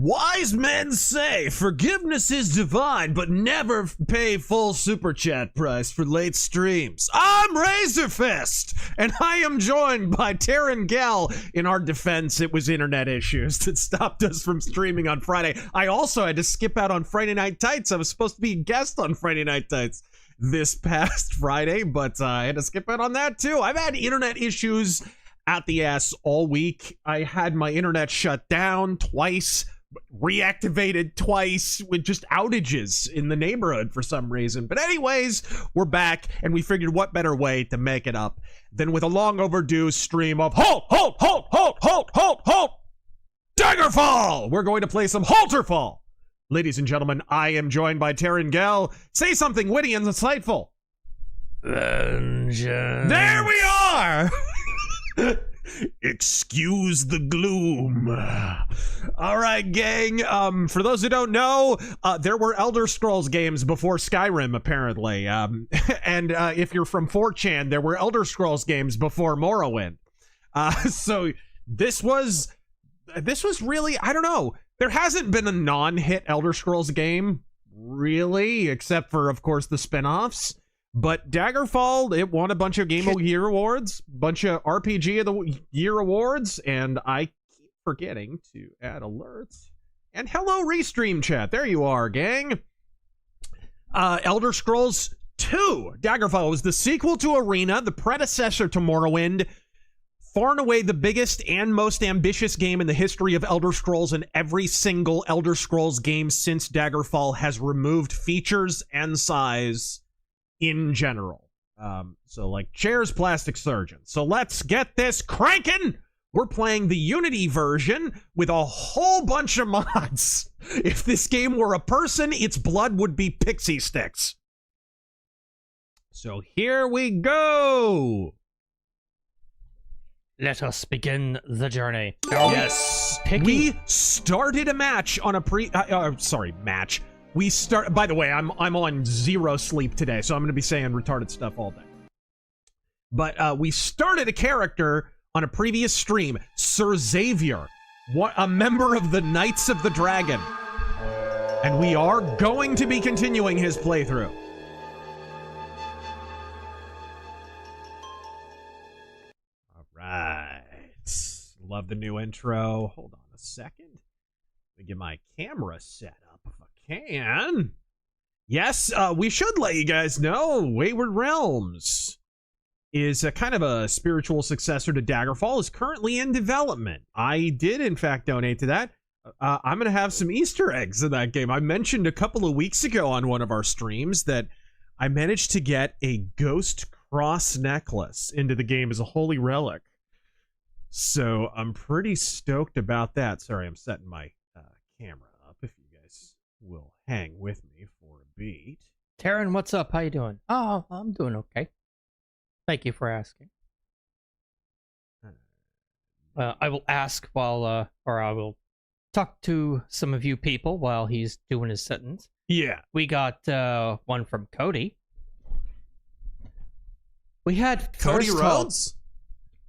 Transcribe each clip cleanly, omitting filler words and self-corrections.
Wise men say forgiveness is divine, but never pay full super chat price for late streams. I'm RazörFist, and I am joined by Taryn Gell. In our defense, it was internet issues that stopped us from streaming on Friday. I also had to skip out on Friday Night Tights. I was supposed to be a guest on Friday Night Tights this past Friday, but I had to skip out on that too. I've had internet issues at the ass all week. I had my internet shut down twice, reactivated twice, with just outages in the neighborhood for some reason. But anyways, we're back, and we figured what better way to make it up than with a long overdue stream of HALT! Daggerfall! We're going to play some Halterfall. Ladies and gentlemen, I am joined by Taryn Gell. Say something witty and insightful. Vengeance. There we are! Excuse the gloom. All right, gang. For those who don't know, there were Elder Scrolls games before Skyrim, apparently. And if you're from 4chan, there were Elder Scrolls games before Morrowind. So this was really, I don't know. There hasn't been a non-hit Elder Scrolls game, really, except for, of course, the spin-offs. But Daggerfall, it won a bunch of Game of the Year awards, bunch of RPG of the Year awards, and I keep forgetting to add alerts. And hello, Restream chat. There you are, gang. Elder Scrolls 2. Daggerfall was the sequel to Arena, the predecessor to Morrowind, far and away the biggest and most ambitious game in the history of Elder Scrolls, and every single Elder Scrolls game since Daggerfall has removed features and size in general. So like chairs, plastic surgeons. So let's get this cranking. We're playing the Unity version with a whole bunch of mods. If this game were a person, its blood would be pixie sticks. So here we go. Let us begin the journey. Yes. We started a match on a match. We start. By the way, I'm on 0 sleep today, so I'm going to be saying retarded stuff all day. But we started a character on a previous stream, Sir Xavier, a member of the Knights of the Dragon, and we are going to be continuing his playthrough. All right. Love the new intro. Hold on a second. Let me get my camera set up if I can. Yes, we should let you guys know Wayward Realms is a kind of a spiritual successor to Daggerfall, is currently in development. I did, in fact, donate to that. I'm going to have some Easter eggs in that game. I mentioned a couple of weeks ago on one of our streams that I managed to get a ghost cross necklace into the game as a holy relic. So I'm pretty stoked about that. Sorry, I'm setting my camera up if you guys will hang with me for a beat. Taryn, what's up? How you doing? Oh, I'm doing okay. Thank you for asking. I will ask while, or I will talk to some of you people while he's doing his sentence. Yeah. We got one from Cody. We had Cody Rhodes?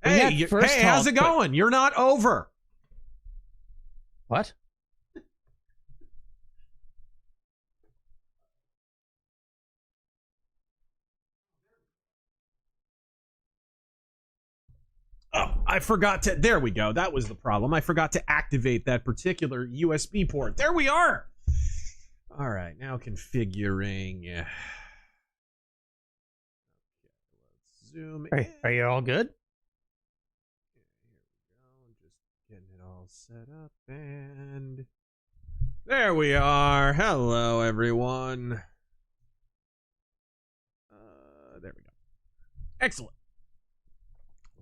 Hey, how's it going? You're not over. What? Oh, I forgot to... There we go. That was the problem. I forgot to activate that particular USB port. There we are! All right, now configuring... Okay, let's zoom in. Are you all good? Here we go. Just getting it all set up, and... There we are. Hello, everyone. There we go. Excellent.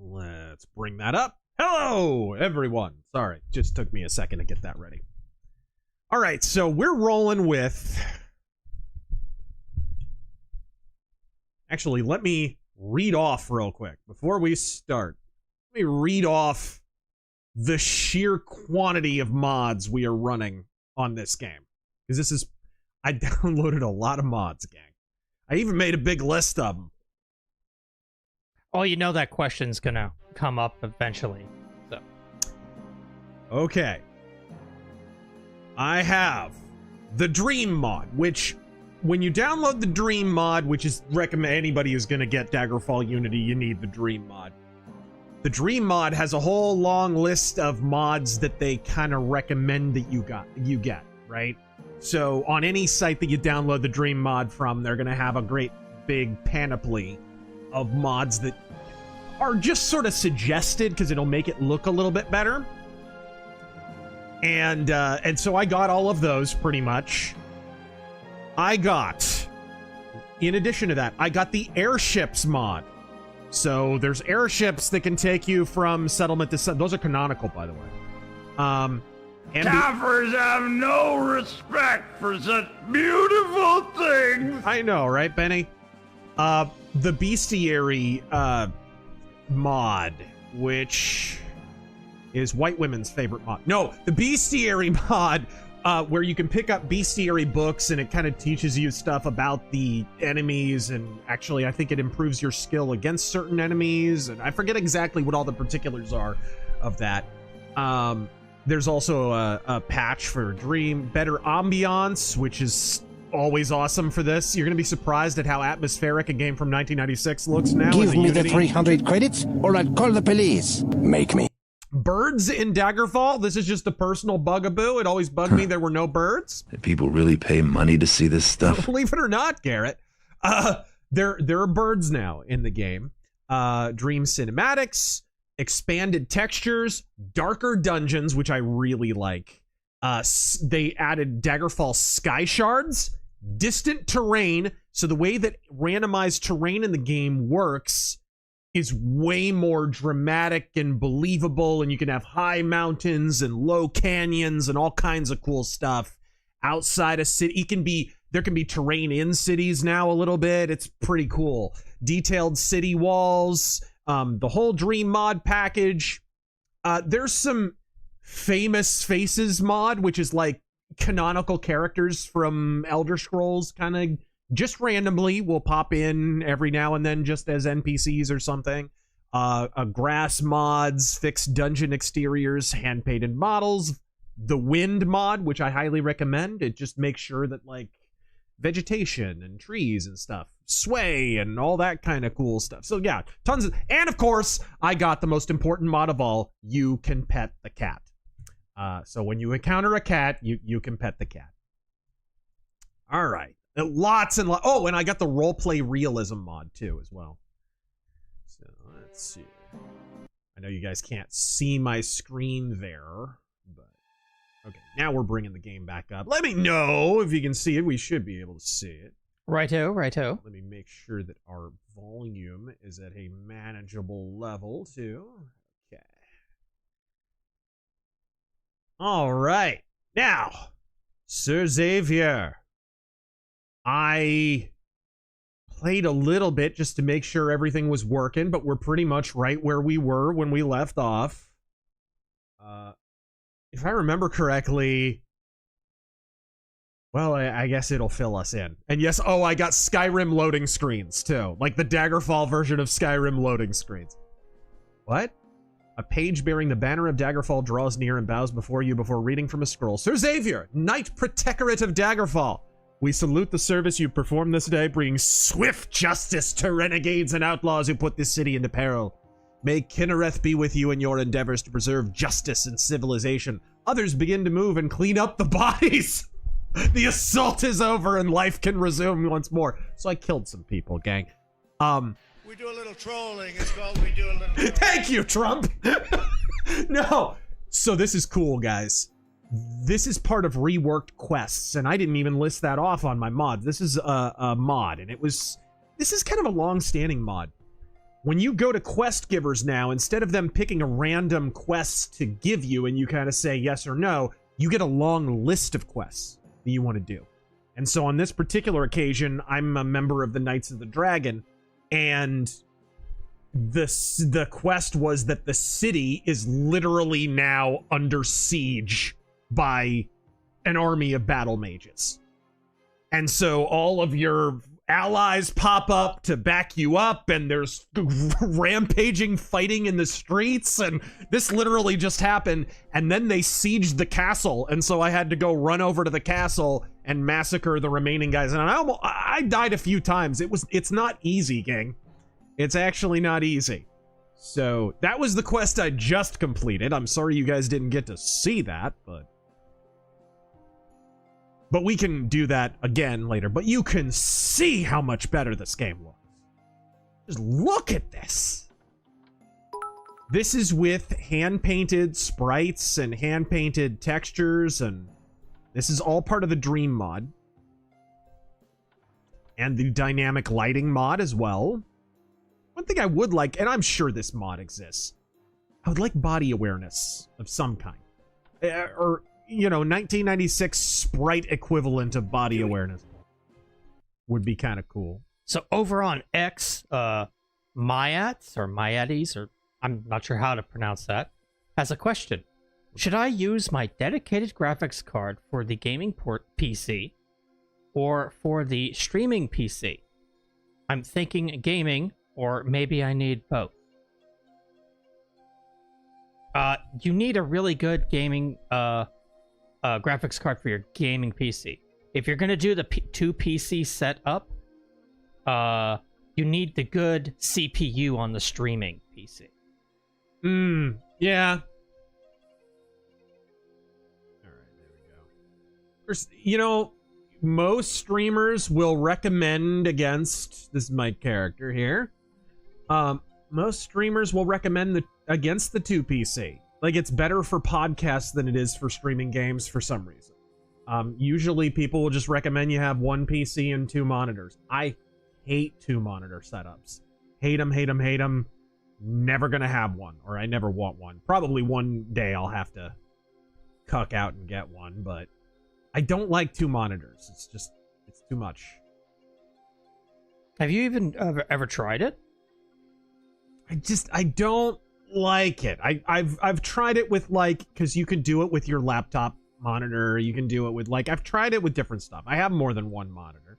Let's bring that up. Hello, everyone. Sorry, just took me a second to get that ready. All right, so we're rolling with... Actually, let me read off real quick before we start. Let me read off the sheer quantity of mods we are running on this game. Because this is... I downloaded a lot of mods, gang. I even made a big list of them. Oh, you know that question's gonna come up eventually, so. Okay. I have the Dream mod, which when you download the Dream mod, which is recommend anybody who's gonna get Daggerfall Unity, you need the Dream mod. The Dream mod has a whole long list of mods that they kind of recommend that you get, right? So on any site that you download the Dream mod from, they're gonna have a great big panoply of mods that are just sort of suggested because it'll make it look a little bit better. And so I got all of those pretty much. In addition to that, I got the airships mod. So there's airships that can take you from settlement to those are canonical, by the way. And Kafirs have no respect for such beautiful things. I know, right, Benny? The bestiary mod, which is white women's favorite mod. No, the bestiary mod, where you can pick up bestiary books and it kind of teaches you stuff about the enemies, and actually I think it improves your skill against certain enemies, and I forget exactly what all the particulars are of that. There's also a patch for better ambiance, which is always awesome for this. You're going to be surprised at how atmospheric a game from 1996 looks now. Give me the 300 credits, or I'll call the police. Make me. Birds in Daggerfall. This is just a personal bugaboo. It always bugged me there were no birds. Do people really pay money to see this stuff? Believe it or not, Garrett. There are birds now in the game. Dream cinematics, expanded textures, darker dungeons, which I really like. They added Daggerfall sky shards, distant terrain. So the way that randomized terrain in the game works is way more dramatic and believable, and you can have high mountains and low canyons and all kinds of cool stuff outside a city. There can be terrain in cities now a little bit. It's pretty cool. Detailed city walls, the whole Dream mod package. There's some famous faces mod, which is like canonical characters from Elder Scrolls, kind of just randomly will pop in every now and then just as NPCs or something. Grass mods, fixed dungeon exteriors, hand-painted models. The wind mod, which I highly recommend. It just makes sure that like vegetation and trees and stuff sway and all that kind of cool stuff. So yeah, tons of, and of course I got the most important mod of all. You can pet the cat. So when you encounter a cat, you can pet the cat. All right. Lots and lots. Oh, and I got the roleplay realism mod too as well. So let's see. I know you guys can't see my screen there, but okay. Now we're bringing the game back up. Let me know if you can see it. We should be able to see it. Righto, righto. Let me make sure that our volume is at a manageable level too. Okay. All right. Now, Sir Xavier, I played a little bit just to make sure everything was working, but we're pretty much right where we were when we left off. If I remember correctly, well, I guess it'll fill us in. And yes, oh, I got Skyrim loading screens too, like the Daggerfall version of Skyrim loading screens. What? A page bearing the banner of Daggerfall draws near and bows before you before reading from a scroll. Sir Xavier, Knight Protectorate of Daggerfall. We salute the service you performed this day, bringing swift justice to renegades and outlaws who put this city into peril. May Kinnereth be with you in your endeavors to preserve justice and civilization. Others begin to move and clean up the bodies. The assault is over and life can resume once more. So I killed some people, gang. We do a little trolling. It's called we do a little trolling. Thank you, Trump. No. So this is cool, guys. This is part of reworked quests, and I didn't even list that off on my mod. This is a mod, and this is kind of a long-standing mod. When you go to quest givers now, instead of them picking a random quest to give you and you kind of say yes or no, you get a long list of quests that you want to do. And so on this particular occasion, I'm a member of the Knights of the Dragon, and the quest was that the city is literally now under siege by an army of battle mages. And so all of your allies pop up to back you up, and there's rampaging fighting in the streets, and this literally just happened. And then they sieged the castle, and so I had to go run over to the castle and massacre the remaining guys. And I died a few times. It's not easy, gang. It's actually not easy. So that was the quest I just completed. I'm sorry you guys didn't get to see that, but we can do that again later. But you can see how much better this game was. Just look at this. This is with hand-painted sprites and hand-painted textures, and this is all part of the Dream mod. And the dynamic lighting mod as well. One thing I would like, and I'm sure this mod exists, I would like body awareness of some kind. Or, you know, 1996 sprite equivalent of body awareness would be kind of cool. So over on X, Mayats or Mayades, or I'm not sure how to pronounce that, has a question. Should I use my dedicated graphics card for the gaming port PC or for the streaming PC? I'm thinking gaming, or maybe I need both. You need a really good gaming graphics card for your gaming PC. If you're going to do the two PC setup, you need the good CPU on the streaming PC. Yeah. All right, there we go. There's, you know, most streamers will recommend against, this is my character here. Most streamers will recommend against the 2 PC. Like, it's better for podcasts than it is for streaming games for some reason. Usually people will just recommend you have 1 PC and 2 monitors. I hate 2 monitor setups. Hate them, hate them, hate them. Never gonna have one, or I never want one. Probably one day I'll have to cuck out and get one, but I don't like 2 monitors. It's too much. Have you even ever tried it? I don't like it. I've tried it with, like, because you can do it with your laptop monitor. You can do it with, like, I've tried it with different stuff. I have more than 1 monitor,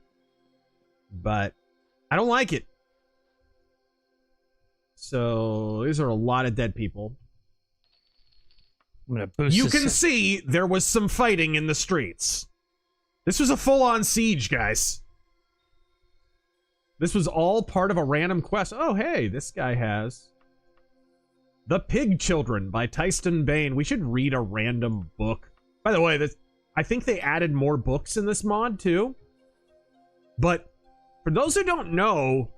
but I don't like it. So these are a lot of dead people. I'm gonna boost. You can see there was some fighting in the streets. This was a full-on siege, guys. This was all part of a random quest. Oh, hey, this guy has The Pig Children by Tyston Bain. We should read a random book. By the way, I think they added more books in this mod, too. But for those who don't know,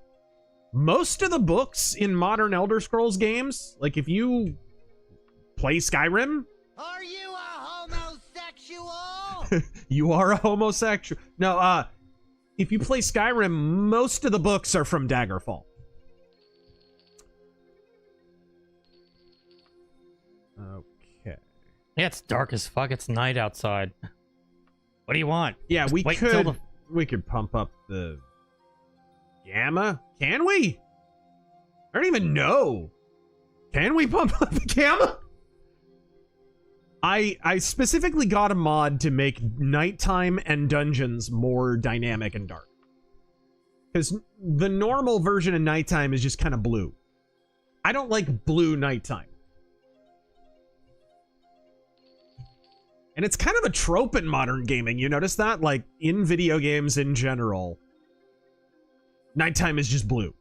most of the books in modern Elder Scrolls games, like if you play Skyrim... Are you a homosexual? You are a homosexual. No, if you play Skyrim, most of the books are from Daggerfall. Okay. Yeah, it's dark as fuck. It's night outside. What do you want? Yeah, Just we wait till could pump up the gamma. Can we? I don't even know. Can we pump up the gamma? I specifically got a mod to make nighttime and dungeons more dynamic and dark. Because the normal version of nighttime is just kind of blue. I don't like blue nighttime. And it's kind of a trope in modern gaming. You notice that? Like, in video games in general, nighttime is just blue.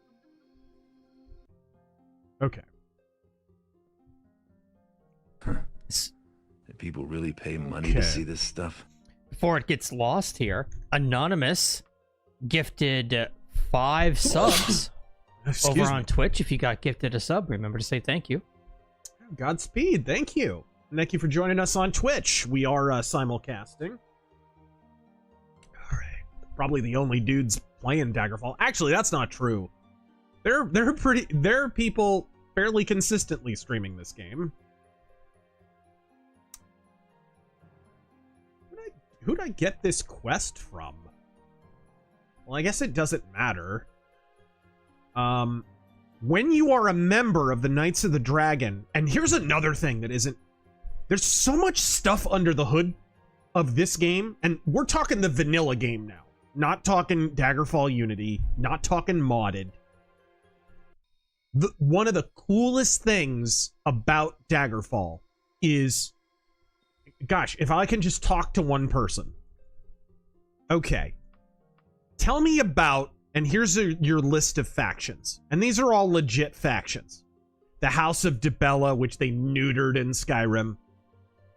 Okay. Huh. Do people really pay money to see this stuff? Before it gets lost here, Anonymous gifted 5 subs over on Twitch. If you got gifted a sub, remember to say thank you. Godspeed. Thank you. And thank you for joining us on Twitch. We are simulcasting. All right. Probably the only dudes playing Daggerfall. Actually, that's not true. There are people fairly consistently streaming this game. Who'd I get this quest from? Well, I guess it doesn't matter. When you are a member of the Knights of the Dragon, and here's another thing that isn't... There's so much stuff under the hood of this game, and we're talking the vanilla game now. Not talking Daggerfall Unity, not talking modded. One of the coolest things about Daggerfall is... Gosh, if I can just talk to one person. Okay. Tell me about... And here's your list of factions. And these are all legit factions. The House of Dibella, which they neutered in Skyrim.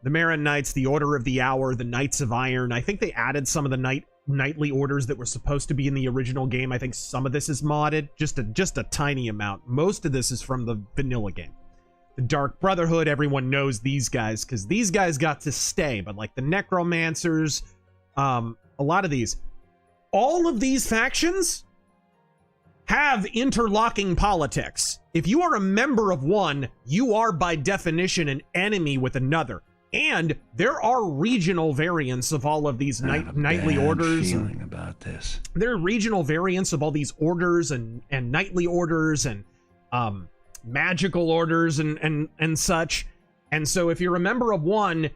The Marin Knights, the Order of the Hour, the Knights of Iron. I think they added some of the knightly orders that were supposed to be in the original game. I think some of this is modded. Just a tiny amount. Most of this is from the vanilla game. The Dark Brotherhood, everyone knows these guys, because these guys got to stay. But like the Necromancers, a lot of these... All of these factions have interlocking politics. If you are a member of one, you are by definition an enemy with another. And there are regional variants of all of these knightly orders. Feeling about this. There are regional variants of all these orders and knightly orders and magical orders and such. And so if you're a member of one,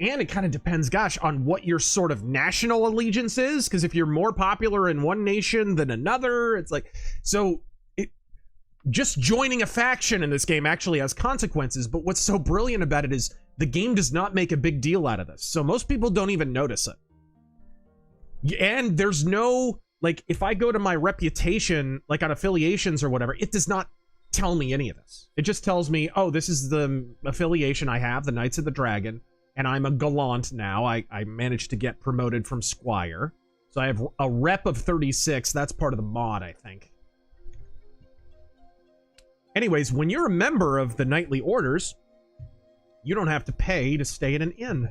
and it kind of depends, gosh, on what your sort of national allegiance is. Because if you're more popular in one nation than another, it's like... So, just joining a faction in this game actually has consequences. But what's so brilliant about it is the game does not make a big deal out of this. So most people don't even notice it. And there's no... Like, if I go to my reputation, like on affiliations or whatever, it does not tell me any of this. It just tells me, oh, this is the affiliation I have, the Knights of the Dragon. And I'm a Gallant now. I managed to get promoted from Squire. So I have a rep of 36. That's part of the mod, I think. Anyways, when you're a member of the Knightly Orders, you don't have to pay to stay at an inn.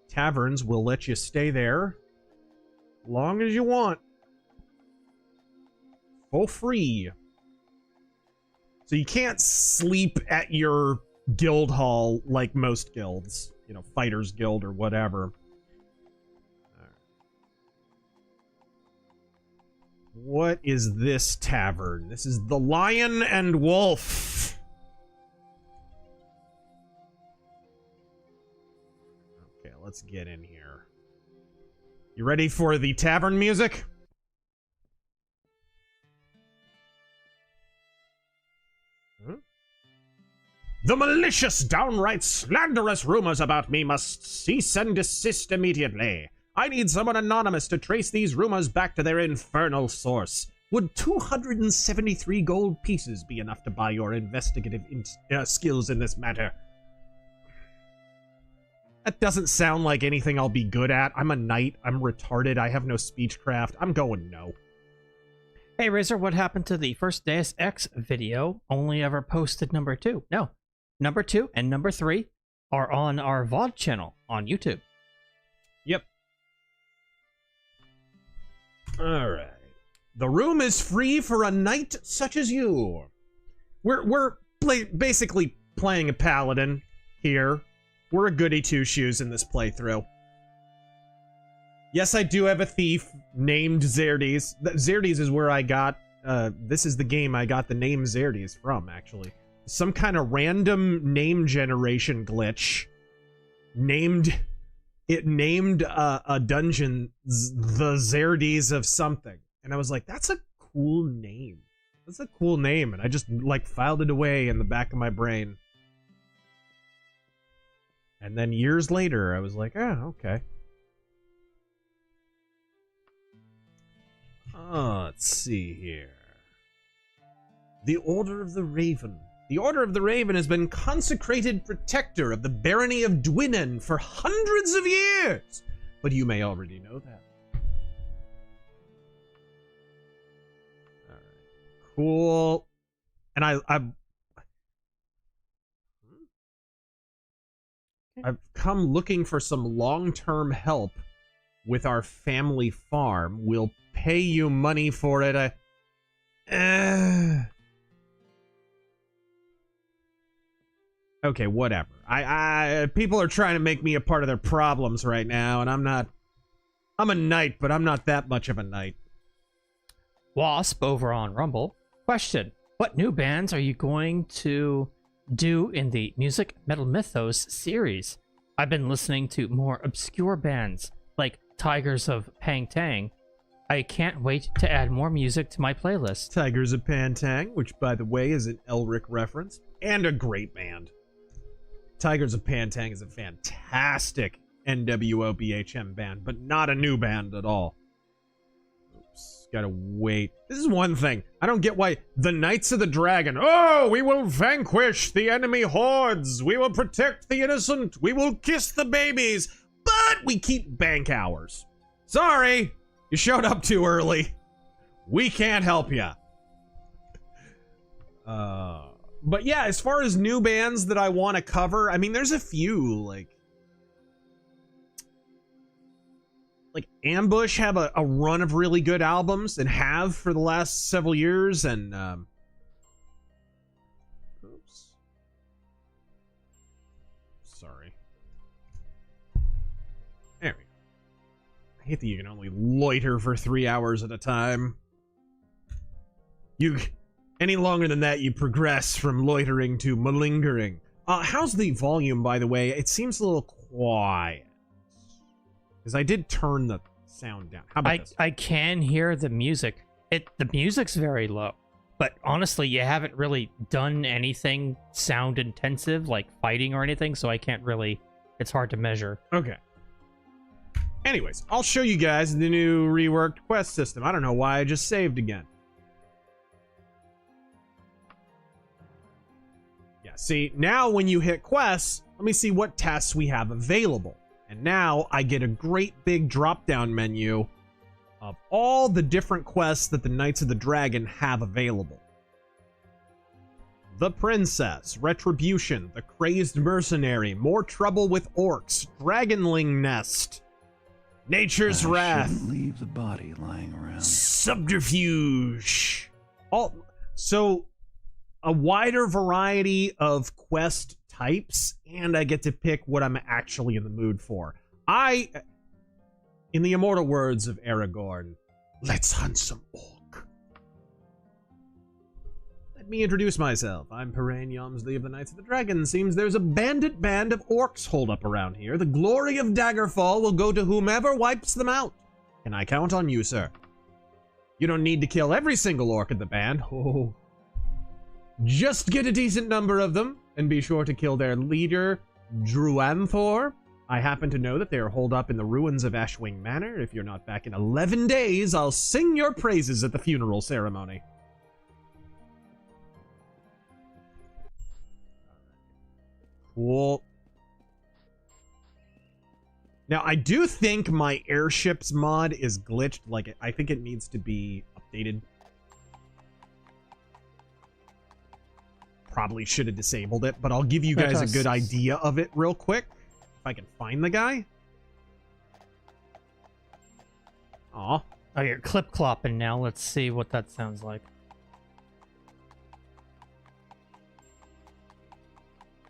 Taverns will let you stay there long as you want. For free. So you can't sleep at your guild hall like most guilds. You know, Fighters Guild or whatever. What is this tavern? This is the Lion and Wolf. Okay, let's get in here. You ready for the tavern music? The malicious, downright slanderous rumors about me must cease and desist immediately. I need someone anonymous to trace these rumors back to their infernal source. Would 273 gold pieces be enough to buy your investigative skills in this matter? That doesn't sound like anything I'll be good at. I'm a knight. I'm retarded. I have no speechcraft. I'm going no. Hey, Razor, what happened to the first Deus Ex video? Only ever posted number 2. No. Number 2 and number 3 are on our VOD channel on YouTube. Yep. Alright. The room is free for a knight such as you. We're basically playing a paladin here. We're a goody two-shoes in this playthrough. Yes, I do have a thief named Xerdes. Xerdes is where I got... this is the game I got the name Xerdes from, actually. Some kind of random name generation glitch named a dungeon the Xerdes of something, and I was like, that's a cool name. That's a cool name, and I just like filed it away in the back of my brain. And then years later, I was like, oh, okay. Let's see here. The Order of the Raven. The Order of the Raven has been consecrated protector of the barony of Dwynnen for hundreds of years. But you may already know that. Alright. Cool. And I've come looking for some long-term help with our family farm. We'll pay you money for it. Okay, whatever. People are trying to make me a part of their problems right now, and I'm not. I'm a knight, but I'm not that much of a knight. Wasp over on Rumble. Question: what new bands are you going to do in the Music Metal Mythos series? I've been listening to more obscure bands like Tigers of Pang Tang. I can't wait to add more music to my playlist. Tigers of Pantang, which by the way is an Elric reference, and a great band. Tigers of Pantang is a fantastic NWO BHM band, but not a new band at all. Oops, gotta wait. This is one thing. I don't get why the Knights of the Dragon. Oh, we will vanquish the enemy hordes. We will protect the innocent. We will kiss the babies. But we keep bank hours. Sorry, you showed up too early. We can't help you. But yeah, as far as new bands that I want to cover, I mean, there's a few, like Ambush have a run of really good albums and have for the last several years, and oops. Sorry. There we go. I hate that you can only loiter for 3 hours at a time. Any longer than that, you progress from loitering to malingering. How's the volume, by the way? It seems a little quiet. Because I did turn the sound down. How about this? I can hear the music. The music's very low. But honestly, you haven't really done anything sound intensive, like fighting or anything, so I can't really... It's hard to measure. Okay. Anyways, I'll show you guys the new reworked quest system. I don't know why I just saved again. See, now when you hit quests, let me see what tasks we have available. And now I get a great big drop-down menu of all the different quests that the Knights of the Dragon have available. The Princess, Retribution, The Crazed Mercenary, More Trouble with Orcs, Dragonling Nest, Nature's Wrath, shouldn't leave the body lying around. Subterfuge. So a wider variety of quest types, and I get to pick what I'm actually in the mood for. In the immortal words of Aragorn, let's hunt some orc. Let me introduce myself. I'm Parain Yomsley of the Knights of the Dragon. Seems there's a bandit band of orcs holed up around here. The glory of Daggerfall will go to whomever wipes them out. Can I count on you, sir? You don't need to kill every single orc in the band. Oh. Just get a decent number of them, and be sure to kill their leader, Druanthor. I happen to know that they are holed up in the ruins of Ashwing Manor. If you're not back in 11 days, I'll sing your praises at the funeral ceremony. Cool. Now, I do think my airships mod is glitched. Like, I think it needs to be updated. Probably should have disabled it, but I'll give you guys a good idea of it real quick. If I can find the guy. Aw. Oh, you're clip-clopping now. Let's see what that sounds like.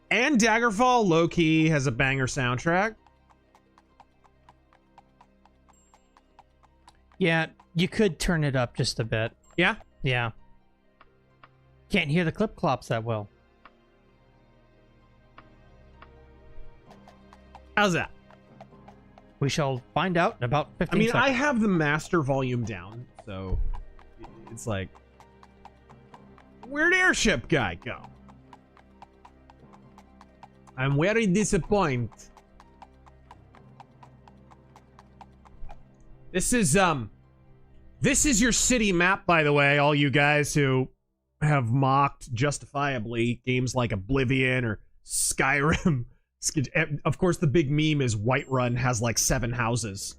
And Daggerfall, low-key, has a banger soundtrack. Yeah, you could turn it up just a bit. Yeah? Yeah. Can't hear the clip-clops that well. How's that? We shall find out in about 15 seconds. I have the master volume down, so it's like, where'd airship guy go? I'm very disappointed. This is your city map, by the way, all you guys who have mocked justifiably games like Oblivion or Skyrim. Of course, the big meme is Whiterun has like 7 houses.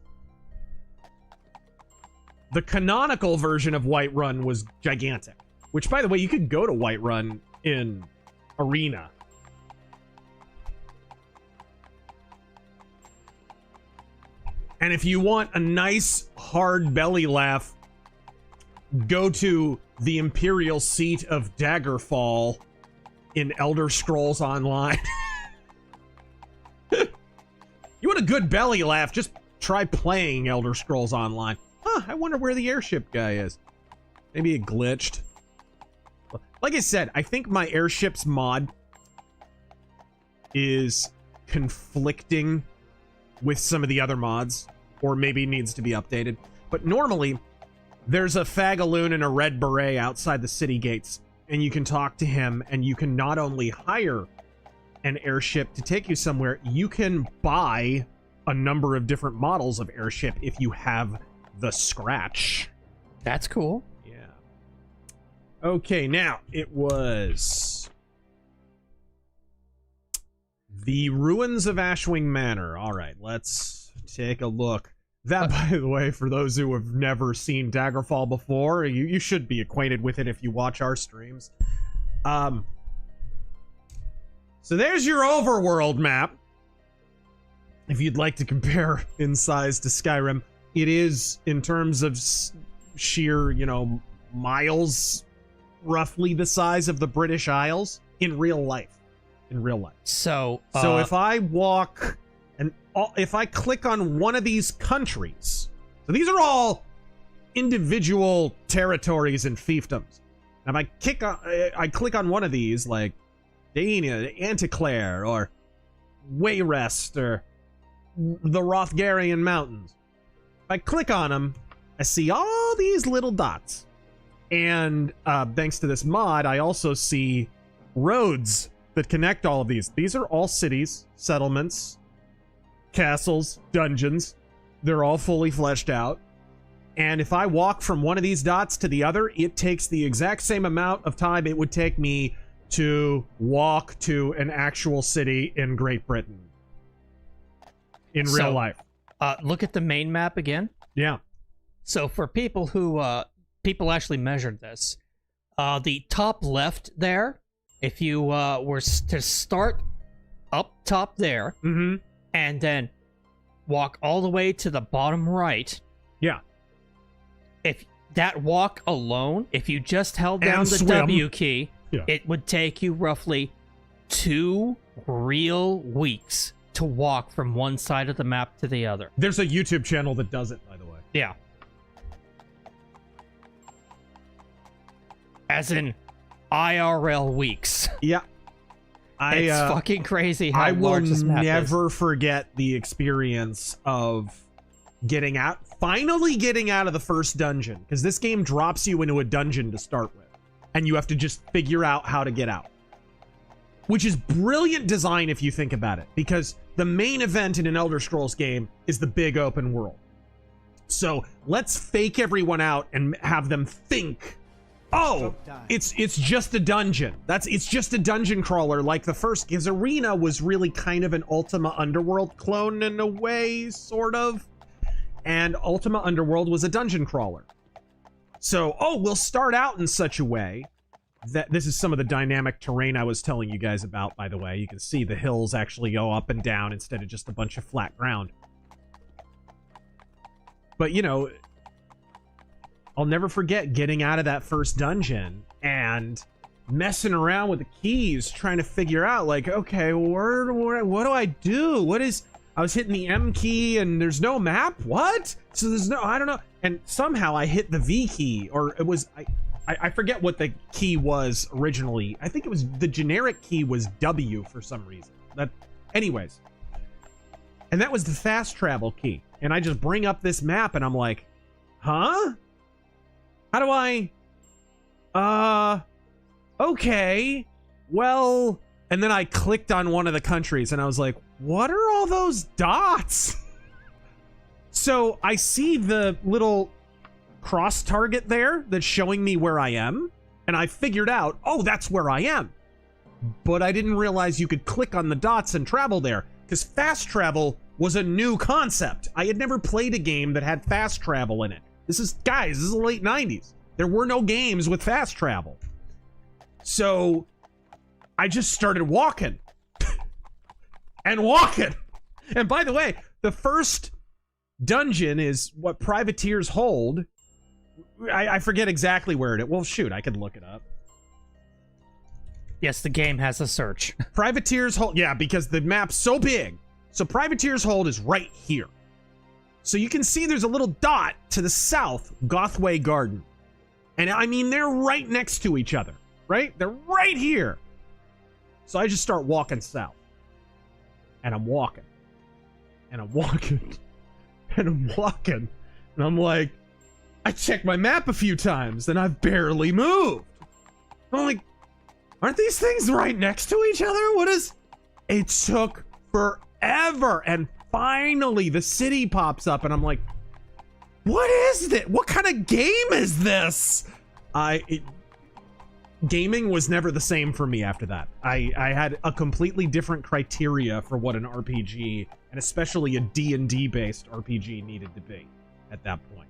The canonical version of Whiterun was gigantic. Which, by the way, you could go to Whiterun in Arena. And if you want a nice, hard belly laugh, go to the Imperial seat of Daggerfall in Elder Scrolls Online. You want a good belly laugh, just try playing Elder Scrolls Online. Huh, I wonder where the airship guy is. Maybe it glitched. Like I said, I think my airships mod is conflicting with some of the other mods, or maybe needs to be updated. But normally, there's a Fagaloon and a Red Beret outside the city gates, and you can talk to him, and you can not only hire an airship to take you somewhere, you can buy a number of different models of airship if you have the scratch. That's cool. Yeah. Okay, now, it was the Ruins of Ashwing Manor. All right, let's take a look. That, by the way, for those who have never seen Daggerfall before, you should be acquainted with it if you watch our streams. So there's your overworld map. If you'd like to compare in size to Skyrim, it is, in terms of sheer, miles, roughly the size of the British Isles in real life. So if I walk and if I click on one of these countries, so these are all individual territories and fiefdoms. And if I click on one of these, like Dania, Anticlare, or Wayrest, or the Rothgarian Mountains. If I click on them, I see all these little dots. And thanks to this mod, I also see roads that connect all of these. These are all cities, settlements, castles, dungeons. They're all fully fleshed out. And if I walk from one of these dots to the other, it takes the exact same amount of time it would take me to walk to an actual city in Great Britain. In real life. Look at the main map again. Yeah. So for people who, people actually measured this, the top left there, if you were to start up top there, and then walk all the way to the bottom right. Yeah. If that walk alone, if you just held down the W key, it would take you roughly 2 real weeks to walk from one side of the map to the other. There's a YouTube channel that does it, by the way. Yeah. As in IRL weeks. Yeah. It's fucking crazy how large this map is. I will never forget the experience of finally getting out of the first dungeon, because this game drops you into a dungeon to start with, and you have to just figure out how to get out. Which is brilliant design if you think about it, because the main event in an Elder Scrolls game is the big open world. So let's fake everyone out and have them think, oh, it's just a dungeon. It's just a dungeon crawler like the first, because Arena was really kind of an Ultima Underworld clone in a way, sort of. And Ultima Underworld was a dungeon crawler. So, we'll start out in such a way that this is some of the dynamic terrain I was telling you guys about, by the way. You can see the hills actually go up and down instead of just a bunch of flat ground. But, I'll never forget getting out of that first dungeon and messing around with the keys, trying to figure out, like, okay, what do I do? I was hitting the M key and there's no map? What? So there's no, I don't know. And somehow I hit the V key, or it was, I forget what the key was originally. I think it was, the generic key was W for some reason. Anyways. And that was the fast travel key. And I just bring up this map and I'm like, huh? How do I, okay, well, And then I clicked on one of the countries and I was like, what are all those dots? So I see the little cross target there that's showing me where I am. And I figured out, oh, that's where I am. But I didn't realize you could click on the dots and travel there, because fast travel was a new concept. I had never played a game that had fast travel in it. This is the late 90s. There were no games with fast travel. So I just started walking and walking. And by the way, the first dungeon is what privateers hold. I forget exactly where it is. Well, shoot, I could look it up. Yes, the game has a search. Privateers hold, yeah, because the map's so big. So privateers hold is right here. So you can see there's a little dot to the south, Gothway Garden. And I mean, they're right next to each other, right? They're right here. So I just start walking south. And I'm walking. And I'm walking. And I'm walking. And I'm like, I checked my map a few times and I've barely moved. I'm like, aren't these things right next to each other? What is... It took forever. And finally the city pops up and I'm like, what is this? What kind of game is this? Gaming was never the same for me after that. I had a completely different criteria for what an RPG, and especially a D&D based RPG, needed to be at that point.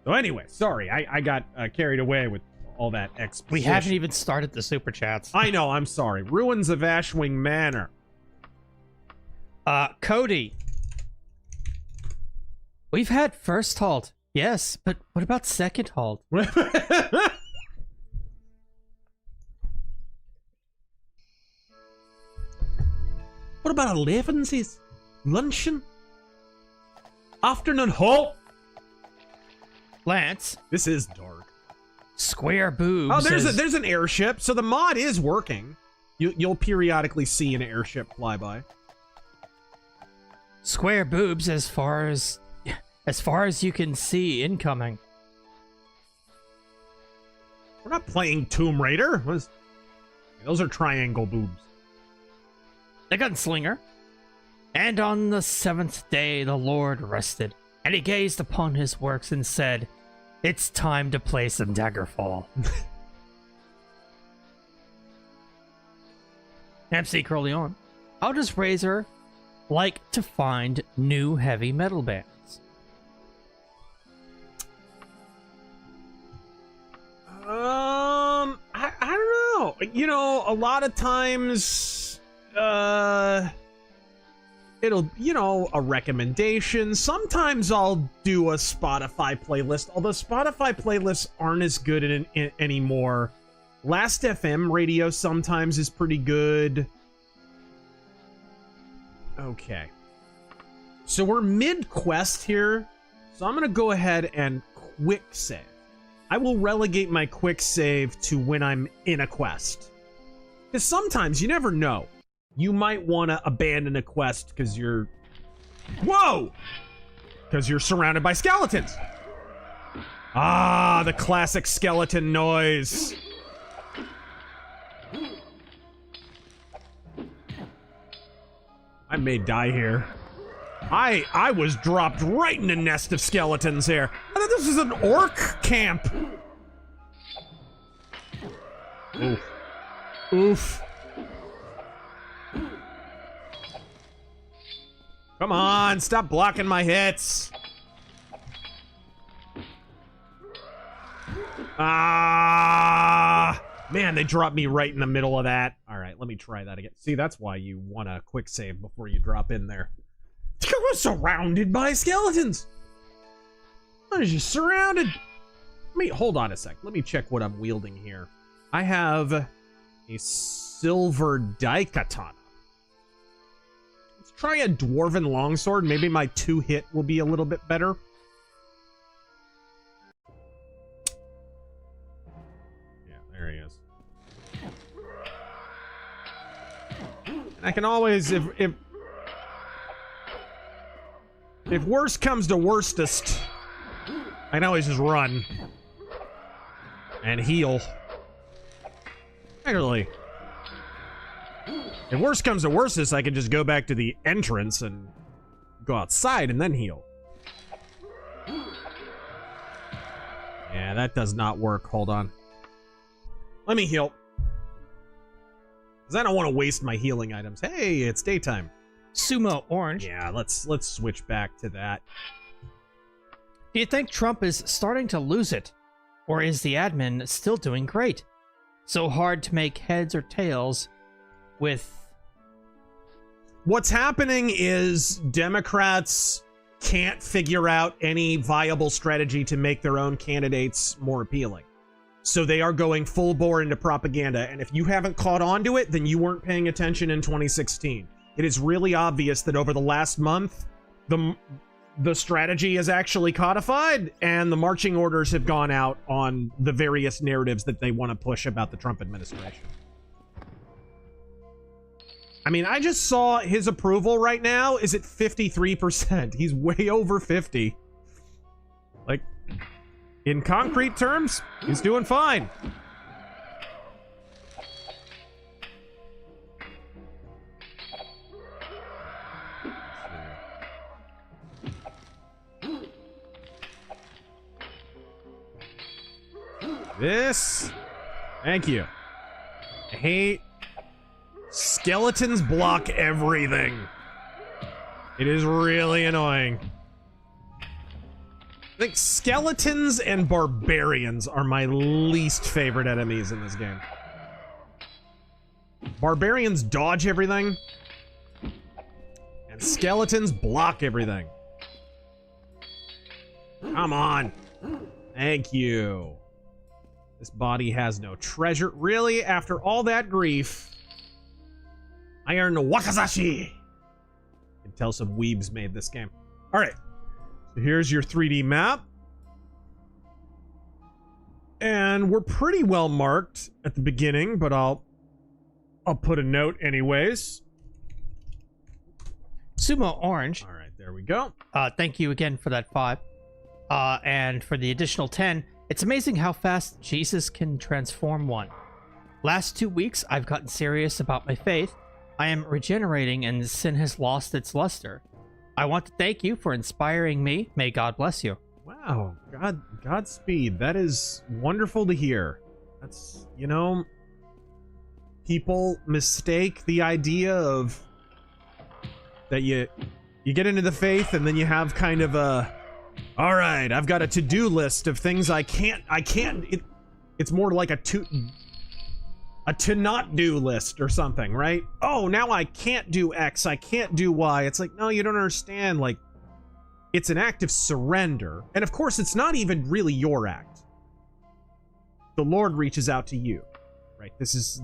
So anyway, sorry, I got carried away with all that exposition. We haven't even started the super chats. I know, I'm sorry. Ruins of Ashwing Manor. Cody. We've had first halt. Yes, but what about second halt? What about 11's? Luncheon? Afternoon halt? Lance. This is dark. Square boobs. Oh, there's an airship. So the mod is working. You'll periodically see an airship fly by. Square boobs as far as you can see incoming. We're not playing Tomb Raider. Those are triangle boobs. The gunslinger. And on the 7th day the Lord rested, and he gazed upon his works and said, it's time to play some Daggerfall. MC Corleone. How does Razor like to find new heavy metal bands? I don't know. You know, a lot of times, it'll, you know, a recommendation. Sometimes I'll do a Spotify playlist, although Spotify playlists aren't as good anymore. Last FM radio sometimes is pretty good. Okay. So we're mid-quest here, so I'm going to go ahead and quick save. I will relegate my quick save to when I'm in a quest. Because sometimes, you never know. You might want to abandon a quest because you're... Whoa! Because you're surrounded by skeletons. Ah, the classic skeleton noise. I may die here. I was dropped right in a nest of skeletons here. I thought this was an orc camp. Oof. Oof. Come on, stop blocking my hits. Ah, man, they dropped me right in the middle of that. All right, let me try that again. See, that's why you want a quick save before you drop in there. I was surrounded by skeletons. I was just surrounded. Hold on a sec. Let me check what I'm wielding here. I have a silver daikatana. Let's try a dwarven longsword. Maybe my 2-hit will be a little bit better. Yeah, there he is. And I can always, if worst comes to worstest, I can always just run and heal. Actually, If worst comes to worstest, I can just go back to the entrance and go outside and then heal. Yeah, that does not work. Hold on. Let me heal. Because I don't want to waste my healing items. Hey, it's daytime. Sumo Orange. Yeah, let's switch back to that. Do you think Trump is starting to lose it? Or is the admin still doing great? So hard to make heads or tails with... What's happening is Democrats can't figure out any viable strategy to make their own candidates more appealing. So they are going full bore into propaganda, and if you haven't caught on to it, then you weren't paying attention in 2016. It is really obvious that over the last month, the strategy is actually codified, and the marching orders have gone out on the various narratives that they want to push about the Trump administration. I mean, I just saw his approval right now is at 53%. He's way over 50. Like, in concrete terms, he's doing fine. This. Thank you. I hate skeletons block everything. It is really annoying. I think skeletons and barbarians are my least favorite enemies in this game. Barbarians dodge everything, and skeletons block everything. Come on. Thank you. This body has no treasure. Really? After all that grief, I earned a Wakazashi. You can tell some weebs made this game. All right. So here's your 3D map. And we're pretty well marked at the beginning, but I'll put a note anyways. Sumo Orange. All right, there we go. Thank you again for that 5. And for the additional 10, it's amazing how fast Jesus can transform one. Last 2 weeks, I've gotten serious about my faith. I am regenerating and sin has lost its luster. I want to thank you for inspiring me. May God bless you. Wow, Godspeed. That is wonderful to hear. That's, you know, people mistake the idea of that you get into the faith and then you have kind of a, all right, I've got a to-do list of things I can't, it's more like a to-not-do list or something, right? Oh, now I can't do X, I can't do Y. It's like, no, you don't understand. Like, it's an act of surrender. And of course, it's not even really your act. The Lord reaches out to you, right? This is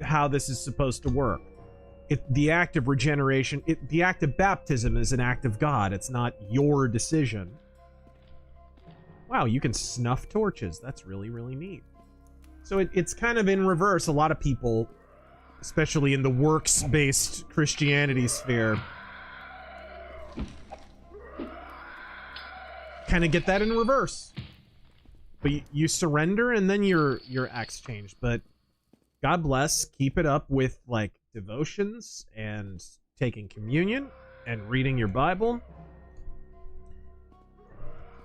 how this is supposed to work. The act of regeneration, the act of baptism is an act of God. It's not your decision. Wow, you can snuff torches. That's really, really neat. So it's kind of in reverse. A lot of people, especially in the works-based Christianity sphere, kind of get that in reverse. But you surrender and then your acts change. But God bless, keep it up with like devotions and taking communion and reading your Bible.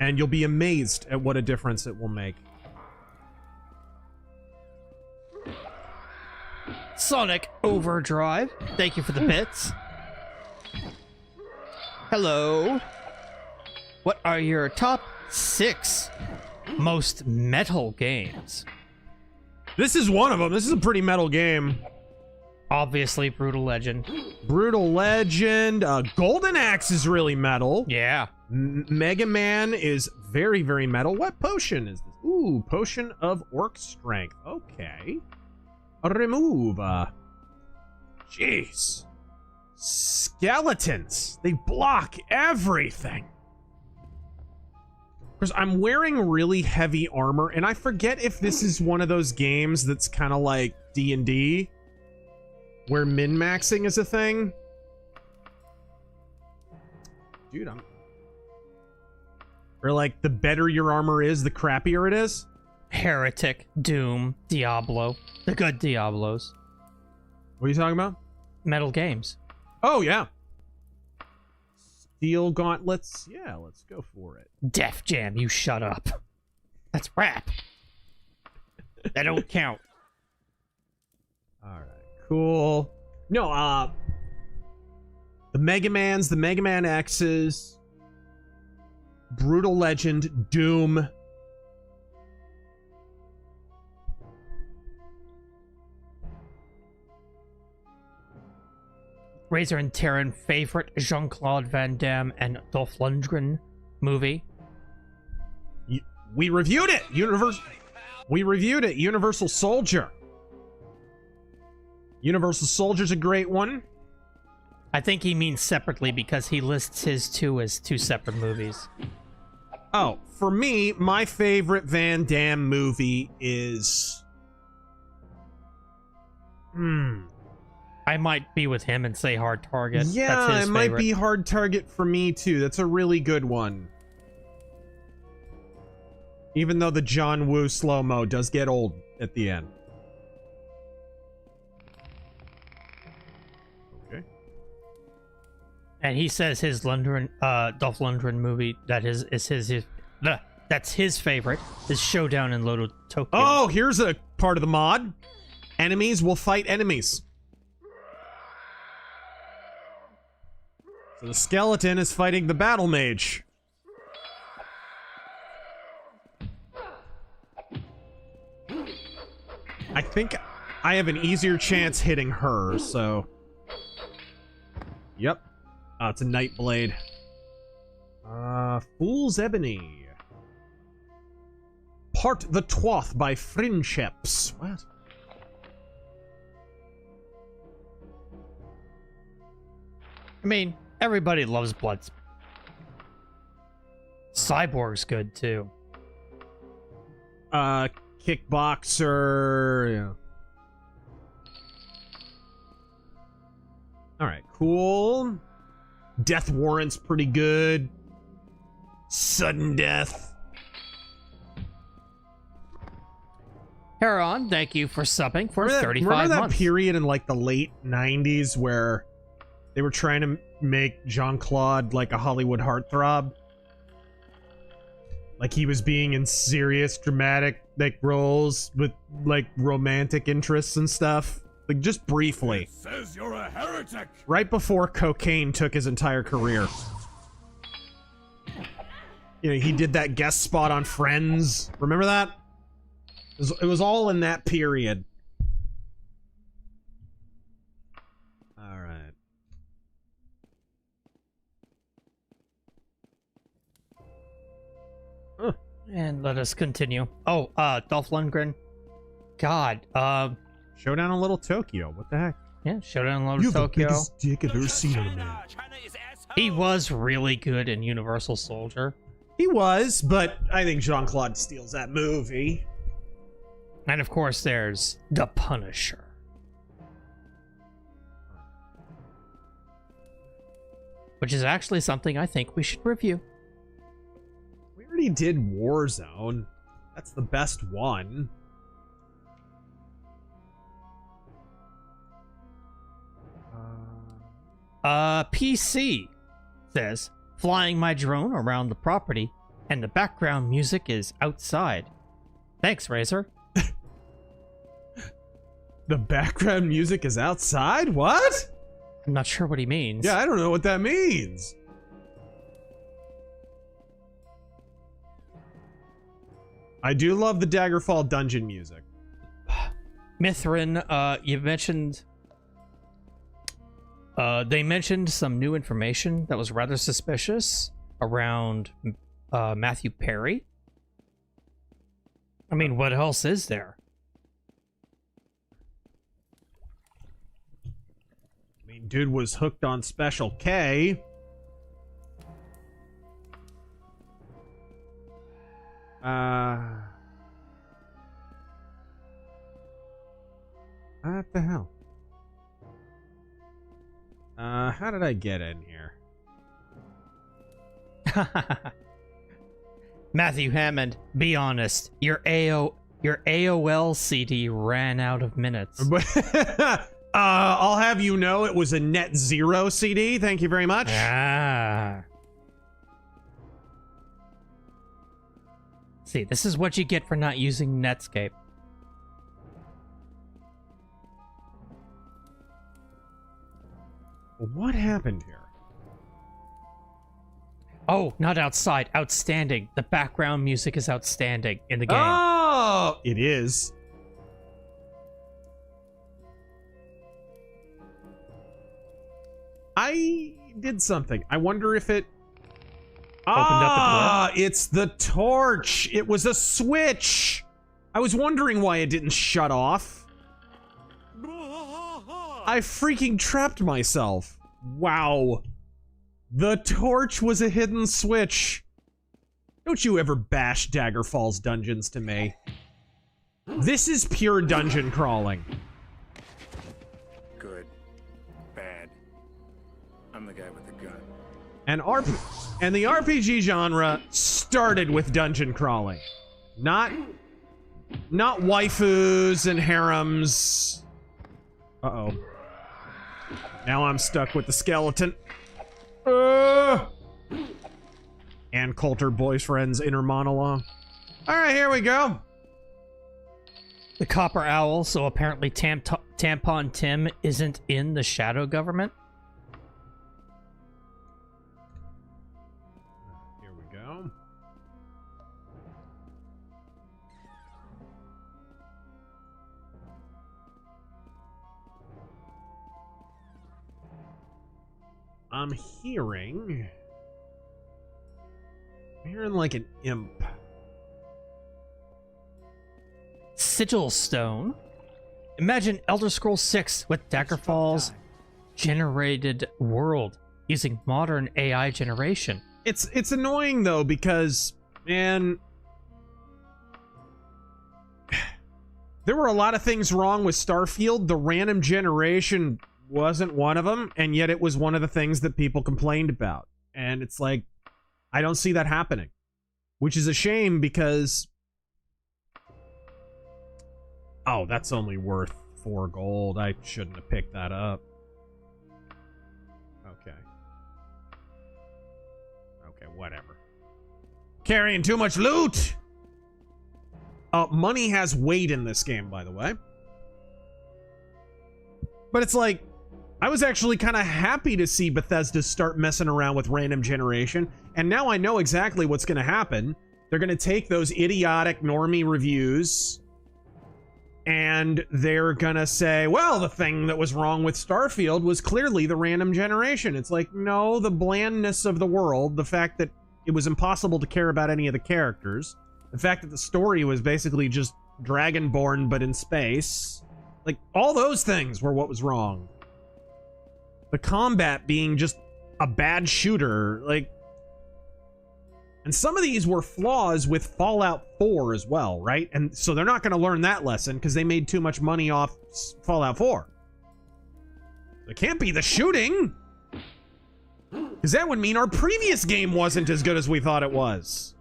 And you'll be amazed at what a difference it will make. Sonic Overdrive, thank you for the bits. Hello. What are your top 6 most metal games? This is one of them. This is a pretty metal game. Obviously, Brutal Legend. Brutal Legend. Golden Axe is really metal. Yeah. Mega Man is very, very metal. What potion is this? Ooh, Potion of Orc Strength. Okay. Remove. Jeez. Skeletons. They block everything. Because I'm wearing really heavy armor, and I forget if this is one of those games that's kind of like D&D, where min-maxing is a thing. Dude, or like, the better your armor is, the crappier it is. Heretic, Doom, Diablo. The good Diablos. What are you talking about? metal games. Oh, yeah. Steel Gauntlets. Yeah, let's go for it. Def Jam, you shut up. That's rap. That don't count. All right, cool. No, the Mega Mans, the Mega Man X's, Brutal Legend, Doom. Razor and Terran favorite Jean-Claude Van Damme and Dolph Lundgren movie. We reviewed it. We reviewed it. Universal Soldier. Universal Soldier's a great one. I think he means separately because he lists his two as two separate movies. Oh, for me, my favorite Van Damme movie is... I might be with him and say Hard Target. Yeah, that's his it might favorite. be Hard Target for me, too. That's a really good one. Even though the John Woo slow-mo does get old at the end. Okay. And he says his Dolph Lundgren movie that's his favorite is Showdown in Little Tokyo. Oh, here's a part of the mod. Enemies will fight enemies. So the skeleton is fighting the battle mage. I think I have an easier chance hitting her, so... Yep. Oh, it's a Nightblade. Fool's Ebony. Part the Twoth by Friendships. What? I mean, everybody loves Bloods. Cyborg's good too. Kickboxer. Yeah. Alright, cool. Death Warrant's pretty good. Sudden Death. Heron, thank you for subbing for 35 remember that months. period in like the late 90s where they were trying to make Jean-Claude like a Hollywood heartthrob? Like he was being in serious, dramatic like roles with like romantic interests and stuff. Like just briefly. It says you're a heretic. Right before cocaine took his entire career. You know, he did that guest spot on Friends. Remember that? It was all in that period. Alright. And let us continue. Oh, Dolph Lundgren. God, Showdown in Little Tokyo. What the heck? yeah, Showdown in Little Tokyo. dick I've ever seen on a man. He was really good in Universal Soldier. He was, but I think Jean-Claude steals that movie. And of course, there's The Punisher. Which is actually something I think we should review. We already did Warzone. That's the best one. PC says, flying my drone around the property, and the background music is outside. Thanks, Razor. The background music is outside? What? I'm not sure what he means. Yeah, I don't know what that means. I do love the Daggerfall dungeon music. Mithrin, you mentioned... they mentioned some new information that was rather suspicious around Matthew Perry. I mean, what else is there? I mean, dude was hooked on Special K. What the hell? How did I get in here? Matthew Hammond, be honest. Your AOL CD ran out of minutes. I'll have you know it was a Net Zero CD. Thank you very much. Ah. See, this is what you get for not using Netscape. What happened here? Oh, not outside. Outstanding. The background music is outstanding in the game. Oh, it is. I did something. I wonder if it Opened up the door? It's the torch. It was a switch. I was wondering why it didn't shut off. I freaking trapped myself. Wow. The torch was a hidden switch. Don't you ever bash Daggerfall's dungeons to me. This is pure dungeon crawling. Good. Bad. I'm the guy with the gun. And the RPG genre started with dungeon crawling. Not waifus and harems. Uh-oh. Now I'm stuck with the skeleton. And Coulter boyfriend's inner monologue. Alright, here we go. The Copper Owl, so apparently Tampon Tim isn't in the Shadow Government. Here we go. I'm hearing like an imp. Sigil Stone. Imagine Elder Scrolls 6 with Daggerfall's generated world using modern AI generation. It's annoying though because, man, there were a lot of things wrong with Starfield. The random generation wasn't one of them, and yet it was one of the things that people complained about. And it's like, I don't see that happening, which is a shame because, oh, that's only worth 4 gold. I shouldn't have picked that up. Okay. Okay, whatever. Carrying too much loot! Money has weight in this game, by the way. But it's like, I was actually kind of happy to see Bethesda start messing around with random generation, and now I know exactly what's going to happen. They're going to take those idiotic normie reviews, and they're going to say, well, the thing that was wrong with Starfield was clearly the random generation. It's like, no, the blandness of the world, the fact that it was impossible to care about any of the characters, the fact that the story was basically just Dragonborn but in space, like, all those things were what was wrong. The combat being just a bad shooter, like... And some of these were flaws with Fallout 4 as well, right? And so they're not going to learn that lesson because they made too much money off Fallout 4. It can't be the shooting! Because that would mean our previous game wasn't as good as we thought it was.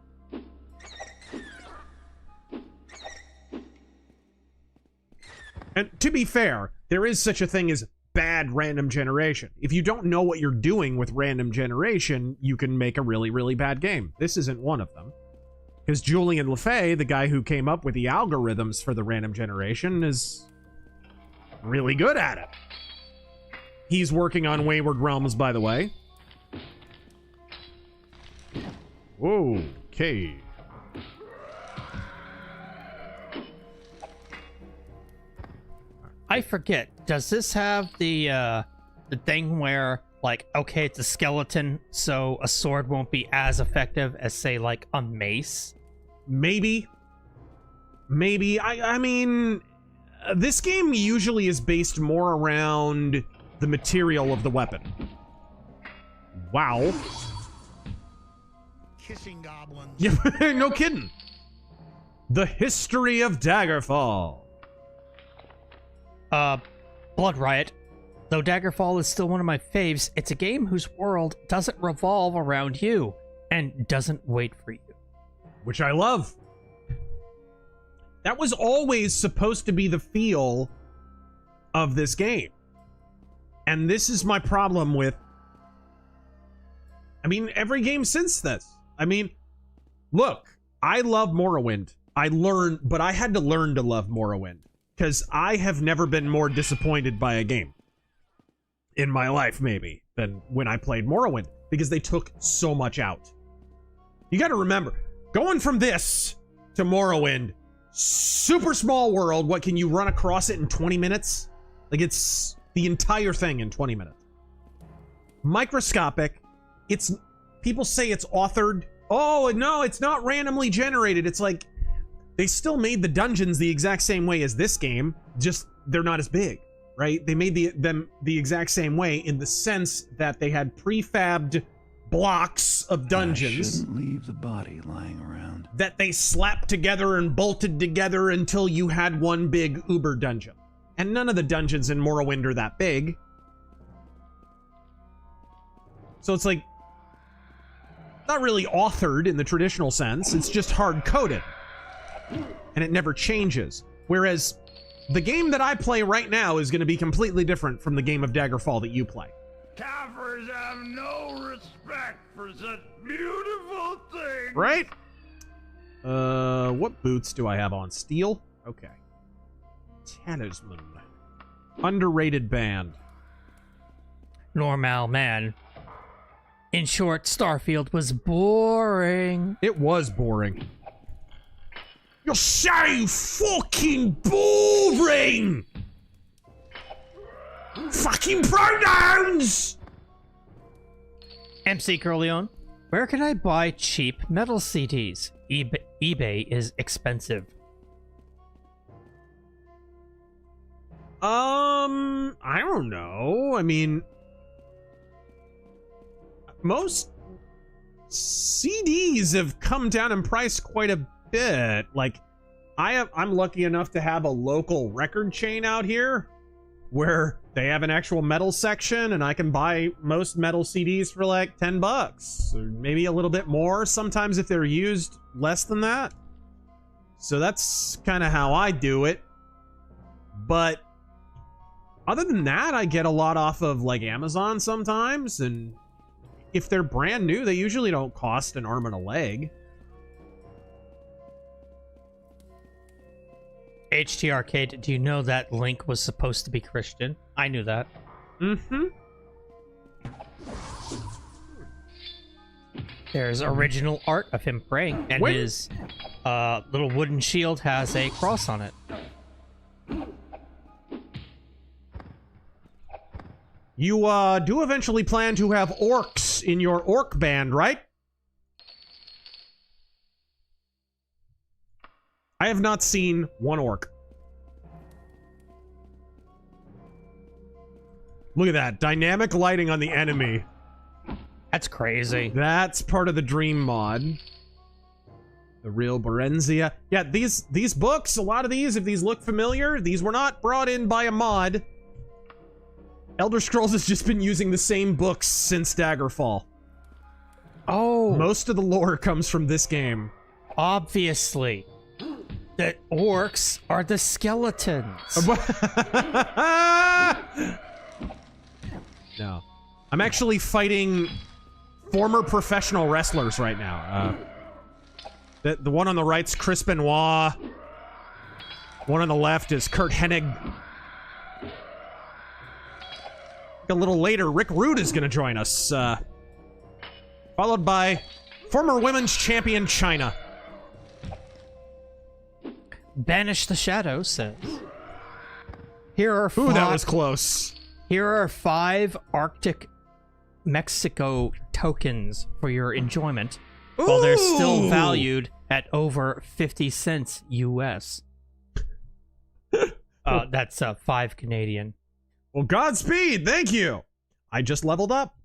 And to be fair, there is such a thing as bad random generation. If you don't know what you're doing with random generation, you can make a really, really bad game. This isn't one of them. Because Julian LeFay, the guy who came up with the algorithms for the random generation, is really good at it. He's working on Wayward Realms, by the way. Whoa, okay. I forget, does this have the thing where, like, okay, it's a skeleton, so a sword won't be as effective as, say, like, a mace? Maybe. Maybe. I mean, this game usually is based more around the material of the weapon. Wow. Kissing goblins. Yeah, no kidding. The history of Daggerfall. Blood Riot. Though Daggerfall is still one of my faves, it's a game whose world doesn't revolve around you and doesn't wait for you. Which I love. That was always supposed to be the feel of this game. And this is my problem with, I mean, every game since this. I mean, look, I love Morrowind. But I had to learn to love Morrowind, because I have never been more disappointed by a game in my life, maybe, than when I played Morrowind, because they took so much out. You got to remember, going from this to Morrowind, super small world, what can you run across it in 20 minutes? Like, it's the entire thing in 20 minutes. Microscopic. People say it's authored. Oh, no, it's not randomly generated. It's like, they still made the dungeons the exact same way as this game, just they're not as big, right? They made them the exact same way in the sense that they had prefabbed blocks of dungeons. I shouldn't leave the body lying around. That they slapped together and bolted together until you had one big uber dungeon. And none of the dungeons in Morrowind are that big. So it's like, not really authored in the traditional sense, it's just hard-coded. And it never changes. Whereas the game that I play right now is going to be completely different from the game of Daggerfall that you play. Kafirs have no respect for such beautiful things. Right? What boots do I have on? Steel? Okay. Talisman. Underrated band. Normal man. In short, Starfield was boring. It was boring. You're so fucking boring! Fucking pronouns! MC Corleone, where can I buy cheap metal CDs? eBay is expensive. I don't know. I mean, most CDs have come down in price quite a bit. Like, I'm lucky enough to have a local record chain out here where they have an actual metal section, and I can buy most metal CDs for like $10 or maybe a little bit more. Sometimes if they're used, less than that. So that's kind of how I do it. But other than that, I get a lot off of like Amazon sometimes, and if they're brand new, they usually don't cost an arm and a leg. HT Arcade, do you know that Link was supposed to be Christian? I knew that. Mm-hmm. There's original art of him praying, and his little wooden shield has a cross on it. You do eventually plan to have orcs in your orc band, right? I have not seen one orc. Look at that. Dynamic lighting on the enemy. That's crazy. That's part of the Dream mod. The real Berenzia. Yeah, these books, a lot of these, if these look familiar, these were not brought in by a mod. Elder Scrolls has just been using the same books since Daggerfall. Oh. Most of the lore comes from this game. Obviously. The orcs are the skeletons. No. I'm actually fighting former professional wrestlers right now. The one on the right's Chris Benoit. One on the left is Kurt Hennig. A little later, Rick Rude is going to join us. Followed by former women's champion China. Banish the Shadow says. Here are Ooh, that was close. Here are 5 Arctic Mexico tokens for your enjoyment. Ooh. While they're still valued at over 50 cents US. That's 5 Canadian. Well, Godspeed, thank you. I just leveled up.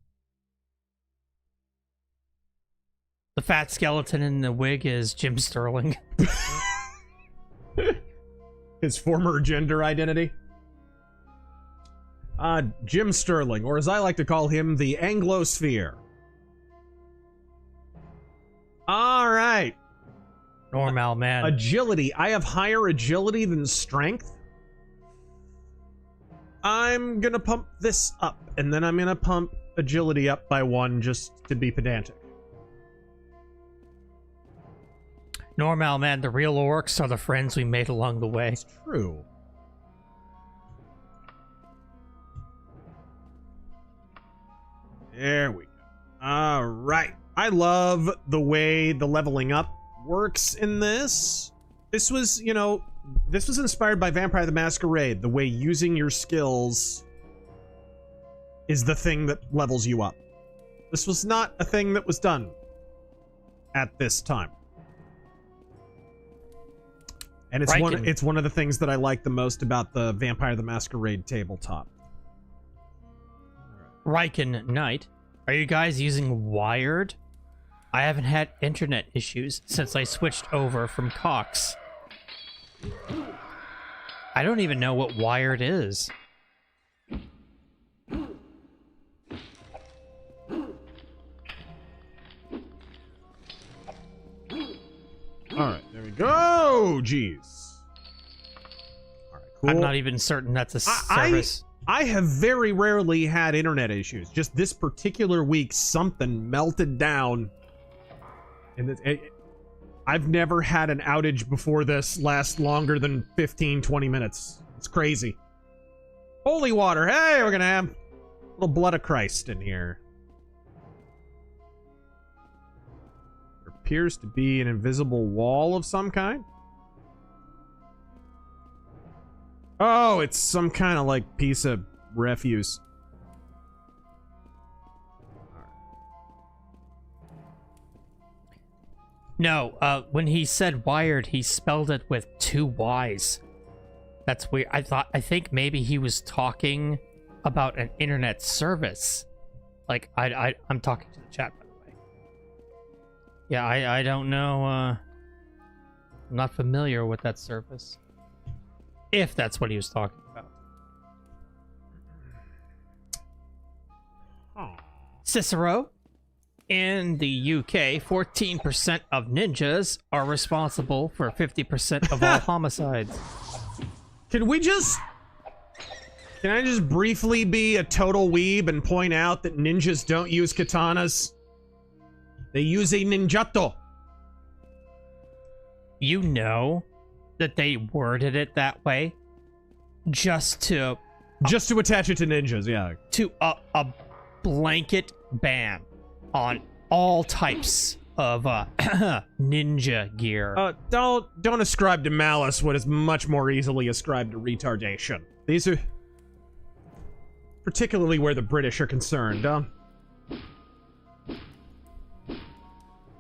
The fat skeleton in the wig is Jim Sterling. His former gender identity. Jim Sterling, or as I like to call him, the Anglosphere. All right. Normal man. Agility. I have higher agility than strength. I'm gonna pump this up, and then I'm gonna pump agility up by 1 just to be pedantic. Normal, man. The real orcs are the friends we made along the way. It's true. There we go. All right. I love the way the leveling up works in this. This was, you know, this was inspired by Vampire the Masquerade, the way using your skills is the thing that levels you up. This was not a thing that was done at this time. And it's one of the things that I like the most about the Vampire the Masquerade tabletop. Riken Knight, are you guys using Wired? I haven't had internet issues since I switched over from Cox. I don't even know what Wired is. Alright, there we go! Jeez. Alright, cool. I'm not even certain that's a service. I have very rarely had internet issues. Just this particular week, something melted down. And I've never had an outage before this last longer than 15, 20 minutes. It's crazy. Holy water. Hey, we're gonna have a little blood of Christ in here. There appears to be an invisible wall of some kind. Oh, it's some kind of like piece of refuse. No, when he said Wired, he spelled it with 2 Y's. That's weird. I think maybe he was talking about an internet service. Like, I'm talking to the chat, by the way. Yeah, I don't know, I'm not familiar with that service. If that's what he was talking about. Oh. Cicero? In the UK, 14% of ninjas are responsible for 50% of all homicides. Can I just briefly be a total weeb and point out that ninjas don't use katanas? They use a ninjato. You know that they worded it that way just to attach it to ninjas, yeah. To a blanket ban on all types of ninja gear. Don't ascribe to malice what is much more easily ascribed to retardation. These are particularly where the British are concerned.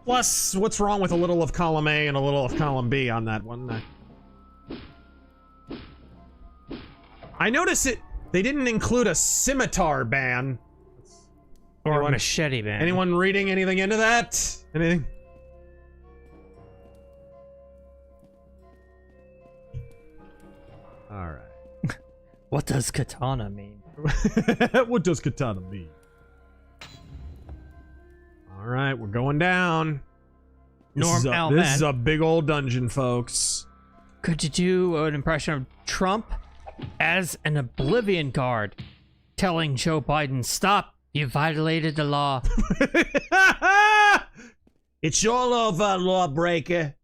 Plus, what's wrong with a little of column A and a little of column B on that one? I notice they didn't include a scimitar ban. Or a machete ban. Anyone reading anything into that? Anything? Alright. What does katana mean? What does katana mean? Alright, we're going down. This is a big old dungeon, folks. Could you do an impression of Trump as an Oblivion Guard telling Joe Biden, stop, you violated the law? It's all over, lawbreaker.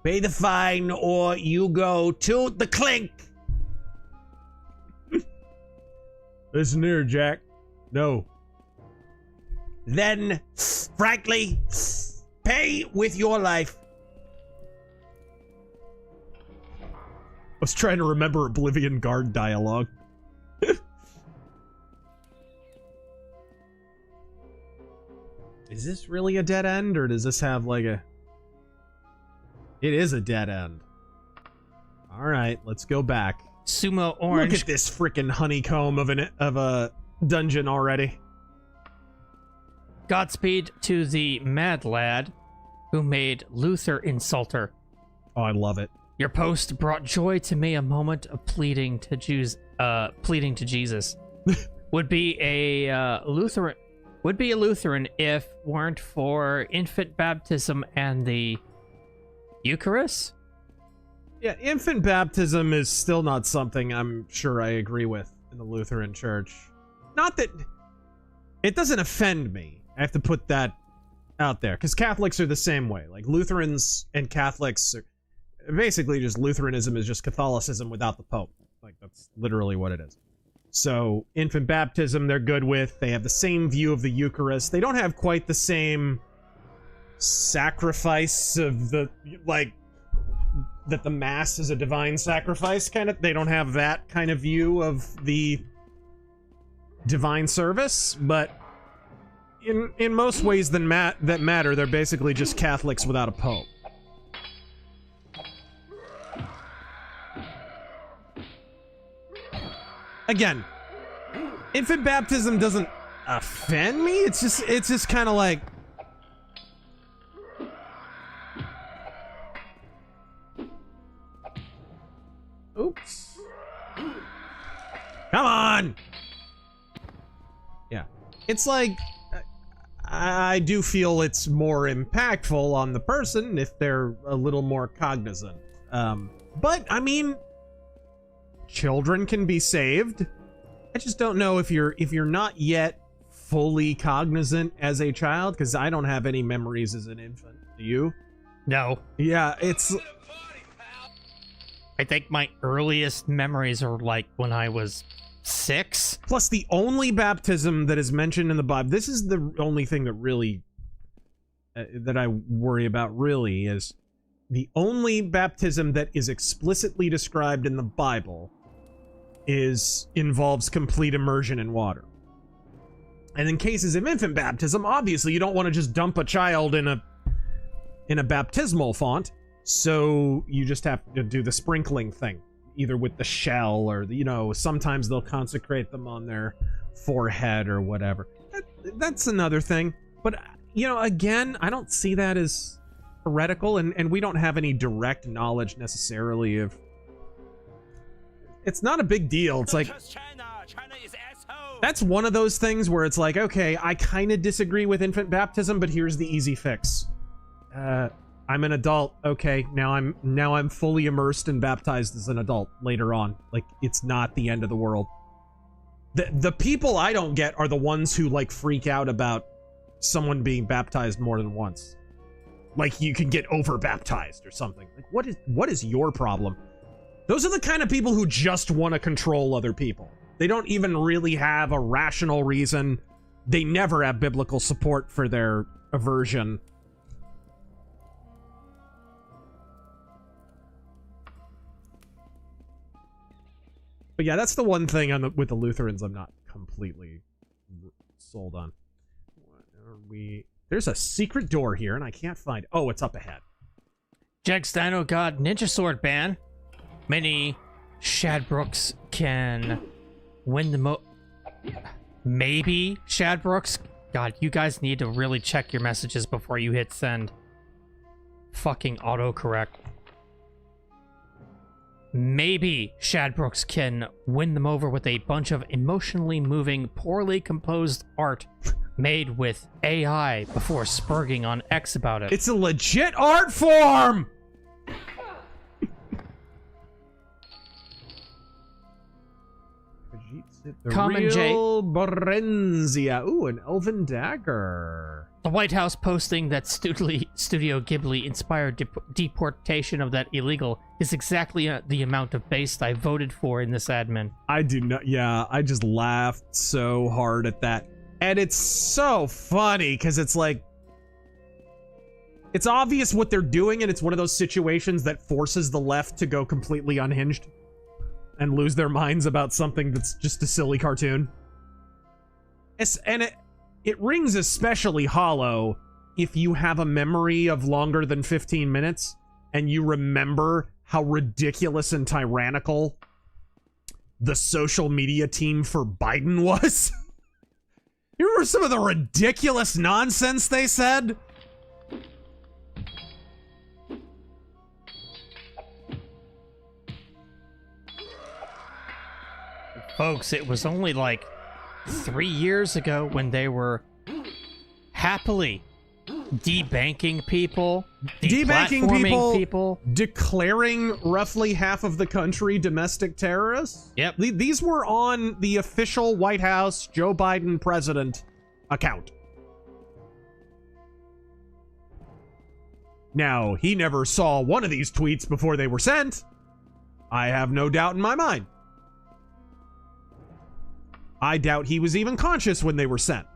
Pay the fine or you go to the clink. Listen here, Jack. No. Then, frankly, pay with your life. I was trying to remember Oblivion Guard dialogue. Is this really a dead end, or does this have like a... It is a dead end. Alright, let's go back. Sumo Orange. Look at this freaking honeycomb of a dungeon already. Godspeed to the mad lad who made Luther Insulter. Oh, I love it. Your post brought joy to me, a moment of pleading to Jesus. Would be a Lutheran if weren't for infant baptism and the Eucharist. Yeah, infant baptism is still not something I'm sure I agree with in the Lutheran Church. Not that it doesn't offend me. I have to put that out there, because Catholics are the same way. Like, Lutherans and Catholics are basically just Lutheranism is just Catholicism without the Pope. Like, that's literally what it is. So, infant baptism, they're good with. They have the same view of the Eucharist. They don't have quite the same sacrifice of the, like, that the Mass is a divine sacrifice kind of. They don't have that kind of view of the divine service, but in most ways that matter, they're basically just Catholics without a Pope. Again, infant baptism doesn't offend me. It's just kind of like, oops. Come on. Yeah. It's like, I do feel it's more impactful on the person if they're a little more cognizant. But, I mean, children can be saved. I just don't know if you're not yet fully cognizant as a child, because I don't have any memories as an infant. Do you? No. Yeah, it's... I think my earliest memories are like when I was 6. Plus, the only baptism that is mentioned in the Bible, this is the only thing that really, that I worry about really, is the only baptism that is explicitly described in the Bible involves complete immersion in water. And in cases of infant baptism, obviously you don't want to just dump a child in a baptismal font, so you just have to do the sprinkling thing, either with the shell or, you know, sometimes they'll consecrate them on their forehead or whatever. That's another thing. But, you know, again, I don't see that as heretical, and we don't have any direct knowledge necessarily of... It's not a big deal. It's like... That's one of those things where it's like, okay, I kind of disagree with infant baptism, but here's the easy fix. I'm an adult. Okay, now I'm fully immersed and baptized as an adult later on. Like, it's not the end of the world. The people I don't get are the ones who, like, freak out about someone being baptized more than once. Like, you can get over-baptized or something. Like, what is your problem? Those are the kind of people who just want to control other people. They don't even really have a rational reason. They never have biblical support for their aversion. But yeah, that's the one thing with the Lutherans I'm not completely sold on. What are we... There's a secret door here, and I can't find it. Oh, it's up ahead. Jegstino got Ninja Sword ban. Many Shadbrooks can win the Maybe Shadbrooks? God, you guys need to really check your messages before you hit send. Fucking autocorrect. Maybe Shadbrooks can win them over with a bunch of emotionally moving, poorly composed art made with AI before spurging on X about it. It's a legit art form! The Common J. real Borenzia. Ooh, an elven dagger. The White House posting that Studio Ghibli inspired deportation of that illegal is exactly the amount of base I voted for in this admin. I do not. Yeah, I just laughed so hard at that. And it's so funny because it's like, it's obvious what they're doing, and it's one of those situations that forces the left to go completely unhinged and lose their minds about something that's just a silly cartoon. And it rings especially hollow if you have a memory of longer than 15 minutes and you remember how ridiculous and tyrannical the social media team for Biden was. You remember some of the ridiculous nonsense they said? Folks, it was only like 3 years ago when they were happily debanking people, Debanking deplatforming people, declaring roughly half of the country domestic terrorists. Yep. These were on the official White House Joe Biden president account. Now, he never saw one of these tweets before they were sent. I have no doubt in my mind. I doubt he was even conscious when they were sent.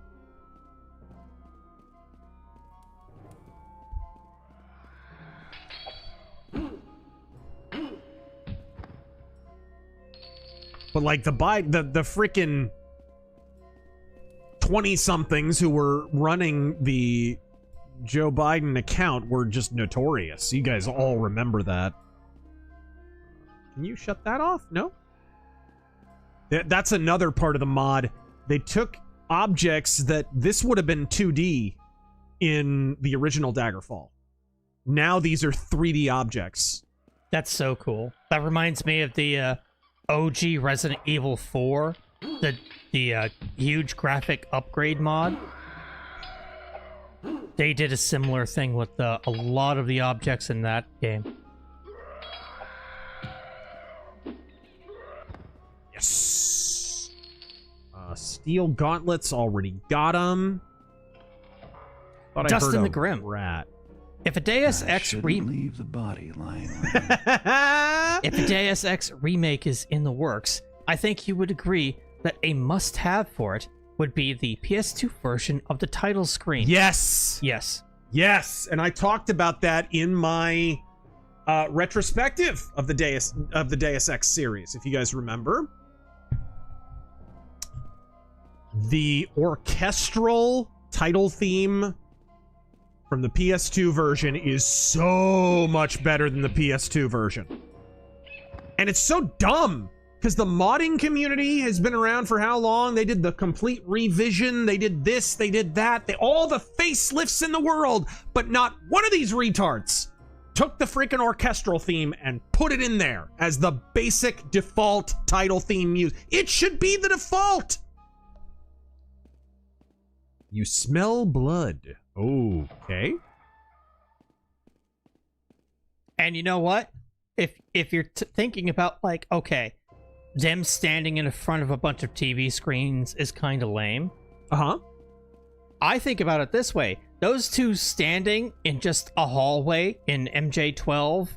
But like the freaking 20-somethings who were running the Joe Biden account were just notorious. You guys all remember that. Can you shut that off? No? That's another part of the mod. They took objects that this would have been 2D in the original Daggerfall. Now these are 3D objects. That's so cool. That reminds me of the OG Resident Evil 4, the huge graphic upgrade mod. They did a similar thing with a lot of the objects in that game. Yes. Steel gauntlets, already got them. Dust in the Grim. Rat. If a Deus Ex leave the body lying. If a Deus Ex remake is in the works, I think you would agree that a must-have for it would be the PS2 version of the title screen. Yes. Yes. Yes, and I talked about that in my retrospective of the Deus Ex series, if you guys remember. The orchestral title theme from the PS2 version is so much better than the PS2 version. And it's so dumb, because the modding community has been around for how long? They did the complete revision, they did this, they did that, all the facelifts in the world, but not one of these retards took the freaking orchestral theme and put it in there as the basic default title theme music. It should be the default! You smell blood. Okay. And you know what? If you're thinking about, like, okay, them standing in front of a bunch of TV screens is kind of lame. Uh-huh. I think about it this way. Those two standing in just a hallway in MJ12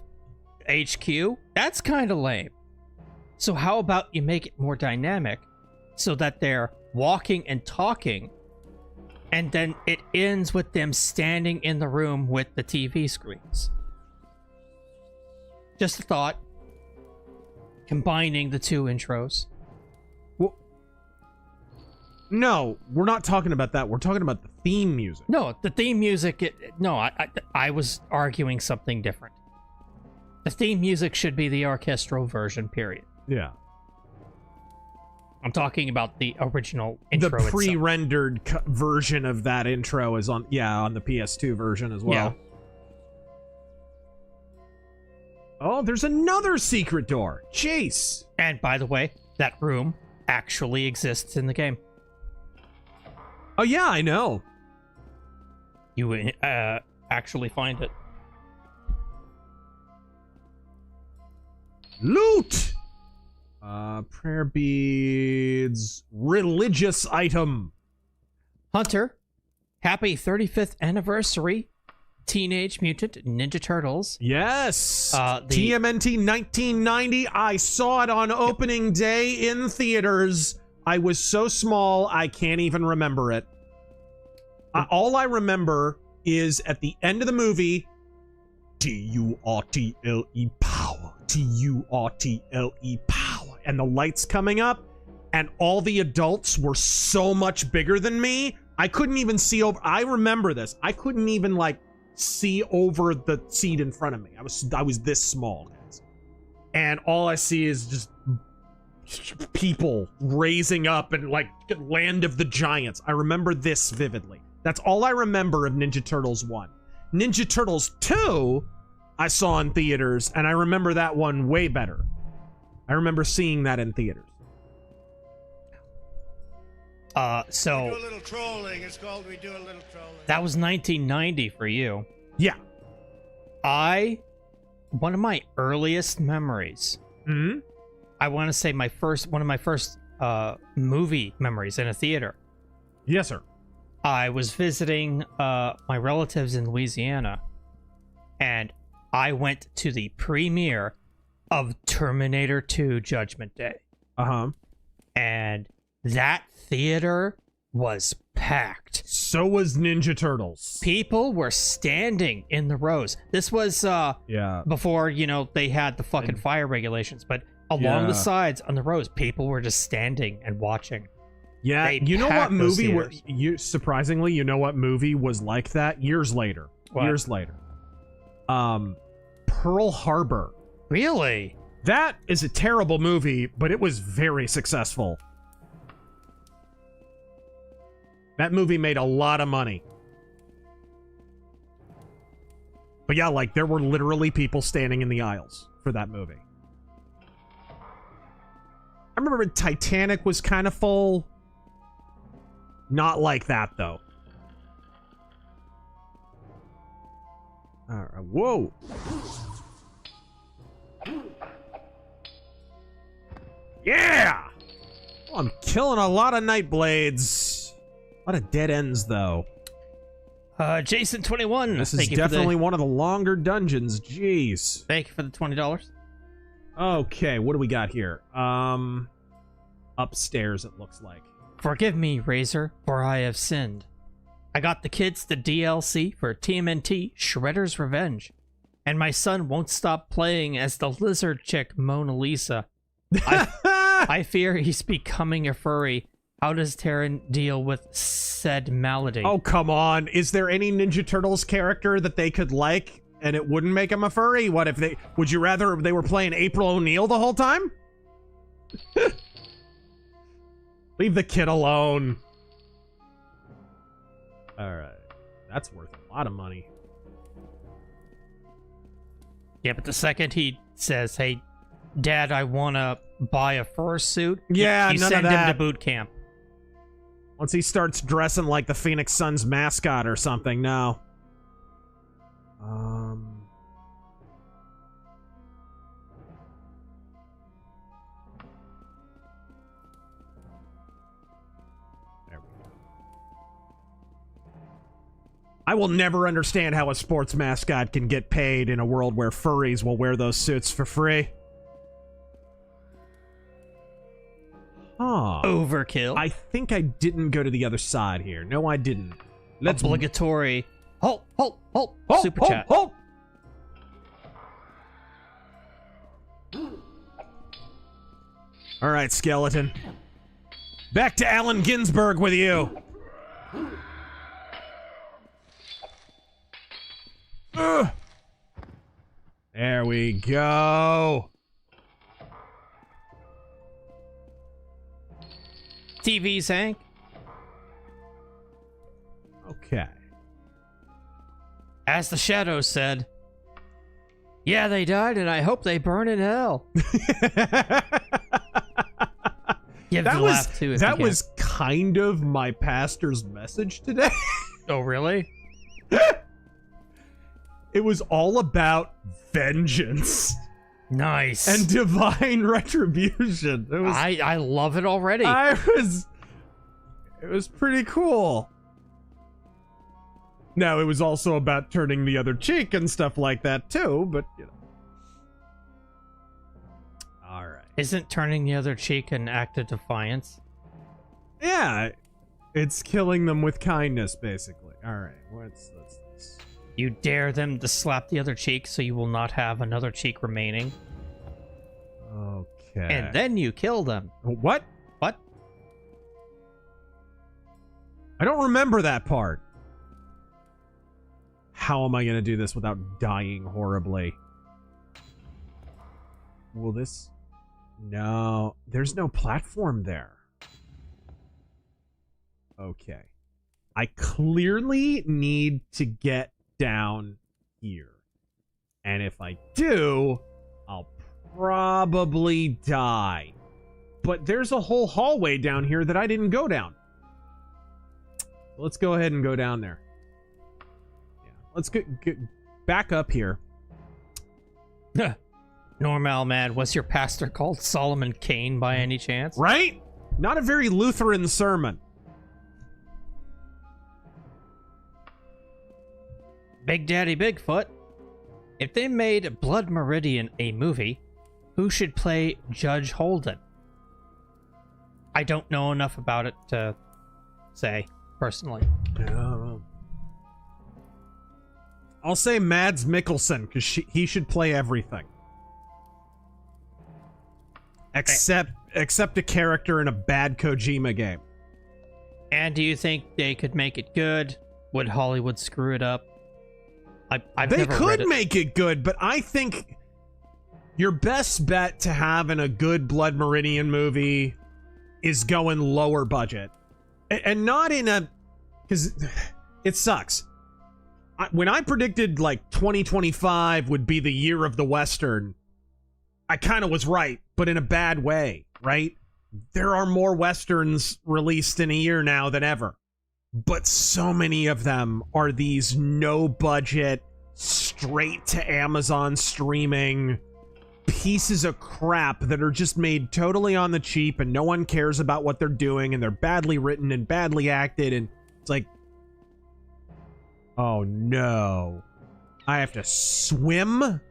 HQ, that's kind of lame. So how about you make it more dynamic so that they're walking and talking, and then it ends with them standing in the room with the TV screens. Just a thought. Combining the two intros. Well, no, we're not talking about that. We're talking about the theme music. No, the theme music... I was arguing something different. The theme music should be the orchestral version, period. Yeah. I'm talking about the original intro. The pre-rendered version of that intro is on the PS2 version as well. Yeah. Oh, there's another secret door. Jeez. And by the way, that room actually exists in the game. Oh yeah, I know. You actually find it. Loot! Prayer beads. Religious item. Hunter, happy 35th anniversary, Teenage Mutant Ninja Turtles. Yes. TMNT 1990. I saw it on opening day in theaters. I was so small, I can't even remember it. All I remember is at the end of the movie, T-U-R-T-L-E power. T-U-R-T-L-E power. And the lights coming up, and all the adults were so much bigger than me. I couldn't even see over. I remember this. I couldn't even, like, see over the seat in front of me. I was this small, guys. And all I see is just people raising up and, like, Land of the Giants. I remember this vividly. That's all I remember of Ninja Turtles 1. Ninja Turtles 2, I saw in theaters, and I remember that one way better. I remember seeing that in theaters. So Do a little trolling. It's called we do a little trolling. that was 1990 for you. Yeah. One of my earliest memories. Hmm. I want to say one of my first movie memories in a theater. Yes, sir. I was visiting my relatives in Louisiana, and I went to the premiere of Terminator 2 Judgment Day. Uh-huh. And that theater was packed. So was Ninja Turtles. People were standing in the rows. This was Yeah. before, they had the fucking fire regulations, but along the sides on the rows, people were just standing and watching. Yeah, They you know what packed those movie was, theaters. surprisingly, you know what movie was like that years later? What? Years later. Pearl Harbor. Really? That is a terrible movie, but it was very successful. That movie made a lot of money. But yeah, like, there were literally people standing in the aisles for that movie. I remember Titanic was kind of full. Not like that, though. Alright, whoa. Yeah! Oh, I'm killing a lot of Nightblades. A lot of dead ends, though. Jason21. This is definitely one of the longer dungeons. Jeez. Thank you for the $20. Okay, what do we got here? Upstairs, it looks like. Forgive me, Razor, for I have sinned. I got the kids the DLC for TMNT Shredder's Revenge, and my son won't stop playing as the lizard chick Mona Lisa. I fear he's becoming a furry. How does Terran deal with said malady? Oh, come on. Is there any Ninja Turtles character that they could like and it wouldn't make him a furry? What if they... Would you rather they were playing April O'Neil the whole time? Leave the kid alone. Alright. That's worth a lot of money. Yeah, but the second he says, hey, Dad, I want to buy a fursuit, Yeah, you none send of him that. to boot camp. Once he starts dressing like the Phoenix Suns mascot or something, no. There we go. I will never understand how a sports mascot can get paid in a world where furries will wear those suits for free. Huh. Overkill. I think I didn't go to the other side here. No, I didn't. Let's Obligatory. Halt! Halt, Super halt, chat. halt. All right, skeleton. Back to Allen Ginsberg with you. Ugh. There we go. TV's Hank. Okay. As the Shadows said, yeah, they died, and I hope they burn in hell. Give the laugh too. If that you was kind of my pastor's message today. can. Oh, really? It was all about vengeance Nice. and divine retribution. It was I love it already. it was pretty cool. Now, it was also about turning the other cheek and stuff like that too, but you know. All right. Isn't turning the other cheek an act of defiance? Yeah, it's killing them with kindness, basically. All right, what's this? You dare them to slap the other cheek so you will not have another cheek remaining. Okay. And then you kill them. What? What? I don't remember that part. How am I going to do this without dying horribly? Will this... No, there's no platform there. Okay. I clearly need to get down here. And if I do, I'll probably die. But there's a whole hallway down here that I didn't go down. Let's go ahead and go down there. Yeah, let's get back up here. Normal man, was your pastor called Solomon Kane by any chance? Right? Not a very Lutheran sermon. Big Daddy Bigfoot. If they made Blood Meridian a movie, who should play Judge Holden? I don't know enough about it to say, personally. I'll say Mads Mikkelsen, because he should play everything. Except a character in a bad Kojima game. And do you think they could make it good? Would Hollywood screw it up? They could make it good, but I think your best bet to having a good Blood Meridian movie is going lower budget. And not in a... Because it sucks. When I predicted, like, 2025 would be the year of the Western, I kind of was right, but in a bad way, right? There are more Westerns released in a year now than ever. But so many of them are these no-budget, straight-to-Amazon streaming pieces of crap that are just made totally on the cheap and no one cares about what they're doing and they're badly written and badly acted and it's like, oh no. I have to swim?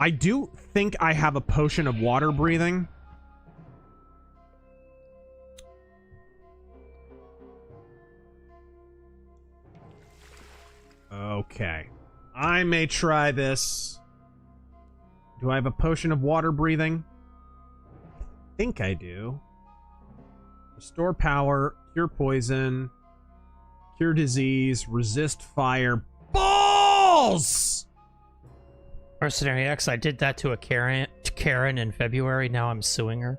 I do think I have a potion of water breathing. Okay. I may try this. Do I have a potion of water breathing? I think I do. Restore power, cure poison, cure disease, resist fire. Balls! Mercenary X, I did that to a Karen in February. Now I'm suing her.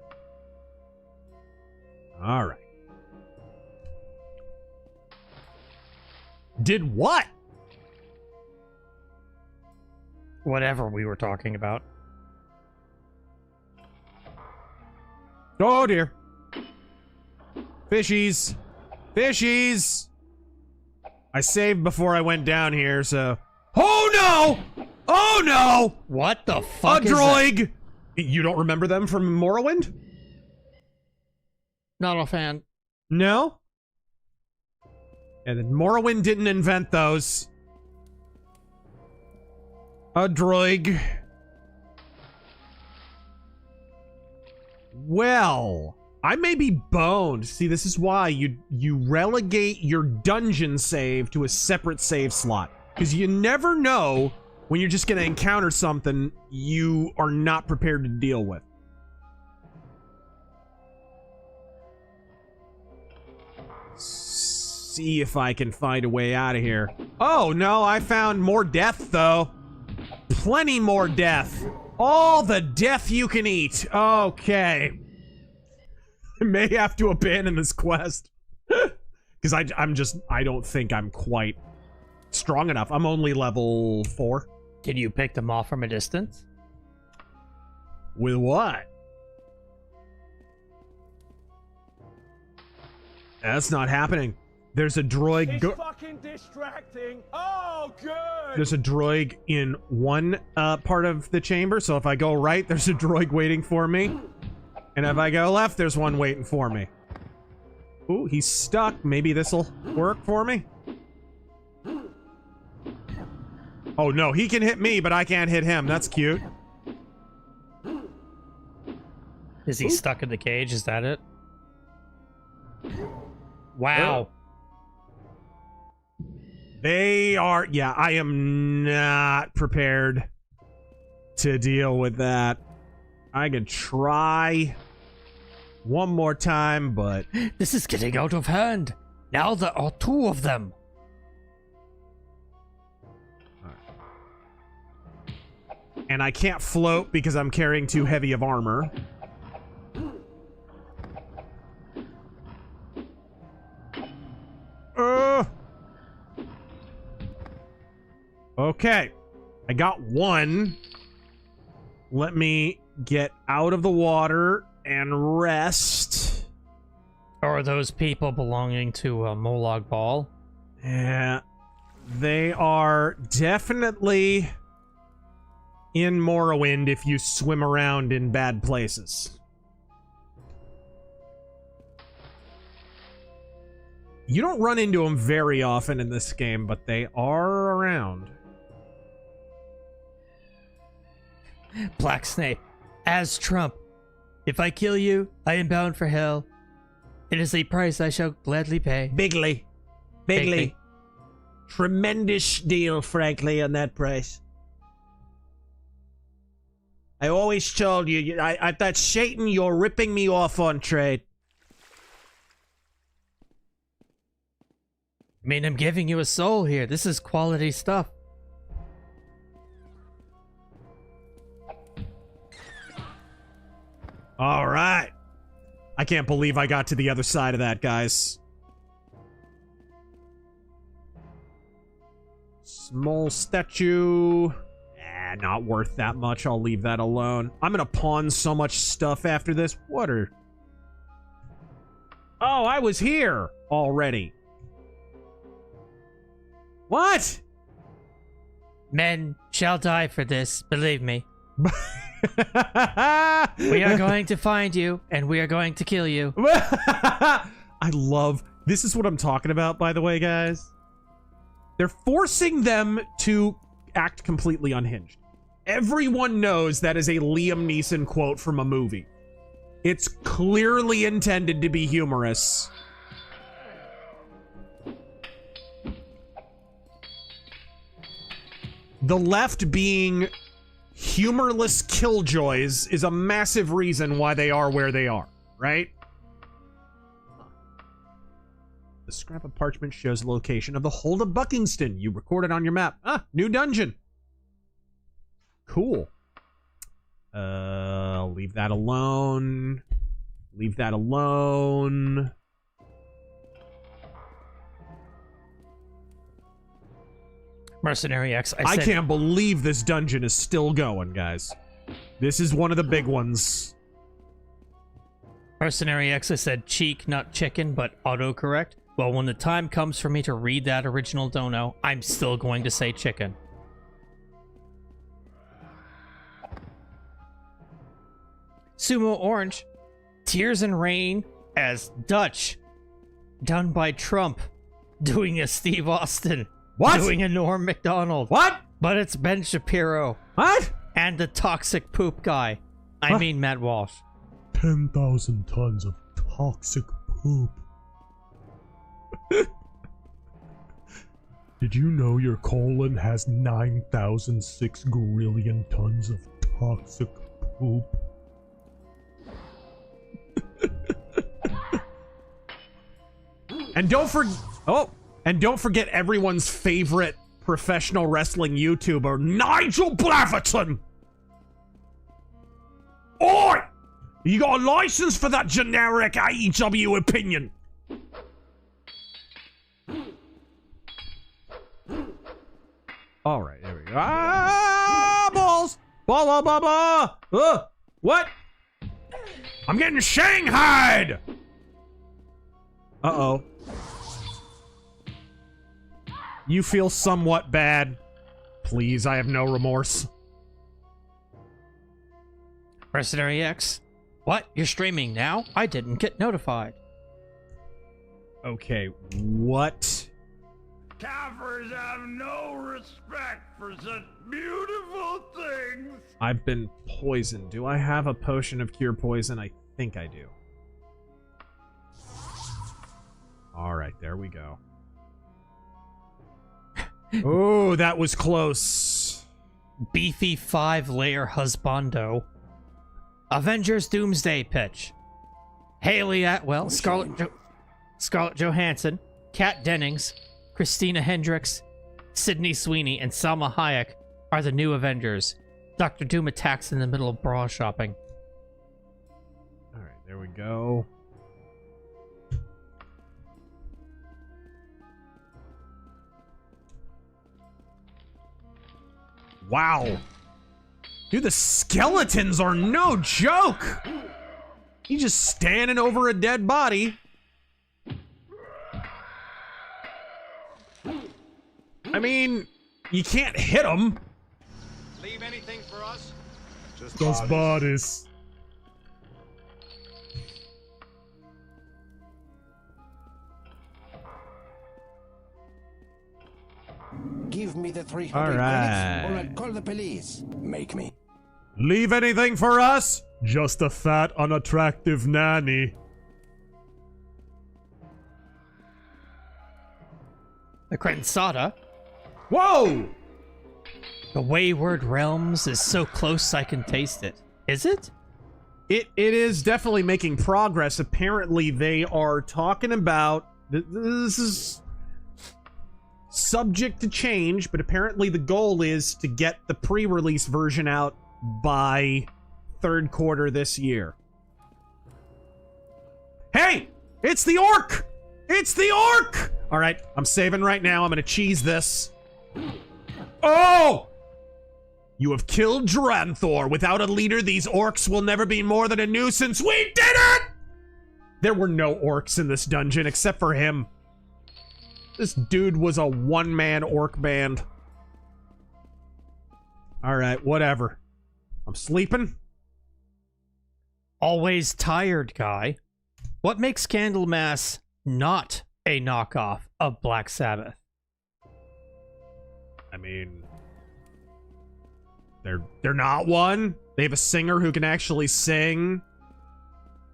All right. Did what? Whatever we were talking about. Oh dear. Fishies. Fishies. I saved before I went down here, so... Oh no! Oh no! What the fuck is droid! You don't remember them from Morrowind? Not a fan. No? Yeah, then Morrowind didn't invent those. A droid. Well, I may be boned. See, this is why you relegate your dungeon save to a separate save slot. Because you never know when you're just going to encounter something you are not prepared to deal with. See if I can find a way out of here. Oh, no, I found more death, though. Plenty more death. All the death you can eat. Okay. I may have to abandon this quest. Because I don't think I'm quite strong enough. I'm only level 4. Can you pick them off from a distance? With what? That's not happening. There's a droid. It's fucking distracting. Oh, good. There's a droid in one part of the chamber, so if I go right, there's a droid waiting for me. And if I go left, there's one waiting for me. Ooh, he's stuck. Maybe this'll work for me. Oh no, he can hit me, but I can't hit him. That's cute. Is he stuck in the cage? Is that it? Wow. They are... Yeah, I am not prepared to deal with that. I could try one more time, but... This is getting out of hand. Now there are 2 of them. And I can't float because I'm carrying too heavy of armor. Okay. I got one. Let me get out of the water and rest. Or are those people belonging to Molag Bal? Yeah, they are definitely in Morrowind if you swim around in bad places. You don't run into them very often in this game, but they are around. Black Snake. As Trump, if I kill you, I am bound for hell. It is a price I shall gladly pay. Bigly. Tremendous deal, frankly, on that price. I always told you, I thought, Satan, you're ripping me off on trade. I mean, I'm giving you a soul here. This is quality stuff. All right. I can't believe I got to the other side of that, guys. Small statue. Not worth that much. I'll leave that alone. I'm gonna pawn so much stuff after this. What are... Oh, I was here already. What? Men shall die for this, believe me. We are going to find you, and we are going to kill you. I love... This is what I'm talking about, by the way, guys. They're forcing them to act completely unhinged. Everyone knows that is a Liam Neeson quote from a movie. It's clearly intended to be humorous. The left being humorless killjoys is a massive reason why they are where they are, right? The scrap of parchment shows the location of the Hold of Buckingston. You recorded on your map. Ah, new dungeon. Cool. I'll leave that alone. Leave that alone. Mercenary X, I can't believe this dungeon is still going, guys. This is one of the big ones. Mercenary X, I said cheek, not chicken, but autocorrect. Well, when the time comes for me to read that original dono, I'm still going to say chicken. Sumo Orange. Tears and Rain as Dutch. Done by Trump. Doing a Steve Austin. What? Doing a Norm Macdonald. What? But it's Ben Shapiro. What? And the toxic poop guy. I Huh? mean Matt Walsh. 10,000 tons of toxic poop. Did you know your colon has 9,006 grillion tons of toxic poop? And don't forget everyone's favorite professional wrestling YouTuber, Nigel Blaverton. Oi! You got a license for that generic AEW opinion? All right, there we go. Ah, balls! Blah. What? I'm getting shanghaied! Uh-oh. You feel somewhat bad. Please, I have no remorse. Mercenary X. What? You're streaming now? I didn't get notified. Okay, what? Kafirs have no respect for such beautiful things. I've been poisoned. Do I have a potion of cure poison? I think I do. Alright, there we go. Oh, that was close. Beefy 5-layer husbando. Avengers Doomsday pitch. Haley Atwell, Scarlett Johansson, Kat Dennings, Christina Hendricks, Sydney Sweeney, and Salma Hayek are the new Avengers. Dr. Doom attacks in the middle of bra shopping. Alright, there we go. Wow. Dude, the skeletons are no joke. He's just standing over a dead body. I mean, you can't hit them. Leave anything for us? Those bodies. Give me the 300 All right. credits, or I'll call the police. Make me. Leave anything for us? Just a fat, unattractive nanny. The Crensata. Whoa! The Wayward Realms is so close I can taste it. Is it? It is definitely making progress. Apparently, they are talking about... This is subject to change, but apparently the goal is to get the pre-release version out by third quarter this year. Hey! It's the orc! It's the orc! Alright, I'm saving right now. I'm gonna cheese this. Oh! You have killed Dranthor. Without a leader, these orcs will never be more than a nuisance. We did it! There were no orcs in this dungeon except for him. This dude was a one-man orc band. Alright, whatever. I'm sleeping. Always tired, guy. What makes Candlemas not a knockoff of Black Sabbath? I mean... They're not one. They have a singer who can actually sing.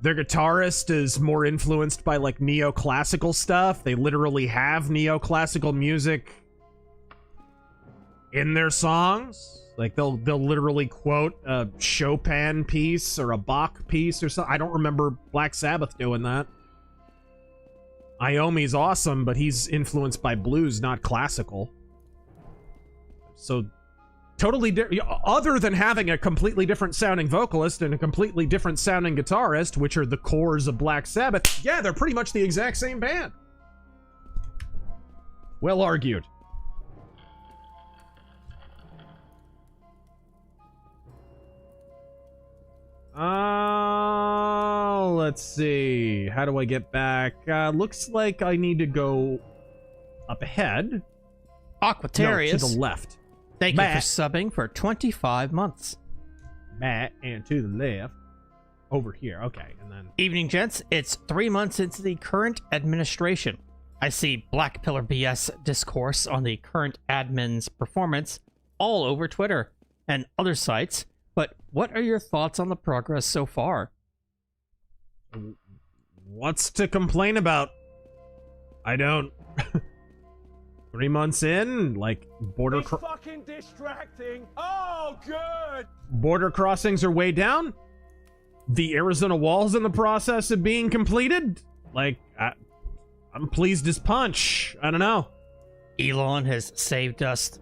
Their guitarist is more influenced by, like, neoclassical stuff. They literally have neoclassical music in their songs. Like, they'll literally quote a Chopin piece or a Bach piece or something. I don't remember Black Sabbath doing that. Iommi's awesome, but he's influenced by blues, not classical. So... totally different, other than having a completely different sounding vocalist and a completely different sounding guitarist, which are the cores of Black Sabbath. Yeah, they're pretty much the exact same band. Well argued. Let's see. How do I get back? Looks like I need to go up ahead. Aquatarius. No, to the left. Thank you Matt. for subbing for 25 months. Matt, and to the left. Over here, okay, and then... Evening, gents. It's 3 months into the current administration. I see Black Pillar BS discourse on the current admin's performance all over Twitter and other sites, but what are your thoughts on the progress so far? What's to complain about? I don't... 3 months in, like, It's fucking distracting. Oh, good. border crossings are way down. The Arizona wall's in the process of being completed. Like, I'm pleased as punch. I don't know. Elon has saved us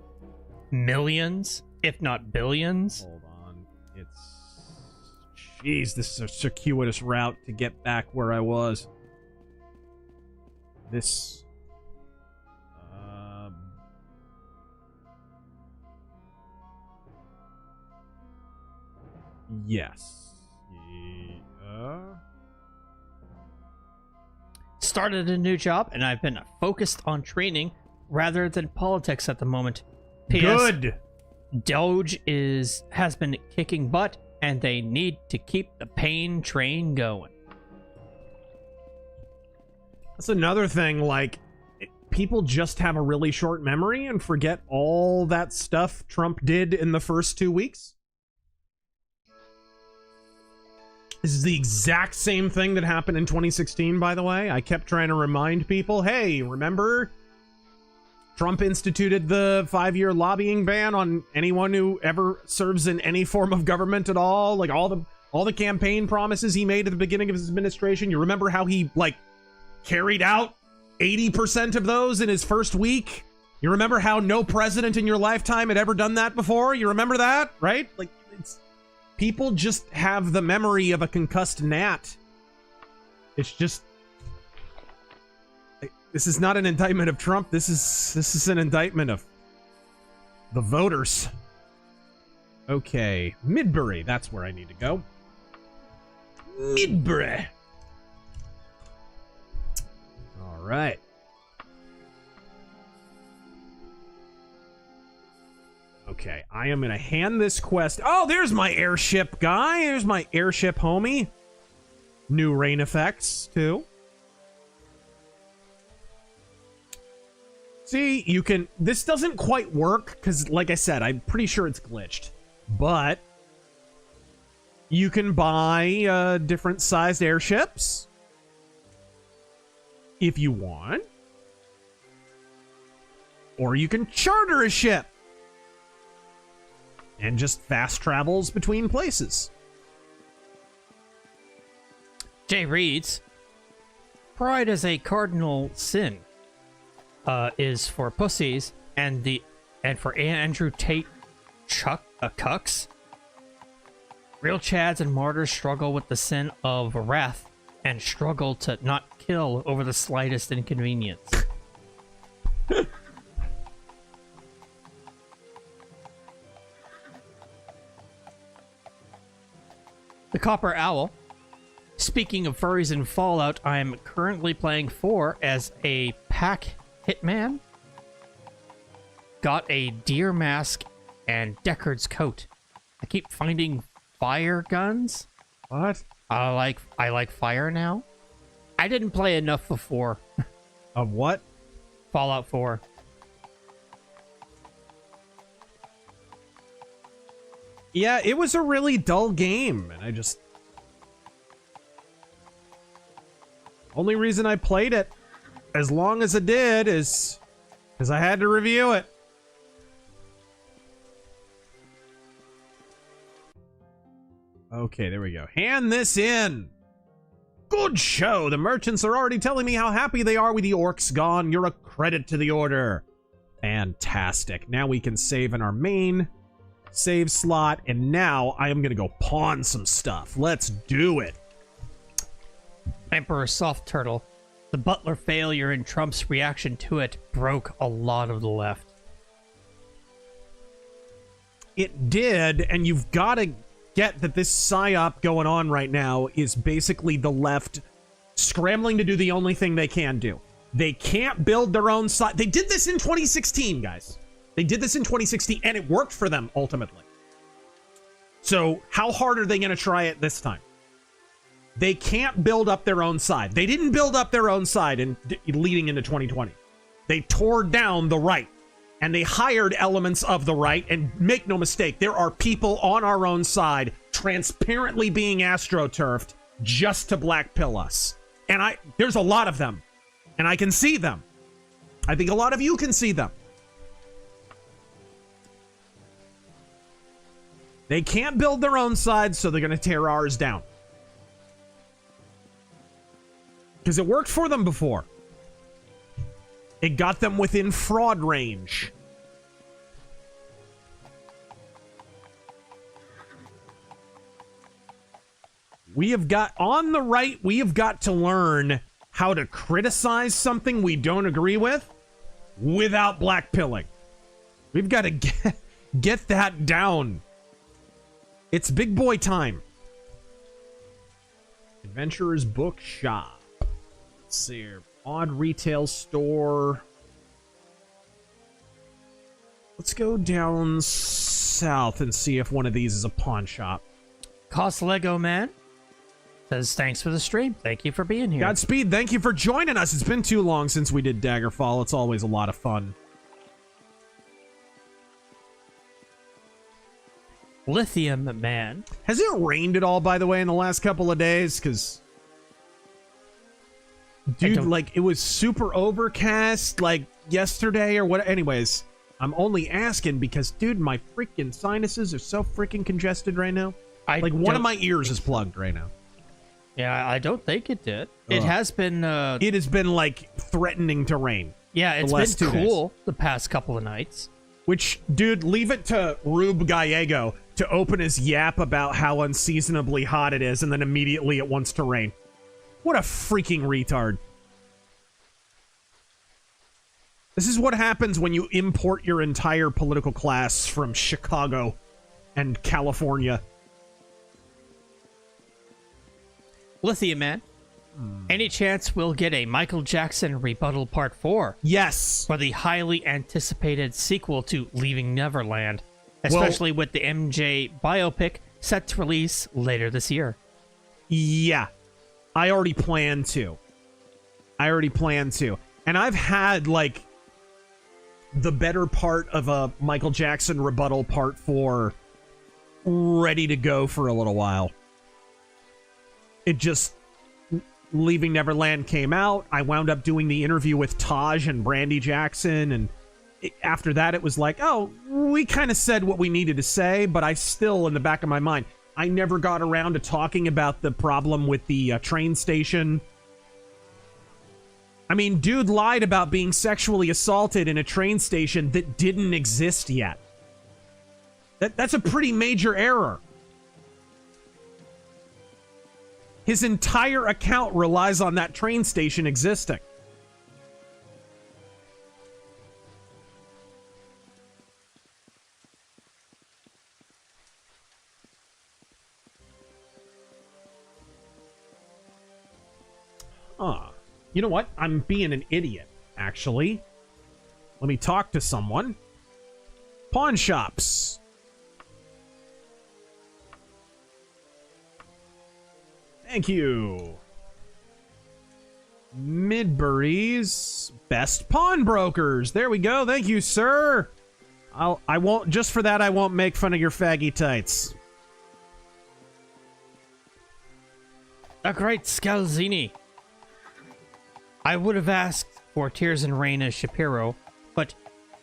millions, if not billions. Hold on. Jeez, this is a circuitous route to get back where I was. This... Yes. Started a new job, and I've been focused on training rather than politics at the moment. PS, Good. Doge has been kicking butt, and they need to keep the pain train going. That's another thing, like, people just have a really short memory and forget all that stuff Trump did in the first 2 weeks. This is the exact same thing that happened in 2016, by the way. I kept trying to remind people, hey, remember Trump instituted the 5-year lobbying ban on anyone who ever serves in any form of government at all? Like, all the campaign promises he made at the beginning of his administration. You remember how he, like, carried out 80% of those in his first week? You remember how no president in your lifetime had ever done that before? You remember that, right? Like, people just have the memory of a concussed gnat. It's just... This is not an indictment of Trump. This is an indictment of the voters. Okay, Midbury. That's where I need to go. Midbury. All right. Okay, I am gonna hand this quest. Oh, there's my airship guy. There's my airship homie. New rain effects, too. See, you can... This doesn't quite work, because, like I said, I'm pretty sure it's glitched. But you can buy different sized airships if you want. Or you can charter a ship and just fast travels between places. Jay reads, pride is a cardinal sin. Is for pussies and for Andrew Tate cucks. Real Chads and martyrs struggle with the sin of wrath and struggle to not kill over the slightest inconvenience. The Copper Owl. Speaking of furries and Fallout, I am currently playing 4 as a pack hitman. Got a deer mask and Deckard's coat. I keep finding fire guns. What? I like fire now. I didn't play enough before. Of what? Fallout 4. Yeah, it was a really dull game, and I just... Only reason I played it as long as I did is because I had to review it. Okay, there we go. Hand this in. Good show. The merchants are already telling me how happy they are with the orcs gone. You're a credit to the order. Fantastic. Now we can save in our main save slot, and now I am gonna go pawn some stuff. Let's do it. Emperor Soft Turtle. The Butler failure and Trump's reaction to it broke a lot of the left. It did, and you've got to get that this psyop going on right now is basically the left scrambling to do the only thing they can do. They can't build their own side. They did this in 2016, guys. They did this in 2016, and it worked for them, ultimately. So, how hard are they going to try it this time? They can't build up their own side. They didn't build up their own side leading into 2020. They tore down the right, and they hired elements of the right, and make no mistake, there are people on our own side transparently being astroturfed just to black pill us. And there's a lot of them, and I can see them. I think a lot of you can see them. They can't build their own side, so they're going to tear ours down. Because it worked for them before. It got them within fraud range. We have got, on the right, we have got to learn how to criticize something we don't agree with without blackpilling. We've got to get that down. It's big boy time. Adventurer's Bookshop. Let's see here. Odd retail store. Let's go down south and see if one of these is a pawn shop. Cost Lego Man says, thanks for the stream. Thank you for being here. Godspeed. Thank you for joining us. It's been too long since we did Daggerfall. It's always a lot of fun. Lithium Man. Has it rained at all, by the way, in the last couple of days? Because, dude, like, it was super overcast, like, yesterday or what. Anyways, I'm only asking because, dude, my freaking sinuses are so freaking congested right now. Like, one of my ears is plugged right now. Yeah, I don't think it did. It has been... it has been, like, threatening to rain. Yeah, it's been cool the past couple of nights. Which, dude, leave it to Rube Gallego to open his yap about how unseasonably hot it is, and then immediately it wants to rain. What a freaking retard. This is what happens when you import your entire political class from Chicago and California. Lithium Man. Any chance we'll get a Michael Jackson rebuttal part 4? Yes. For the highly anticipated sequel to Leaving Neverland. especially with the MJ biopic set to release later this year. Yeah, I already plan to. And I've had, like, the better part of a Michael Jackson rebuttal part 4 ready to go for a little while. It just... Leaving Neverland came out. I wound up doing the interview with Taj and Brandy Jackson, and after that it was like, oh, we kind of said what we needed to say, but I still, in the back of my mind, I never got around to talking about the problem with the train station. I mean, dude lied about being sexually assaulted in a train station that didn't exist yet. That's a pretty major error. His entire account relies on that train station existing. You know what? I'm being an idiot, actually. Let me talk to someone. Pawn shops. Thank you. Midbury's best pawnbrokers. There we go. Thank you, sir. I won't, just for that, I won't make fun of your faggy tights. A great Scalzini. I would have asked for Tears and Rain as Shapiro, but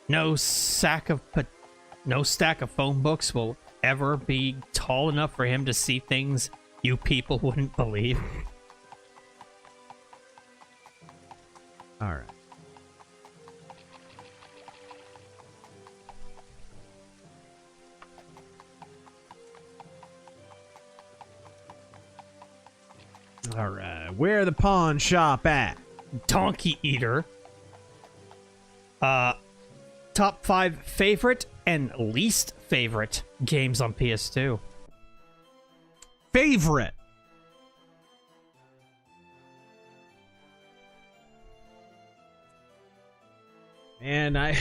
no stack of phone books will ever be tall enough for him to see things you people wouldn't believe. All right. All right. Where the pawn shop at? Donkey Eater. Top 5 favorite and least favorite games on PS2. Favorite. And I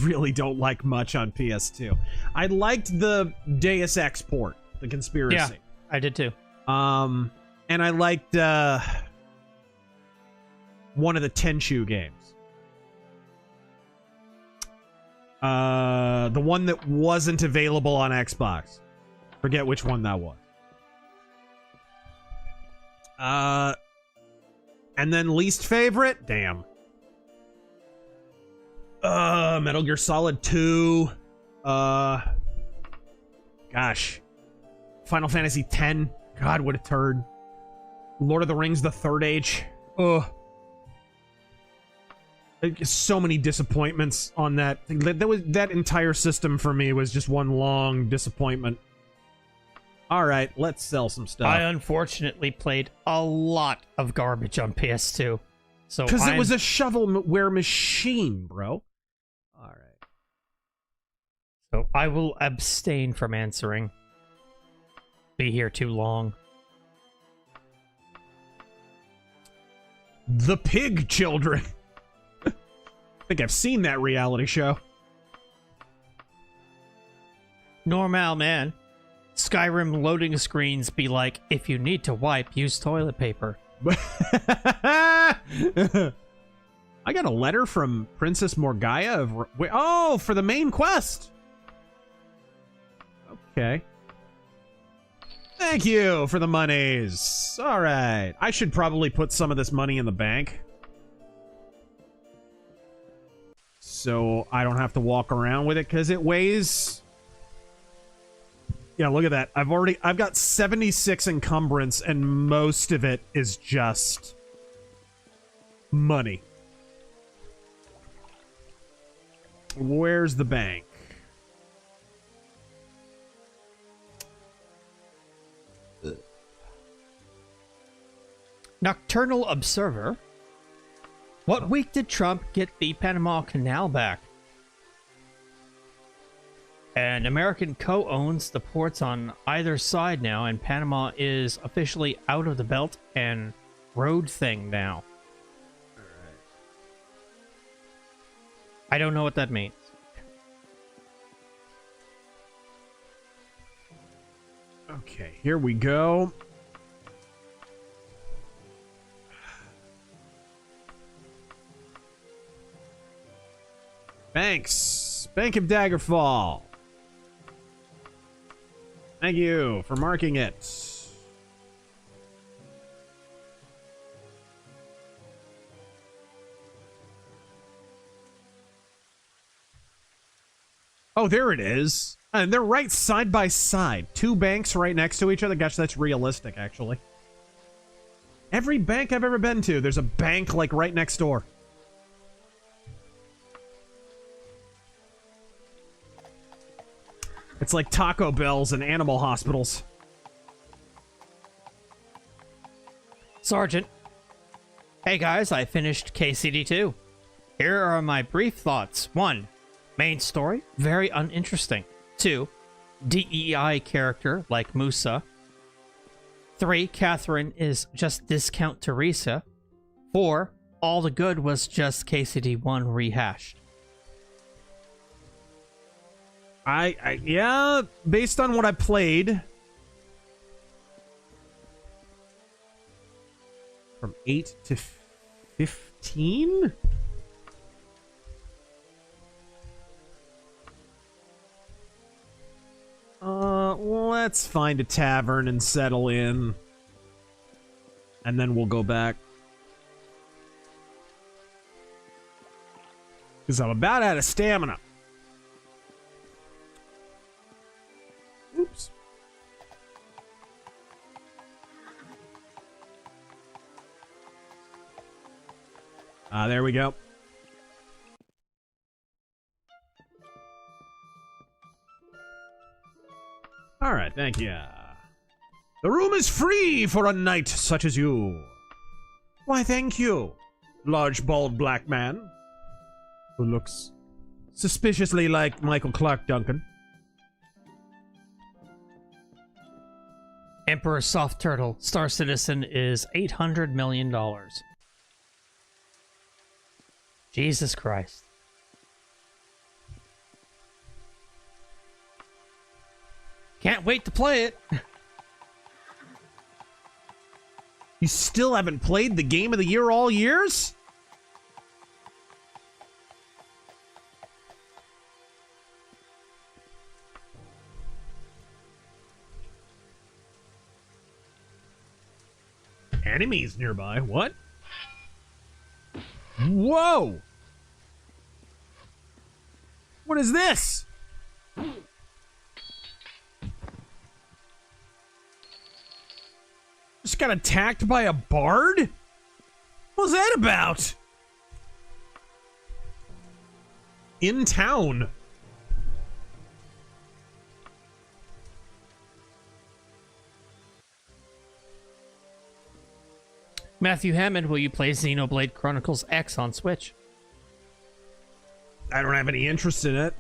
really don't like much on PS2. I liked the Deus Ex port, the Conspiracy. Yeah, I did too. And I liked one of the Tenchu games. The one that wasn't available on Xbox. Forget which one that was. And then least favorite? Damn. Metal Gear Solid 2. Gosh. Final Fantasy X. God, what a turd. Lord of the Rings, The Third Age. Ugh. So many disappointments on that. That entire system for me was just one long disappointment. All right, let's sell some stuff. I unfortunately played a lot of garbage on PS2. So because it was a shovelware machine, bro. All right. So I will abstain from answering. Be here too long. The Pig Children. I think I've seen that reality show. Normal, man. Skyrim loading screens be like, if you need to wipe, use toilet paper. I got a letter from Princess Morgaya of... Oh, for the main quest. Okay. Thank you for the monies. All right. I should probably put some of this money in the bank, so I don't have to walk around with it, because it weighs... Yeah, look at that. I've got 76 encumbrance, and most of it is just money. Where's the bank? Nocturnal Observer. What week did Trump get the Panama Canal back? And American co-owns the ports on either side now, and Panama is officially out of the Belt and Road thing now. Alright. I don't know what that means. Okay, here we go. Banks. Bank of Daggerfall. Thank you for marking it. Oh, there it is. And they're right side by side. Two banks right next to each other. Gosh, that's realistic, actually. Every bank I've ever been to, there's a bank, like, right next door. It's like Taco Bells and animal hospitals. Sergeant. Hey guys, I finished KCD2. Here are my brief thoughts. 1. Main story, very uninteresting. 2. DEI character like Musa. 3. Catherine is just discount Teresa. 4. All the good was just KCD1 rehashed. Yeah, based on what I played. From 8 to 15? Let's find a tavern and settle in. And then we'll go back. Because I'm about out of stamina. Oops. There we go. All right, thank you. The room is free for a knight such as you. Why, thank you, large, bald, black man who looks suspiciously like Michael Clark Duncan. Emperor Soft Turtle, Star Citizen is $800 million. Jesus Christ. Can't wait to play it. You still haven't played the game of the year all years? Enemies nearby. What? Whoa! What is this? Just got attacked by a bard? What was that about? In town. Matthew Hammond, will you play Xenoblade Chronicles X on Switch? I don't have any interest in it.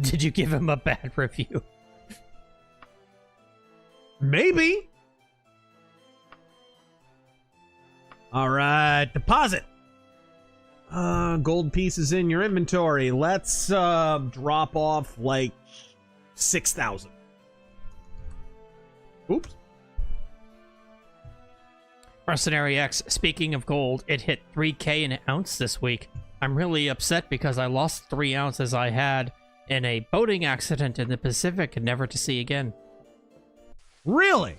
Did you give him a bad review? Maybe. All right, deposit. Gold pieces in your inventory. Let's drop off like 6,000. Oops. Mercenary X, speaking of gold, it hit 3K an ounce this week. I'm really upset because I lost 3 ounces I had in a boating accident in the Pacific and never to see again. Really?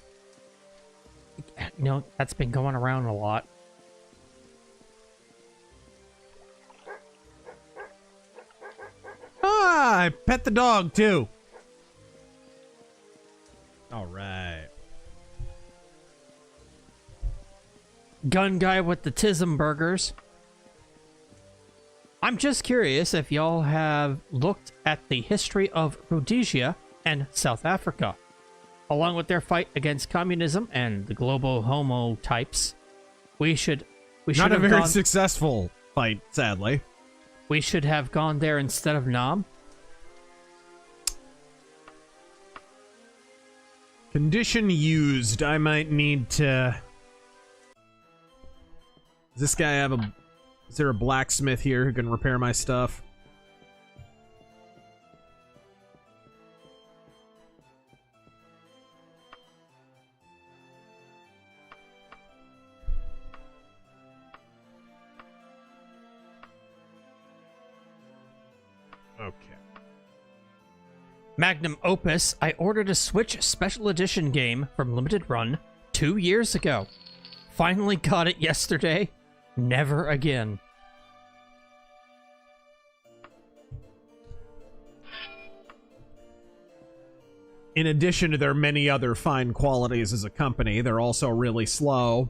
You know, that's been going around a lot. Ah, I pet the dog too. All right. Gun guy with the Tism burgers. I'm just curious if y'all have looked at the history of Rhodesia and South Africa, along with their fight against communism and the global homo types. We should Not a very successful fight, sadly. We should have gone there instead of Nam. Condition used. I might need to... Does this guy have a... Is there a blacksmith here who can repair my stuff? Okay. Magnum Opus, I ordered a Switch Special Edition game from Limited Run 2 years ago. Finally got it yesterday. Never again. In addition to their many other fine qualities as a company, they're also really slow.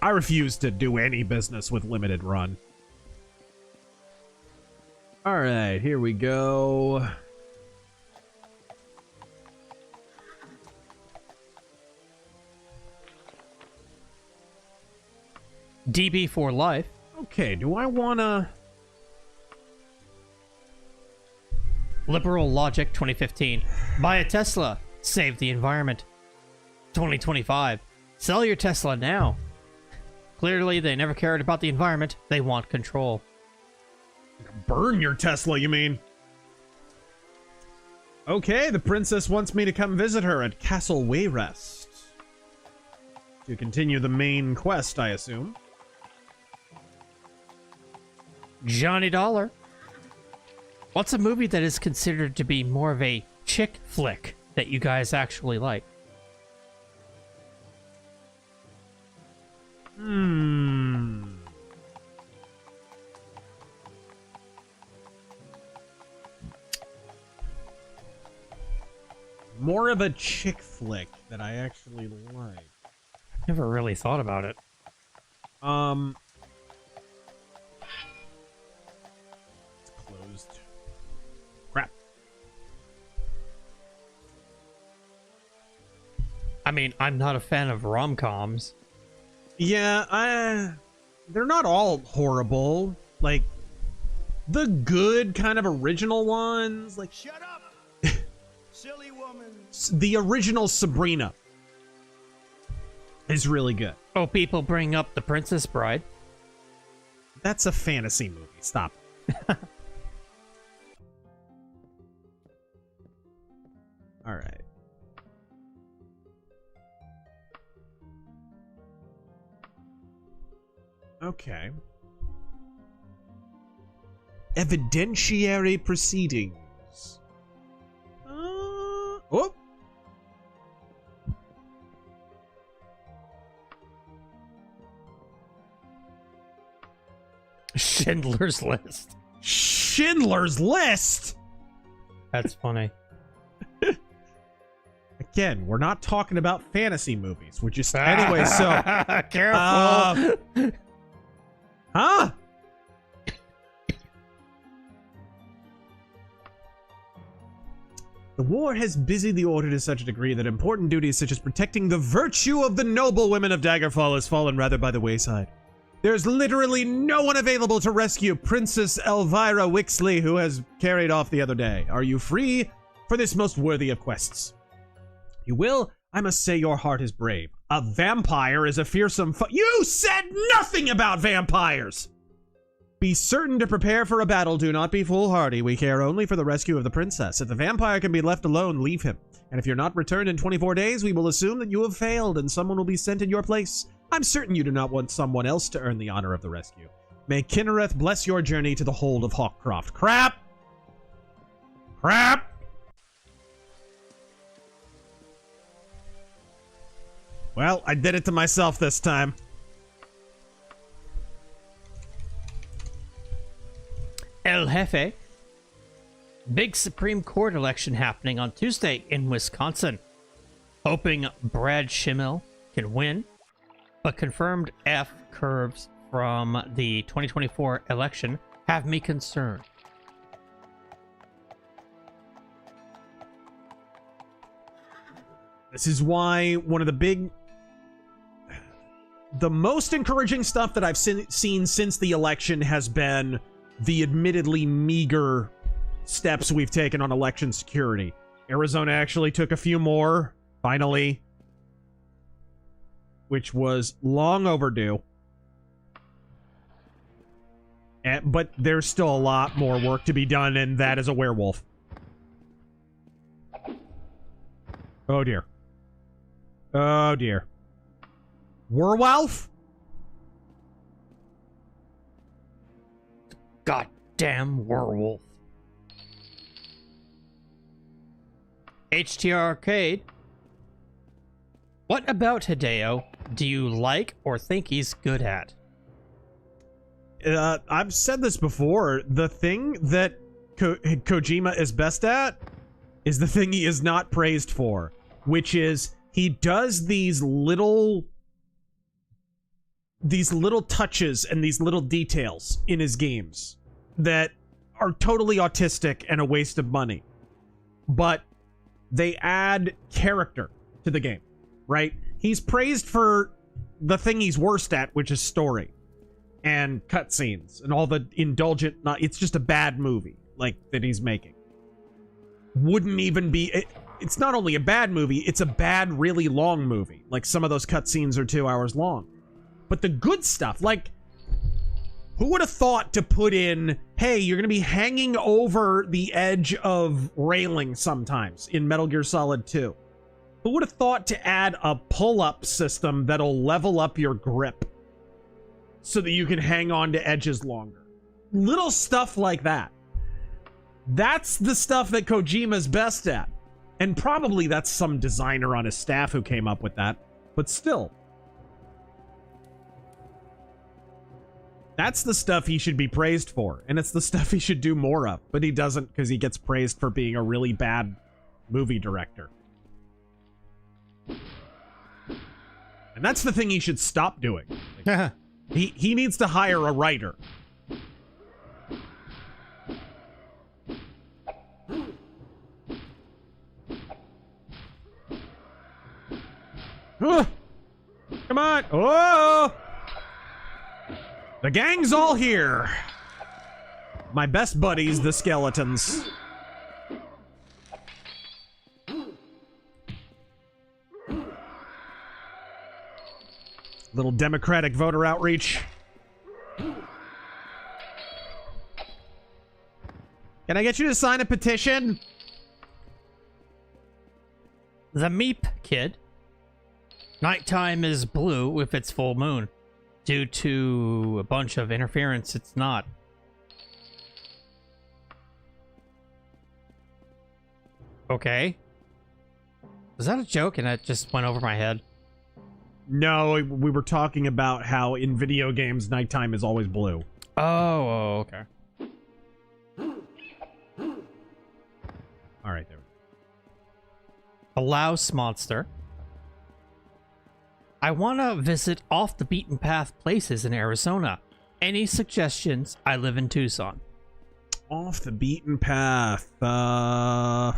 I refuse to do any business with Limited Run. All right, here we go. DB for life. Okay, do I wanna... Liberal Logic 2015. Buy a Tesla. Save the environment. 2025. Sell your Tesla now. Clearly, they never cared about the environment. They want control. Burn your Tesla, you mean? Okay, the princess wants me to come visit her at Castle Wayrest. To continue the main quest, I assume. Johnny Dollar. What's a movie that is considered to be more of a chick flick that you guys actually like? More of a chick flick that I actually like. Never really thought about it. It's closed. Crap. I mean, I'm not a fan of rom-coms. Yeah, they're not all horrible. Like, the good kind of original ones, like Shut up, silly woman. the original Sabrina is really good. Oh, people bring up The Princess Bride. That's a fantasy movie. Stop. All right. Okay. Evidentiary proceedings. Oh. Schindler's List. Schindler's List. That's funny. Again, we're not talking about fantasy movies. We're just anyway. So Careful. huh? The war has busied the Order to such a degree that important duties such as protecting the virtue of the noble women of Daggerfall has fallen rather by the wayside. There's literally no one available to rescue Princess Elvira Wixley, who has carried off the other day. Are you free for this most worthy of quests? You will? I must say your heart is brave. A vampire is a fearsome You said nothing about vampires! Be certain to prepare for a battle. Do not be foolhardy. We care only for the rescue of the princess. If the vampire can be left alone, leave him. And if you're not returned in 24 days, we will assume that you have failed and someone will be sent in your place. I'm certain you do not want someone else to earn the honor of the rescue. May Kinnereth bless your journey to the hold of Hawkcroft. Crap! Crap! Well, I did it to myself this time. El Jefe. Big Supreme Court election happening on Tuesday in Wisconsin. Hoping Brad Schimmel can win, but confirmed F curves from the 2024 election have me concerned. This is why one of the most encouraging stuff that I've seen since the election has been the admittedly meager steps we've taken on election security. Arizona actually took a few more, finally, which was long overdue. But there's still a lot more work to be done, and that is a werewolf. Oh dear. Oh dear. Werewolf? Goddamn werewolf. HTR Arcade. What about Hideo do you like or think he's good at? I've said this before. The thing that Kojima is best at is the thing he is not praised for, which is he does these little touches and these little details in his games that are totally autistic and a waste of money. But they add character to the game, right? He's praised for the thing he's worst at, which is story and cutscenes and all the indulgent, it's just a bad movie like that he's making. Wouldn't even be, it's not only a bad movie, it's a bad, really long movie. Like some of those cutscenes are 2 hours long. But the good stuff, like, who would have thought to put in, hey, you're gonna be hanging over the edge of railing sometimes in Metal Gear Solid 2? Who would have thought to add a pull-up system that'll level up your grip so that you can hang on to edges longer? Little stuff like that. That's the stuff that Kojima's best at. And probably that's some designer on his staff who came up with that. But still. That's the stuff he should be praised for. And it's the stuff he should do more of. But he doesn't because he gets praised for being a really bad movie director. And that's the thing he should stop doing. Like, he needs to hire a writer. Come on! Oh! The gang's all here. My best buddies, the skeletons. Little Democratic voter outreach. Can I get you to sign a petition? The Meep Kid. Nighttime is blue if it's full moon. Due to a bunch of interference, it's not. Okay. Was that a joke and it just went over my head? No, we were talking about how in video games, nighttime is always blue. Oh, okay. All right, there. A louse monster. I want to visit off the beaten path places in Arizona. Any suggestions? I live in Tucson. Off the beaten path. I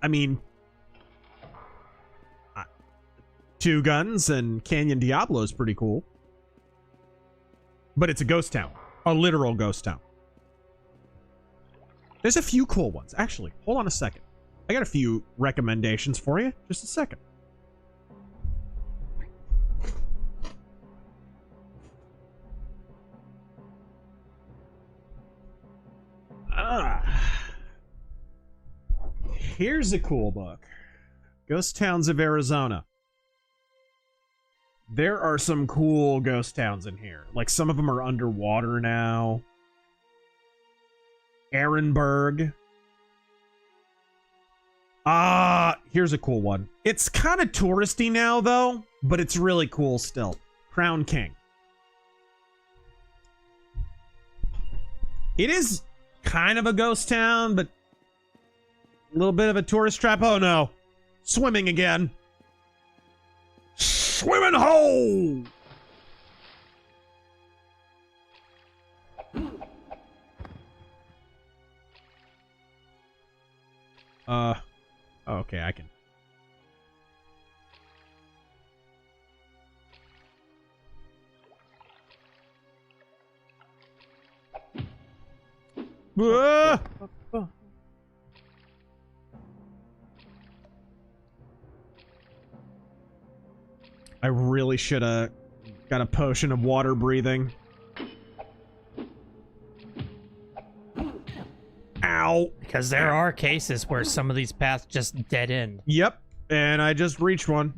mean, Two Guns and Canyon Diablo is pretty cool. But it's a ghost town. A literal ghost town. There's a few cool ones. Actually, hold on a second. I got a few recommendations for you. Just a second. Here's a cool book. Ghost Towns of Arizona. There are some cool ghost towns in here. Like, some of them are underwater now. Ehrenberg. Here's a cool one. It's kind of touristy now, though, but it's really cool still. Crown King. It is kind of a ghost town, but a little bit of a tourist trap. Oh, no. Swimming again. Swimming hole! Okay, I can. I really should have got a potion of water breathing. Ow. Ow. Because there are cases where some of these paths just dead end. Yep. And I just reached one.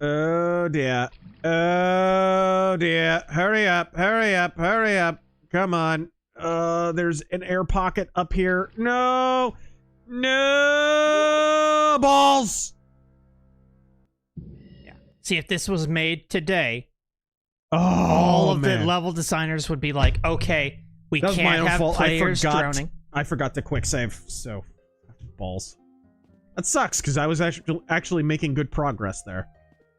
Oh, dear. Oh, dear. Hurry up. Hurry up. Hurry up. Come on. There's an air pocket up here. No. No. Balls. Yeah. See, if this was made today, Oh, all of man. the level designers would be like, okay, we That was my can't own have fault. players drowning. I forgot to quick save, so balls. That sucks because I was actually making good progress there.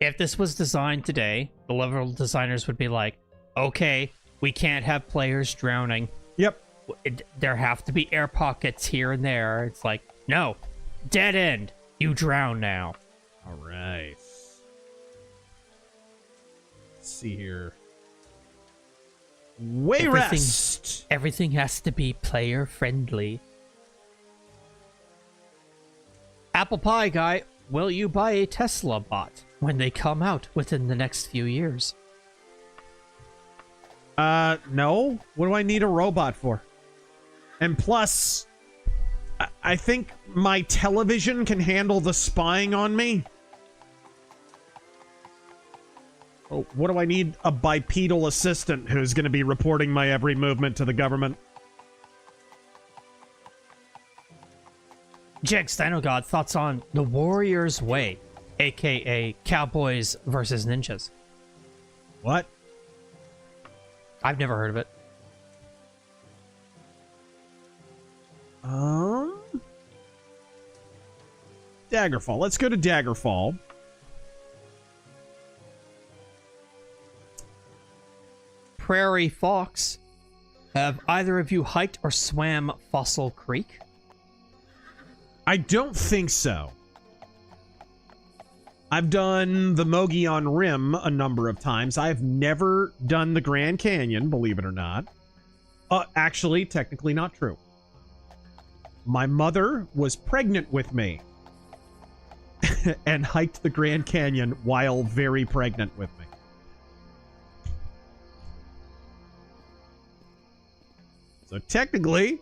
If this was designed today, the level designers would be like, okay, we can't have players drowning. Yep. There have to be air pockets here and there. It's like, no, dead end. You drown now. All right. Let's see here. Way rest. Everything has to be player friendly. Apple Pie guy, will you buy a Tesla bot when they come out within the next few years? No. What do I need a robot for? And plus, I think my television can handle the spying on me. Oh, what do I need? A bipedal assistant who's going to be reporting my every movement to the government. Jex Dino God, thoughts on The Warrior's Way, aka Cowboys versus Ninjas? What? I've never heard of it. Daggerfall. Let's go to Daggerfall. Prairie Fox, have either of you hiked or swam Fossil Creek? I don't think so. I've done the Mogollon Rim a number of times. I've never done the Grand Canyon, believe it or not. Actually, technically not true. My mother was pregnant with me and hiked the Grand Canyon while very pregnant with me. So technically,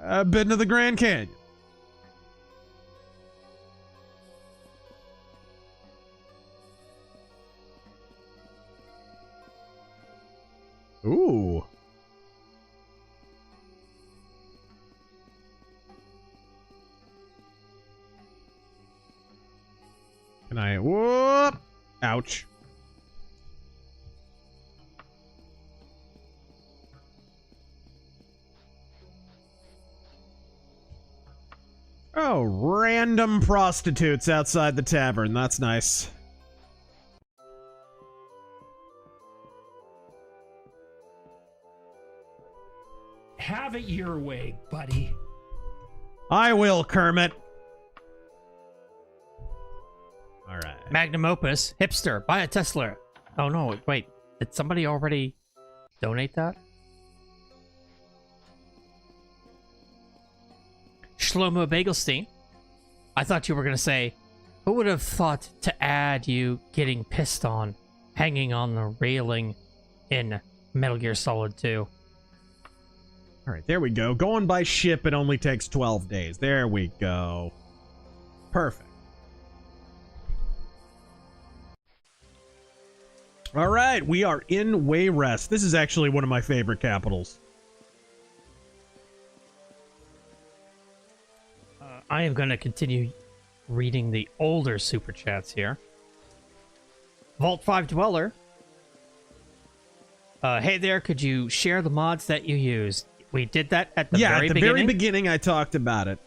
I've been to the Grand Canyon. Ooh. Can I? Whoop! Ouch. Oh, random prostitutes outside the tavern. That's nice. Have it your way, buddy. I will, Kermit. All right. Magnum Opus, hipster, buy a Tesla. Oh no, wait, did somebody already donate that? Shlomo Bagelstein, I thought you were going to say, who would have thought to add you getting pissed on, hanging on the railing in Metal Gear Solid 2? All right, there we go. Going by ship, it only takes 12 days. There we go. Perfect. All right, we are in Wayrest. This is actually one of my favorite capitals. I am going to continue reading the older super chats here. Vault 5 Dweller. Hey there, could you share the mods that you used? We did that at the very beginning. Very beginning I talked about it.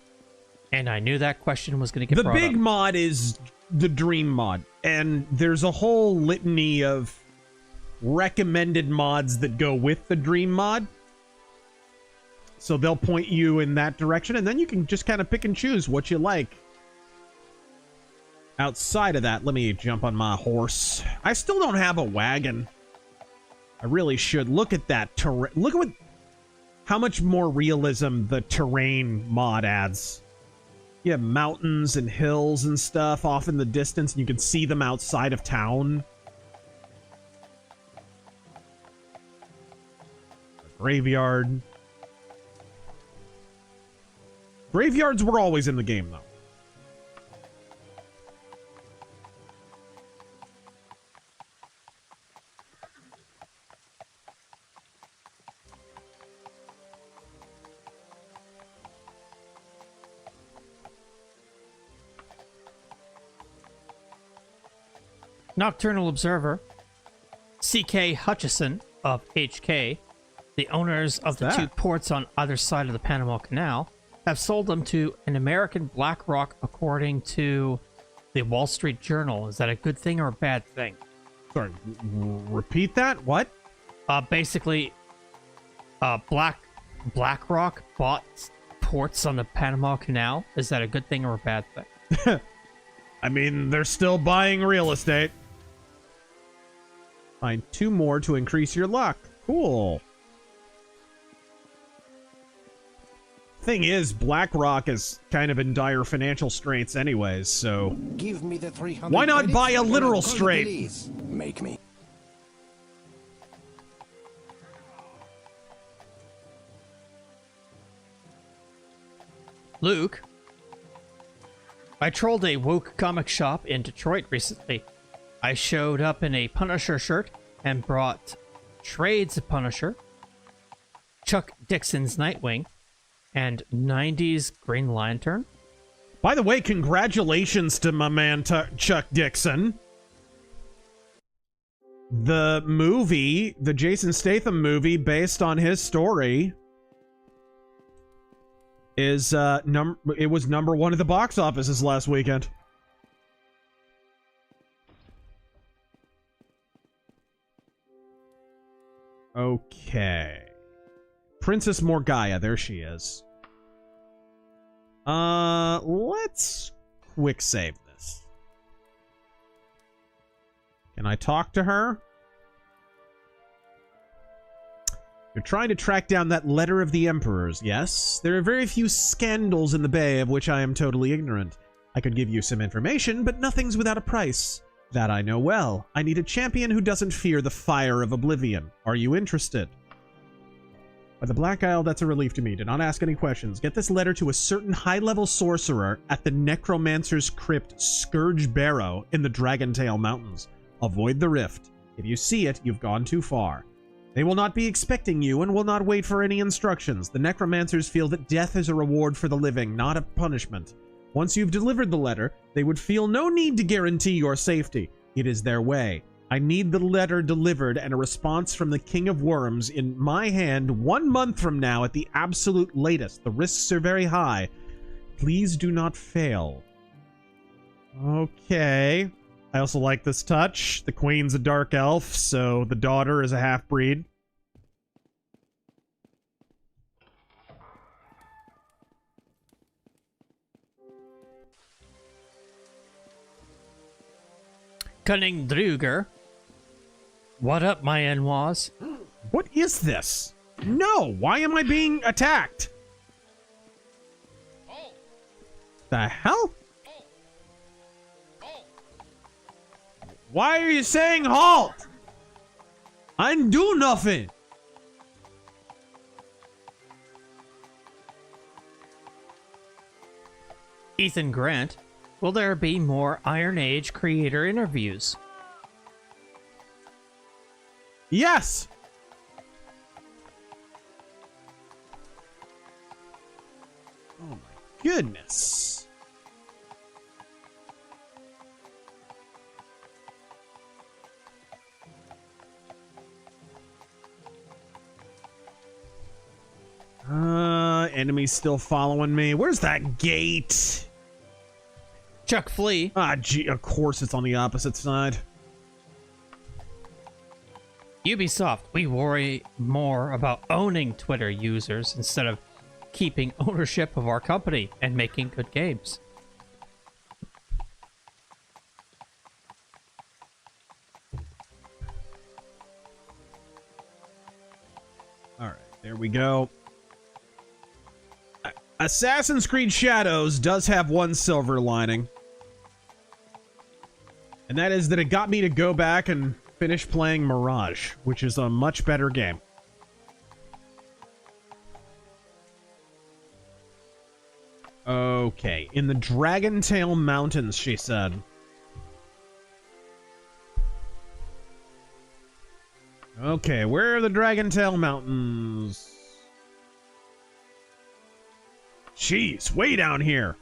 And I knew that question was going to get brought up. The big mod is the Dream mod. And there's a whole litany of recommended mods that go with the Dream mod. So they'll point you in that direction, and then you can just kind of pick and choose what you like. Outside of that, let me jump on my horse. I still don't have a wagon. I really should. Look at that terrain. Look at how much more realism the terrain mod adds. You have mountains and hills and stuff off in the distance, and you can see them outside of town. A graveyard. Graveyards were always in the game, though. Nocturnal Observer, C.K. Hutchison of HK, the owners of the two ports on either side of the Panama Canal, have sold them to an American BlackRock according to the Wall Street Journal. Is that a good thing or a bad thing? Sorry, repeat that? What? Basically, BlackRock bought ports on the Panama Canal. Is that a good thing or a bad thing? I mean, they're still buying real estate. Find 2 more to increase your luck. Cool. Thing is, BlackRock is kind of in dire financial straits anyways, so Give me the 300 why not credits buy a or literal I'll call the straight? police. Make me. Luke, I trolled a woke comic shop in Detroit recently. I showed up in a Punisher shirt and brought Trades Punisher, Chuck Dixon's Nightwing, and 90s Green Lantern. By the way, congratulations to my man Chuck Dixon. The movie, the Jason Statham movie based on his story is it was #1 at the box office this last weekend. Okay. Princess Morgaya, there she is. Let's quick save this. Can I talk to her? You're trying to track down that letter of the Emperor's, yes? There are very few scandals in the Bay of which I am totally ignorant. I could give you some information, but nothing's without a price. That I know well. I need a champion who doesn't fear the fire of oblivion. Are you interested? By the Black Isle, that's a relief to me. Do not ask any questions. Get this letter to a certain high-level sorcerer at the Necromancer's Crypt Scourge Barrow in the Dragontail Mountains. Avoid the rift. If you see it, you've gone too far. They will not be expecting you and will not wait for any instructions. The Necromancers feel that death is a reward for the living, not a punishment. Once you've delivered the letter, they would feel no need to guarantee your safety. It is their way. I need the letter delivered and a response from the King of Worms in my hand 1 month from now at the absolute latest. The risks are very high. Please do not fail. Okay. I also like this touch. The queen's a dark elf, so the daughter is a half-breed. Cunning Druger. What up, my Enwas? What is this? No! Why am I being attacked? The hell? Why are you saying halt? I didn't do nothing. Ethan Grant. Will there be more Iron Age creator interviews? Yes! Oh my goodness. Enemies still following me. Where's that gate? Chuck Flea. Ah, gee, of course it's on the opposite side. Ubisoft, we worry more about owning Twitter users instead of keeping ownership of our company and making good games. Alright, there we go. Assassin's Creed Shadows does have one silver lining. And that is that it got me to go back and finish playing Mirage, which is a much better game. Okay, in the Dragon Tail Mountains, she said. Okay, where are the Dragon Tail Mountains? Jeez, way down here.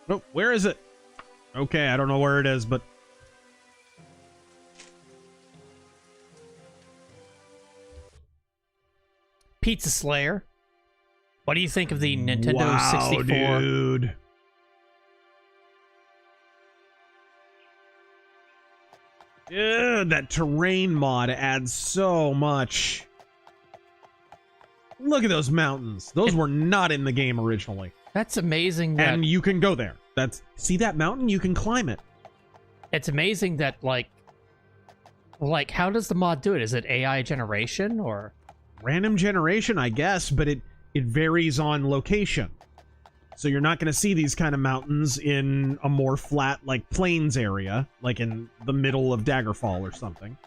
Oh, where is it? Okay, I don't know where it is, but... Pizza Slayer. What do you think of the Nintendo wow, 64? Dude. Yeah, that terrain mod adds so much. Look at those mountains. Those were not in the game originally. That's amazing that... And you can go there. See that mountain? You can climb it. It's amazing that, like, how does the mod do it? Is it AI generation, or...? Random generation, I guess, but it varies on location. So you're not going to see these kind of mountains in a more flat, like, plains area, like in the middle of Daggerfall or something.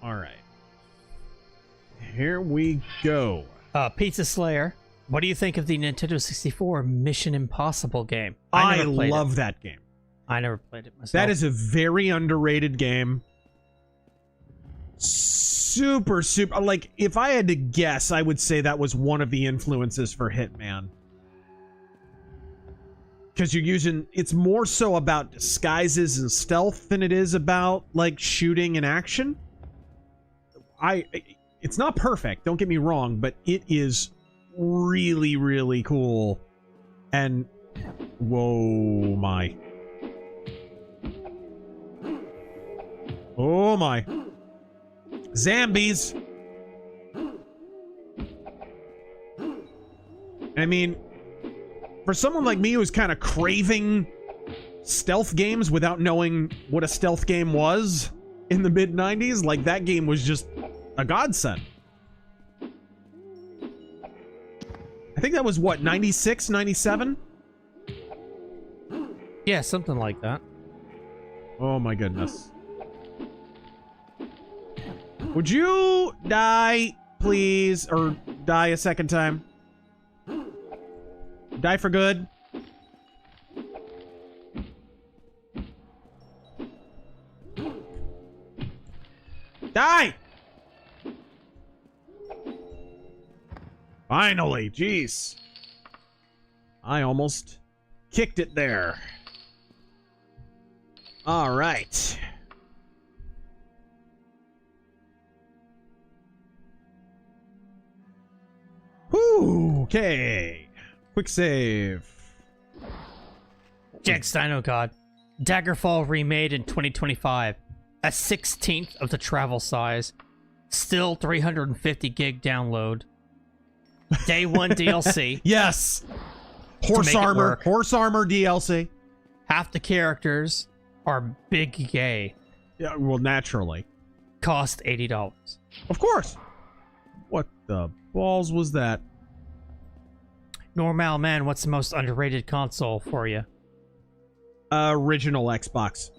All right. Here we go. Pizza Slayer. What do you think of the Nintendo 64 Mission Impossible game? I love that game. I never played it myself. That is a very underrated game. Super, like, if I had to guess, I would say that was one of the influences for Hitman. Because you're using, it's more so about disguises and stealth than it is about, like, shooting and action. It's not perfect, don't get me wrong, but it is really, really cool. And, whoa, my. Oh my. Zombies. I mean, for someone like me who's kind of craving stealth games without knowing what a stealth game was in the mid-90s, like, that game was just a godsend. I think that was, what, 96, 97? Yeah, something like that. Oh my goodness. Would you die, please? Or die a second time? Die for good? Die! Finally, jeez. I almost kicked it there. All right. Whew, okay. Quick save. Jack Stein, oh god. Daggerfall remade in 2025. A 16th of the travel size. Still 350 gig download. Day 1 DLC. Yes. Horse armor DLC. Half the characters are big gay. Yeah, well, naturally. Cost $80. Of course. What the balls was that? Normal man, what's the most underrated console for you? Original Xbox.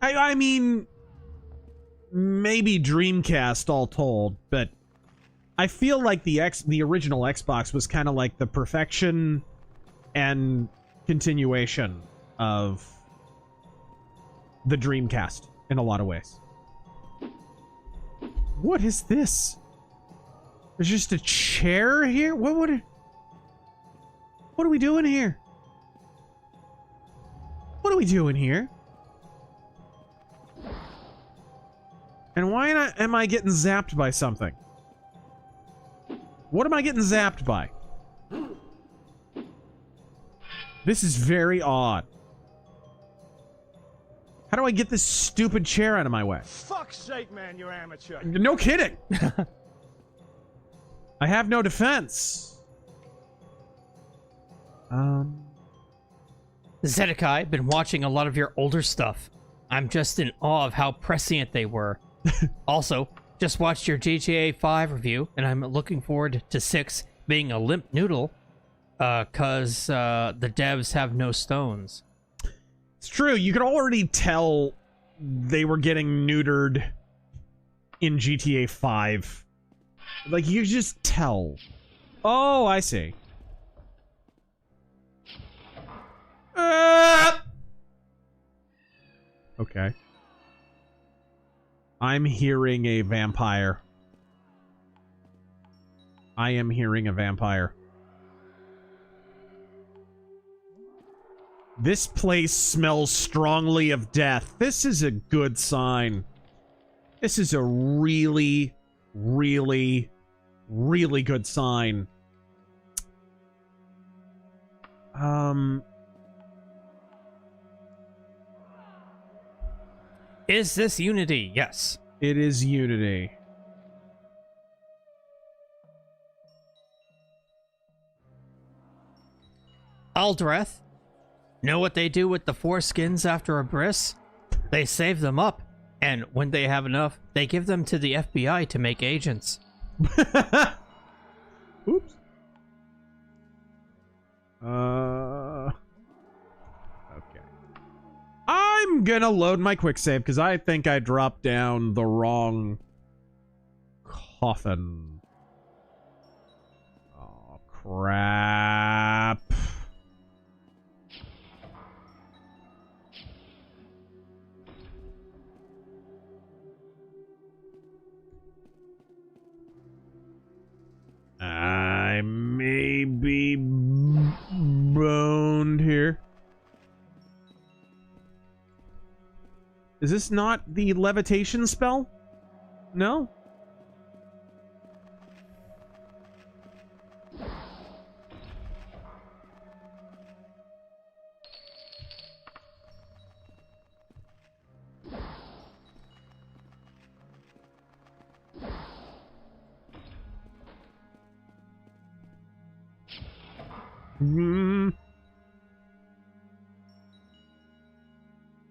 I mean, maybe Dreamcast all told, but I feel like the original Xbox was kind of like the perfection and continuation of the Dreamcast in a lot of ways. What is this? There's just a chair here? What are we doing here? What are we doing here? And why am I getting zapped by something? What am I getting zapped by? This is very odd. How do I get this stupid chair out of my way? Fuck's sake, man, you're amateur. No kidding. I have no defense. Zedekai, been watching a lot of your older stuff. I'm just in awe of how prescient they were. Also, just watched your GTA 5 review, and I'm looking forward to 6 being a limp noodle, cause the devs have no stones. It's true. You could already tell they were getting neutered in GTA 5. Like, you just tell. Oh, I see. Okay. I'm hearing a vampire. I am hearing a vampire. This place smells strongly of death. This is a good sign. This is a really, really, really good sign. Is this Unity? Yes. It is Unity. Aldreth. Know what they do with the foreskins after a bris? They save them up, and when they have enough, they give them to the FBI to make agents. Oops. Okay. I'm gonna load my quick save because I think I dropped down the wrong coffin. Oh, crap. I may be boned here. Is this not the levitation spell? No?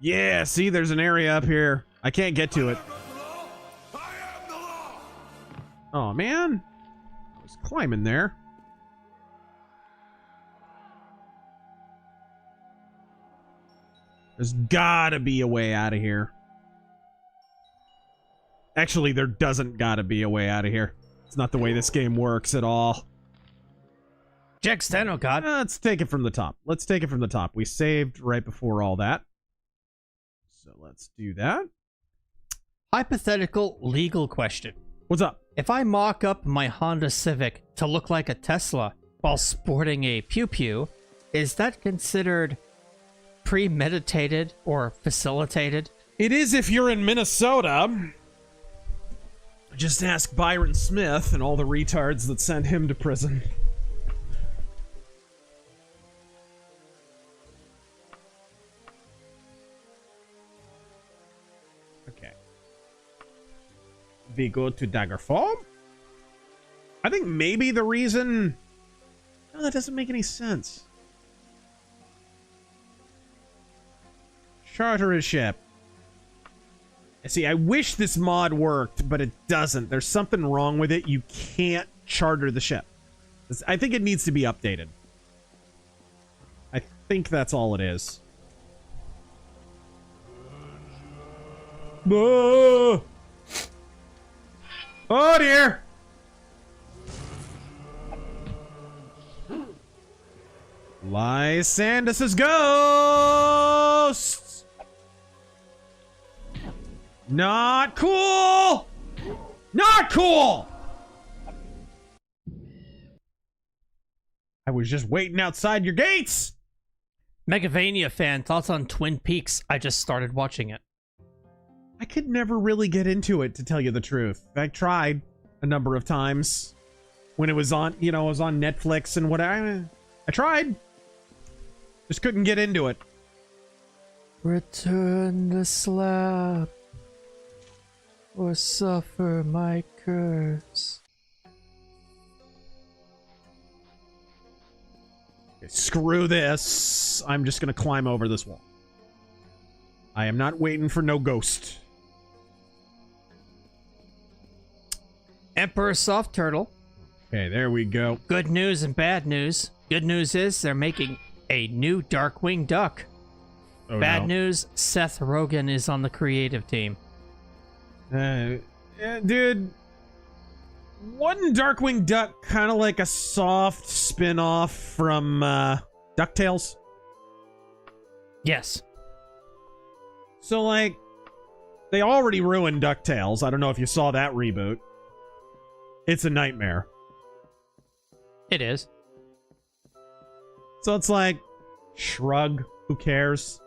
Yeah, see, there's an area up here. I can't get to it. Oh, man. I was climbing there. There's gotta be a way out of here. Actually, there doesn't gotta be a way out of here. It's not the way this game works at all. Jack Stano, God. Let's take it from the top. Let's take it from the top. We saved right before all that. So let's do that. Hypothetical legal question. What's up? If I mock up my Honda Civic to look like a Tesla while sporting a pew-pew, is that considered premeditated or facilitated? It is if you're in Minnesota. Just ask Byron Smith and all the retards that sent him to prison. Okay. We go to Daggerfall. I think maybe the reason... No, that doesn't make any sense. Charter a ship. See, I wish this mod worked, but it doesn't. There's something wrong with it. You can't charter the ship. I think it needs to be updated. I think that's all it is. Oh, oh dear! Lysandus's ghosts! Not cool! Not cool! I was just waiting outside your gates! Megavania fan, thoughts on Twin Peaks? I just started watching it. I could never really get into it, to tell you the truth. I tried a number of times when it was on, you know, it was on Netflix and whatever. I tried. Just couldn't get into it. Return the slab or suffer my curse. Okay, screw this. I'm just gonna climb over this wall. I am not waiting for no ghost. Emperor Soft Turtle. Okay, there we go. Good news and bad news. Good news is they're making a new Darkwing Duck. Oh, Bad no. news, Seth Rogen is on the creative team. Dude, wasn't Darkwing Duck kind of like a soft spin-off from DuckTales? Yes. So, like, they already ruined DuckTales. I don't know if you saw that reboot. It's a nightmare. It is. So it's like, shrug, who cares?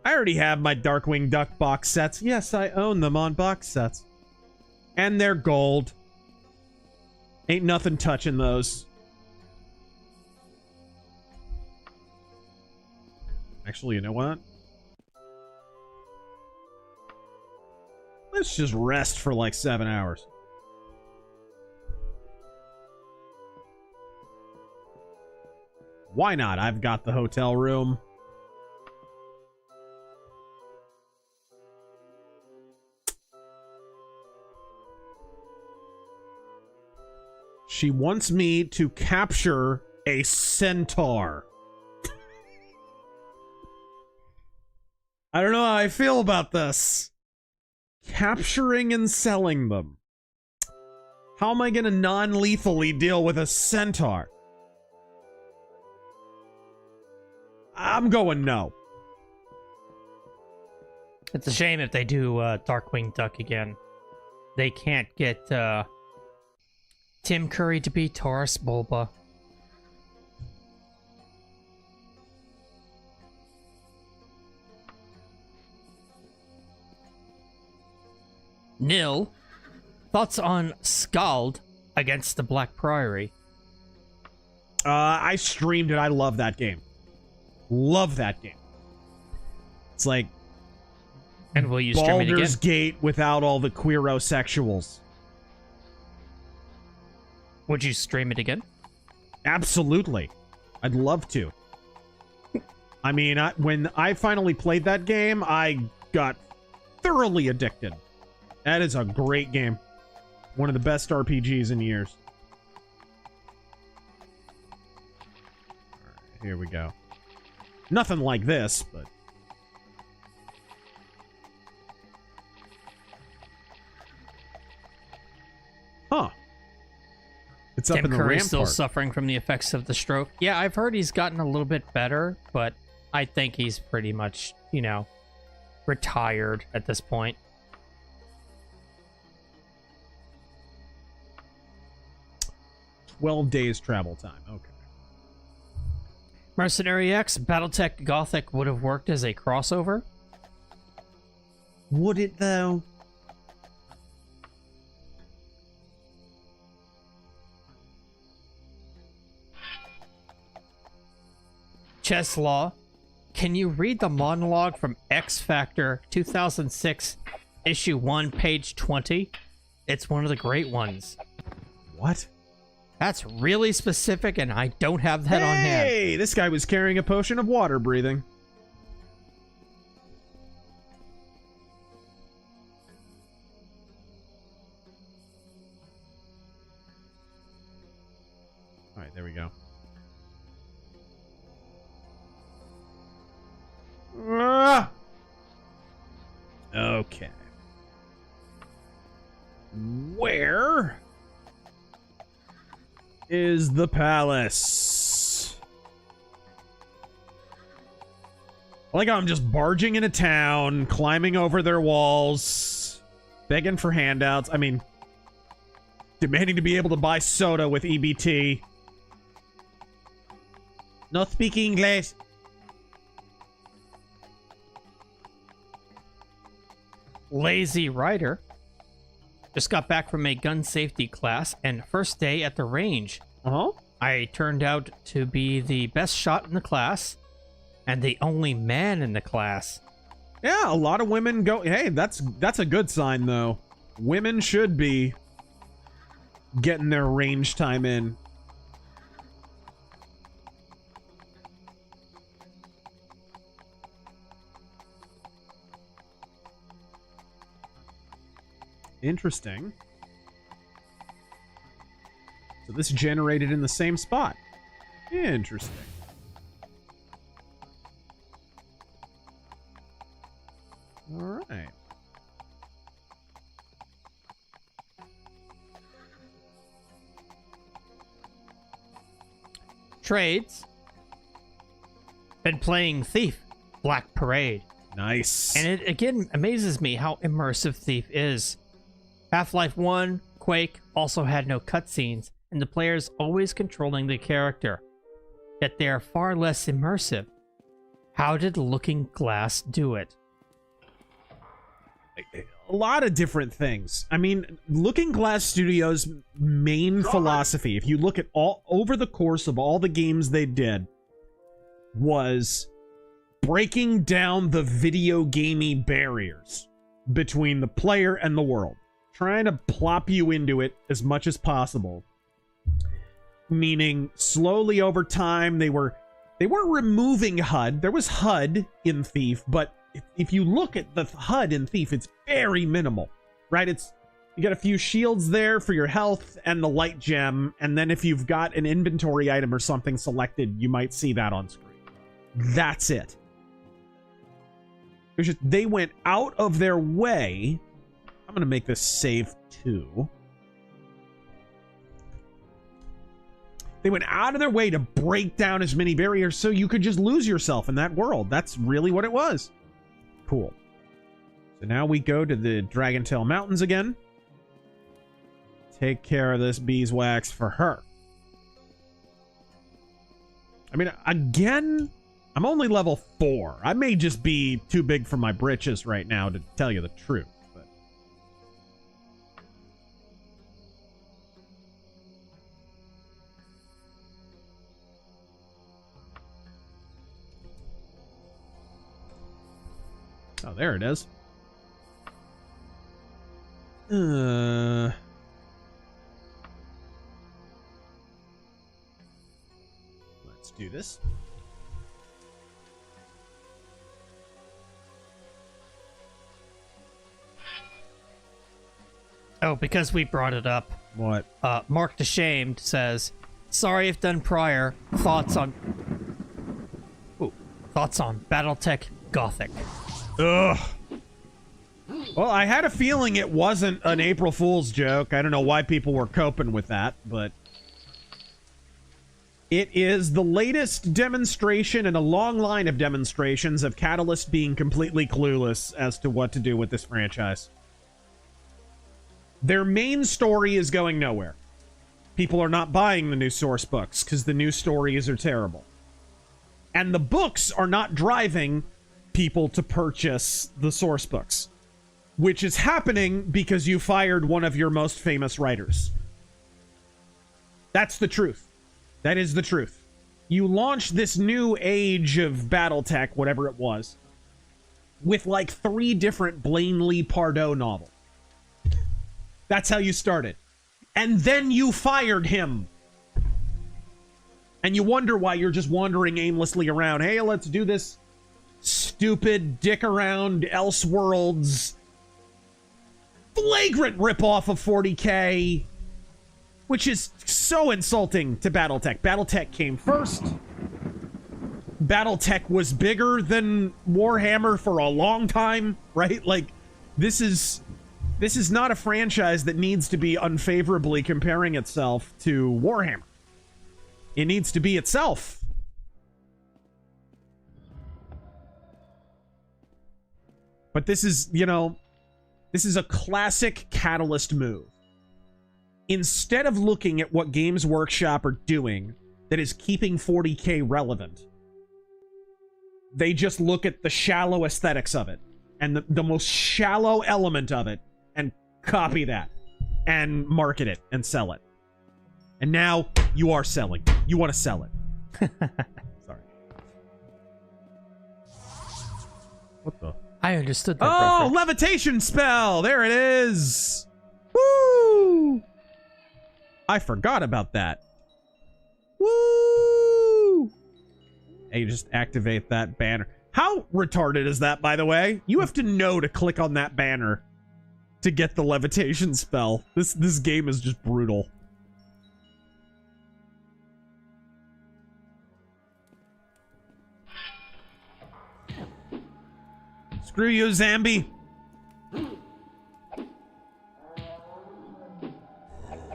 I already have my Darkwing Duck box sets. Yes, I own them on box sets. And they're gold. Ain't nothing touching those. Actually, you know what? Let's just rest for like 7 hours. Why not? I've got the hotel room. She wants me to capture a centaur. I don't know how I feel about this. Capturing and selling them. How am I going to non-lethally deal with a centaur? I'm going no. It's a shame if they do Darkwing Duck again. They can't get Tim Curry to be Taurus Bulba. Nil. Thoughts on Scald against the Black Priory? I streamed it. I love that game. Love that game. It's like And will you stream it again? Baldur's Gate without all the queerosexuals. Would you stream it again? Absolutely. I'd love to. I mean, when I finally played that game, I got thoroughly addicted. That is a great game. One of the best RPGs in years. All right, here we go. Nothing like this, but... Huh. It's up Tim in the Curry's still rampart. suffering from the effects of the stroke. Yeah, I've heard he's gotten a little bit better, but I think he's pretty much, you know, retired at this point. "12 days travel time." Okay. Mercenary X, Battletech Gothic would have worked as a crossover. Would it, though? Chess Law, can you read the monologue from X Factor 2006, issue 1, page 20? It's one of the great ones. What? That's really specific, and I don't have that on hand. Hey, this guy was carrying a potion of water breathing. All right, there we go. Ah! Okay. Where is the palace? I like how I'm just barging into town, climbing over their walls, begging for handouts. I mean, demanding to be able to buy soda with EBT. Not speak English. Lazy Rider just got back from a gun safety class and first day at the range. Uh-huh. I turned out to be the best shot in the class and the only man in the class. Yeah, a lot of women go. Hey, that's a good sign, though. Women should be getting their range time in. Interesting. So this generated in the same spot. Interesting. trades. Been playing Thief, Black Parade. Nice. And it again amazes me how immersive Thief is. Half-Life 1, Quake also had no cutscenes, and the player's always controlling the character. Yet they are far less immersive. How did Looking Glass do it? A lot of different things. I mean, Looking Glass Studios' main philosophy, if you look at all over the course of all the games they did, was breaking down the video gamey barriers between the player and the world. Trying to plop you into it as much as possible. Meaning, slowly over time, they weren't removing HUD. There was HUD in Thief, but if you look at the HUD in Thief, it's very minimal, right? You got a few shields there for your health and the light gem, and then if you've got an inventory item or something selected, you might see that on screen. That's it. It's just, they went out of their way. I'm gonna make this save 2. They went out of their way to break down as many barriers so you could just lose yourself in that world. That's really what it was. Cool. So now we go to the Dragontail Mountains again. Take care of this beeswax for her. I mean, again, I'm only level 4. I may just be too big for my britches right now, to tell you the truth. But oh, there it is. Let's do this. Oh, because we brought it up. What? Mark Deshamed says, sorry if done prior. Thoughts on Battletech Gothic. Ugh. Well, I had a feeling it wasn't an April Fool's joke. I don't know why people were coping with that, but it is the latest demonstration in a long line of demonstrations of Catalyst being completely clueless as to what to do with this franchise. Their main story is going nowhere. People are not buying the new source books because the new stories are terrible. And the books are not driving people to purchase the source books, which is happening because you fired one of your most famous writers. That's the truth. That is the truth. You launched this new age of Battletech, whatever it was, with like 3 different Blaine Lee Pardoe novels. That's how you started. And then you fired him. And you wonder why you're just wandering aimlessly around. Hey, let's do this stupid dick around Elseworlds flagrant ripoff of 40K, which is so insulting to Battletech. Battletech came first. Battletech was bigger than Warhammer for a long time, right? Like, this is not a franchise that needs to be unfavorably comparing itself to Warhammer. It needs to be itself. But this is, you know, this is a classic Catalyst move. Instead of looking at what Games Workshop are doing that is keeping 40K relevant, they just look at the shallow aesthetics of it and the most shallow element of it and copy that and market it and sell it. And now you are selling. You want to sell it. Sorry. What the? I understood that. Oh, reference. levitation spell! There it is! Woo! I forgot about that. Woo! Hey, you just activate that banner. How retarded is that, by the way? You have to know to click on that banner to get the levitation spell. This game is just brutal. Screw you, Zambi.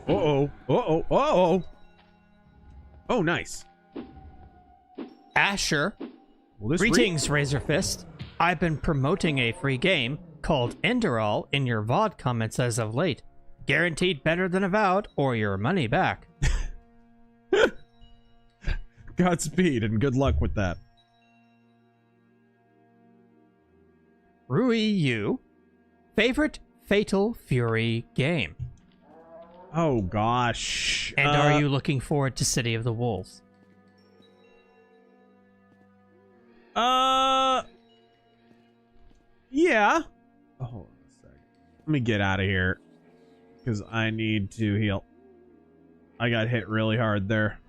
Uh-oh. Uh-oh. Uh-oh. Oh, nice. Asher. Will this Greetings, RazörFist. I've been promoting a free game called Enderall in your VOD comments as of late. Guaranteed better than Avowed or your money back. Godspeed and good luck with that. Rui Yu. Favorite Fatal Fury game? Oh gosh. And are you looking forward to City of the Wolves? Yeah. Oh, hold on a second. Let me get out of here. Because I need to heal. I got hit really hard there.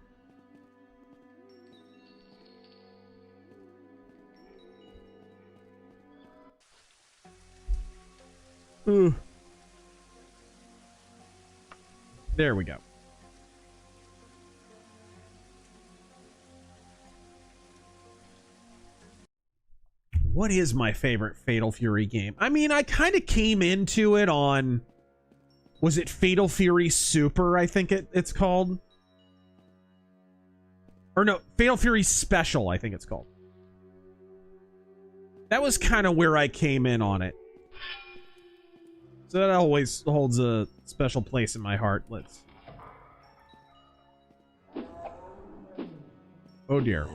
Ooh. There we go. What is my favorite Fatal Fury game? I mean, I kind of came into it on... Was it Fatal Fury Super, I think it's called? Or no, Fatal Fury Special, I think it's called. That was kind of where I came in on it. So that always holds a special place in my heart. Let's... Oh dear.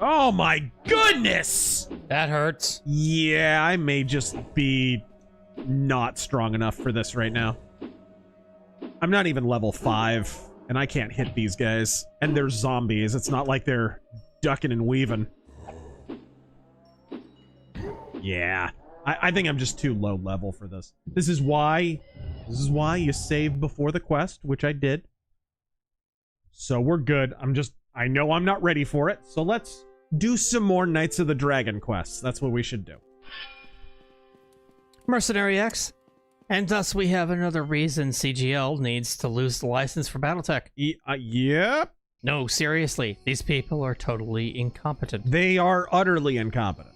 Oh my goodness! That hurts. Yeah, I may just be not strong enough for this right now. I'm not even level 5, and I can't hit these guys. And they're zombies. It's not like they're ducking and weaving. Yeah. I think I'm just too low level for this. This is why you save before the quest, which I did. So we're good. I know I'm not ready for it, so let's do some more Knights of the Dragon quests. That's what we should do. Mercenary X. And thus we have another reason CGL needs to lose the license for Battletech. Yep. No, seriously. These people are totally incompetent. They are utterly incompetent.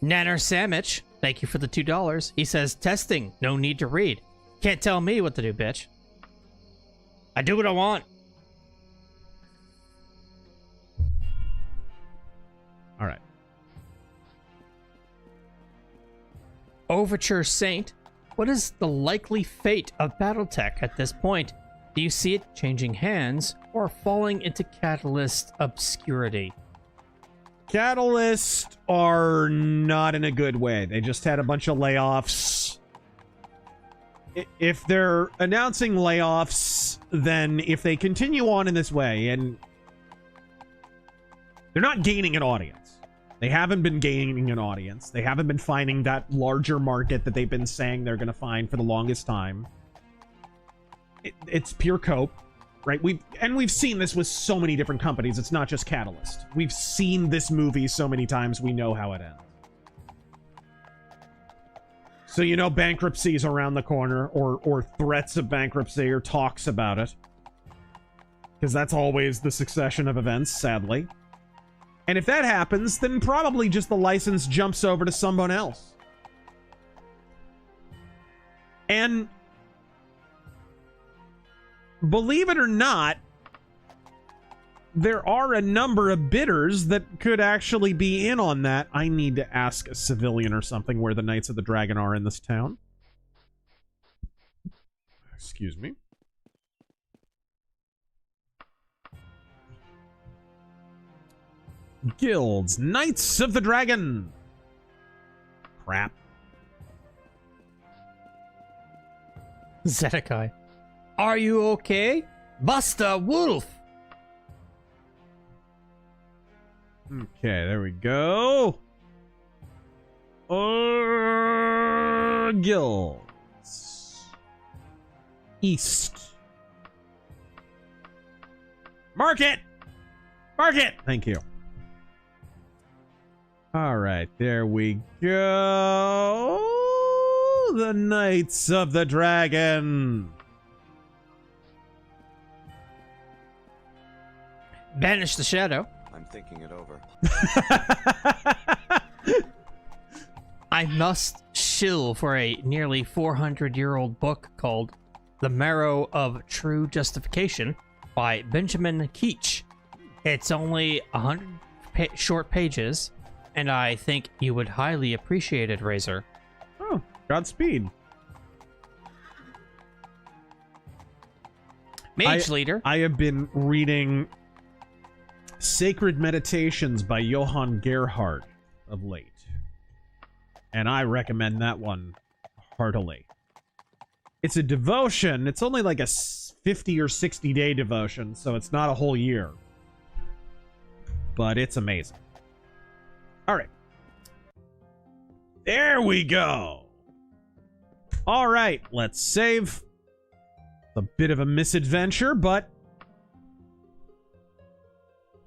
Nanner Samich, thank you for the $2. He says, testing, no need to read. Can't tell me what to do, bitch. I do what I want. All right. Overture Saint, what is the likely fate of Battletech at this point? Do you see it changing hands or falling into Catalyst obscurity? Catalyst are not in a good way. They just had a bunch of layoffs. If they're announcing layoffs, then if they continue on in this way, and they're not gaining an audience. They haven't been gaining an audience. They haven't been finding that larger market that they've been saying they're going to find for the longest time. It's pure cope, right? We've seen this with so many different companies. It's not just Catalyst. We've seen this movie so many times. We know how it ends. So you know bankruptcy is around the corner, or threats of bankruptcy, or talks about it. Because that's always the succession of events, sadly. And if that happens, then probably just the license jumps over to someone else. And believe it or not, there are a number of bidders that could actually be in on that. I need to ask a civilian or something where the Knights of the Dragon are in this town. Excuse me. Guilds, Knights of the Dragon. Crap. Zedekai, are you okay? Buster Wolf. Okay, there we go. Guilds. East. Market! Market! Thank you. All right, there we go. The Knights of the Dragon. Banish the shadow. I'm thinking it over. I must shill for a nearly 400-year-old book called The Marrow of True Justification by Benjamin Keach. It's only 100 short pages, and I think you would highly appreciate it, Razor. Oh, Godspeed. Mage Leader. I have been reading Sacred Meditations by Johann Gerhardt of late. And I recommend that one heartily. It's a devotion. It's only like a 50 or 60 day devotion, so it's not a whole year. But it's amazing. All right. There we go. All right, let's save. A bit of a misadventure, but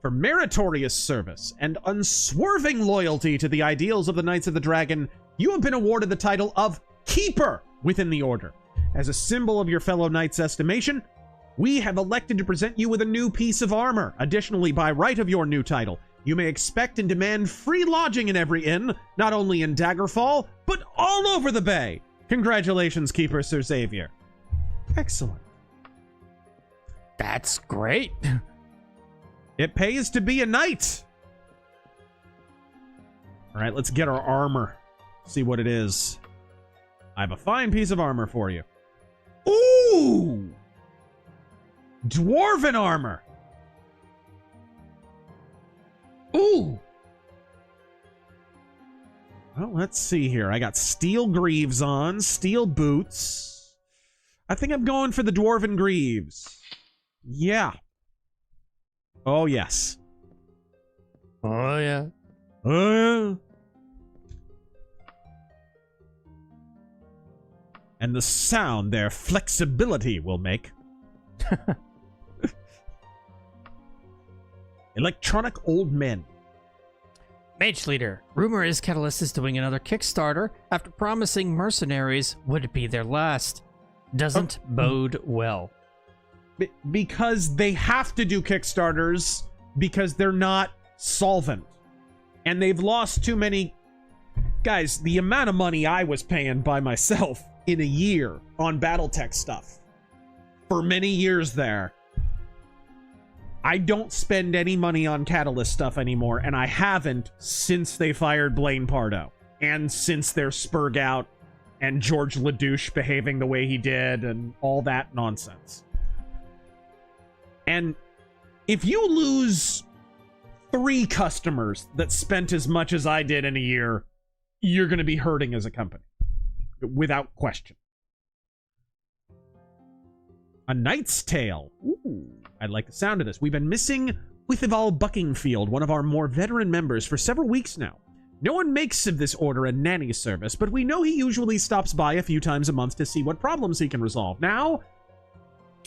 for meritorious service and unswerving loyalty to the ideals of the Knights of the Dragon, you have been awarded the title of Keeper within the Order. As a symbol of your fellow knights' estimation, we have elected to present you with a new piece of armor. Additionally, by right of your new title, you may expect and demand free lodging in every inn, not only in Daggerfall, but all over the bay. Congratulations, Keeper Sir Xavier. Excellent. That's great. It pays to be a knight. All right, let's get our armor. See what it is. I have a fine piece of armor for you. Ooh! Dwarven armor. Ooh! Well, let's see here. I got steel greaves on, steel boots. I think I'm going for the dwarven greaves. Yeah. Oh, yes. Oh, yeah. Oh, yeah. And the sound their flexibility will make. Electronic old men. Mage Leader. Rumor is Catalyst is doing another Kickstarter after promising mercenaries would be their last. Doesn't bode well. Because they have to do Kickstarters because they're not solvent. And they've lost too many... Guys, the amount of money I was paying by myself in a year on Battletech stuff for many years there. I don't spend any money on Catalyst stuff anymore, and I haven't since they fired Blaine Pardo. And since their Spurg out and George LaDouche behaving the way he did and all that nonsense. And if you lose 3 customers that spent as much as I did in a year, you're going to be hurting as a company. Without question. A Knight's Tale. Ooh, I like the sound of this. We've been missing Withival Buckingfield, one of our more veteran members, for several weeks now. No one makes of this order a nanny service, but we know he usually stops by a few times a month to see what problems he can resolve. Now,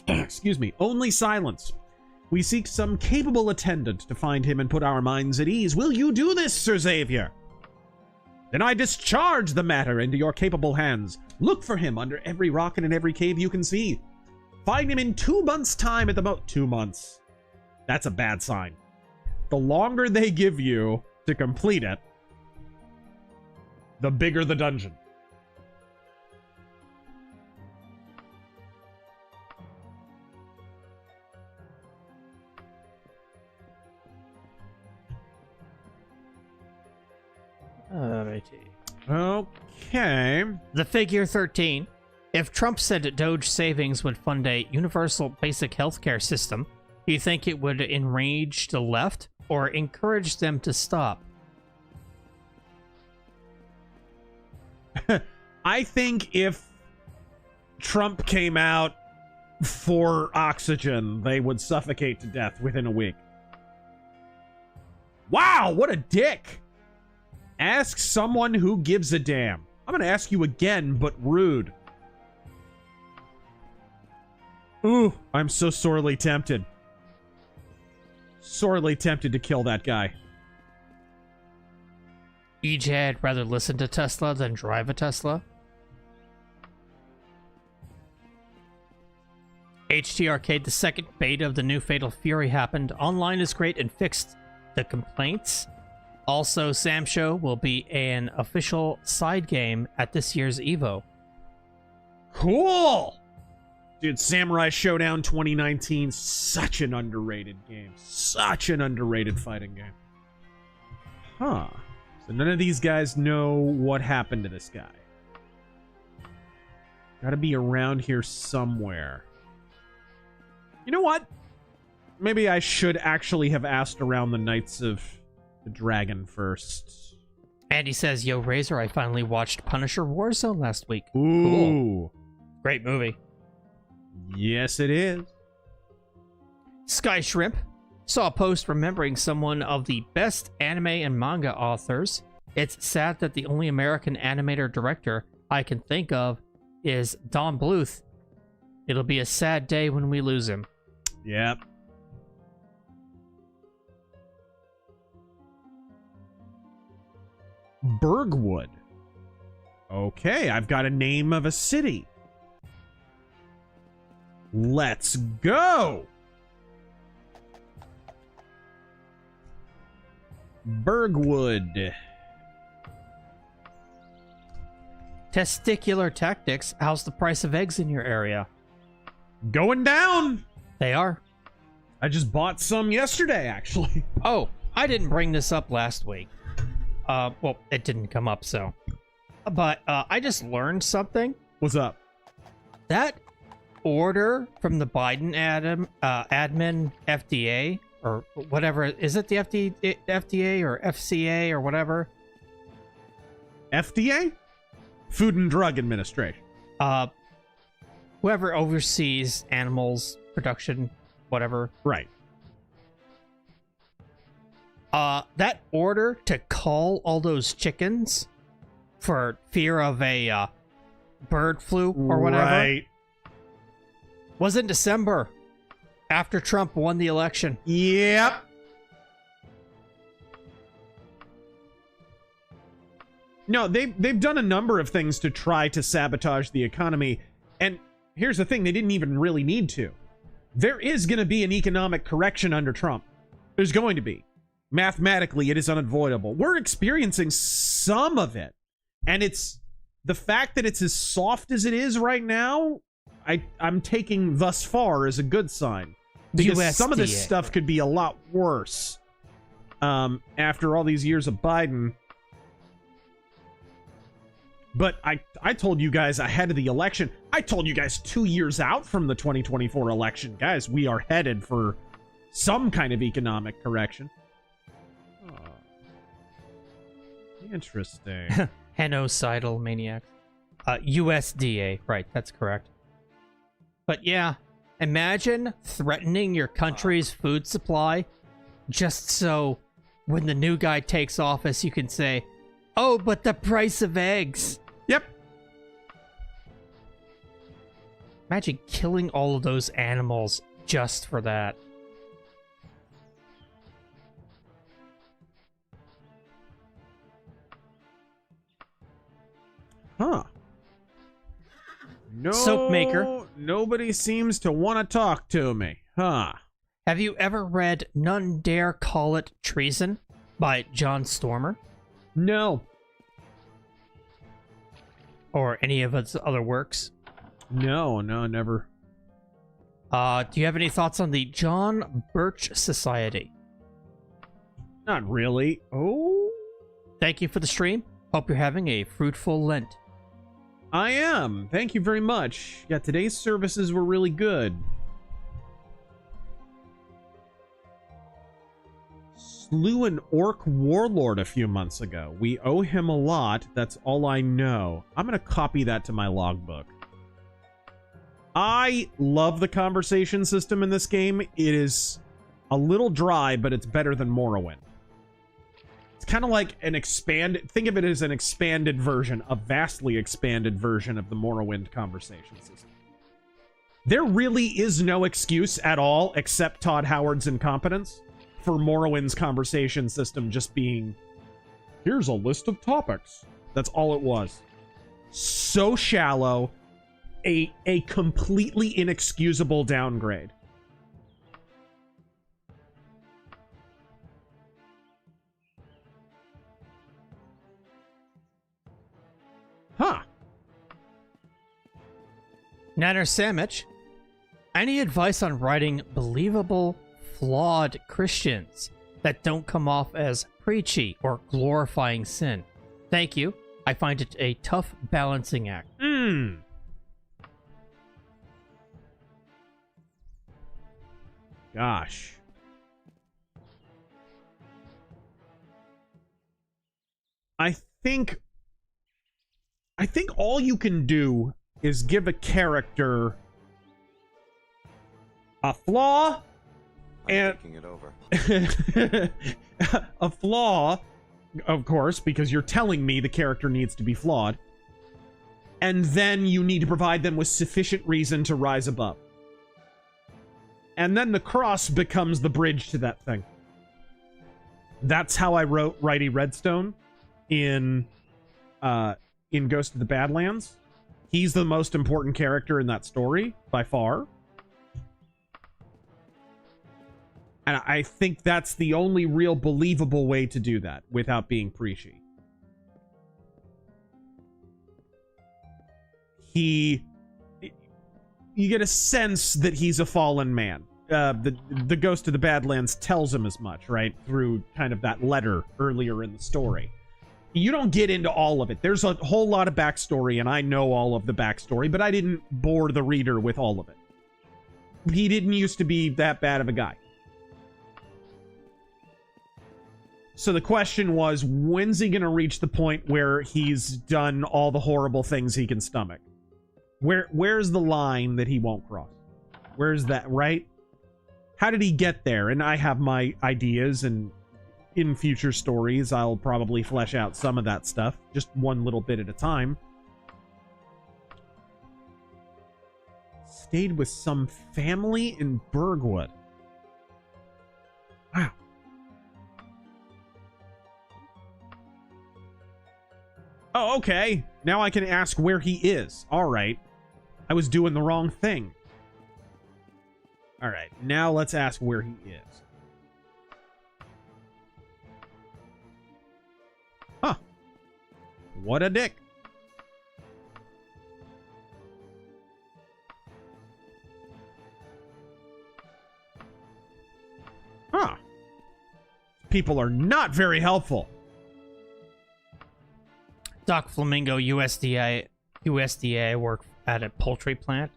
excuse me, only silence. We seek some capable attendant to find him and put our minds at ease. Will you do this, Sir Xavier? Then I discharge the matter into your capable hands. Look for him under every rock and in every cave you can see. Find him in 2 months' time at the most. 2 months. That's a bad sign. The longer they give you to complete it, the bigger the dungeon. Alrighty. Okay. The figure 13. If Trump said Doge savings would fund a universal basic healthcare system, do you think it would enrage the left or encourage them to stop? I think if Trump came out for oxygen, they would suffocate to death within a week. Wow, what a dick! Ask someone who gives a damn. I'm gonna ask you again, but rude. Ooh, I'm so sorely tempted. Sorely tempted to kill that guy. EJ, I'd rather listen to Tesla than drive a Tesla. HT Arcade, the second beta of the new Fatal Fury happened. Online is great and fixed the complaints. Also, Sam Show will be an official side game at this year's EVO. Cool! Dude, Samurai Showdown 2019, such an underrated game. Such an underrated fighting game. Huh. So none of these guys know what happened to this guy. Gotta be around here somewhere. You know what? Maybe I should actually have asked around the Knights of the Dragon first. Andy says, yo, Razor, I finally watched Punisher Warzone last week. Ooh. Cool. Great movie. Yes, it is. Sky Shrimp saw a post remembering someone of the best anime and manga authors. It's sad that the only American animator director I can think of is Don Bluth. It'll be a sad day when we lose him. Yep. Bergwood. Okay, I've got a name of a city. Let's go! Bergwood. Testicular Tactics, how's the price of eggs in your area? Going down! They are. I just bought some yesterday, actually. Oh, I didn't bring this up last week. Well, it didn't come up, so. But I just learned something. What's up? That order from the Biden admin FDA, or whatever, is it the FDA or FCA or whatever? FDA? Food and Drug Administration. Whoever oversees animals production, whatever. Right. That order to cull all those chickens for fear of a bird flu or whatever. Right. Was in December, after Trump won the election. Yep. No, they've done a number of things to try to sabotage the economy. And here's the thing, they didn't even really need to. There is going to be an economic correction under Trump. There's going to be. Mathematically, it is unavoidable. We're experiencing some of it. And it's the fact that it's as soft as it is right now, I'm taking thus far as a good sign. Because USDA. some of this stuff could be a lot worse after all these years of Biden. But I told you guys ahead of the election, I told you guys 2 years out from the 2024 election, guys, we are headed for some kind of economic correction. Oh. Interesting. Henocidal maniac. USDA, right, that's correct. But yeah, imagine threatening your country's food supply just so when the new guy takes office, you can say, oh, but the price of eggs. Yep. Imagine killing all of those animals just for that. Huh. No, Soap maker. Nobody seems to want to talk to me. Huh. Have you ever read None Dare Call It Treason by John Stormer? No. Or any of its other works? No, never. Do you have any thoughts on the John Birch Society? Not really. Oh? Thank you for the stream. Hope you're having a fruitful Lent. I am. Thank you very much. Yeah, today's services were really good. Slew an orc warlord a few months ago. We owe him a lot. That's all I know. I'm going to copy that to my logbook. I love the conversation system in this game. It is a little dry, but it's better than Morrowind. It's kind of like an expanded... Think of it as an expanded version, a vastly expanded version of the Morrowind conversation system. There really is no excuse at all, except Todd Howard's incompetence, for Morrowind's conversation system just being, here's a list of topics. That's all it was. So shallow, a completely inexcusable downgrade. Huh. Nanner Sandwich Any advice on writing believable, flawed Christians that don't come off as preachy or glorifying sin? Thank you. I find it a tough balancing act. Gosh. I think all you can do is give a character a flaw and Thinking it over. a flaw, of course, because you're telling me the character needs to be flawed. And then you need to provide them with sufficient reason to rise above. And then the cross becomes the bridge to that thing. That's how I wrote Righty Redstone in Ghost of the Badlands. He's the most important character in that story, by far. And I think that's the only real believable way to do that without being preachy. You get a sense that he's a fallen man. The Ghost of the Badlands tells him as much, right? Through kind of that letter earlier in the story. You don't get into all of it. There's a whole lot of backstory, and I know all of the backstory, but I didn't bore the reader with all of it. He didn't used to be that bad of a guy. So the question was, when's he going to reach the point where he's done all the horrible things he can stomach? Where's the line that he won't cross? Where's that, right? How did he get there? And I have my ideas, and in future stories, I'll probably flesh out some of that stuff, just one little bit at a time. Stayed with some family in Bergwood. Wow. Oh, okay. Now I can ask where he is. All right. I was doing the wrong thing. All right. Now let's ask where he is. Huh. What a dick. Huh. People are not very helpful. Doc Flamingo, USDA work at a poultry plant.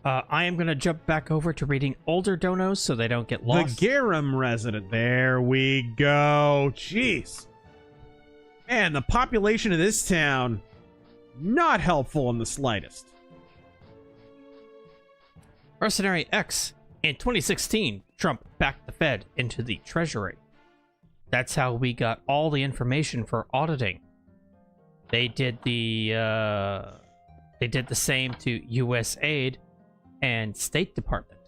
I am going to jump back over to reading older donos so they don't get lost. The Garum resident. There we go. Jeez. Man, the population of this town, not helpful in the slightest. Mercenary X. In 2016, Trump backed the Fed into the Treasury. That's how we got all the information for auditing. They did the same to U.S. Aid and State Department.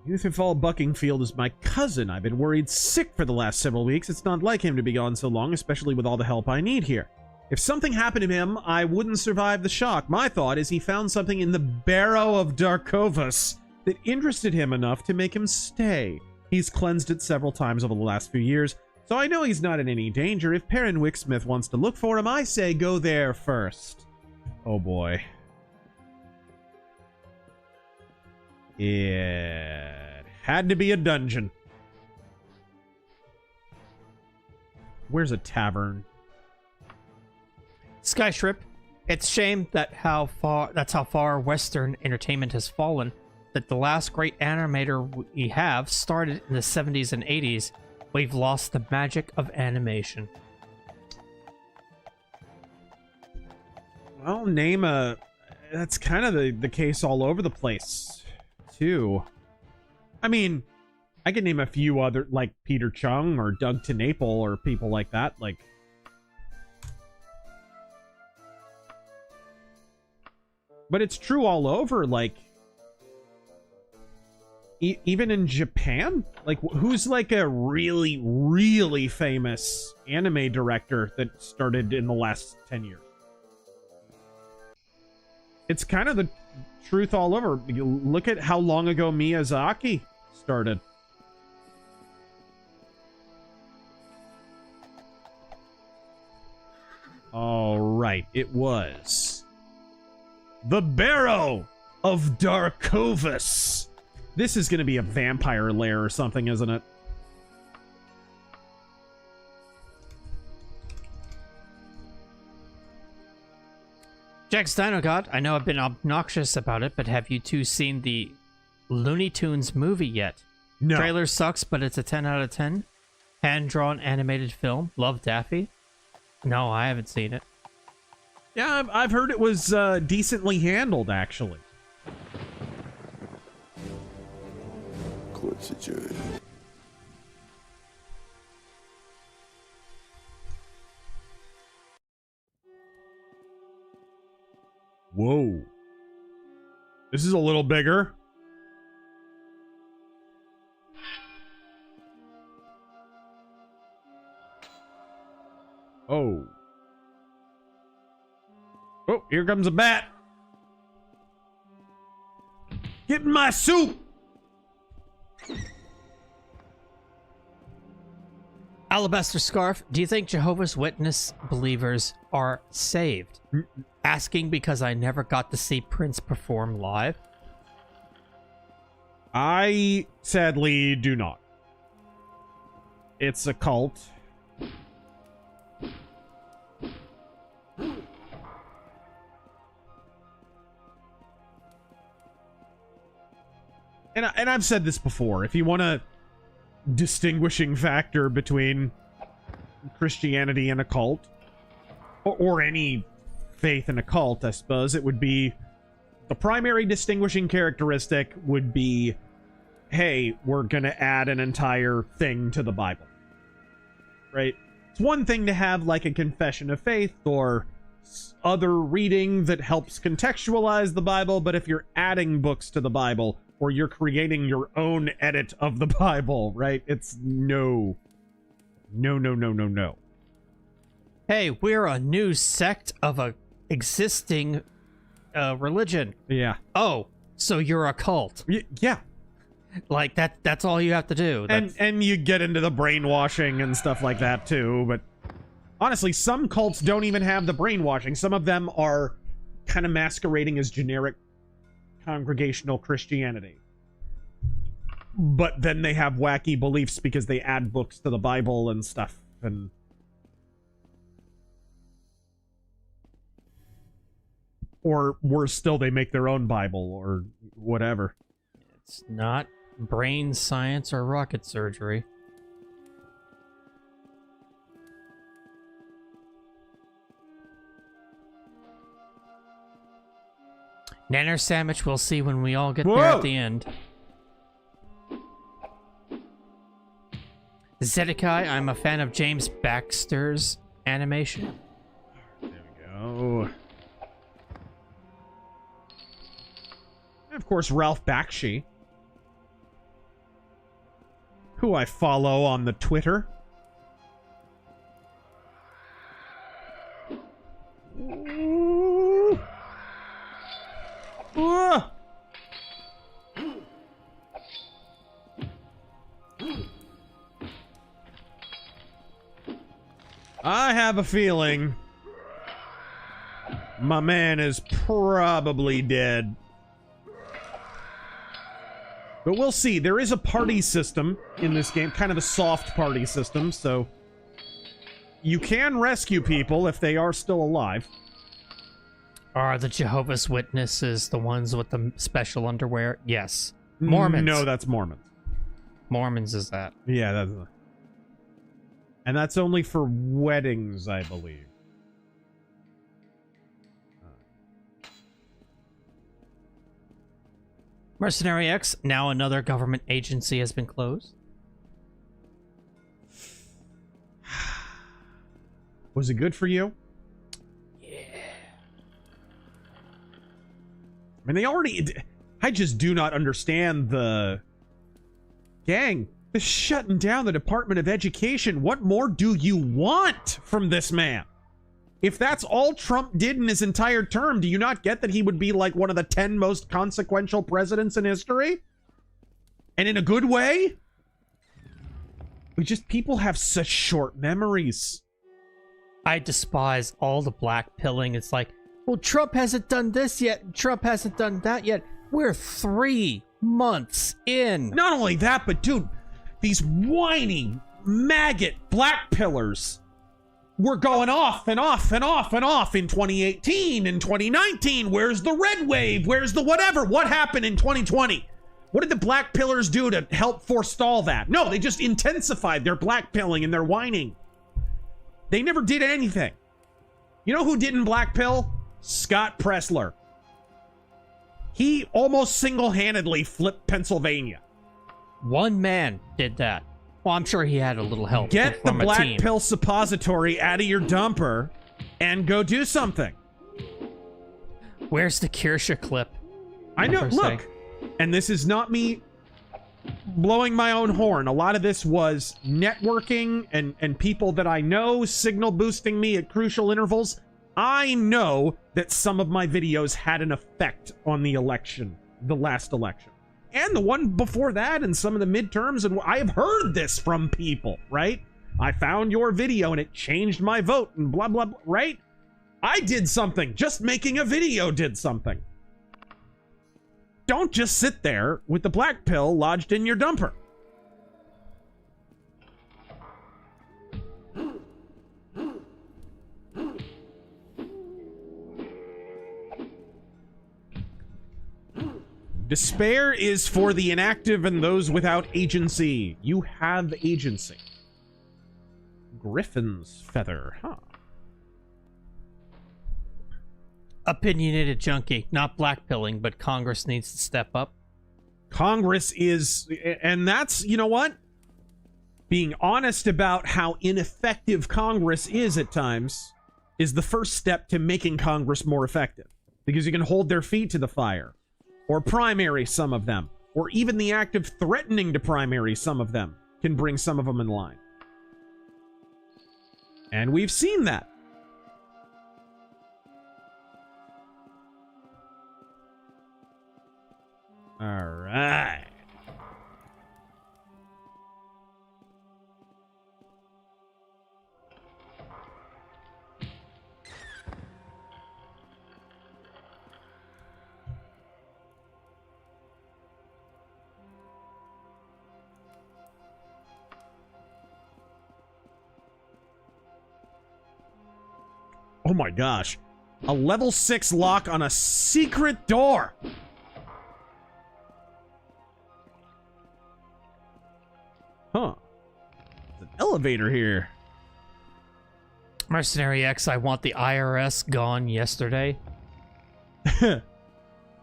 Youthful Buckingfield is my cousin. I've been worried sick for the last several weeks. It's not like him to be gone so long, especially with all the help I need here. If something happened to him, I wouldn't survive the shock. My thought is he found something in the barrow of Darkovus that interested him enough to make him stay. He's cleansed it several times over the last few years, so I know he's not in any danger. If Perrin Wicksmith wants to look for him, I say go there first. Oh boy. It had to be a dungeon. Where's a tavern? Skystrip. It's a shame that that's how far Western entertainment has fallen. That the last great animator we have started in the 70s and 80s. We've lost the magic of animation. Well, that's kind of the case all over the place, too. I mean, I could name a few other, like Peter Chung or Doug TeNapel or people like that, like... But it's true all over, like... Even in Japan? Like, who's like a really, really famous anime director that started in the last 10 years? It's kind of the truth all over. You look at how long ago Miyazaki started. All right, it was the Barrow of Darkovus. This is going to be a vampire lair or something, isn't it? Jack Steinogod, I know I've been obnoxious about it, but have you two seen the Looney Tunes movie yet? No. Trailer sucks, but it's a 10 out of 10. Hand-drawn animated film. Love Daffy. No, I haven't seen it. Yeah, I've heard it was decently handled, actually. Court's adjourned. Whoa. This is a little bigger. Oh. Oh, here comes a bat. Get in my soup. Alabaster Scarf, do you think Jehovah's Witness believers are saved? Asking because I never got to see Prince perform live. I sadly do not. It's a cult. And I've said this before. If you want a distinguishing factor between Christianity and a cult, or any faith in a cult, I suppose, it would be the primary distinguishing characteristic would be, hey, we're gonna add an entire thing to the Bible. Right? It's one thing to have like a confession of faith or other reading that helps contextualize the Bible, but if you're adding books to the Bible or you're creating your own edit of the Bible, right? It's no. No, no, no, no, no. Hey, we're a new sect of a existing religion. Yeah. Oh, so you're a cult. Yeah. Like that's all you have to do. And you get into the brainwashing and stuff like that too, but honestly, some cults don't even have the brainwashing. Some of them are kind of masquerading as generic congregational Christianity. But then they have wacky beliefs because they add books to the Bible and stuff, and or worse still, they make their own Bible or whatever. It's not brain science or rocket surgery. Nanner sandwich we'll see when we all get there at the end. Zedekiah, I'm a fan of James Baxter's animation. There we go. And of course, Ralph Bakshi, who I follow on the Twitter. Ooh. Ah. I have a feeling my man is probably dead. But we'll see. There is a party system in this game, kind of a soft party system, so you can rescue people if they are still alive. Are the Jehovah's Witnesses the ones with the special underwear? Yes. Mormons. No, that's Mormons. Mormons is that. Yeah, that's... And that's only for weddings, I believe. Mercenary X, now another government agency has been closed. Was it good for you? Yeah. I mean, they already... I just do not understand the... Gang, they're shutting down the Department of Education. What more do you want from this man? If that's all Trump did in his entire term, do you not get that he would be like one of the 10 most consequential presidents in history? And in a good way? We just... People have such short memories. I despise all the black pilling. It's like, well, Trump hasn't done this yet. Trump hasn't done that yet. We're 3 months in. Not only that, but dude, these whiny maggot black pillars were going off and off and off and off in 2018 and 2019. Where's the red wave? Where's the whatever? What happened in 2020? What did the black pillars do to help forestall that? No, they just intensified their black pilling and their whining. They never did anything. You know who didn't black pill? Scott Pressler. He almost single-handedly flipped Pennsylvania. One man did that. Well, I'm sure he had a little help. Get the from a black team. pill suppository out of your dumper and go do something. Where's the Kirsche clip? I know, per look, se? and this is not me blowing my own horn. A lot of this was networking and people that I know signal boosting me at crucial intervals. I know that some of my videos had an effect on the election, the last election. And the one before that and some of the midterms, and I have heard this from people, right? I found your video and it changed my vote and blah, blah, blah, right? I did something. Just making a video did something. Don't just sit there with the black pill lodged in your dumper. Despair is for the inactive and those without agency. You have agency. Griffin's feather, huh? Opinionated junkie, not blackpilling, but Congress needs to step up. Congress is, and that's, you know what? Being honest about how ineffective Congress is at times is the first step to making Congress more effective. Because you can hold their feet to the fire. Or primary some of them. Or even the act of threatening to primary some of them can bring some of them in line. And we've seen that. All right. Oh my gosh. A level 6 lock on a secret door. Huh. There's an elevator here. Mercenary X, I want the IRS gone yesterday.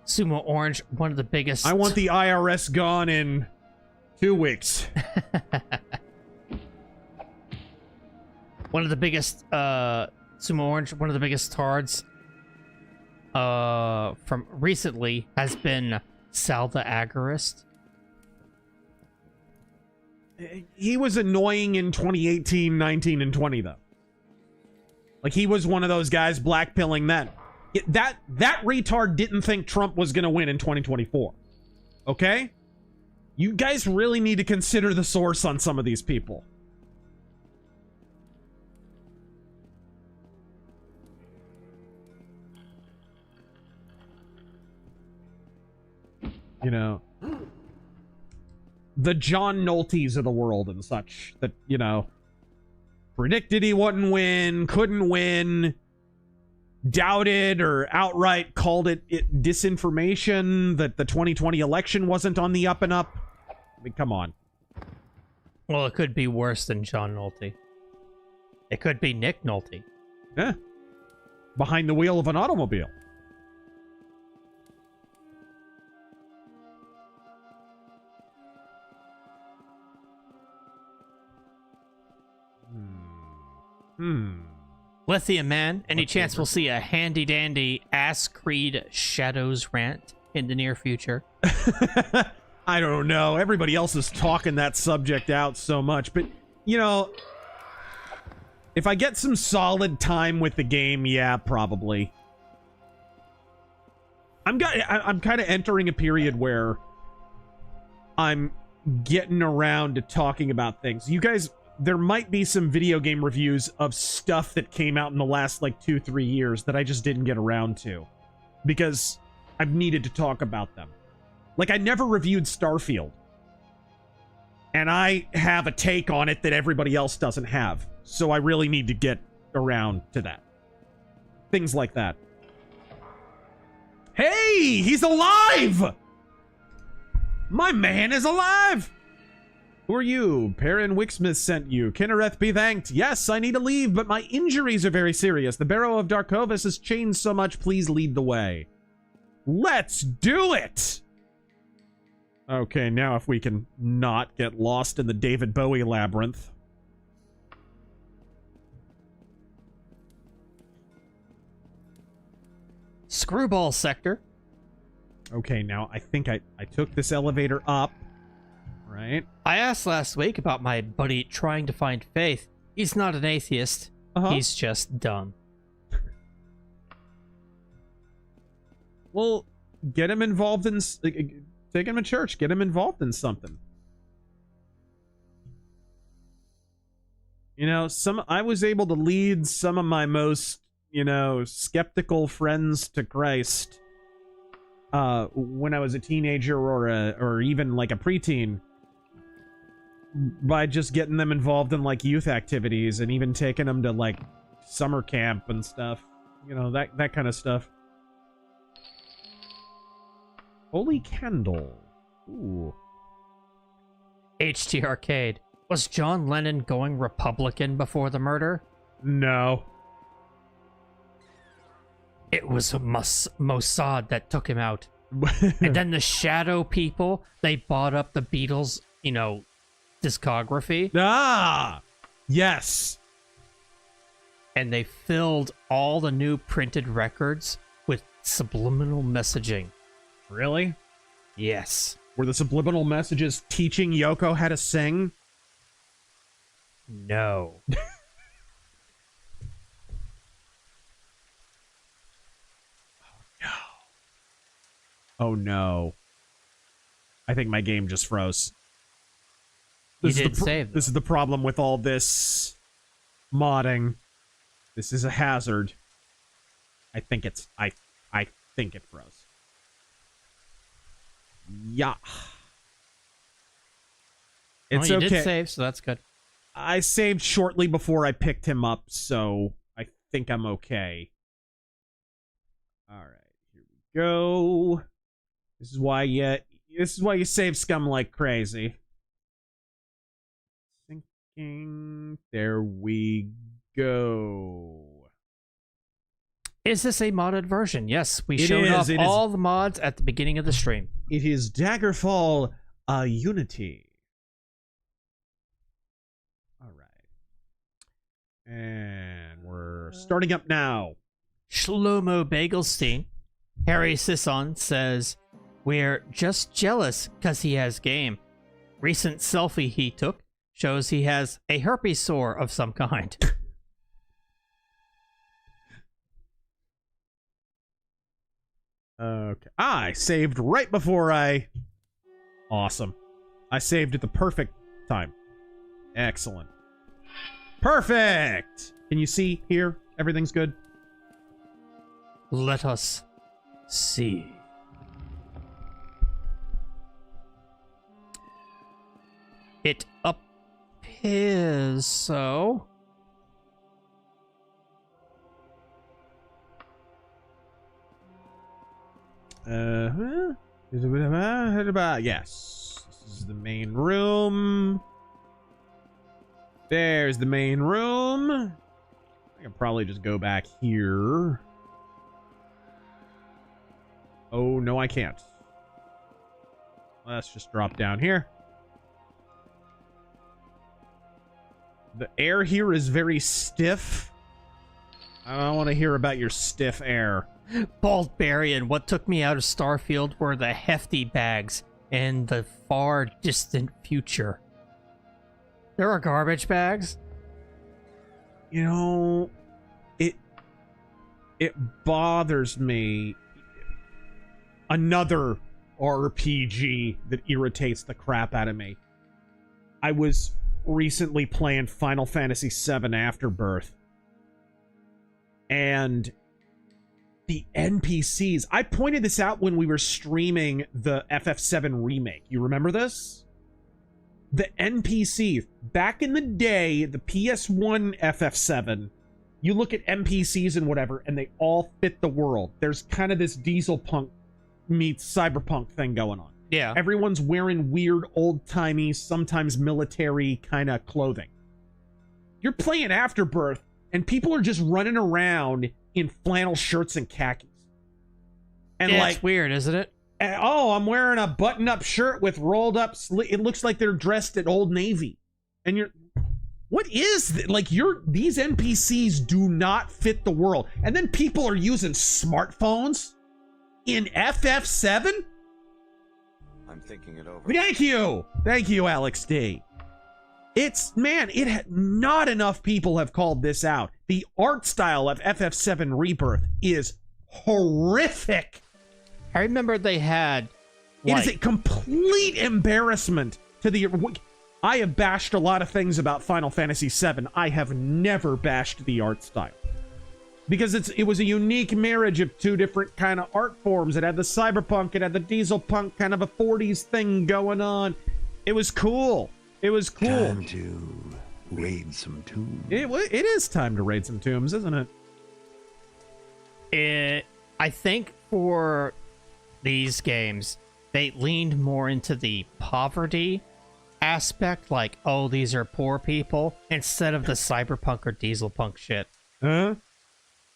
Sumo Orange, one of the biggest... I want the IRS gone in 2 weeks. One of the biggest, Sumo Orange, one of the biggest tards from recently has been Sal the Agorist. He was annoying in 2018, 19, and 20, though. Like, he was one of those guys blackpilling then. That retard didn't think Trump was going to win in 2024. Okay? You guys really need to consider the source on some of these people. You know, the John Noltes of the world and such that, you know, predicted he wouldn't win, couldn't win, doubted or outright called it disinformation, that the 2020 election wasn't on the up and up. I mean, come on. Well, it could be worse than John Nolte. It could be Nick Nolte. Yeah. Behind the wheel of an automobile. Lithium Man, any chance we'll see a handy-dandy Ass Creed Shadows rant in the near future? I don't know. Everybody else is talking that subject out so much, but, you know, if I get some solid time with the game, yeah, probably. I'm kind of entering a period where I'm getting around to talking about things. You guys there might be some video game reviews of stuff that came out in the last, like, 2-3 years that I just didn't get around to. Because I've needed to talk about them. Like, I never reviewed Starfield. And I have a take on it that everybody else doesn't have. So I really need to get around to that. Things like that. Hey! He's alive! My man is alive! Who are you? Perrin Wixsmith sent you. Kinnereth be thanked. Yes, I need to leave, but my injuries are very serious. The Barrow of Darkovus has changed so much. Please lead the way. Let's do it! Okay, now if we can not get lost in the David Bowie labyrinth. Screwball sector. Okay, now I think I took this elevator up. Right? I asked last week about my buddy trying to find faith. He's not an atheist. He's just dumb. Well, get him involved in... Take him to church. Get him involved in something. You know, I was able to lead some of my most, you know, skeptical friends to Christ when I was a teenager or even like a preteen, by just getting them involved in like youth activities and even taking them to like summer camp and stuff. You know, that kind of stuff. Holy candle. Ooh. HT Arcade. Was John Lennon going Republican before the murder? No. It was Mossad that took him out. And then the Shadow people, they bought up the Beatles, you know, discography. Ah! Yes. And they filled all the new printed records with subliminal messaging. Really? Yes. Were the subliminal messages teaching Yoko how to sing? No. Oh no. I think my game just froze. You did save. This is the problem with all this modding. This is a hazard. I think it froze. Yeah. It's you okay. did save, so that's good. I saved shortly before I picked him up, so I think I'm okay. All right, here we go. This is why you save scum like crazy. Sinking. There we go. Is this a modded version? Yes, we showed off all the mods at the beginning of the stream. It is Daggerfall Unity. All right. And we're starting up now. Shlomo Bagelstein, Harry Sisson says, "We're just jealous because he has game. Recent selfie he took shows he has a herpes sore of some kind." Okay. I saved right before Awesome. I saved at the perfect time. Excellent. Perfect! Can you see here? Everything's good? Let us see. It appears so. Yes. This is the main room. There's the main room. I can probably just go back here. Oh, no, I can't. Let's just drop down here. The air here is very stiff. I don't want to hear about your stiff air. Bald Barian, what took me out of Starfield were the hefty bags in the far distant future. There are garbage bags? You know, it bothers me. Another RPG that irritates the crap out of me. I was recently playing Final Fantasy VII Afterbirth. And the NPCs... I pointed this out when we were streaming the FF7 remake. You remember this? The NPCs. Back in the day, the PS1 FF7, you look at NPCs and whatever, and they all fit the world. There's kind of this diesel punk meets cyberpunk thing going on. Yeah. Everyone's wearing weird, old-timey, sometimes military kind of clothing. You're playing Afterbirth, and people are just running around in flannel shirts and khakis. And yeah, like, it's weird, isn't it? oh, I'm wearing a button-up shirt with rolled-up it looks like they're dressed at Old Navy. And you're... What is this? Like, these NPCs do not fit the world. And then people are using smartphones in FF7? I'm thinking it over. Thank you! Thank you, Alex D. It's, man, not enough people have called this out. The art style of FF7 Rebirth is horrific. I remember they had... It is a complete embarrassment to the... I have bashed a lot of things about Final Fantasy VII. I have never bashed the art style. Because it was a unique marriage of two different kind of art forms. It had the cyberpunk, it had the diesel punk, kind of a 40s thing going on. It was cool. It was cool. Time to raid some tombs. It is time to raid some tombs, isn't it? I think for these games, they leaned more into the poverty aspect, like, oh, these are poor people, instead of the cyberpunk or diesel punk shit. Huh?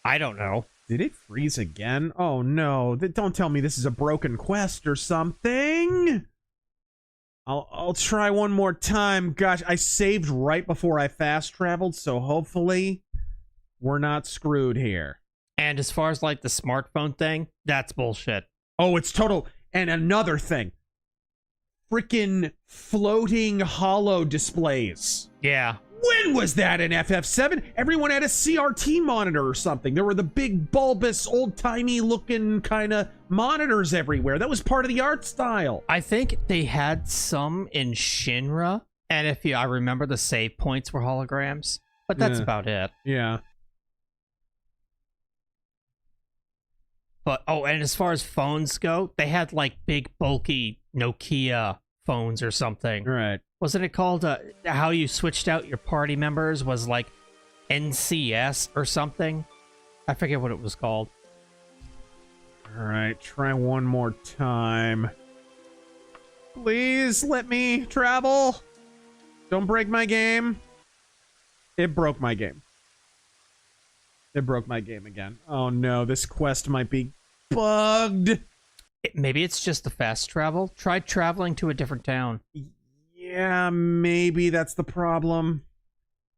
I don't know. Did it freeze again? Oh no, don't tell me this is a broken quest or something. I'll try one more time. Gosh, I saved right before I fast traveled, so hopefully we're not screwed here. And as far as like the smartphone thing, that's bullshit. Oh, it's total. And another thing. Freaking floating hollow displays. Yeah. When was that in FF7? Everyone had a CRT monitor or something. There were the big bulbous, old-timey looking kind of monitors everywhere. That was part of the art style. I think they had some in Shinra, and I remember the save points were holograms, but that's about it. Yeah. But, oh, and as far as phones go, they had like big, bulky Nokia phones or something. Right. Wasn't it called, how you switched out your party members was like NCS or something? I forget what it was called. Alright, try one more time. Please let me travel. Don't break my game. It broke my game. It broke my game again. Oh no, this quest might be bugged. Maybe it's just the fast travel. Try traveling to a different town. Yeah, maybe that's the problem.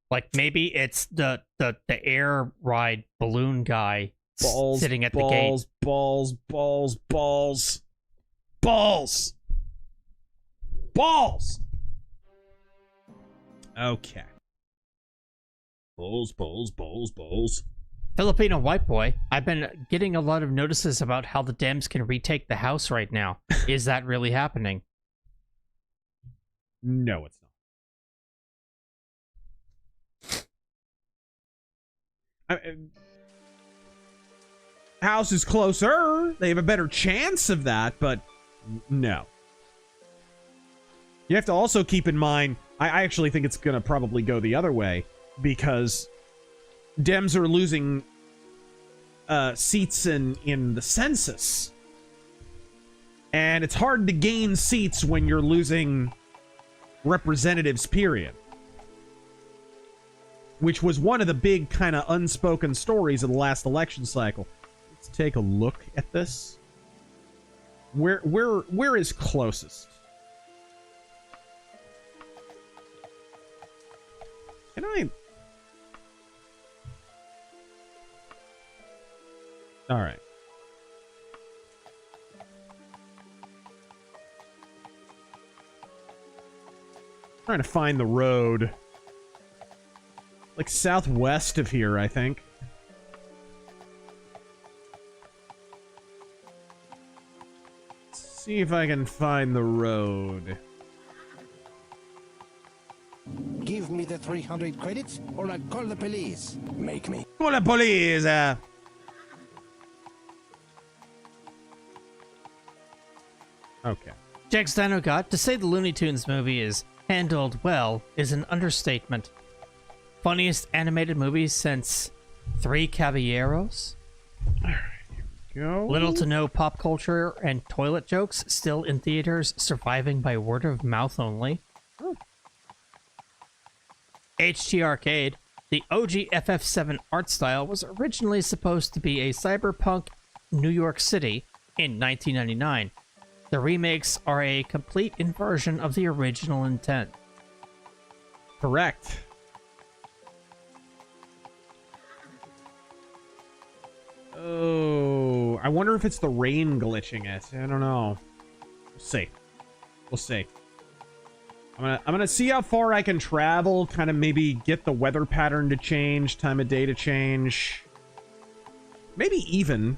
Like maybe it's the air ride balloon guy sitting at the gate. Balls. Okay. Balls. Filipino white boy, I've been getting a lot of notices about how the Dems can retake the house right now. Is that really happening? No, it's not. House is closer. They have a better chance of that, but no. You have to also keep in mind, I actually think it's going to probably go the other way, because Dems are losing seats in the census. And it's hard to gain seats when you're losing representatives, period. Which was one of the big kind of unspoken stories of the last election cycle. Let's take a look at this. Where is closest? Can I... All right. Trying to find the road. Like southwest of here, I think. Let's see if I can find the road. 300 credits or I'll call the police. Make me. Call the police. Okay. Jack Steinogott, to say the Looney Tunes movie is handled well is an understatement. Funniest animated movie since Three Caballeros? Go. Little to no pop culture and toilet jokes still in theaters, surviving by word of mouth only. HT Arcade, the OG FF7 art style was originally supposed to be a cyberpunk New York City in 1999. The remakes are a complete inversion of the original intent. Correct. Oh, I wonder if it's the rain glitching it. I don't know. We'll see. We'll see. I'm gonna see how far I can travel, kind of maybe get the weather pattern to change, time of day to change. Maybe even.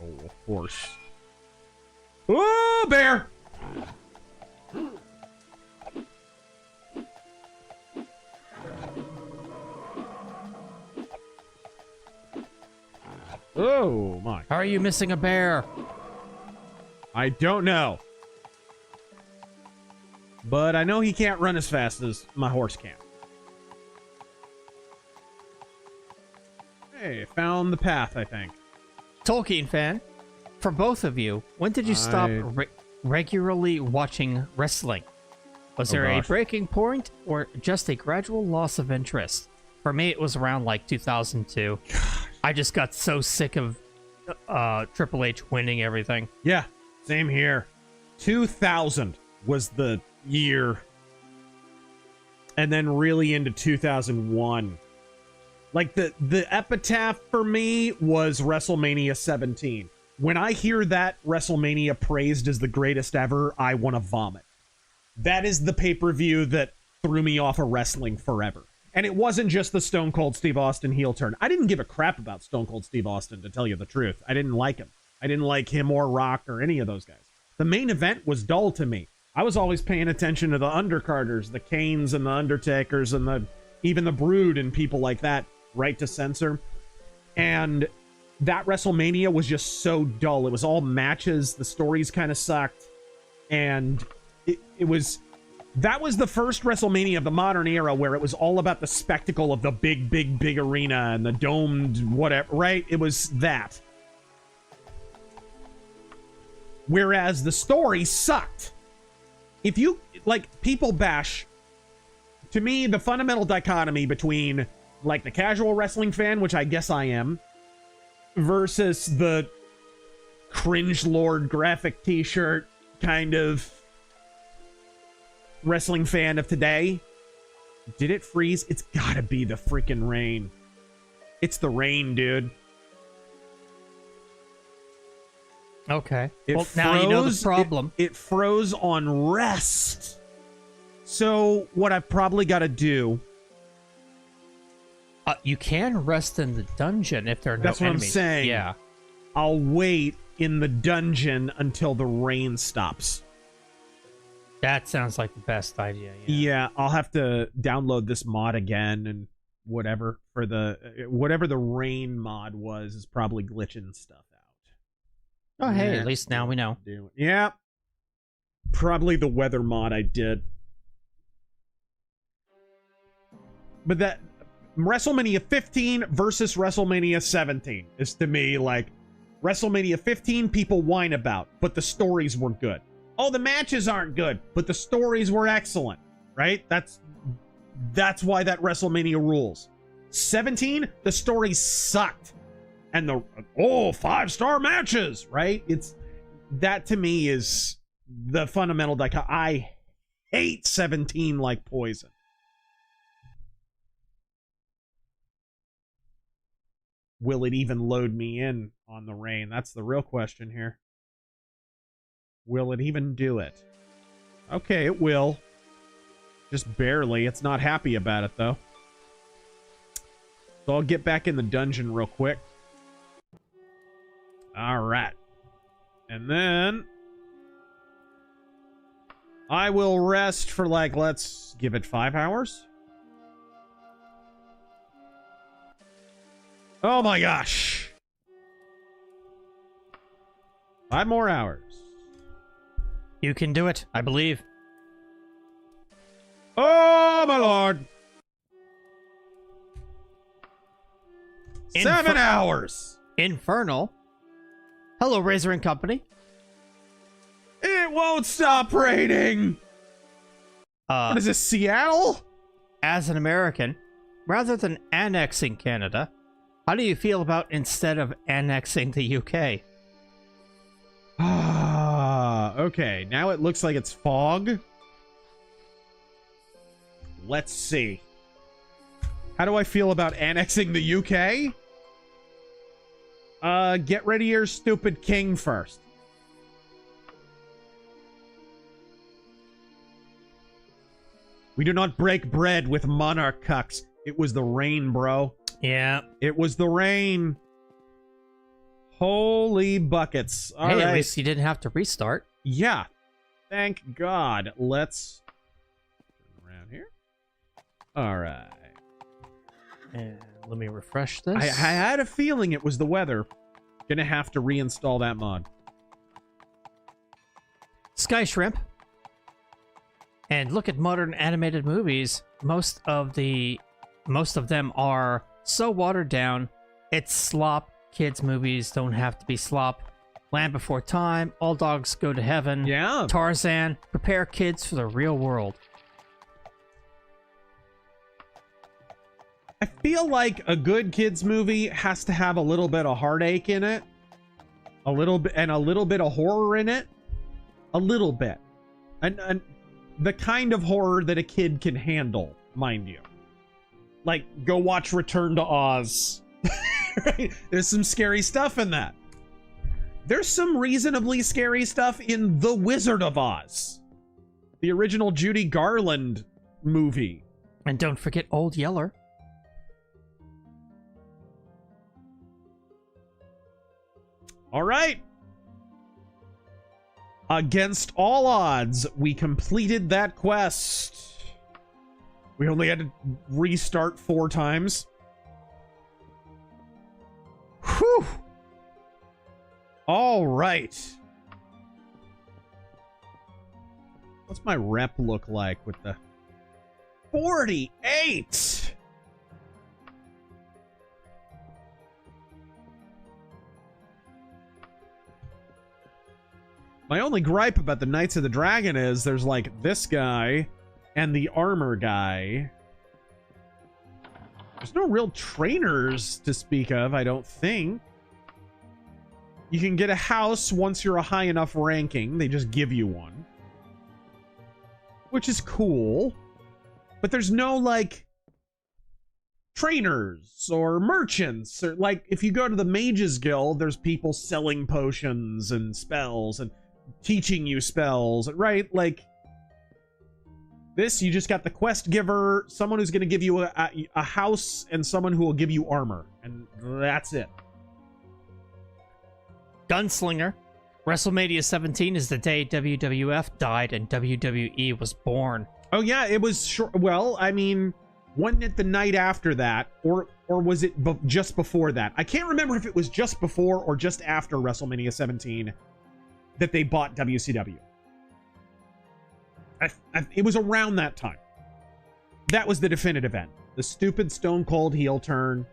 Oh, of course. Oh, bear! Oh, my. How are you missing a bear? I don't know. But I know he can't run as fast as my horse can. Hey, found the path, I think. Tolkien fan, for both of you, when did you stop regularly watching wrestling? Was there a breaking point or just a gradual loss of interest? For me, it was around like 2002. I just got so sick of Triple H winning everything. Yeah, same here. 2000 was the year. And then really into 2001. Like the epitaph for me was WrestleMania 17. When I hear that WrestleMania praised as the greatest ever, I want to vomit. That is the pay-per-view that threw me off of wrestling forever. And it wasn't just the Stone Cold Steve Austin heel turn. I didn't give a crap about Stone Cold Steve Austin, to tell you the truth. I didn't like him. I didn't like him or Rock or any of those guys. The main event was dull to me. I was always paying attention to the undercarders, the Kanes and the Undertakers and even the Brood and people like that, right to censor. And that WrestleMania was just so dull. It was all matches. The stories kind of sucked. And that was the first WrestleMania of the modern era where it was all about the spectacle of the big arena and the domed whatever, right? It was that. Whereas the story sucked. If you, like, people bash, to me, the fundamental dichotomy between, like, the casual wrestling fan, which I guess I am, versus the cringe lord graphic t-shirt kind of wrestling fan of today. Did it freeze? It's gotta be the freaking rain. It's the rain, dude. Okay. Well, now you know the problem. It froze on rest. So what I've probably got to do... you can rest in the dungeon if there are no enemies. That's what I'm saying. Yeah. I'll wait in the dungeon until the rain stops. That sounds like the best idea. Yeah, I'll have to download this mod again and whatever for whatever the rain mod was is probably glitching stuff out. Oh, hey, at least now we know. Yeah. Probably the weather mod I did. But that WrestleMania 15 versus WrestleMania 17 is to me like WrestleMania 15 people whine about, but the stories were good. Oh, the matches aren't good, but the stories were excellent, right? That's why that WrestleMania rules. 17, the story sucked. And the 5-star matches, right? It's that to me is the fundamental dichotomy. I hate 17 like poison. Will it even load me in on the rain? That's the real question here. Will it even do it? Okay, it will. Just barely. It's not happy about it, though. So I'll get back in the dungeon real quick. All right. And then I will rest for like, let's give it 5 hours. Oh my gosh. 5 more hours. You can do it, I believe. Oh my lord. 7 hours. Infernal. Hello, Razor and Company. It won't stop raining. What is this, Seattle? As an American, rather than annexing Canada, how do you feel about instead of annexing the UK? Ah, okay. Now it looks like it's fog. Let's see. How do I feel about annexing the UK? Get rid of your stupid king first. We do not break bread with monarch cucks. It was the rain, bro. Yeah. It was the rain. Holy buckets. All right. At least you didn't have to restart. Yeah. Thank God. Let's turn around here. All right. And let me refresh this. I had a feeling it was the weather. Gonna have to reinstall that mod. Sky Shrimp. And look at modern animated movies. Most of them are so watered down. It's slop. Kids' movies don't have to be slop. Land Before Time. All Dogs Go to Heaven. Yeah. Tarzan. Prepare kids for the real world. I feel like a good kids movie has to have a little bit of heartache in it. A little bit of horror in it. A little bit. And the kind of horror that a kid can handle, mind you. Like, go watch Return to Oz. Right? There's some scary stuff in that. There's some reasonably scary stuff in The Wizard of Oz. The original Judy Garland movie. And don't forget Old Yeller. All right. Against all odds, we completed that quest. We only had to restart 4 times. Whew. All right. What's my rep look like with the 48? My only gripe about the Knights of the Dragon is there's like this guy and the armor guy. There's no real trainers to speak of, I don't think. You can get a house once you're a high enough ranking. They just give you one. Which is cool. But there's no, like, trainers or merchants. Or, like, if you go to the Mages Guild, there's people selling potions and spells and teaching you spells, right? Like, this, you just got the quest giver, someone who's going to give you a house, and someone who will give you armor. And that's it. Gunslinger. WrestleMania 17 is the day WWF died and WWE was born. Oh, yeah, it was short. Well, I mean, wasn't it the night after that? Or was it just before that? I can't remember if it was just before or just after WrestleMania 17 that they bought WCW. It was around that time. That was the definitive end. The stupid Stone Cold heel turn.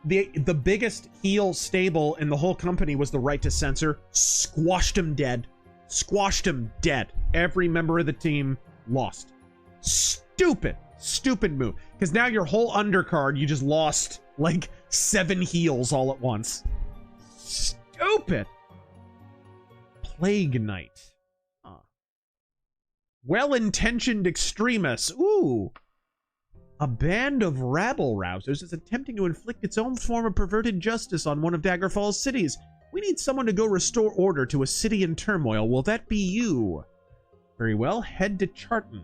The biggest heel stable in the whole company was the Right to Censor. Squashed him dead. Squashed him dead. Every member of the team lost. Stupid move. Because now your whole undercard, you just lost like 7 heels all at once. Stupid. Plague Knight. Well-intentioned extremists. Ooh. A band of rabble-rousers is attempting to inflict its own form of perverted justice on one of Daggerfall's cities. We need someone to go restore order to a city in turmoil. Will that be you? Very well, head to Charton.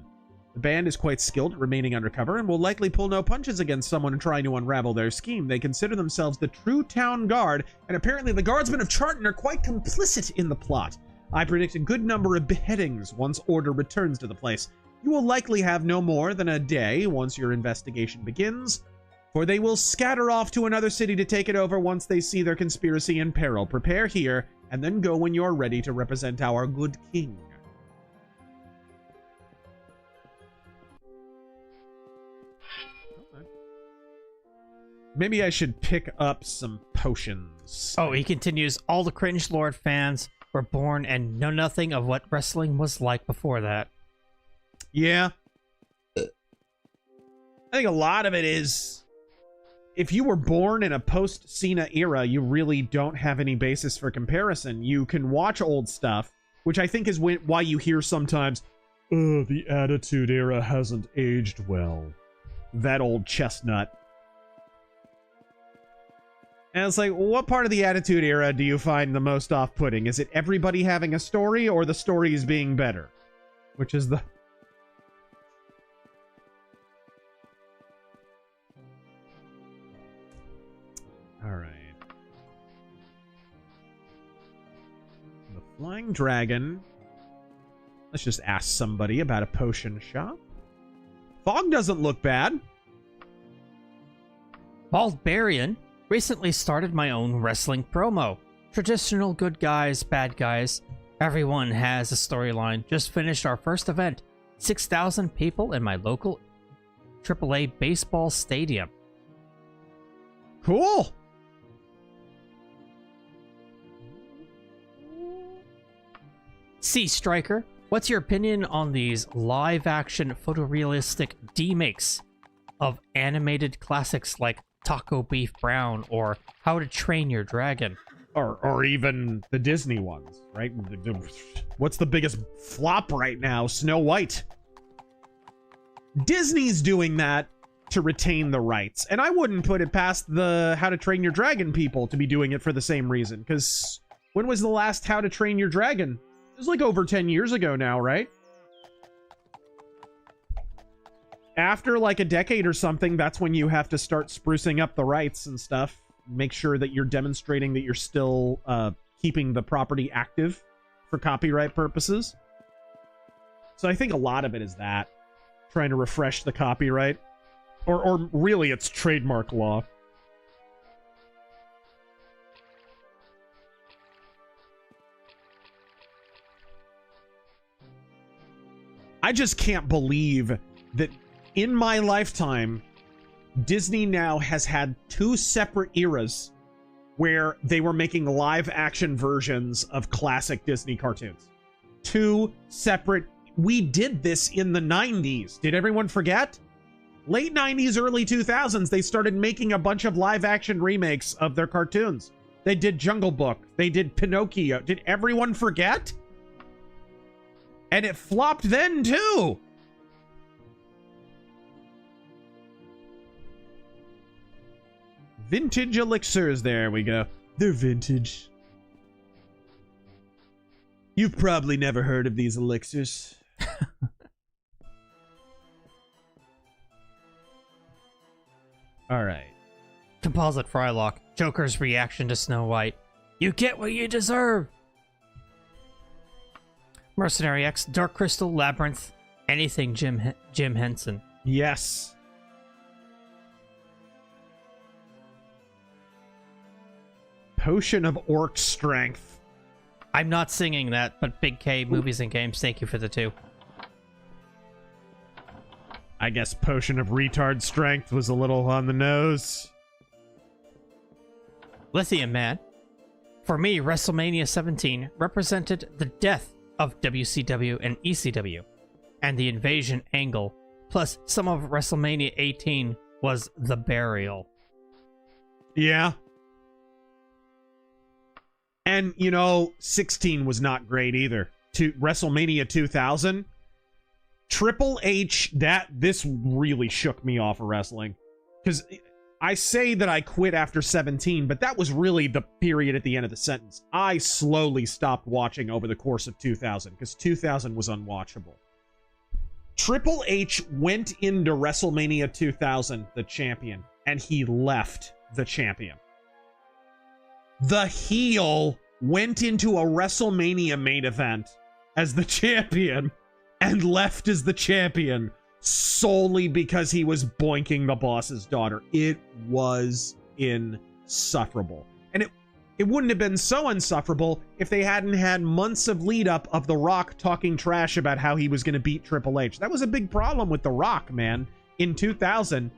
The band is quite skilled at remaining undercover and will likely pull no punches against someone trying to unravel their scheme. They consider themselves the true town guard, and apparently the guardsmen of Charton are quite complicit in the plot. I predict a good number of beheadings once order returns to the place. You will likely have no more than a day once your investigation begins, for they will scatter off to another city to take it over once they see their conspiracy in peril. Prepare here, and then go when you're ready to represent our good king. Maybe I should pick up some potions. Oh, he continues, all the Cringe Lord fans were born and know nothing of what wrestling was like before that. Yeah. I think a lot of it is, if you were born in a post-Cena era, you really don't have any basis for comparison. You can watch old stuff, which I think is why you hear sometimes, the Attitude Era hasn't aged well. That old chestnut. And it's like, what part of the Attitude Era do you find the most off-putting? Is it everybody having a story, or the stories being better? Which is the... Alright. The Flying Dragon. Let's just ask somebody about a potion shop. Fog doesn't look bad. Baldbarian recently started my own wrestling promo. Traditional good guys, bad guys. Everyone has a storyline. Just finished our first event. 6,000 people in my local AAA baseball stadium. Cool. Sea Striker, what's your opinion on these live-action photorealistic demakes of animated classics like Taco Beef Brown or How to Train Your Dragon? Or even the Disney ones, right? What's the biggest flop right now? Snow White. Disney's doing that to retain the rights. And I wouldn't put it past the How to Train Your Dragon people to be doing it for the same reason. Because when was the last How to Train Your Dragon? It was like over 10 years ago now, right? After like a decade or something, that's when you have to start sprucing up the rights and stuff. Make sure that you're demonstrating that you're still keeping the property active for copyright purposes. So I think a lot of it is that. Trying to refresh the copyright. Or really, it's trademark law. I just can't believe that in my lifetime, Disney now has had 2 separate eras where they were making live action versions of classic Disney cartoons. 2 separate. We did this in the 90s. Did everyone forget? Late 90s, early 2000s, they started making a bunch of live action remakes of their cartoons. They did Jungle Book. They did Pinocchio. Did everyone forget? And it flopped then too. Vintage elixirs, there we go. They're vintage. You've probably never heard of these elixirs. Alright. Composite Frylock, Joker's reaction to Snow White. You get what you deserve! Mercenary X, Dark Crystal, Labyrinth, anything Jim Henson. Yes. Potion of Orc Strength. I'm not singing that, but Big K, Movies and Games, thank you for the 2. I guess Potion of Retard Strength was a little on the nose. Lithium Man. For me, WrestleMania 17 represented the death of WCW and ECW, and the invasion angle, plus some of WrestleMania 18 was the burial. Yeah. And, you know, 16 was not great either. To WrestleMania 2000, Triple H, this really shook me off of wrestling. Because I say that I quit after 17, but that was really the period at the end of the sentence. I slowly stopped watching over the course of 2000, because 2000 was unwatchable. Triple H went into WrestleMania 2000, the champion, and he left the champion. The heel went into a WrestleMania main event as the champion and left as the champion solely because he was boinking the boss's daughter. It was insufferable. And it wouldn't have been so insufferable if they hadn't had months of lead up of The Rock talking trash about how he was going to beat Triple H. That was a big problem with The Rock, man. In 2000,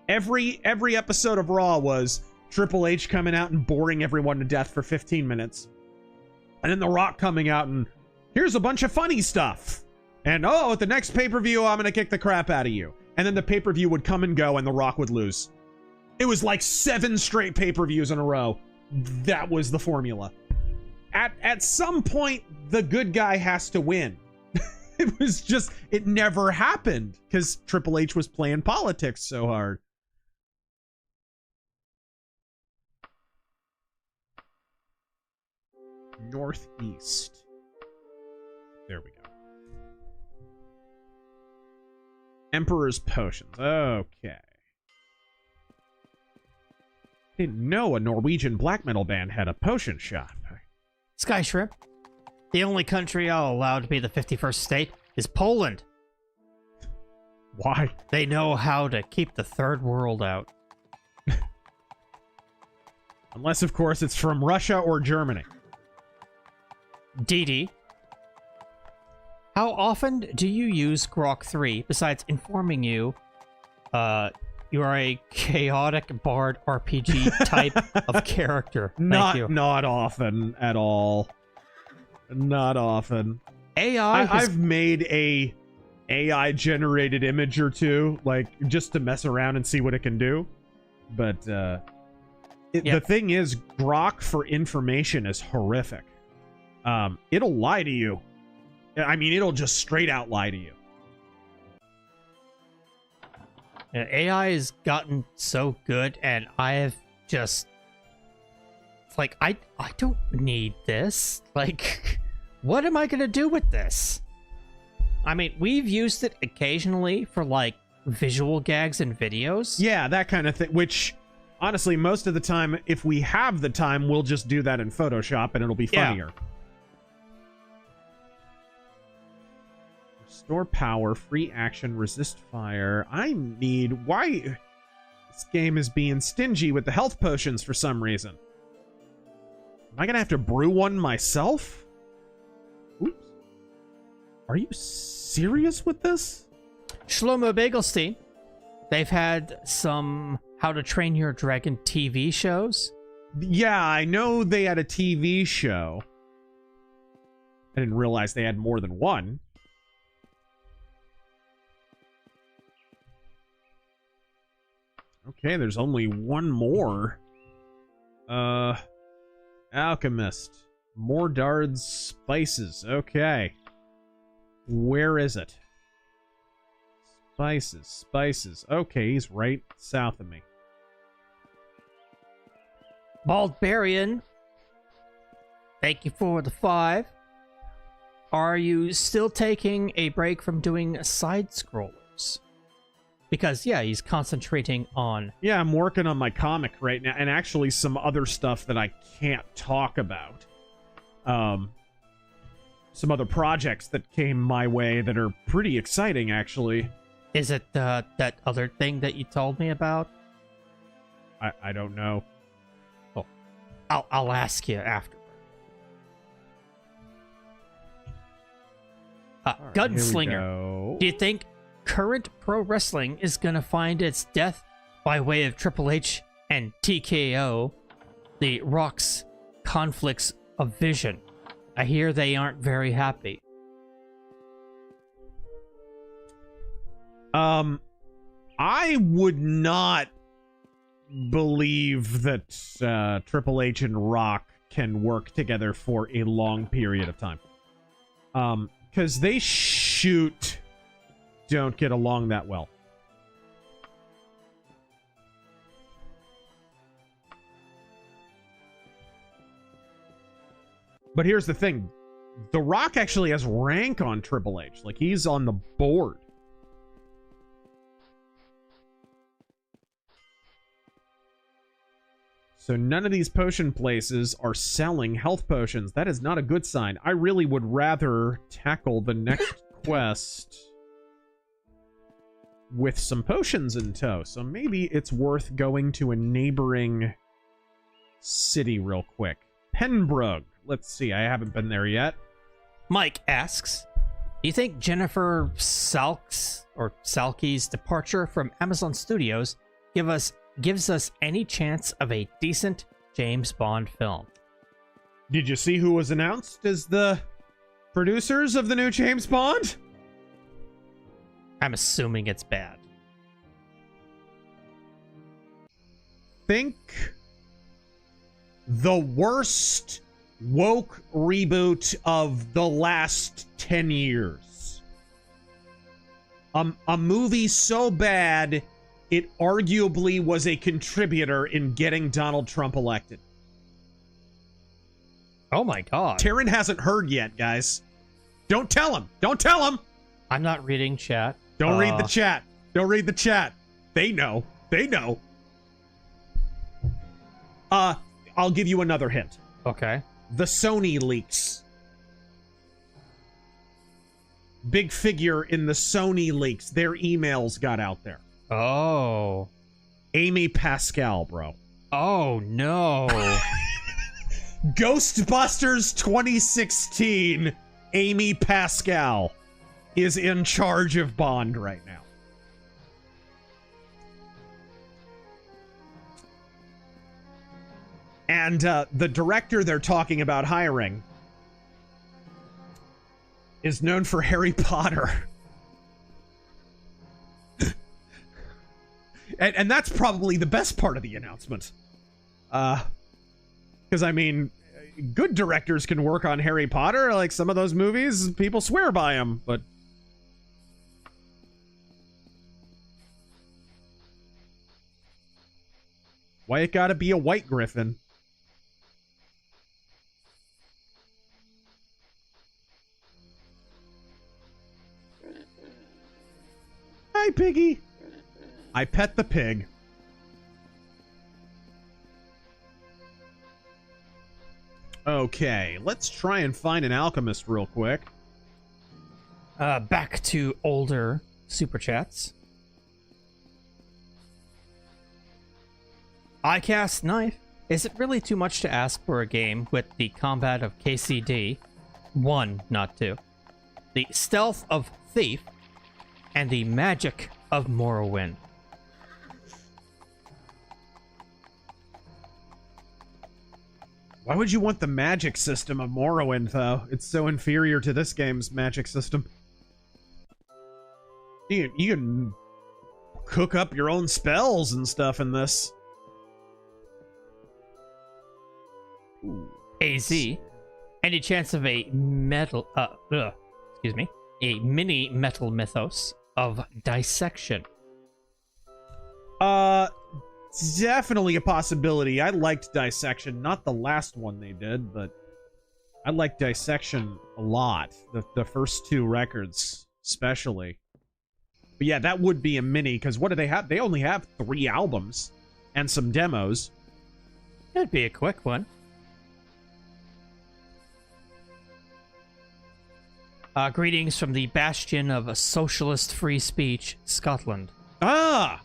every episode of Raw was Triple H coming out and boring everyone to death for 15 minutes. And then The Rock coming out and here's a bunch of funny stuff. And oh, at the next pay-per-view, I'm going to kick the crap out of you. And then the pay-per-view would come and go and The Rock would lose. It was like 7 straight pay-per-views in a row. That was the formula. At some point, the good guy has to win. It never happened because Triple H was playing politics so hard. Northeast. There we go. Emperor's Potions. Okay. Didn't know a Norwegian black metal band had a potion shop. Sky Shrimp. The only country I'll allow to be the 51st state is Poland. Why? They know how to keep the third world out. Unless, of course, it's from Russia or Germany. DD. How often do you use Grok 3 besides informing you you are a chaotic bard RPG type of character? Not often at all. Not often. I've made a AI generated image or two, like just to mess around and see what it can do. But the thing is, Grok for information is horrific. It'll lie to you. I mean, it'll just straight out lie to you. AI has gotten so good, and I have just... It's like, I don't need this. Like, what am I going to do with this? I mean, we've used it occasionally for, like, visual gags and videos. Yeah, that kind of thing, which, honestly, most of the time, if we have the time, we'll just do that in Photoshop, and it'll be funnier. Yeah. Restore power, free action, resist fire. Why? This game is being stingy with the health potions for some reason. Am I gonna have to brew one myself? Oops. Are you serious with this? Shlomo Begelstein. They've had some How to Train Your Dragon TV shows. Yeah, I know they had a TV show. I didn't realize they had more than one. Okay, there's only one more. Alchemist. Mordard's Spices. Okay. Where is it? Spices. Okay, he's right south of me. Baldbarian. Thank you for the 5. Are you still taking a break from doing side scrollers? Because, yeah, he's concentrating on... Yeah, I'm working on my comic right now, and actually some other stuff that I can't talk about. Some other projects that came my way that are pretty exciting, actually. Is it that other thing that you told me about? I don't know. Oh, I'll ask you after. Right, Gunslinger, do you think current pro wrestling is gonna find its death by way of Triple H and TKO, the Rock's conflicts of vision? I hear they aren't very happy. I would not believe that Triple H and Rock can work together for a long period of time. Because they don't get along that well. But here's the thing. The Rock actually has rank on Triple H. Like, he's on the board. So none of these potion places are selling health potions. That is not a good sign. I really would rather tackle the next quest with some potions in tow. So maybe it's worth going to a neighboring city real quick. Pembroke. Let's see. I haven't been there yet. Mike asks, do you think Jennifer Salke's departure from Amazon Studios gives us any chance of a decent James Bond film? Did you see who was announced as the producers of the new James Bond? I'm assuming it's bad. Think the worst woke reboot of the last 10 years. A movie so bad it arguably was a contributor in getting Donald Trump elected. Oh my god. Taryn hasn't heard yet, guys. Don't tell him. Don't tell him. I'm not reading chat. Don't read the chat. Don't read the chat. They know. They know. I'll give you another hint. Okay. The Sony leaks. Big figure in the Sony leaks. Their emails got out there. Oh. Amy Pascal, bro. Oh, no. Ghostbusters 2016, Amy Pascal is in charge of Bond right now. And the director they're talking about hiring is known for Harry Potter. and that's probably the best part of the announcement. Because, I mean, good directors can work on Harry Potter. Like, some of those movies, people swear by them, but... why it gotta be a white griffin? Hi, piggy. I pet the pig. Okay, let's try and find an alchemist real quick. Back to older super chats. iCast Knife. Is it really too much to ask for a game with the combat of KCD? 1, not 2. The stealth of Thief, and the magic of Morrowind. Why would you want the magic system of Morrowind, though? It's so inferior to this game's magic system. You can cook up your own spells and stuff in this. Ooh. AZ. Any chance of a metal... a mini metal mythos of dissection? Definitely a possibility. I liked Dissection, not the last one they did, but I liked Dissection a lot. The first 2 records, especially. But yeah, that would be a mini, because what do they have? They only have 3 albums and some demos. It'd be a quick one. Greetings from the bastion of socialist free speech, Scotland. Ah!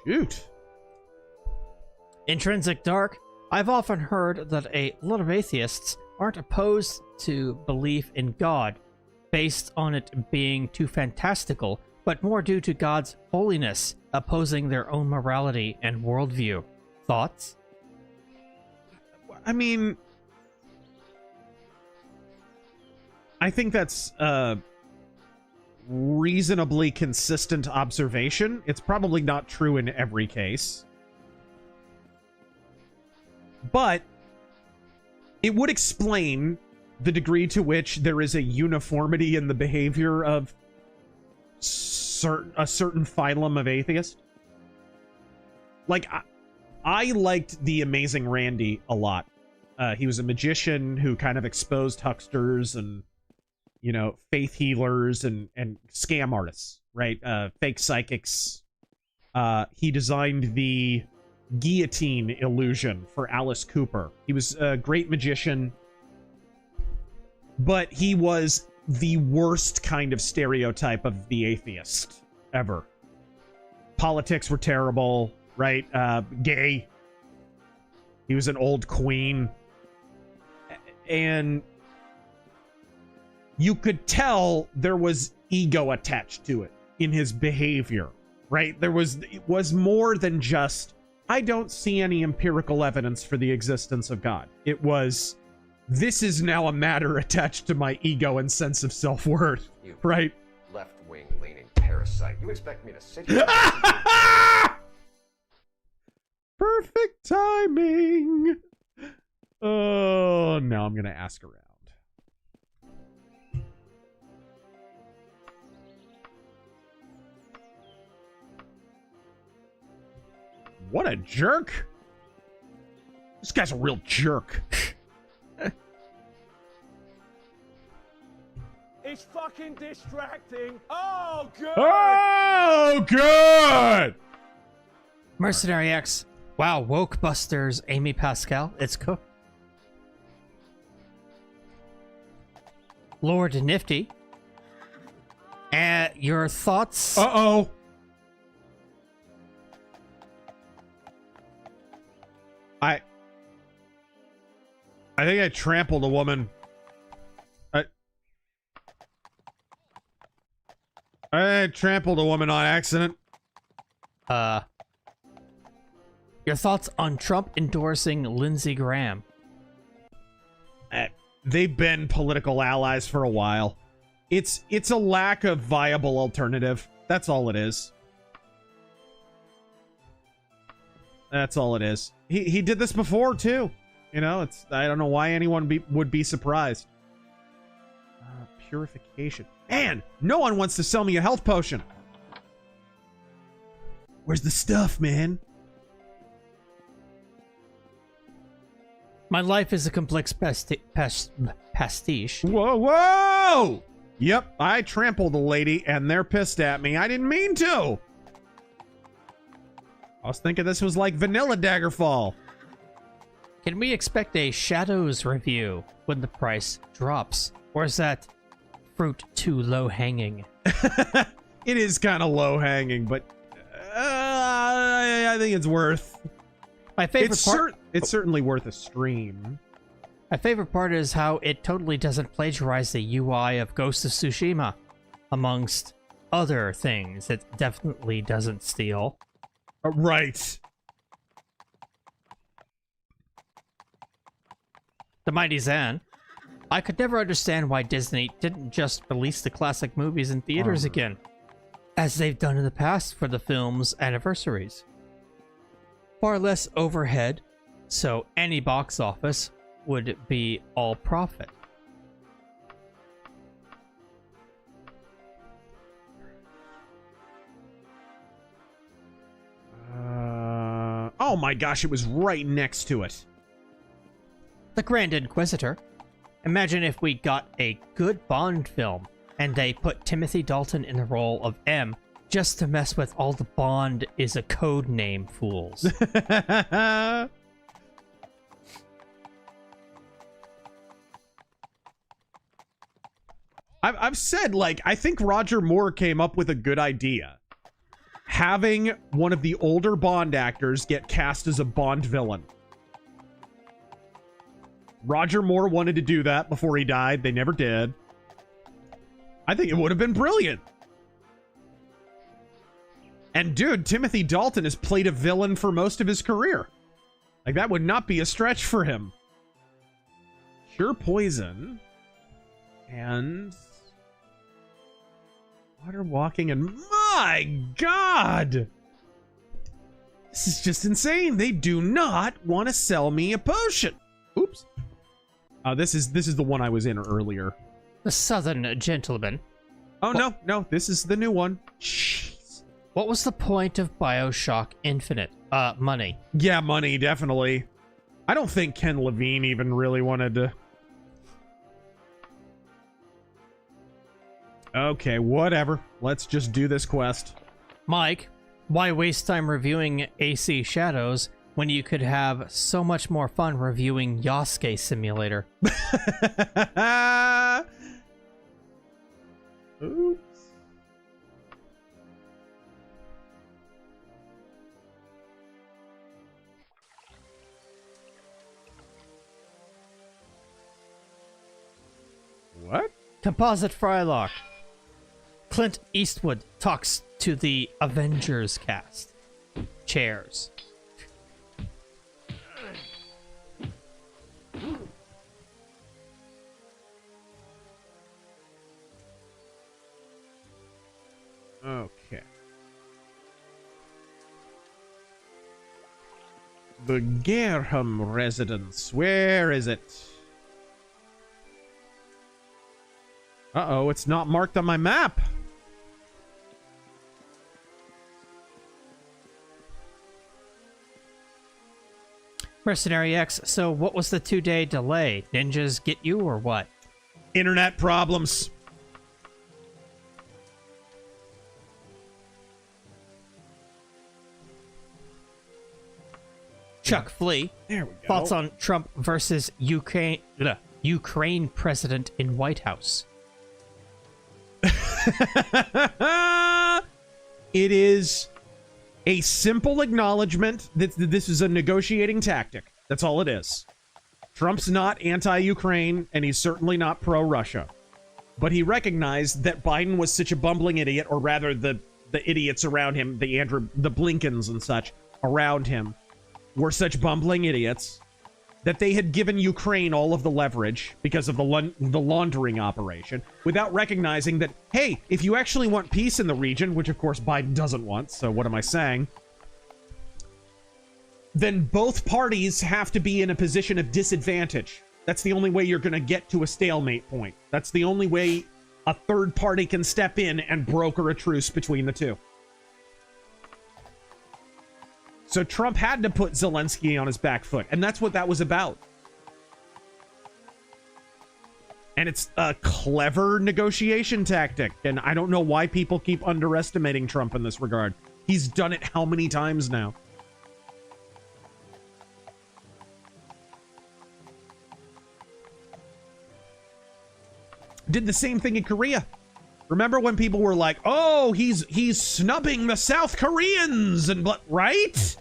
Shoot. Intrinsic Dark. I've often heard that a lot of atheists aren't opposed to belief in God, based on it being too fantastical, but more due to God's holiness, opposing their own morality and worldview. Thoughts? I mean, I think that's a reasonably consistent observation. It's probably not true in every case, but it would explain the degree to which there is a uniformity in the behavior of a certain phylum of atheist. Like, I liked The Amazing Randy a lot. He was a magician who kind of exposed hucksters and, you know, faith healers and scam artists, right? Fake psychics, He designed the guillotine illusion for Alice Cooper. He was a great magician, but he was the worst kind of stereotype of the atheist ever. Politics were terrible, right? Gay. He was an old queen. And you could tell there was ego attached to it in his behavior, right? It was more than just, I don't see any empirical evidence for the existence of God. It was, this is now a matter attached to my ego and sense of self-worth, right? Left-wing leaning parasite. You expect me to sit here? Perfect timing. Oh, now I'm gonna ask around. What a jerk. This guy's a real jerk. It's fucking distracting. Oh, good. Oh, good. Mercenary X. Wow, Woke Busters, Amy Pascal. It's cooked. Lord Nifty. Your thoughts? Uh-oh. I think I trampled a woman. I trampled a woman on accident. Your thoughts on Trump endorsing Lindsey Graham? They've been political allies for a while. It's a lack of viable alternative. That's all it is. That's all it is. He did this before too. You know, I don't know why anyone would be surprised. Purification. Man, no one wants to sell me a health potion. Where's the stuff, man? My life is a complex pastiche. Whoa, whoa! Yep, I trampled a lady and they're pissed at me. I didn't mean to. I was thinking this was like vanilla Daggerfall. Can we expect a Shadows review when the price drops? Or is that fruit too low hanging? It is kind of low hanging, but I think it's worth. My favorite part. It's certainly worth a stream. My favorite part is how it totally doesn't plagiarize the UI of Ghost of Tsushima, amongst other things. It definitely doesn't steal. Right. The Mighty Zan. I could never understand why Disney didn't just release the classic movies in theaters again, as they've done in the past for the film's anniversaries. Far less overhead, so any box office would be all profit. Oh my gosh, it was right next to it. The Grand Inquisitor. Imagine if we got a good Bond film and they put Timothy Dalton in the role of M just to mess with all the Bond is a code name fools. I've said, like, I think Roger Moore came up with a good idea. Having one of the older Bond actors get cast as a Bond villain. Roger Moore wanted to do that before he died. They never did. I think it would have been brilliant. And dude, Timothy Dalton has played a villain for most of his career. Like, that would not be a stretch for him. Cure poison. And water walking, and my god! This is just insane. They do not want to sell me a potion. Oops. This is the one I was in earlier. The Southern Gentleman. Oh, no, this is the new one. Jeez. What was the point of BioShock Infinite? Money. Yeah, money, definitely. I don't think Ken Levine even really wanted to. Okay, whatever. Let's just do this quest. Mike, Why waste time reviewing AC Shadows when you could have so much more fun reviewing Yasuke Simulator? Oops. What? Composite Frylock. Clint Eastwood talks to the Avengers cast. Chairs. Okay. The Gerham residence. Where is it? Uh-oh, it's not marked on my map. Mercenary X, so what was the 2-day delay? Ninjas get you or what? Internet problems. Chuck Flea. There we go. Thoughts on Trump versus Ukraine president in White House? It is a simple acknowledgement that this is a negotiating tactic. That's all it is. Trump's not anti-Ukraine, and he's certainly not pro-Russia. But he recognized that Biden was such a bumbling idiot, or rather the idiots around him, the Blinkens and such around him, were such bumbling idiots that they had given Ukraine all of the leverage because of the laundering operation, without recognizing that, hey, if you actually want peace in the region, which of course Biden doesn't want, so what am I saying? Then both parties have to be in a position of disadvantage. That's the only way you're going to get to a stalemate point. That's the only way a third party can step in and broker a truce between the two. So Trump had to put Zelensky on his back foot, and that's what that was about. And it's a clever negotiation tactic, and I don't know why people keep underestimating Trump in this regard. He's done it how many times now? Did the same thing in Korea. Remember when people were like, "Oh, he's snubbing the South Koreans," and right?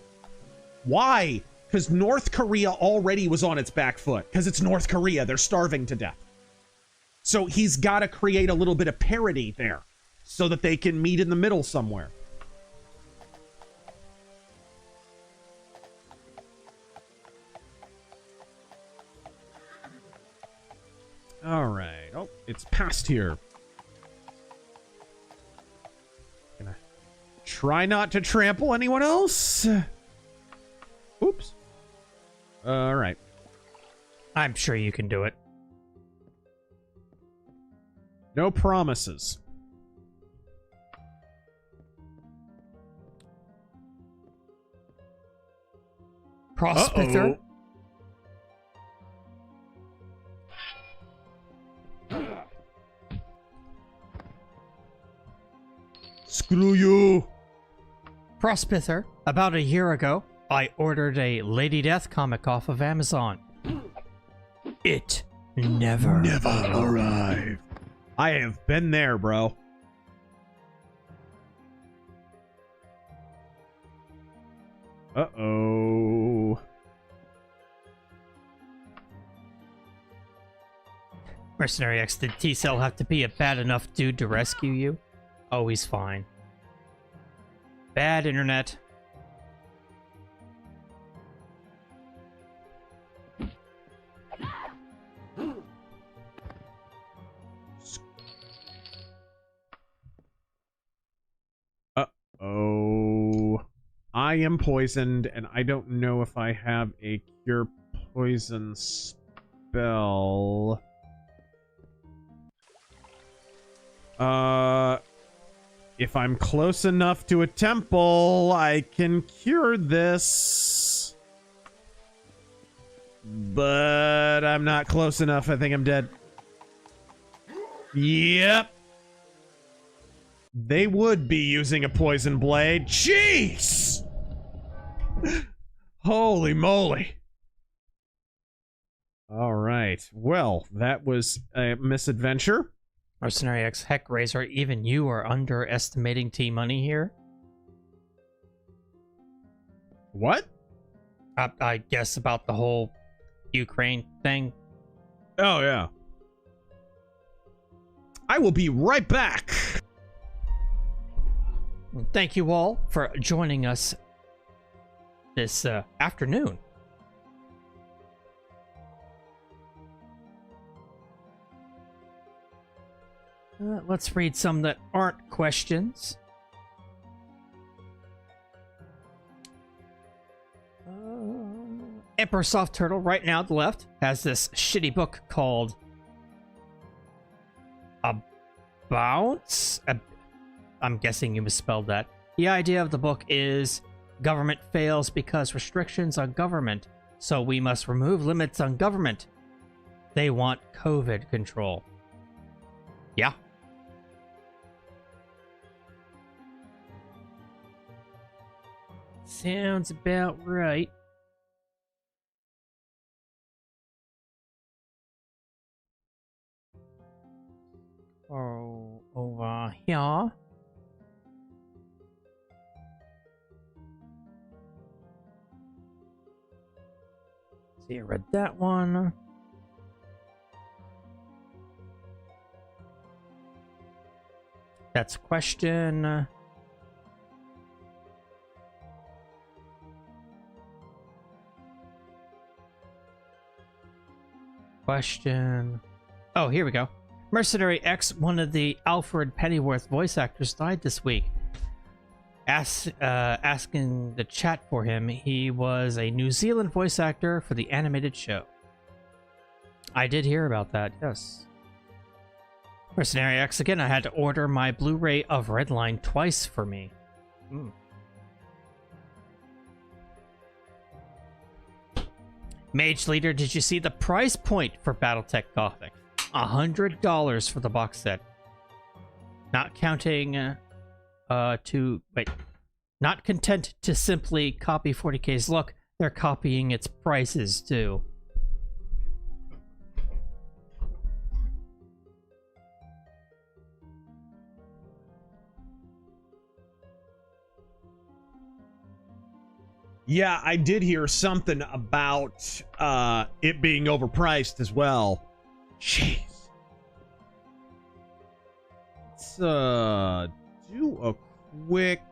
Why? Because North Korea already was on its back foot. Because it's North Korea, they're starving to death. So he's got to create a little bit of parity there, so that they can meet in the middle somewhere. All right. Oh, it's past here. Gonna try not to trample anyone else. Oops. All right. I'm sure you can do it. No promises. Prospector. Screw you. Prospector. About a year ago, I ordered a Lady Death comic off of Amazon. It never arrived. I have been there, bro. Uh-oh. Mercenary X, did T-Cell have to be a bad enough dude to rescue you? Oh, he's fine. Bad internet. Uh-oh. I am poisoned, and I don't know if I have a cure poison spell. If I'm close enough to a temple, I can cure this. But I'm not close enough. I think I'm dead. Yep. They would be using a poison blade. Jeez! Holy moly. All right. Well, that was a misadventure. Mercenary X, heck, Razor, even you are underestimating T-Money here. What? I guess about the whole Ukraine thing. Oh, yeah. I will be right back. Thank you all for joining us this afternoon. Let's read some that aren't questions. Emperor Soft Turtle, right now to the left, has this shitty book called A Bounce? I'm guessing you misspelled that. The idea of the book is government fails because restrictions on government, so we must remove limits on government. They want COVID control. Yeah. Sounds about right. Oh, over here. See, I read that one. That's a question. Question. Oh, here we go. Mercenary X, one of the Alfred Pennyworth voice actors, died this week. Asking the chat for him, he was a New Zealand voice actor for the animated show. I did hear about that, yes. Mercenary X, again, I had to order my Blu-ray of Redline twice for me. Mage Leader, did you see the price point for Battletech Gothic? $100 for the box set. Not counting not content to simply copy 40K's look, they're copying its prices too. Yeah, I did hear something about it being overpriced as well. Jeez. Let's do a quick...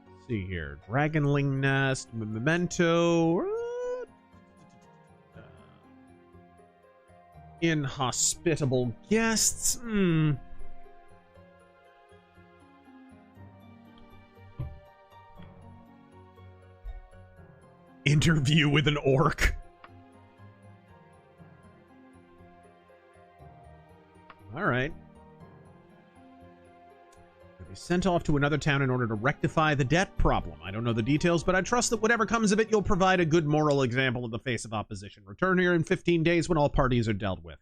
Let's see here. Dragonling Nest, Memento... Inhospitable Guests... Interview with an orc. All right. You'll be sent off to another town in order to rectify the debt problem. I don't know the details, but I trust that whatever comes of it, you'll provide a good moral example in the face of opposition. Return here in 15 days when all parties are dealt with.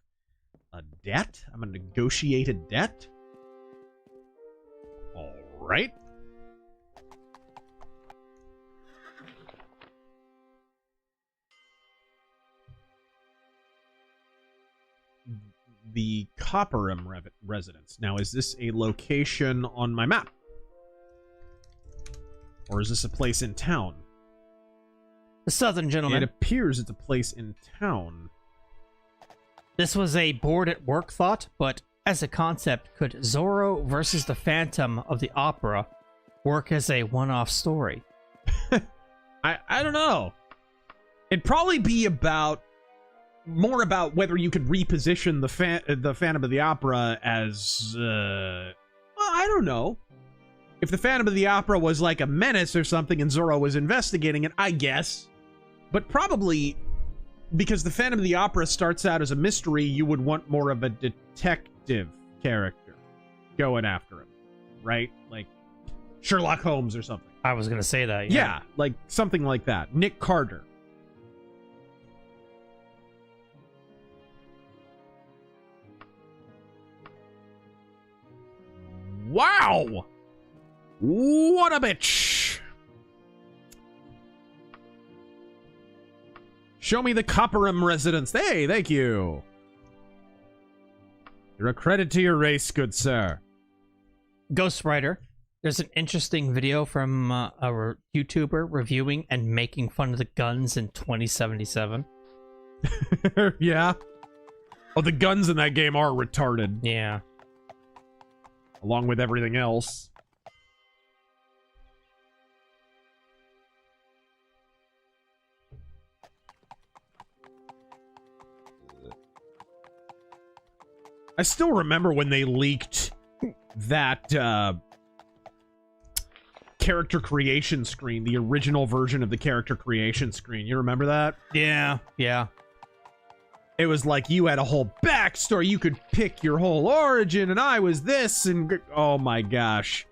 A debt? I'm gonna negotiate a debt? All right. The Copperham residence. Now, is this a location on my map? Or is this a place in town? The Southern Gentleman. It appears it's a place in town. This was a bored at work thought, but as a concept, could Zorro versus the Phantom of the Opera work as a one-off story? I don't know. It'd probably be more about whether you could reposition the Phantom of the Opera as, well, I don't know. If the Phantom of the Opera was like a menace or something and Zorro was investigating it, I guess. But probably, because the Phantom of the Opera starts out as a mystery, you would want more of a detective character going after him, right? Like Sherlock Holmes or something. I was going to say that, yeah, like something like that. Nick Carter. Wow! What a bitch! Show me the Copperham residence. Hey, thank you. You're a credit to your race, good sir. Ghostwriter. There's an interesting video from a YouTuber reviewing and making fun of the guns in 2077. Yeah. Oh, the guns in that game are retarded. Yeah. Along with everything else. I still remember when they leaked that character creation screen, the original version of the character creation screen. You remember that? Yeah. Yeah. It was like you had a whole backstory. You could pick your whole origin, and I was this, and oh my gosh.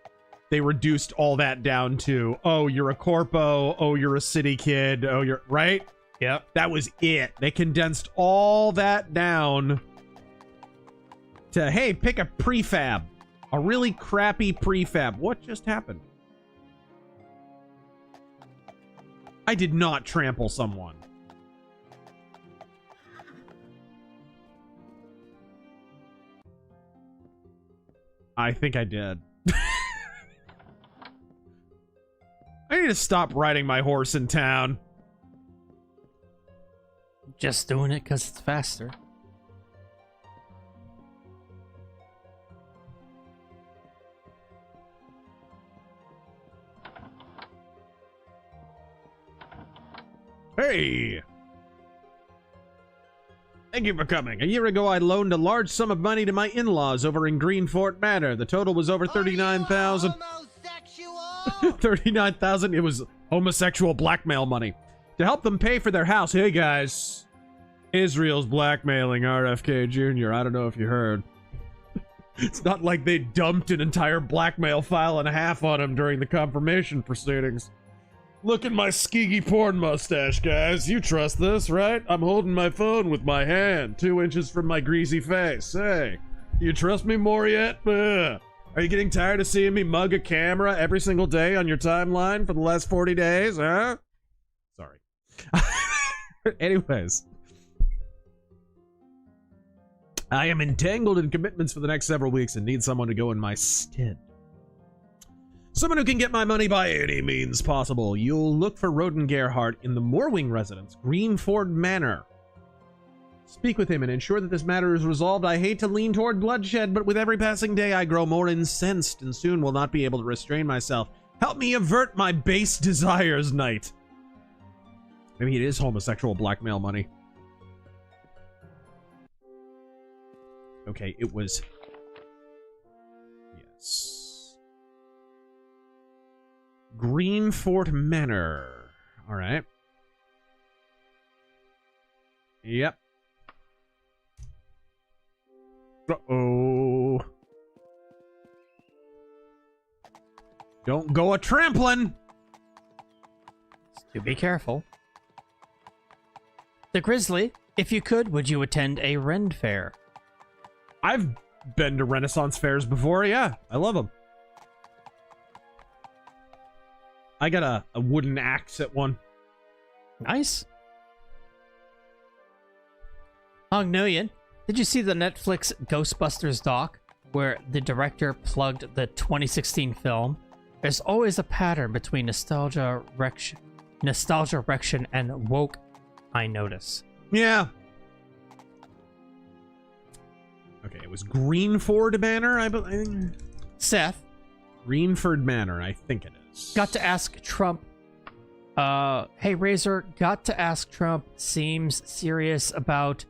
They reduced all that down to, oh, you're a corpo, oh, you're a city kid, oh, you're, right? Yep. That was it. They condensed all that down to, hey, pick a prefab. A really crappy prefab. What just happened? I did not trample someone. I think I did. I need to stop riding my horse in town. Just doing it because it's faster. Hey! Thank you for coming. A year ago, I loaned a large sum of money to my in-laws over in Greenfort Manor. The total was over 39,000. 39,000. It was homosexual blackmail money to help them pay for their house. Hey guys, Israel's blackmailing RFK Jr. I don't know if you heard. It's not like they dumped an entire blackmail file and a half on him during the confirmation proceedings. Look at my skeegy porn mustache, guys. You trust this, right? I'm holding my phone with my hand, 2 inches from my greasy face. Hey, you trust me more yet? Ugh. Are you getting tired of seeing me mug a camera every single day on your timeline for the last 40 days, huh? Sorry. Anyways. I am entangled in commitments for the next several weeks and need someone to go in my stead. Someone who can get my money by any means possible. You'll look for Roden Gerhardt in the Moorwing residence, Greenford Manor. Speak with him and ensure that this matter is resolved. I hate to lean toward bloodshed, but with every passing day I grow more incensed and soon will not be able to restrain myself. Help me avert my base desires, knight. Maybe it is homosexual blackmail money. Okay, it was... Yes... Greenfort Manor. All right. Yep. Uh-oh. Don't go a trampling. To be careful. The Grizzly, if you could, would you attend a Rend fair? I've been to Renaissance fairs before, yeah. I love them. I got a wooden axe at one. Nice. Hong Nguyen, did you see the Netflix Ghostbusters doc where the director plugged the 2016 film? There's always a pattern between nostalgia erection and woke, I notice. Yeah. Okay, it was Greenford Manor, I believe. Seth. Greenford Manor, I think it is. Got to ask Trump. Hey, Razor, got to ask Trump seems serious about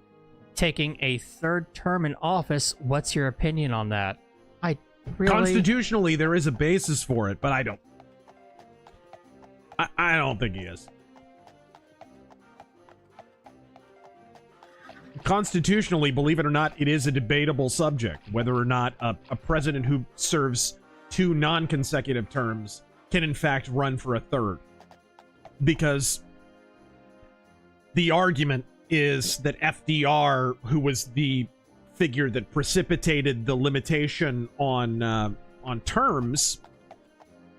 taking a third term in office. What's your opinion on that? I really... Constitutionally, there is a basis for it, but I don't think he is. Constitutionally, believe it or not, it is a debatable subject, whether or not a president who serves 2 non-consecutive terms can in fact run for a third. Because the argument is that FDR, who was the figure that precipitated the limitation on on terms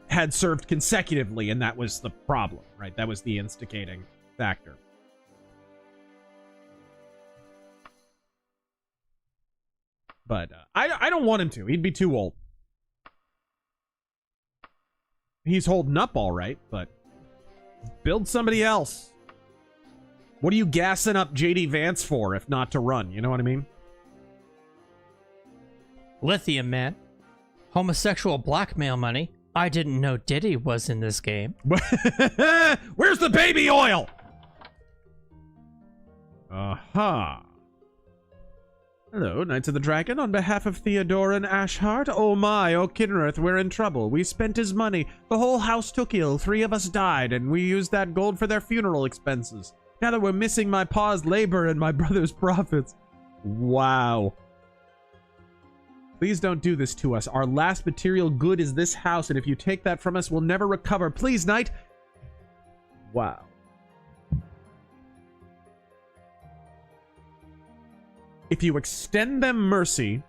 had served consecutively, and that was the problem, right? That was the instigating factor. But I don't want him to. He'd be too old. He's holding up all right, but build somebody else. What are you gassing up JD Vance for if not to run? You know what I mean? Lithium Man. Homosexual blackmail money. I didn't know Diddy was in this game. Where's the baby oil? Aha. Hello, Knights of the Dragon. On behalf of Theodore and Ashhart. Oh my, oh Kinnereth, we're in trouble. We spent his money. The whole house took ill. 3 of us died, and we used that gold for their funeral expenses. Now that we're missing my pa's labor and my brother's profits. Wow. Please don't do this to us. Our last material good is this house, and if you take that from us, we'll never recover. Please, Knight. Wow. If you extend them mercy,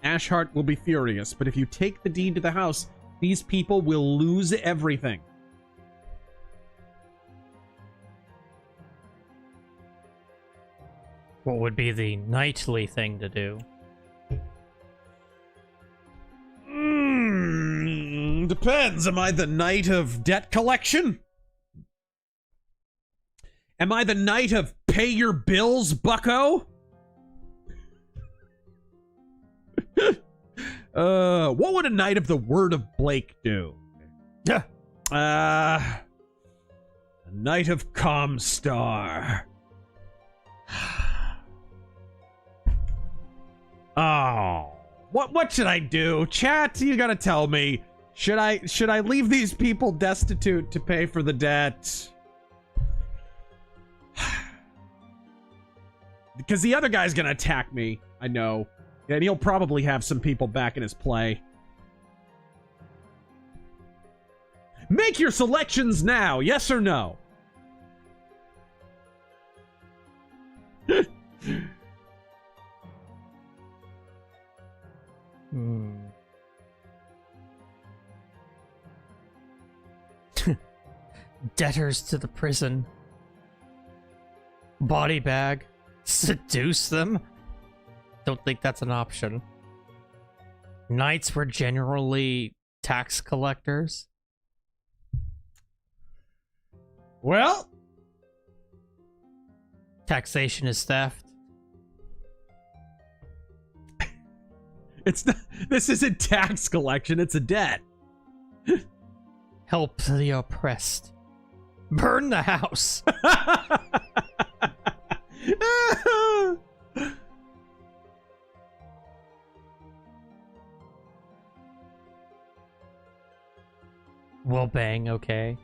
Ashhart will be furious. But if you take the deed to the house, these people will lose everything. What would be the knightly thing to do? Depends. Am I the knight of debt collection? Am I the knight of pay your bills, bucko? What would a knight of the word of Blake do? Yeah. A knight of Comstar. Oh. What should I do? Chat, you gotta tell me. Should I leave these people destitute to pay for the debt? Because the other guy's gonna attack me, I know. And he'll probably have some people back in his play. Make your selections now, yes or no? Debtors to the prison. Body bag. Seduce them? Don't think that's an option. Knights were generally tax collectors. Well, taxation is theft. It's not, this isn't tax collection, it's a debt. Help the oppressed. Burn the house. We'll bang, okay.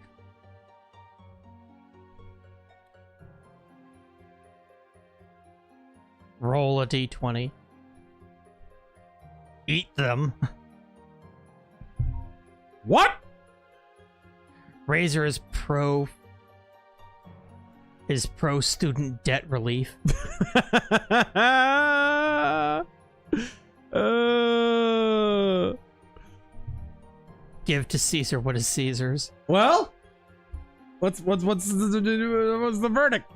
Roll a d20. Eat them. What? Razor is pro student debt relief. Give to Caesar what is Caesar's. Well, what's the verdict?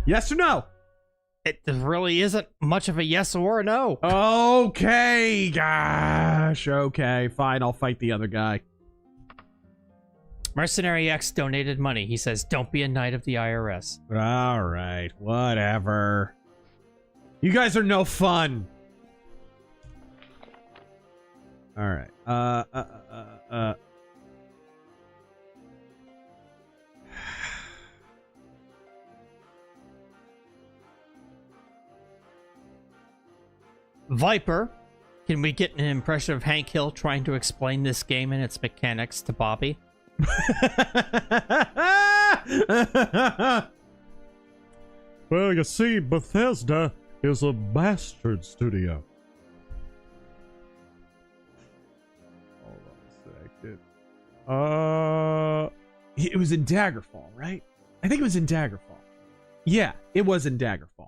Yes or no? It really isn't much of a yes or a no. Okay, gosh. Okay, fine. I'll fight the other guy. Mercenary X donated money. He says, don't be a knight of the IRS. All right, whatever. You guys are no fun. All right. Viper, can we get an impression of Hank Hill trying to explain this game and its mechanics to Bobby? Well, you see, Bethesda is a bastard studio. Hold on a second. It was in Daggerfall, right? I think it was in Daggerfall. Yeah, it was in Daggerfall.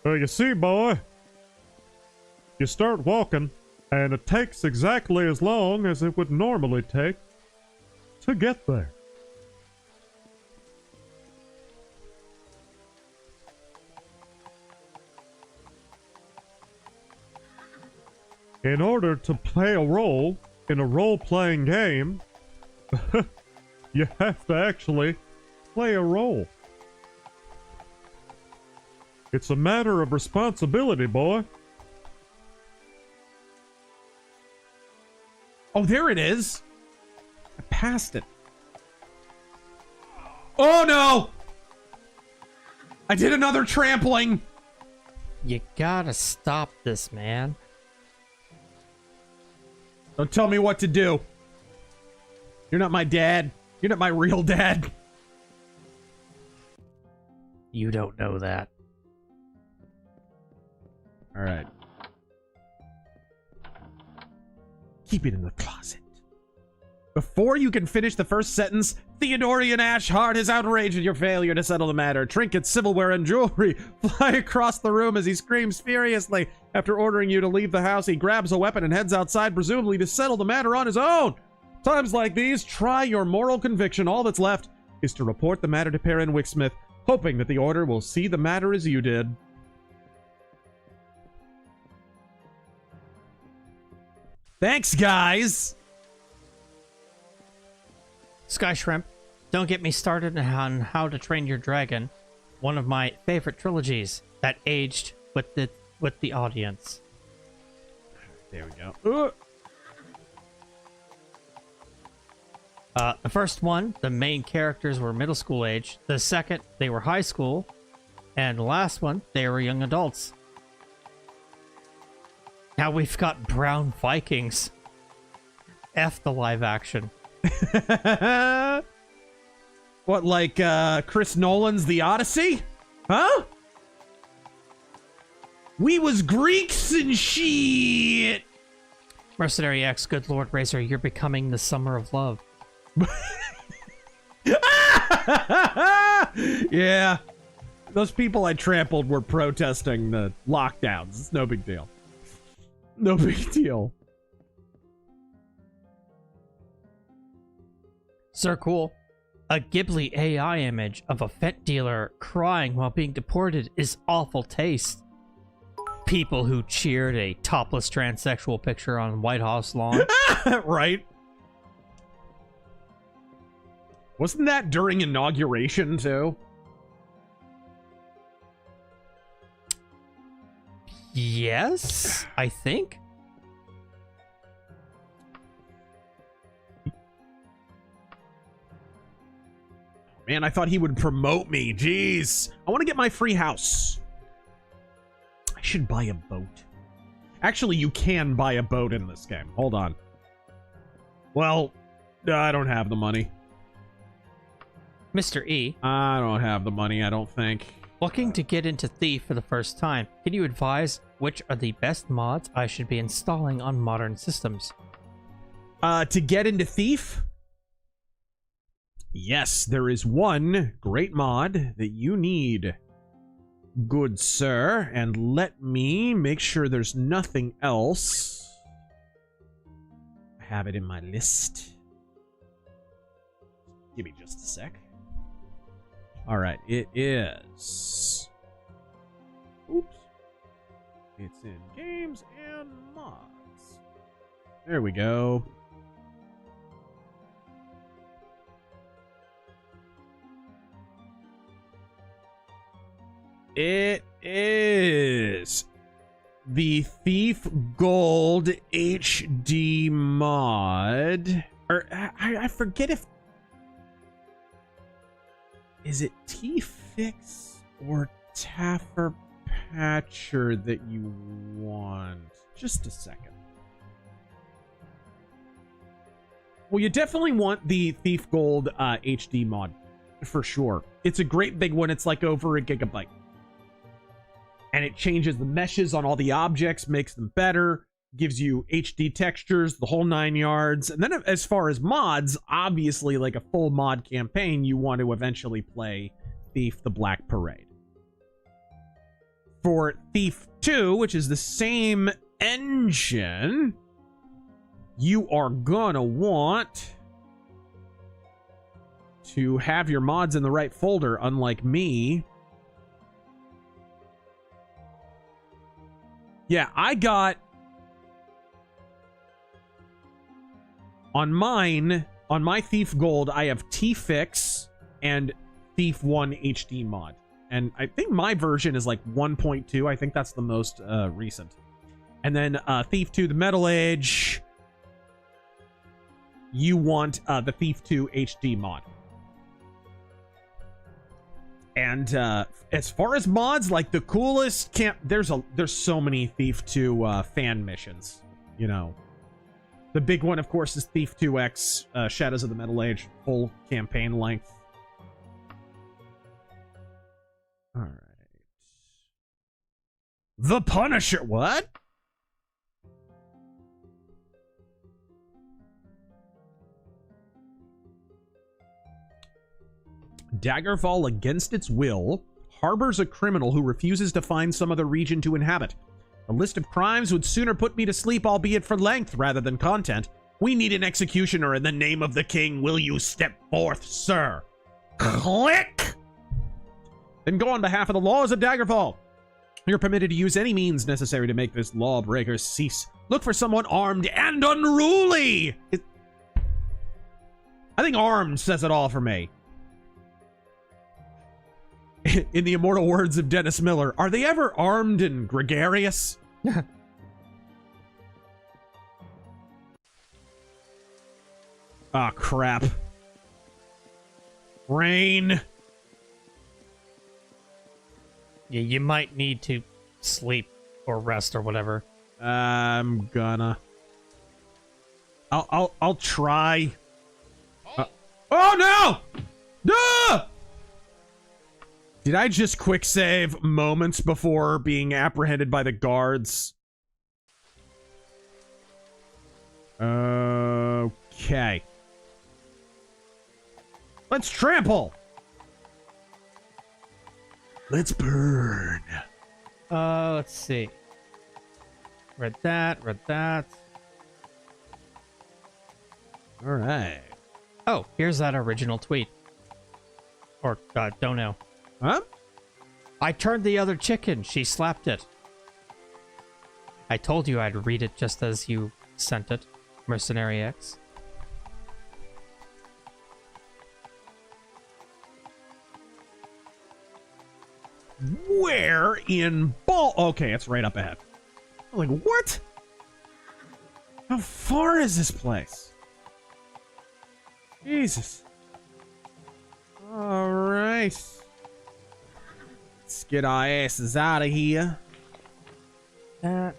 Well, you see, boy, You start walking, and it takes exactly as long as it would normally take to get there. In order to play a role in a role-playing game, you have to actually play a role. It's a matter of responsibility, boy. Oh, there it is. I passed it. Oh, no! I did another trampling. You gotta stop this, man. Don't tell me what to do. You're not my dad. You're not my real dad. You don't know that. All right. Keep it in the closet. Before you can finish the first sentence, Theodorian Ashhart is outraged at your failure to settle the matter. Trinkets, silverware, and jewelry fly across the room as he screams furiously. After ordering you to leave the house, he grabs a weapon and heads outside, presumably to settle the matter on his own. Times like these, try your moral conviction. All that's left is to report the matter to Perrin Wicksmith, hoping that the Order will see the matter as you did. Thanks, guys! Sky Shrimp, don't get me started on How to Train Your Dragon, one of my favorite trilogies that aged with the audience. There we go. The first one, the main characters were middle school age. The second, they were high school. And the last one, they were young adults. Now we've got Brown Vikings. F the live action. What, like, Chris Nolan's The Odyssey? Huh? We was Greeks and shit! Mercenary X, good Lord Razor, you're becoming the summer of love. Yeah. Those people I trampled were protesting the lockdowns. It's no big deal. No big deal. Sir Cool, a Ghibli AI image of a Fett dealer crying while being deported is awful taste. People who cheered a topless transsexual picture on White House lawn. Right? Wasn't that during inauguration, too? Yes, I think. Man, I thought he would promote me. Jeez. I want to get my free house. I should buy a boat. Actually, you can buy a boat in this game. Hold on. Well, I don't have the money. Mr. E. I don't have the money, I don't think. Looking to get into Thief for the first time, can you advise which are the best mods I should be installing on modern systems? To get into Thief? Yes, there is one great mod that you need, good sir. And let me make sure there's nothing else. I have it in my list. Give me just a sec. All right, it is. Oops. It's in games and mods. There we go. It is the Thief Gold HD mod. Or I forget if... Is it T-Fix or Taffer Patcher that you want? Just a second. Well, you definitely want the Thief Gold HD mod, for sure. It's a great big one. It's like over a gigabyte. And it changes the meshes on all the objects, makes them better, gives you HD textures, the whole 9 yards. And then as far as mods, obviously like a full mod campaign, you want to eventually play Thief the Black Parade. For Thief 2, which is the same engine, you are gonna want to have your mods in the right folder, unlike me. Yeah, I got... On mine, on my Thief Gold, I have T-Fix and Thief 1 HD mod. And I think my version is like 1.2. I think that's the most recent. And then Thief 2, the Metal Age. You want the Thief 2 HD mod. And as far as mods, like the coolest there's so many Thief 2 fan missions, you know. The big one, of course, is Thief 2X, Shadows of the Metal Age, full campaign length. All right. The Punisher. What? Daggerfall, against its will, harbors a criminal who refuses to find some other region to inhabit. A list of crimes would sooner put me to sleep, albeit for length rather than content. We need an executioner in the name of the king. Will you step forth, sir? Click! Then go on behalf of the laws of Daggerfall. You're permitted to use any means necessary to make this lawbreaker cease. Look for someone armed and unruly! I think armed says it all for me. In the immortal words of Dennis Miller, are they ever armed and gregarious? Ah, crap. Rain. Yeah, you might need to sleep or rest or whatever. I'm gonna. I'll try. Oh no! No! Did I just quick save moments before being apprehended by the guards? Okay. Let's trample. Let's burn. Let's see. Read that, read that. All right. Oh, here's that original tweet. Or, don't know. Huh? I turned the other chicken. She slapped it. I told you I'd read it just as you sent it. Mercenary X. Where in ball? Okay, it's right up ahead. I'm like, what? How far is this place? Jesus. All right. Let's get our asses out of here. That.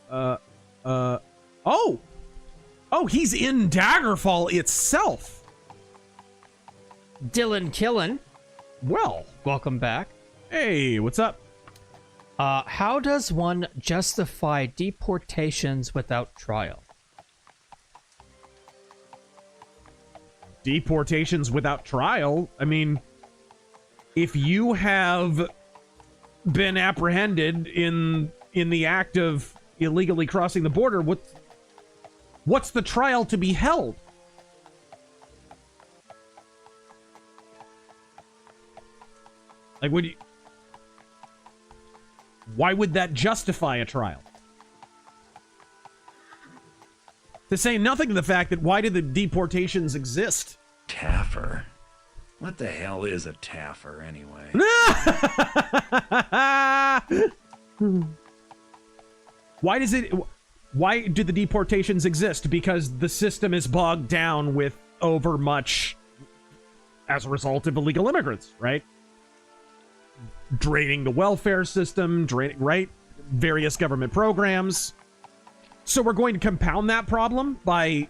Oh! Oh, he's in Daggerfall itself. Dylan Killen. Well, Welcome back. hey, what's up? How does one justify deportations without trial? Deportations without trial? I mean, if you have been apprehended in the act of illegally crossing the border, what's the trial to be held? Like, why would that justify a trial? To say nothing of the fact that why did the deportations exist? Taffer? What the hell is a taffer, anyway? Why do the deportations exist? Because the system is bogged down with overmuch as a result of illegal immigrants, right? Draining the welfare system, right? Various government programs. So we're going to compound that problem by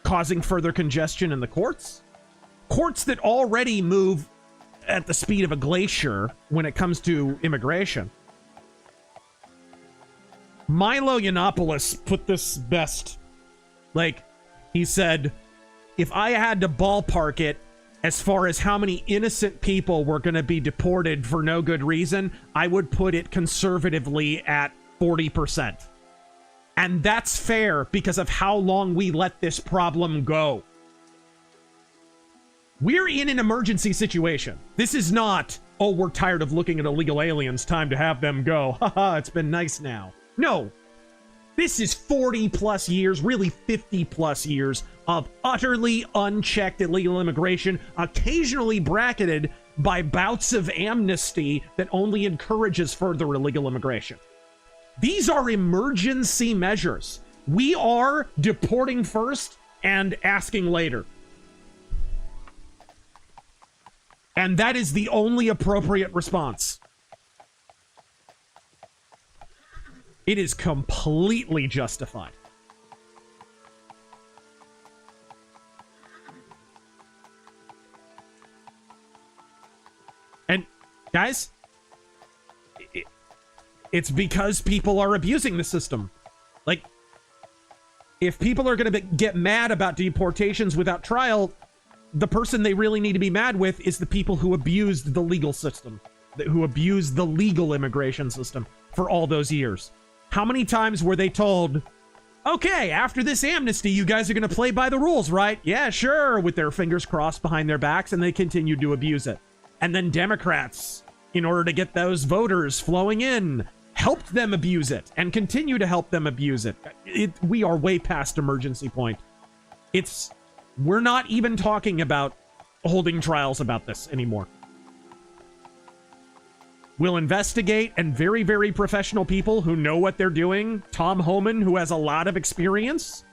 causing further congestion in the courts? Courts that already move at the speed of a glacier when it comes to immigration. Milo Yiannopoulos put this best. Like, he said, if I had to ballpark it, as far as how many innocent people were going to be deported for no good reason, I would put it conservatively at 40%. And that's fair because of how long we let this problem go. We're in an emergency situation. This is not, oh, we're tired of looking at illegal aliens, time to have them go. Haha, it's been nice now. No. This is 40 plus years, really 50 plus years of utterly unchecked illegal immigration, occasionally bracketed by bouts of amnesty that only encourages further illegal immigration. These are emergency measures. We are deporting first and asking later. And that is the only appropriate response. It is completely justified. And guys, it's because people are abusing the system. Like, if people are going to get mad about deportations without trial, the person they really need to be mad with is the people who abused the legal system, who abused the legal immigration system for all those years. How many times were they told, okay, after this amnesty, you guys are going to play by the rules, right? Yeah, sure, with their fingers crossed behind their backs, and they continued to abuse it. And then Democrats, in order to get those voters flowing in, helped them abuse it and continue to help them abuse it. We are way past emergency point. We're not even talking about holding trials about this anymore. We'll investigate, and very, very professional people who know what they're doing. Tom Homan, who has a lot of experience,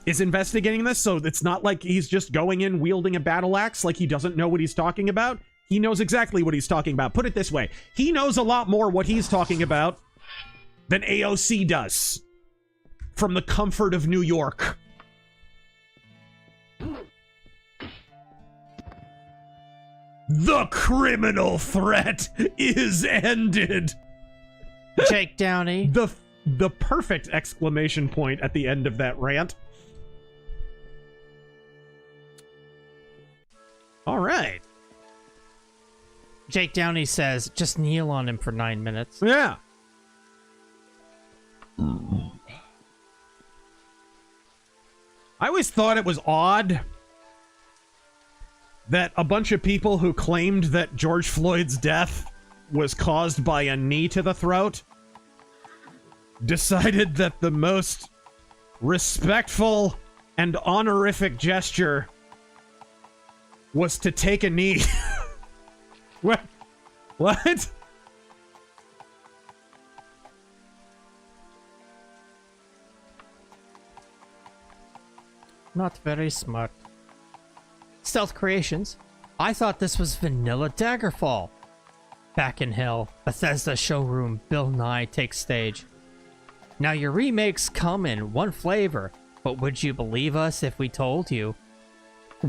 is investigating this, so it's not like he's just going in wielding a battle axe like he doesn't know what he's talking about. He knows exactly what he's talking about. Put it this way. He knows a lot more what he's talking about than AOC does from the comfort of New York. The criminal threat is ended. Jake Downey. The perfect exclamation point at the end of that rant. All right. Jake Downey says, just kneel on him for 9 minutes. Yeah. I always thought it was odd that a bunch of people who claimed that George Floyd's death was caused by a knee to the throat decided that the most respectful and honorific gesture was to take a knee. What? What? Not very smart. Stealth Creations. I thought this was vanilla Daggerfall. Back in hell, Bethesda showroom Bill Nye takes stage. Now your remakes come in one flavor, but would you believe us if we told you?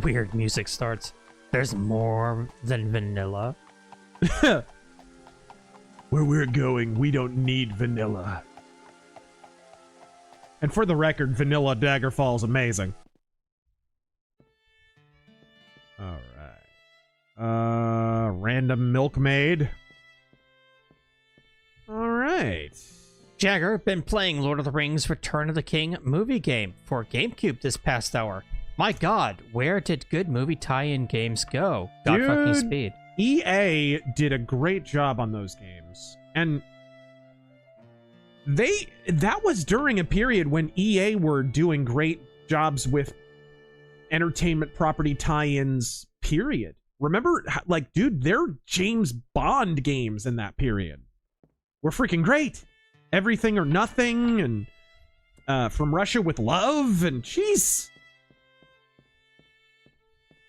Weird music starts. There's more than vanilla. Where we're going, we don't need vanilla. And for the record, vanilla Daggerfall is amazing. All right. Random milkmaid. All right. Jagger been playing Lord of the Rings Return of the King movie game for GameCube this past hour. My god, where did good movie tie-in games go? God fucking speed. EA did a great job on those games. And that was during a period when EA were doing great jobs with entertainment property tie-ins, period. Remember, like, dude, their James Bond games in that period were freaking great. Everything or Nothing, and From Russia with Love, and jeez.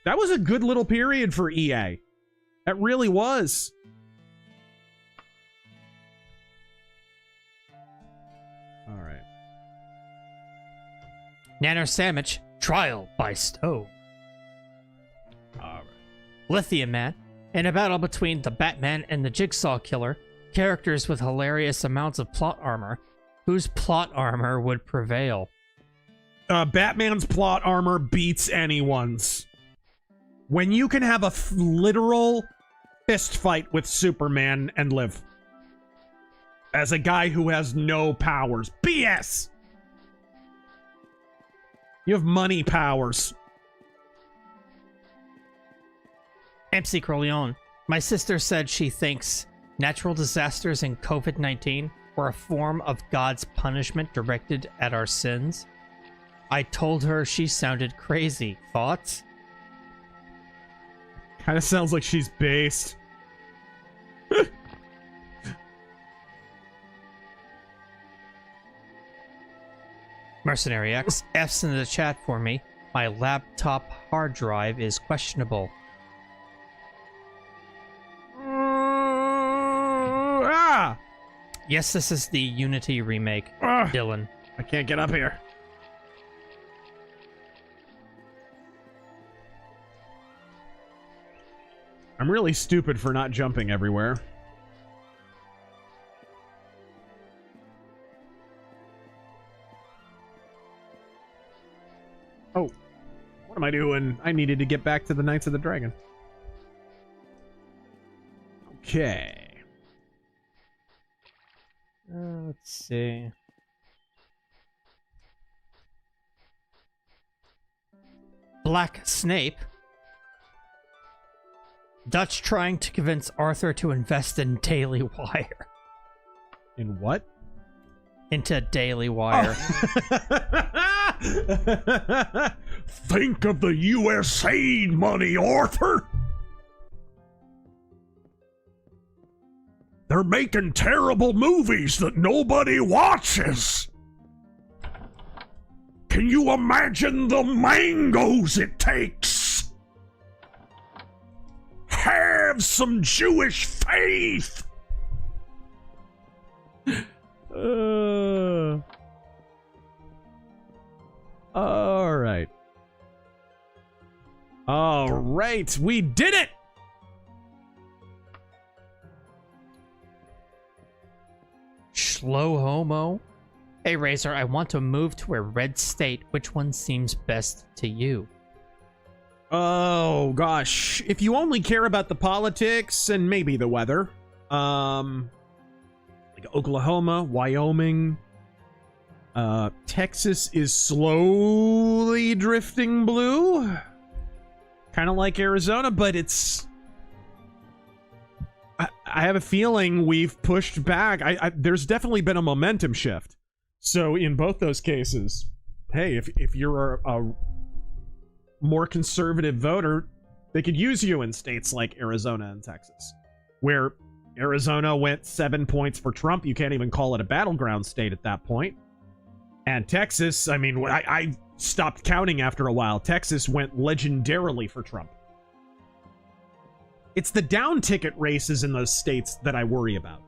That was a good little period for EA. That really was. All right. Nano Sandwich, Trial by Stone. All right. Lithium Man. In a battle between the Batman and the Jigsaw Killer, characters with hilarious amounts of plot armor, whose plot armor would prevail? Batman's plot armor beats anyone's. When you can have a literal fist fight with Superman and live. As a guy who has no powers. BS! You have money powers. MC Corleone. My sister said she thinks natural disasters and COVID-19 were a form of God's punishment directed at our sins. I told her she sounded crazy. Thoughts? Kind of sounds like she's based. Mercenary X, F's in the chat for me. My laptop hard drive is questionable. Yes, this is the Unity remake, Dylan. I can't get up here. I'm really stupid for not jumping everywhere. Oh, what am I doing? I needed to get back to the Knights of the Dragon. Okay. Let's see. Black Snape. Dutch trying to convince Arthur to invest in Daily Wire. In what? Into Daily Wire. Oh. Think of the USA money, Arthur! They're making terrible movies that nobody watches! Can you imagine the mangoes it takes? Have some Jewish faith! Alright. Alright, we did it! Slow homo. Hey Razor, I want to move to a red state. Which one seems best to you? Oh gosh, if you only care about the politics and maybe the weather, like Oklahoma, Wyoming, Texas is slowly drifting blue, kind of like Arizona, but it's. I have a feeling we've pushed back. There's definitely been a momentum shift. So in both those cases, hey, if you're a more conservative voter, they could use you in states like Arizona and Texas, where Arizona went 7 points for Trump. You can't even call it a battleground state at that point. And Texas, I mean, I stopped counting after a while. Texas went legendarily for Trump. It's the down ticket races in those states that I worry about.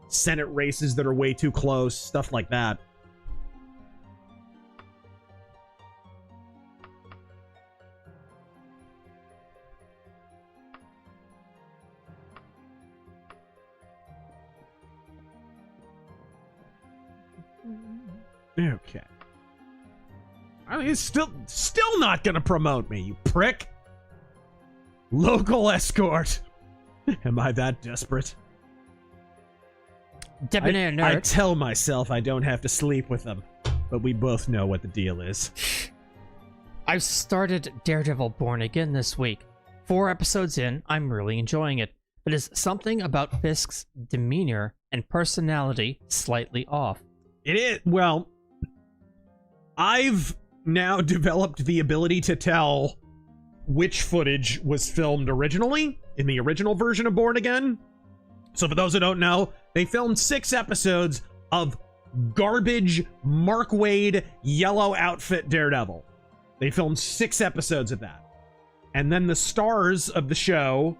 Senate races that are way too close, stuff like that. Okay. I mean, he's still not gonna promote me, you prick. Local escort. Am I that desperate? Debonair nerd. I tell myself I don't have to sleep with them, but we both know what the deal is. I've started Daredevil Born Again this week. 4 episodes in, I'm really enjoying it. But is something about Fisk's demeanor and personality slightly off? It is. Well, I've now developed the ability to tell which footage was filmed originally in the original version of Born Again. So for those who don't know, they filmed 6 episodes of garbage Mark Waid yellow outfit Daredevil. They filmed 6 episodes of that. And then the stars of the show,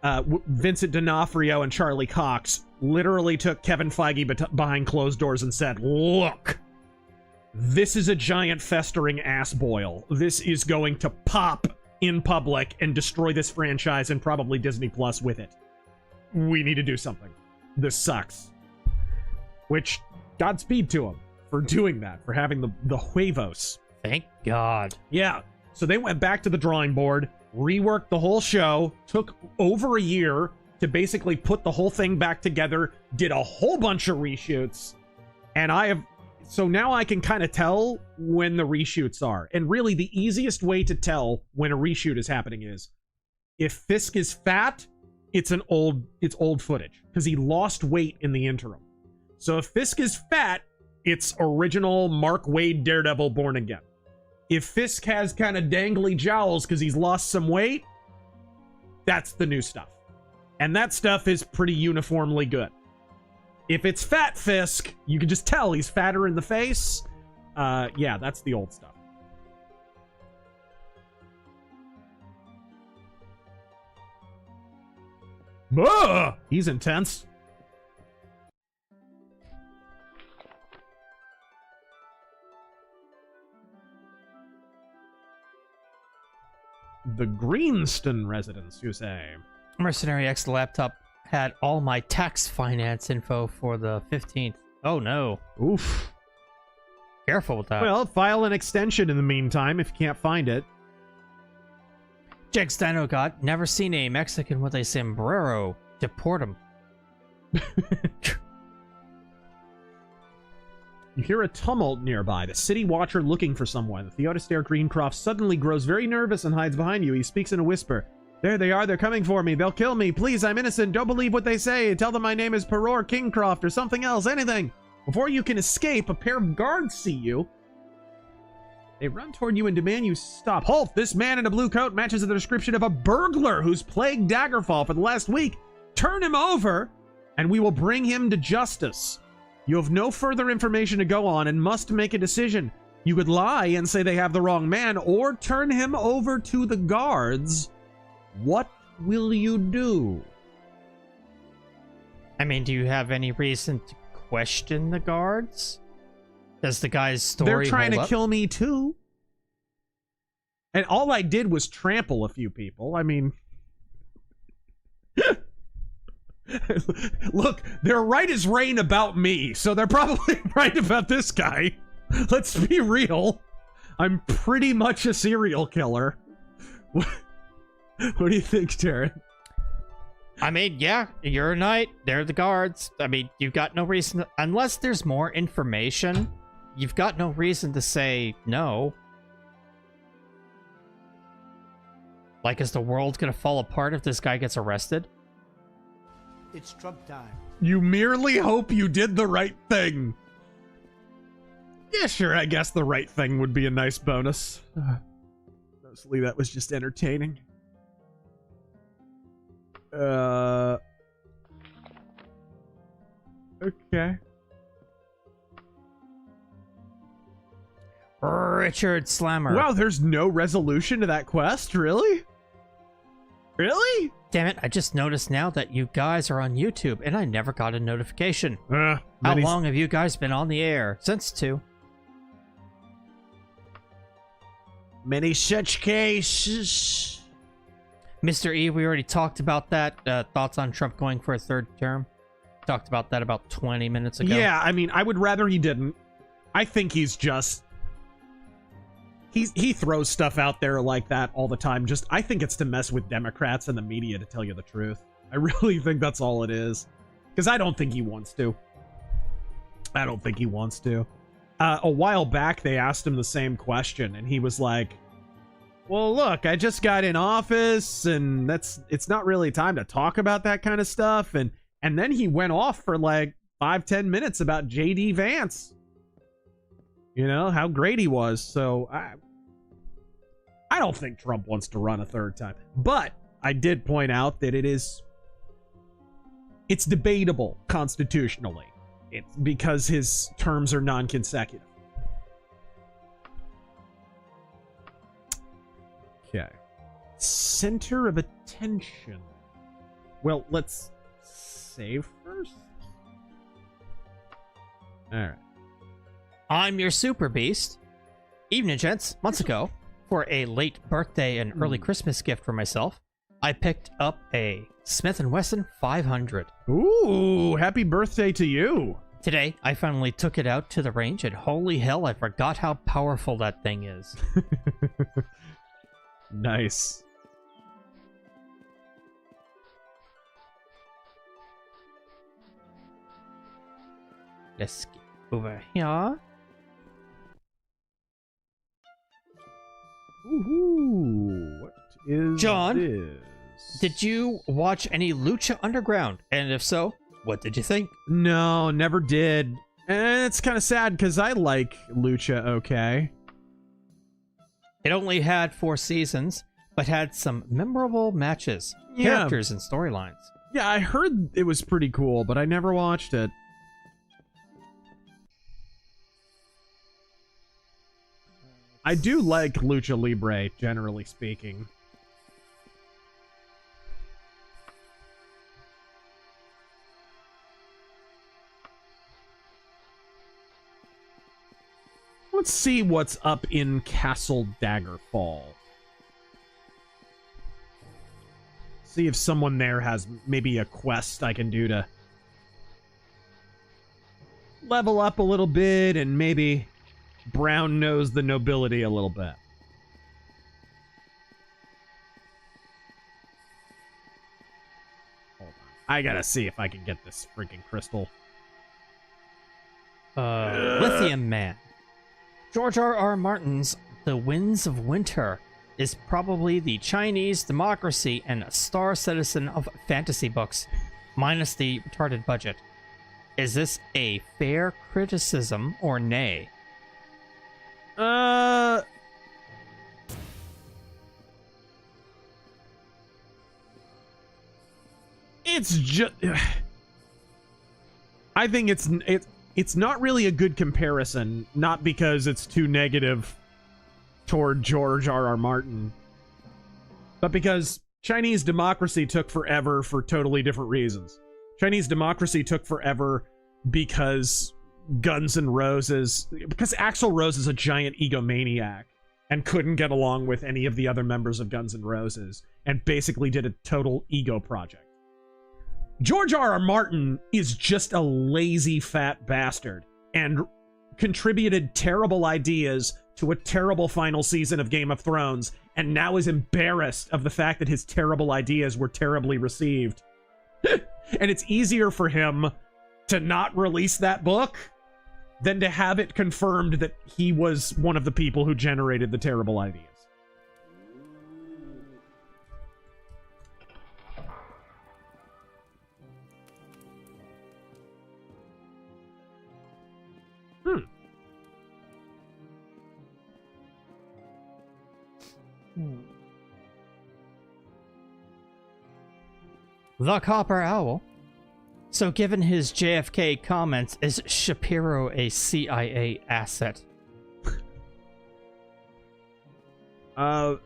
Vincent D'Onofrio and Charlie Cox, literally took Kevin Feige behind closed doors and said, look, this is a giant festering ass boil. This is going to pop in public and destroy this franchise and probably Disney Plus with it. We need to do something. This sucks. Which, Godspeed to him. for doing that, for having the huevos. Thank God. Yeah. So they went back to the drawing board, reworked the whole show, took over a year to basically put the whole thing back together, did a whole bunch of reshoots, and so now I can kind of tell when the reshoots are. And really, the easiest way to tell when a reshoot is happening is if Fisk is fat, it's old footage because he lost weight in the interim. So if Fisk is fat, it's original Mark Waid Daredevil Born Again. If Fisk has kind of dangly jowls because he's lost some weight, that's the new stuff. And that stuff is pretty uniformly good. If it's fat Fisk, you can just tell he's fatter in the face. Yeah, that's the old stuff. He's intense. The Greenston residence, you say? Mercenary X laptop had all my tax finance info for the 15th. Oh no. Oof. Careful with that. Well, file an extension in the meantime if you can't find it. Jake's Dino God, never seen a Mexican with a sombrero. Deport him. You hear a tumult nearby. The city watcher looking for someone. Theodosier Greencroft suddenly grows very nervous and hides behind you. He speaks in a whisper. There they are. They're coming for me. They'll kill me. Please, I'm innocent. Don't believe what they say. Tell them my name is Peror Kingcroft or something else. Anything. Before you can escape, a pair of guards see you. They run toward you and demand you stop. Halt! This man in a blue coat matches the description of a burglar who's plagued Daggerfall for the last week. Turn him over, and we will bring him to justice. You have no further information to go on and must make a decision. You could lie and say they have the wrong man, or turn him over to the guards. What will you do? I mean, do you have any reason to question the guards? Does the guy's story They're trying to hold up? kill me too. And all I did was trample a few people. I mean... Look, they're right as rain about me, so they're probably right about this guy. Let's be real. I'm pretty much a serial killer. What do you think, Taryn? I mean, yeah, you're a knight. They're the guards. I mean, you've got no reason... Unless there's more information, you've got no reason to say no. Like, is the world gonna fall apart if this guy gets arrested? It's Trump time. You merely hope you did the right thing. Yeah, sure, I guess the right thing would be a nice bonus. Mostly that was just entertaining. Okay. Richard Slammer. Wow, there's no resolution to that quest? Really? Really? Damn it, I just noticed now that you guys are on YouTube, and I never got a notification. How Many- long have you guys been on the air? Since 2. Many such cases. Mr. E, we already talked about that. Thoughts on Trump going for a 3rd term? Talked about that about 20 minutes ago. Yeah, I mean, I would rather he didn't. I think he's just... He throws stuff out there like that all the time. Just, I think it's to mess with Democrats and the media, to tell you the truth. I really think that's all it is. Because I don't think he wants to. I don't think he wants to. A while back, they asked him the same question, and he was like, well, look, I just got in office, and it's not really time to talk about that kind of stuff. And then he went off for like 5-10 minutes about J.D. Vance. You know, how great he was. So, I don't think Trump wants to run a 3rd time. But I did point out that it's debatable constitutionally. It's because his terms are non-consecutive. Okay. Center of attention. Well, let's save first. Alright. I'm your super beast. Evening, gents. Months ago, for a late birthday and early Christmas gift for myself, I picked up a Smith & Wesson 500. Ooh, happy birthday to you. Today, I finally took it out to the range, and holy hell, I forgot how powerful that thing is. Nice. Let's get over here. Ooh, what is John, this? did you watch any Lucha Underground? And if so, what did you think? No, never did. And it's kind of sad because I like Lucha okay. It only had 4 seasons, but had some memorable matches, characters, and storylines. Yeah, I heard it was pretty cool, but I never watched it. I do like Lucha Libre, generally speaking. Let's see what's up in Castle Daggerfall. See if someone there has maybe a quest I can do to level up a little bit and maybe brown nose the nobility a little bit. Hold on. I gotta see if I can get this freaking crystal. Lithium Man. George R.R. Martin's The Winds of Winter is probably the Chinese democracy and a star citizen of fantasy books, minus the retarded budget. Is this a fair criticism or nay? It's just... I think it's not really a good comparison, not because it's too negative toward George R.R. Martin, but because Chinese democracy took forever for totally different reasons. Chinese democracy took forever because because Axl Rose is a giant egomaniac and couldn't get along with any of the other members of Guns N' Roses and basically did a total ego project. George R.R. Martin is just a lazy fat bastard and contributed terrible ideas to a terrible final season of Game of Thrones and now is embarrassed of the fact that his terrible ideas were terribly received. And it's easier for him to not release that book than to have it confirmed that he was one of the people who generated the terrible ideas. The Copper Owl. So given his JFK comments, is Shapiro a CIA asset? I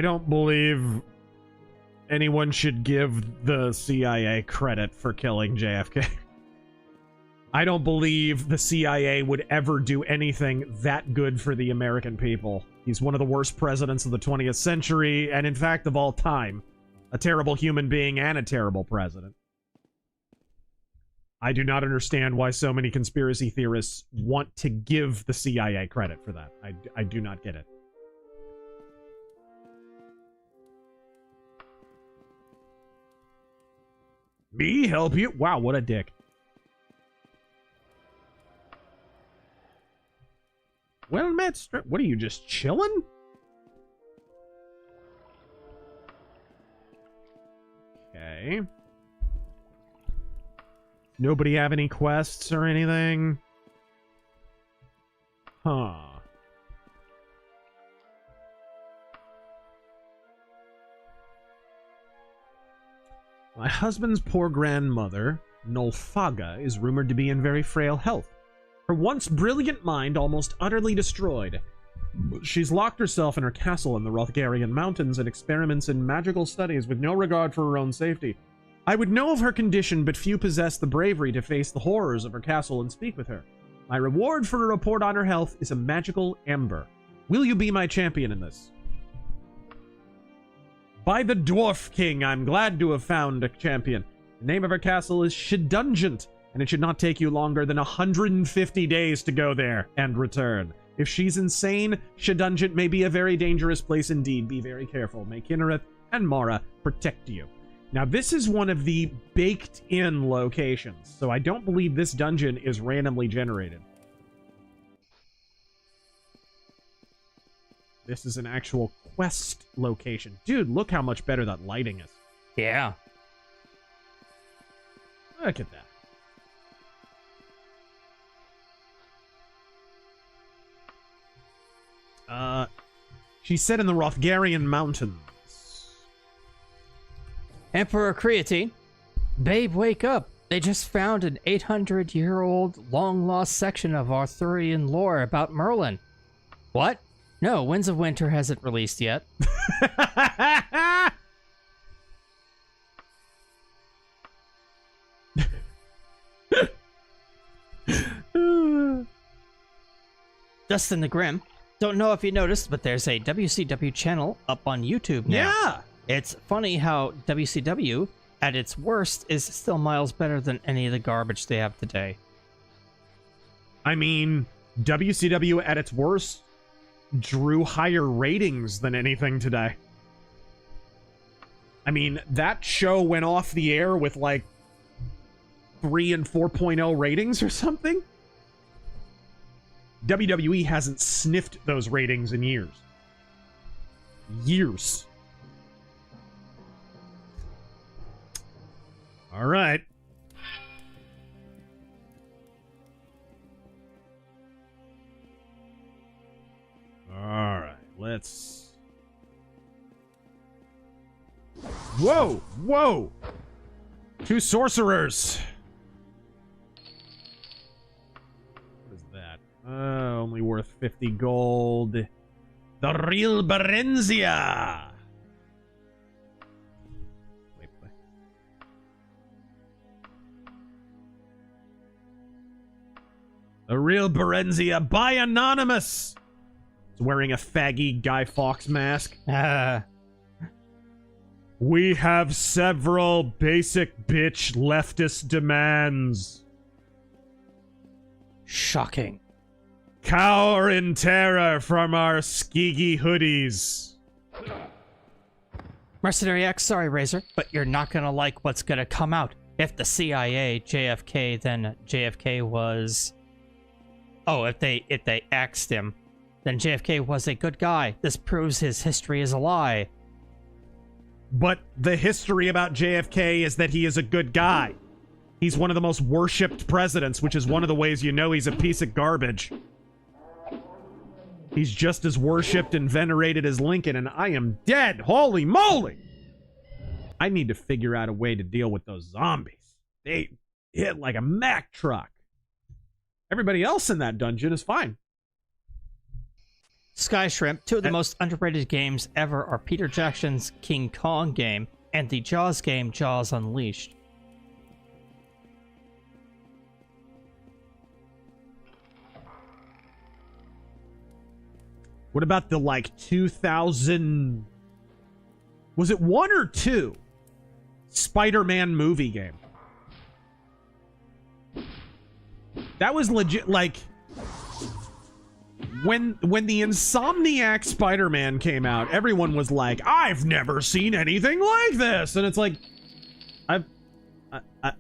don't believe anyone should give the CIA credit for killing JFK. I don't believe the CIA would ever do anything that good for the American people. He's one of the worst presidents of the 20th century, and in fact of all time. A terrible human being and a terrible president. I do not understand why so many conspiracy theorists want to give the CIA credit for that. I do not get it. Me help you? Wow, what a dick. Well, Matt, what are you, just chilling? Okay. Nobody have any quests or anything? Huh. My husband's poor grandmother, Nolfaga, is rumored to be in very frail health. Her once brilliant mind almost utterly destroyed. She's locked herself in her castle in the Rothgarian Mountains and experiments in magical studies with no regard for her own safety. I would know of her condition, but few possess the bravery to face the horrors of her castle and speak with her. My reward for a report on her health is a magical amber. Will you be my champion in this? By the Dwarf King, I'm glad to have found a champion. The name of her castle is Shedungent, and it should not take you longer than 150 days to go there and return. If she's insane, Shedungeon may be a very dangerous place indeed. Be very careful. May Kinnereth and Mara protect you. Now, this is one of the baked-in locations, so I don't believe this dungeon is randomly generated. This is an actual quest location. Dude, look how much better that lighting is. Yeah. Look at that. She's set in the Rothgarian Mountains. Emperor Creatine. Babe, wake up. They just found an 800-year-old long-lost section of Arthurian lore about Merlin. What? No, Winds of Winter hasn't released yet. Dustin the Grim. Don't know if you noticed, but there's a WCW channel up on YouTube now. Yeah! It's funny how WCW, at its worst, is still miles better than any of the garbage they have today. I mean, WCW at its worst drew higher ratings than anything today. I mean, that show went off the air with like 3 and 4.0 ratings or something. WWE hasn't sniffed those ratings in years. Years. All right. All right, let's... Whoa! Whoa! 2 sorcerers! What is that? Only worth 50 gold. The real Berenzia! Wait. The real Berenzia by Anonymous! He's wearing a faggy Guy Fawkes mask. We have several basic bitch leftist demands. Shocking. Cower in terror from our skeegy hoodies. Mercenary X, sorry Razor, but you're not gonna like what's gonna come out. If the CIA, JFK, then JFK was... Oh, if they axed him, then JFK was a good guy. This proves his history is a lie. But the history about JFK is that he is a good guy. He's one of the most worshipped presidents, which is one of the ways you know he's a piece of garbage. He's just as worshipped and venerated as Lincoln, and I am dead. Holy moly! I need to figure out a way to deal with those zombies. They hit like a Mack truck. Everybody else in that dungeon is fine. Sky Shrimp, 2 of the most underrated games ever are Peter Jackson's King Kong game and the Jaws game, Jaws Unleashed. What about the, like, 2000... Was it 1 or 2? Spider-Man movie game. That was legit, like... When the Insomniac Spider-Man came out, everyone was like, I've never seen anything like this! And it's like...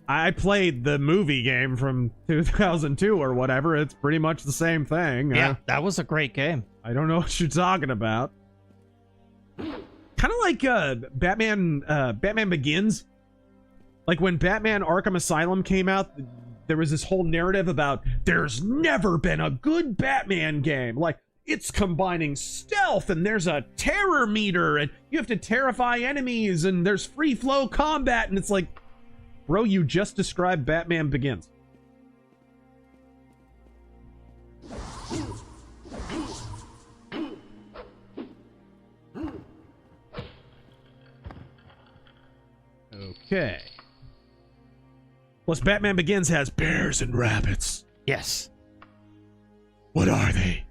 I played the movie game from 2002 or whatever. It's pretty much the same thing. Yeah, that was a great game. I don't know what you're talking about. Kind of like Batman Begins. Like when Batman Arkham Asylum came out, there was this whole narrative about there's never been a good Batman game. Like, it's combining stealth, and there's a terror meter, and you have to terrify enemies, and there's free flow combat, and it's like, bro, you just described Batman Begins. Okay. Plus, Batman Begins has bears and rabbits. Yes. What are they?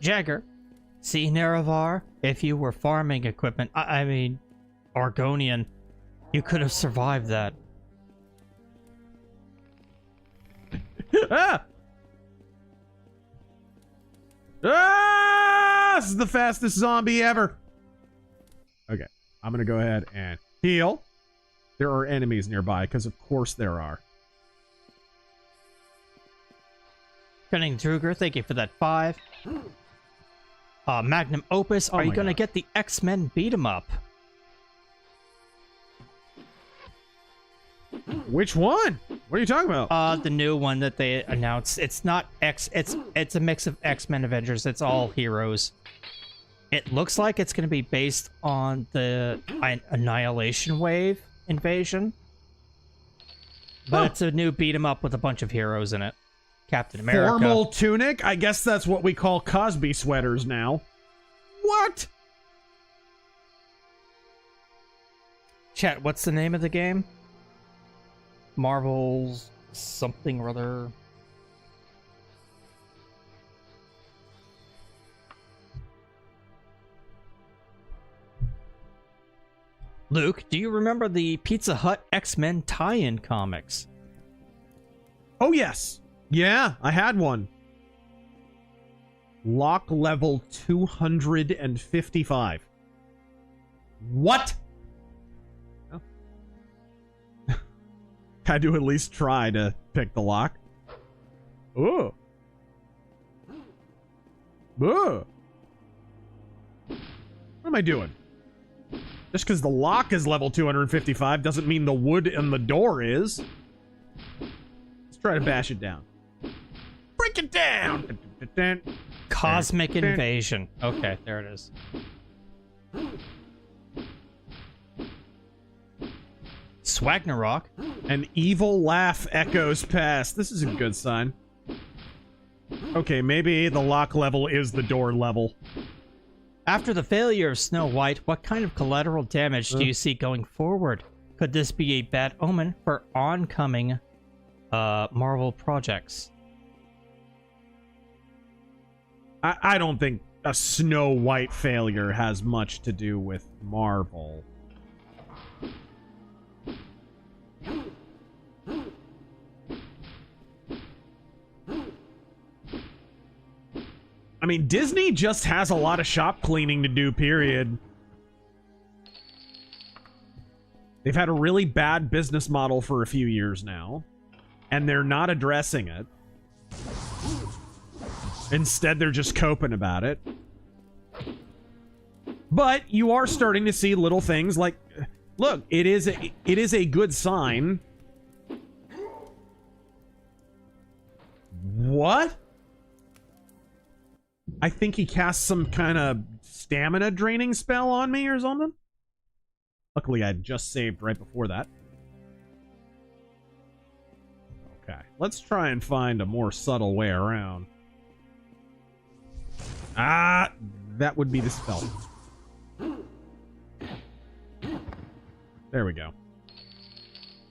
Jagger, see Nerevar, if you were farming equipment, I mean, Argonian, You could have survived that. Ah! Ah! This is the fastest zombie ever. Okay, I'm gonna go ahead and heal. There are enemies nearby, because of course there are. Cunning Druger, thank you for that 5. Magnum Opus, are you gonna get the X-Men beat 'em up? Which one? What are you talking about? The new one that they announced. It's not it's a mix of X-Men Avengers. It's all heroes. It looks like it's gonna be based on the Annihilation Wave invasion. But it's a new beat 'em up with a bunch of heroes in it. Captain America. Formal tunic? I guess that's what we call Cosby sweaters now. What? Chat, what's the name of the game? Marvel's something or other. Luke, do you remember the Pizza Hut X-Men tie-in comics? Oh, yes. Yeah, I had one. Lock level 255. What? Oh. Had to at least try to pick the lock. Ooh. Ooh. What am I doing? Just because the lock is level 255 doesn't mean the wood in the door is. Let's try to bash it down. Break it down! Cosmic Invasion. Okay, there it is. Swagnarok. An evil laugh echoes past. This is a good sign. Okay, maybe the lock level is the door level. After the failure of Snow White, what kind of collateral damage do you see going forward? Could this be a bad omen for oncoming Marvel projects? I don't think a Snow White failure has much to do with Marvel. I mean, Disney just has a lot of shop cleaning to do, period. They've had a really bad business model for a few years now, and they're not addressing it. Instead, they're just coping about it. But you are starting to see little things like, look, it is a good sign. What? I think he cast some kind of stamina draining spell on me or something. Luckily, I just saved right before that. Okay, let's try and find a more subtle way around. Ah, that would be the spell. There we go.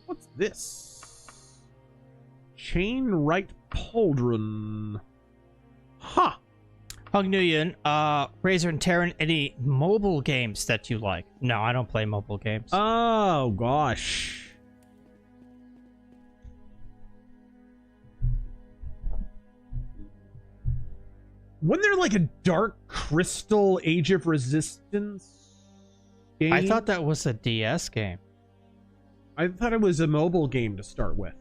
What's this? Chain right pauldron. Huh. Hung Nguyen, Razor and Terran, any mobile games that you like? No, I don't play mobile games. Oh, gosh. Wasn't there like a Dark Crystal Age of Resistance game? I thought that was a DS game. I thought it was a mobile game to start with.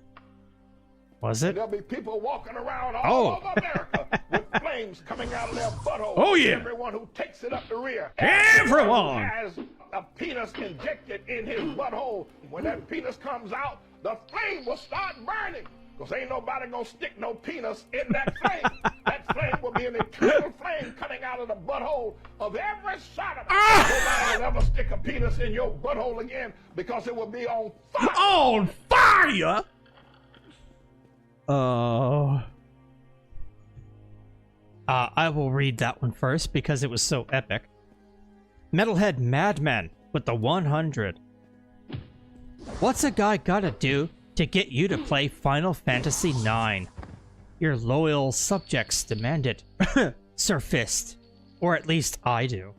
Was it? There'll be people walking around all over America with flames coming out of their buttholes. Oh, yeah. Everyone who takes it up the rear. Everyone has a penis injected in his butthole. When that penis comes out, the flame will start burning. Because ain't nobody gonna stick no penis in that flame. That flame will be an eternal flame coming out of the butthole of every sodomite. Nobody will ever stick a penis in your butthole again because it will be on fire. On fire? I will read that one first because it was so epic. Metalhead Madman with the 100. What's a guy gotta do to get you to play Final Fantasy IX? Your loyal subjects demand it. RazörFist. Or at least I do.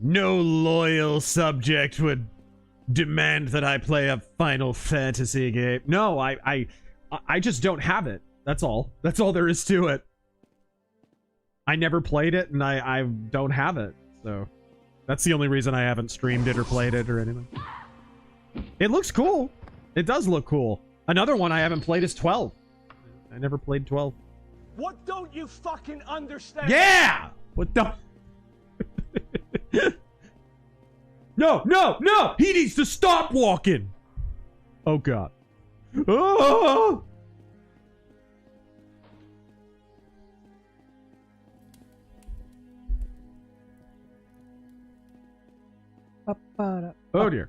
No loyal subject would demand that I play a Final Fantasy game. No, I just don't have it. That's all. That's all there is to it. I never played it, and I don't have it. So that's the only reason I haven't streamed it or played it or anything. It looks cool. It does look cool. Another one I haven't played is 12. I never played 12. What don't you fucking understand? Yeah! What the... No, no, no! He needs to stop walking! Oh, God. Oh! Oh, dear.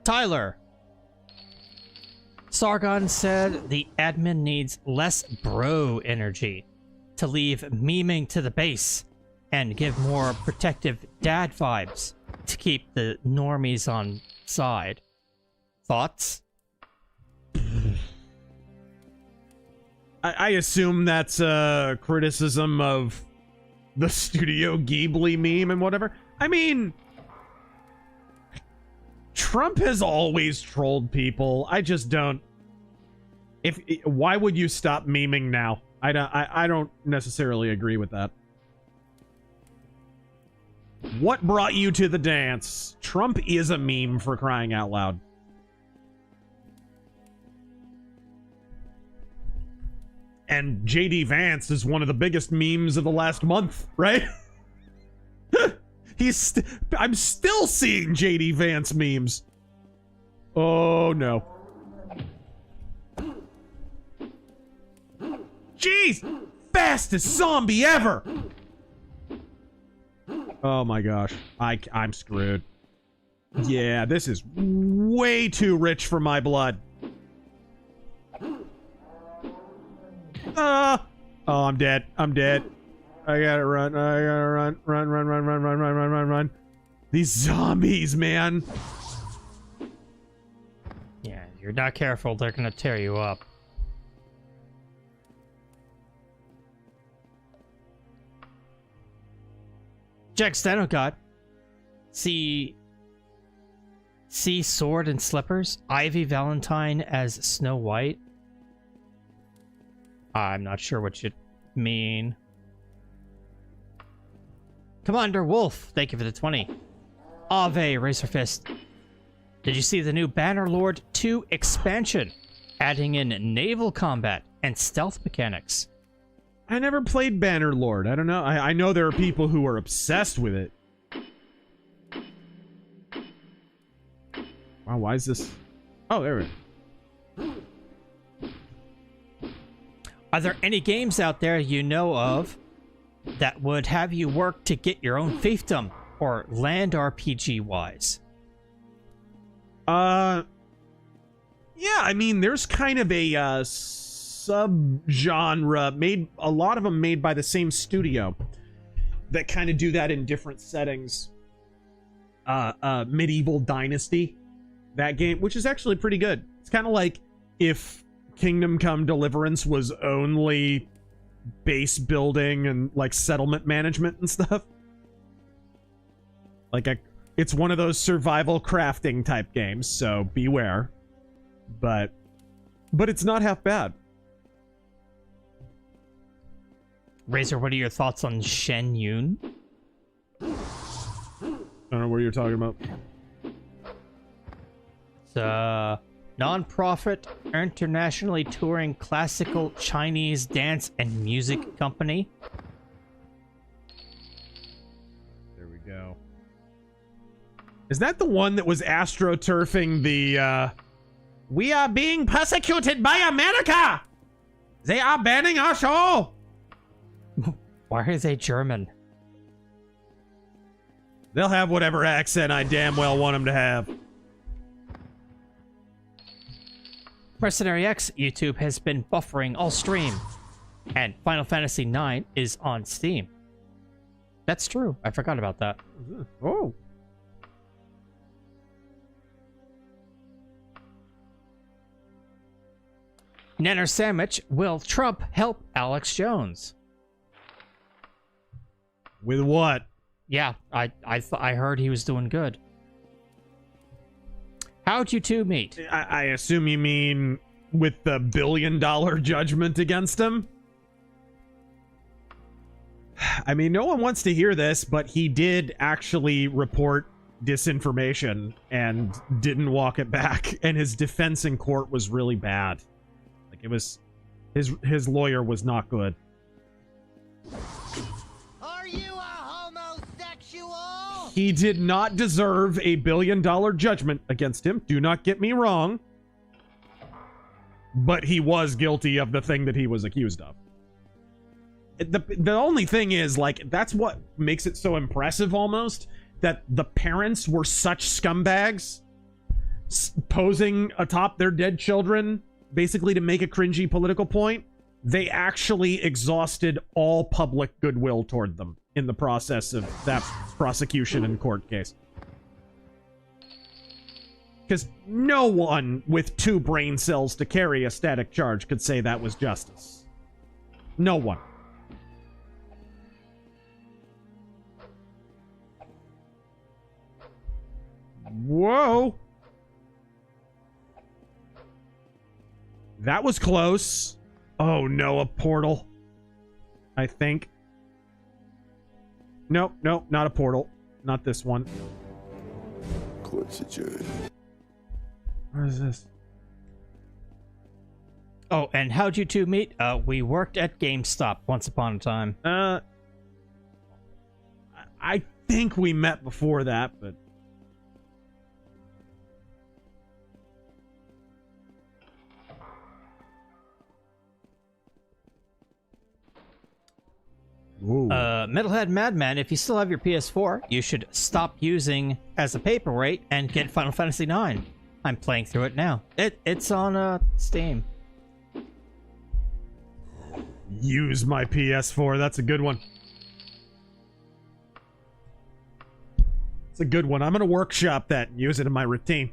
Tyler. Sargon said the admin needs less bro energy to leave memeing to the base and give more protective dad vibes to keep the normies on side. Thoughts? I assume that's a criticism of the Studio Ghibli meme and whatever. I mean, Trump has always trolled people. I just don't. Why would you stop memeing now? I don't necessarily agree with that. What brought you to the dance? Trump is a meme, for crying out loud. And JD Vance is one of the biggest memes of the last month, right? I'm still seeing JD Vance memes. Oh no. Jeez! Fastest zombie ever! Oh my gosh. I'm screwed. Yeah, this is way too rich for my blood. Oh, I'm dead. I'm dead. I gotta run. I gotta run. Run. These zombies, man. Yeah, you're not careful, they're gonna tear you up. Jack Stenogod. See Sword and Slippers. Ivy Valentine as Snow White. I'm not sure what you mean. Commander Wolf, thank you for the 20. Ave, RazörFist. Did you see the new Bannerlord 2 expansion? Adding in naval combat and stealth mechanics. I never played Bannerlord. I don't know. I know there are people who are obsessed with it. Wow, why is this? Oh, there we go. Are there any games out there you know of that would have you work to get your own fiefdom or land RPG wise? Yeah, I mean, there's kind of a subgenre made, a lot of them made by the same studio that kind of do that in different settings. Medieval Dynasty, that game, which is actually pretty good. It's kind of like if Kingdom Come Deliverance was only base building and like settlement management and stuff. Like it's one of those survival crafting type games, so beware. But it's not half bad. Razor, what are your thoughts on Shen Yun? I don't know what you're talking about. It's a non-profit, internationally touring classical Chinese dance and music company. There we go. Is that the one that was astroturfing the, we are being persecuted by America! They are banning our show! Why are they German? They'll have whatever accent I damn well want them to have. Mercenary X YouTube has been buffering all stream, and Final Fantasy IX is on Steam. That's true. I forgot about that. Oh. Nanner Sandwich, will Trump help Alex Jones? With what? Yeah, I heard he was doing good. How'd you two meet? I assume you mean with the $1 billion judgment against him? I mean, no one wants to hear this, but he did actually report disinformation and didn't walk it back, and his defense in court was really bad. Like, it was... His lawyer was not good. Are you a homosexual? He did not deserve a $1 billion judgment against him. Do not get me wrong. But he was guilty of the thing that he was accused of. The only thing is, like, that's what makes it so impressive almost, that the parents were such scumbags, posing atop their dead children, basically to make a cringy political point. They actually exhausted all public goodwill toward them in the process of that prosecution and court case. Because no one with 2 brain cells to carry a static charge could say that was justice. No one. Whoa. That was close. Oh no, a portal. I think. Nope, nope, not a portal. Not this one. Court's adjourned. What is this? Oh, and how'd you two meet? We worked at GameStop once upon a time. I think we met before that, but... Metalhead Madman, if you still have your PS4, you should stop using as a paperweight and get Final Fantasy IX. I'm playing through it now. It's on Steam. Use my PS4. That's a good one. It's a good one. I'm going to workshop that and use it in my routine.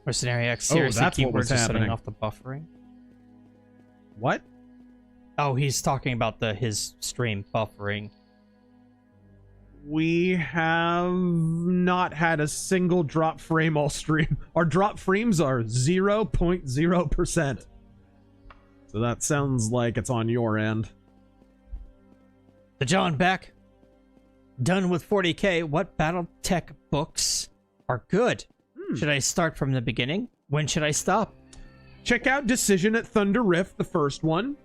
Mercenary X, seriously, that's what was keywords are setting happening. off the buffering. What? Oh, he's talking about his stream buffering. We have not had a single drop frame all stream. Our drop frames are 0.0%. So that sounds like it's on your end. The John Beck. Done with 40k. What BattleTech books are good? Should I start from the beginning? When should I stop? Check out Decision at Thunder Rift, the first one.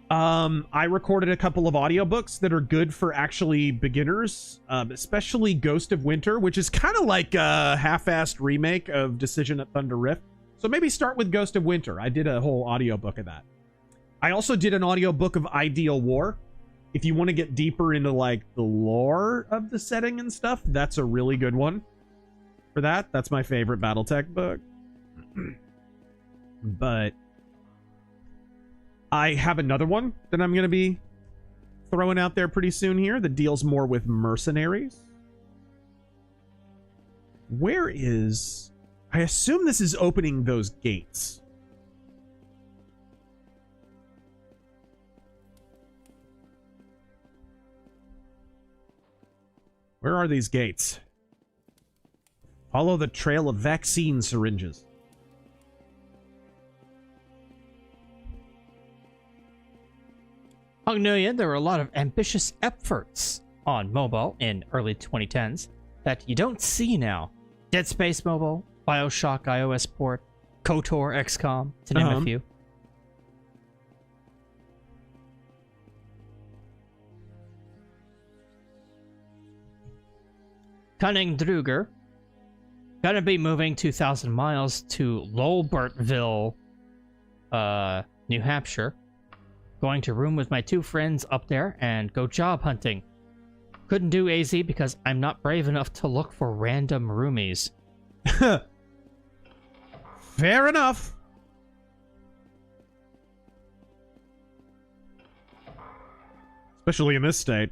I recorded a couple of audiobooks that are good for actually beginners, especially Ghost of Winter, which is kind of like a half-assed remake of Decision at Thunder Rift. So maybe start with Ghost of Winter. I did a whole audiobook of that. I also did an audiobook of Ideal War. If you want to get deeper into like the lore of the setting and stuff, that's a really good one. For that, that's my favorite BattleTech book. But I have another one that I'm going to be throwing out there pretty soon here that deals more with mercenaries. Where is... I assume this is opening those gates. Where are these gates? Follow the trail of vaccine syringes. Hung Nguyen, there were a lot of ambitious efforts on mobile in early 2010s that you don't see now. Dead Space Mobile, BioShock iOS port, KOTOR XCOM, to name a few. Cunning Druger. Gonna be moving 2,000 miles to Lolbertville, New Hampshire. Going to room with my 2 friends up there and go job hunting. Couldn't do AZ because I'm not brave enough to look for random roomies. Fair enough. Especially in this state.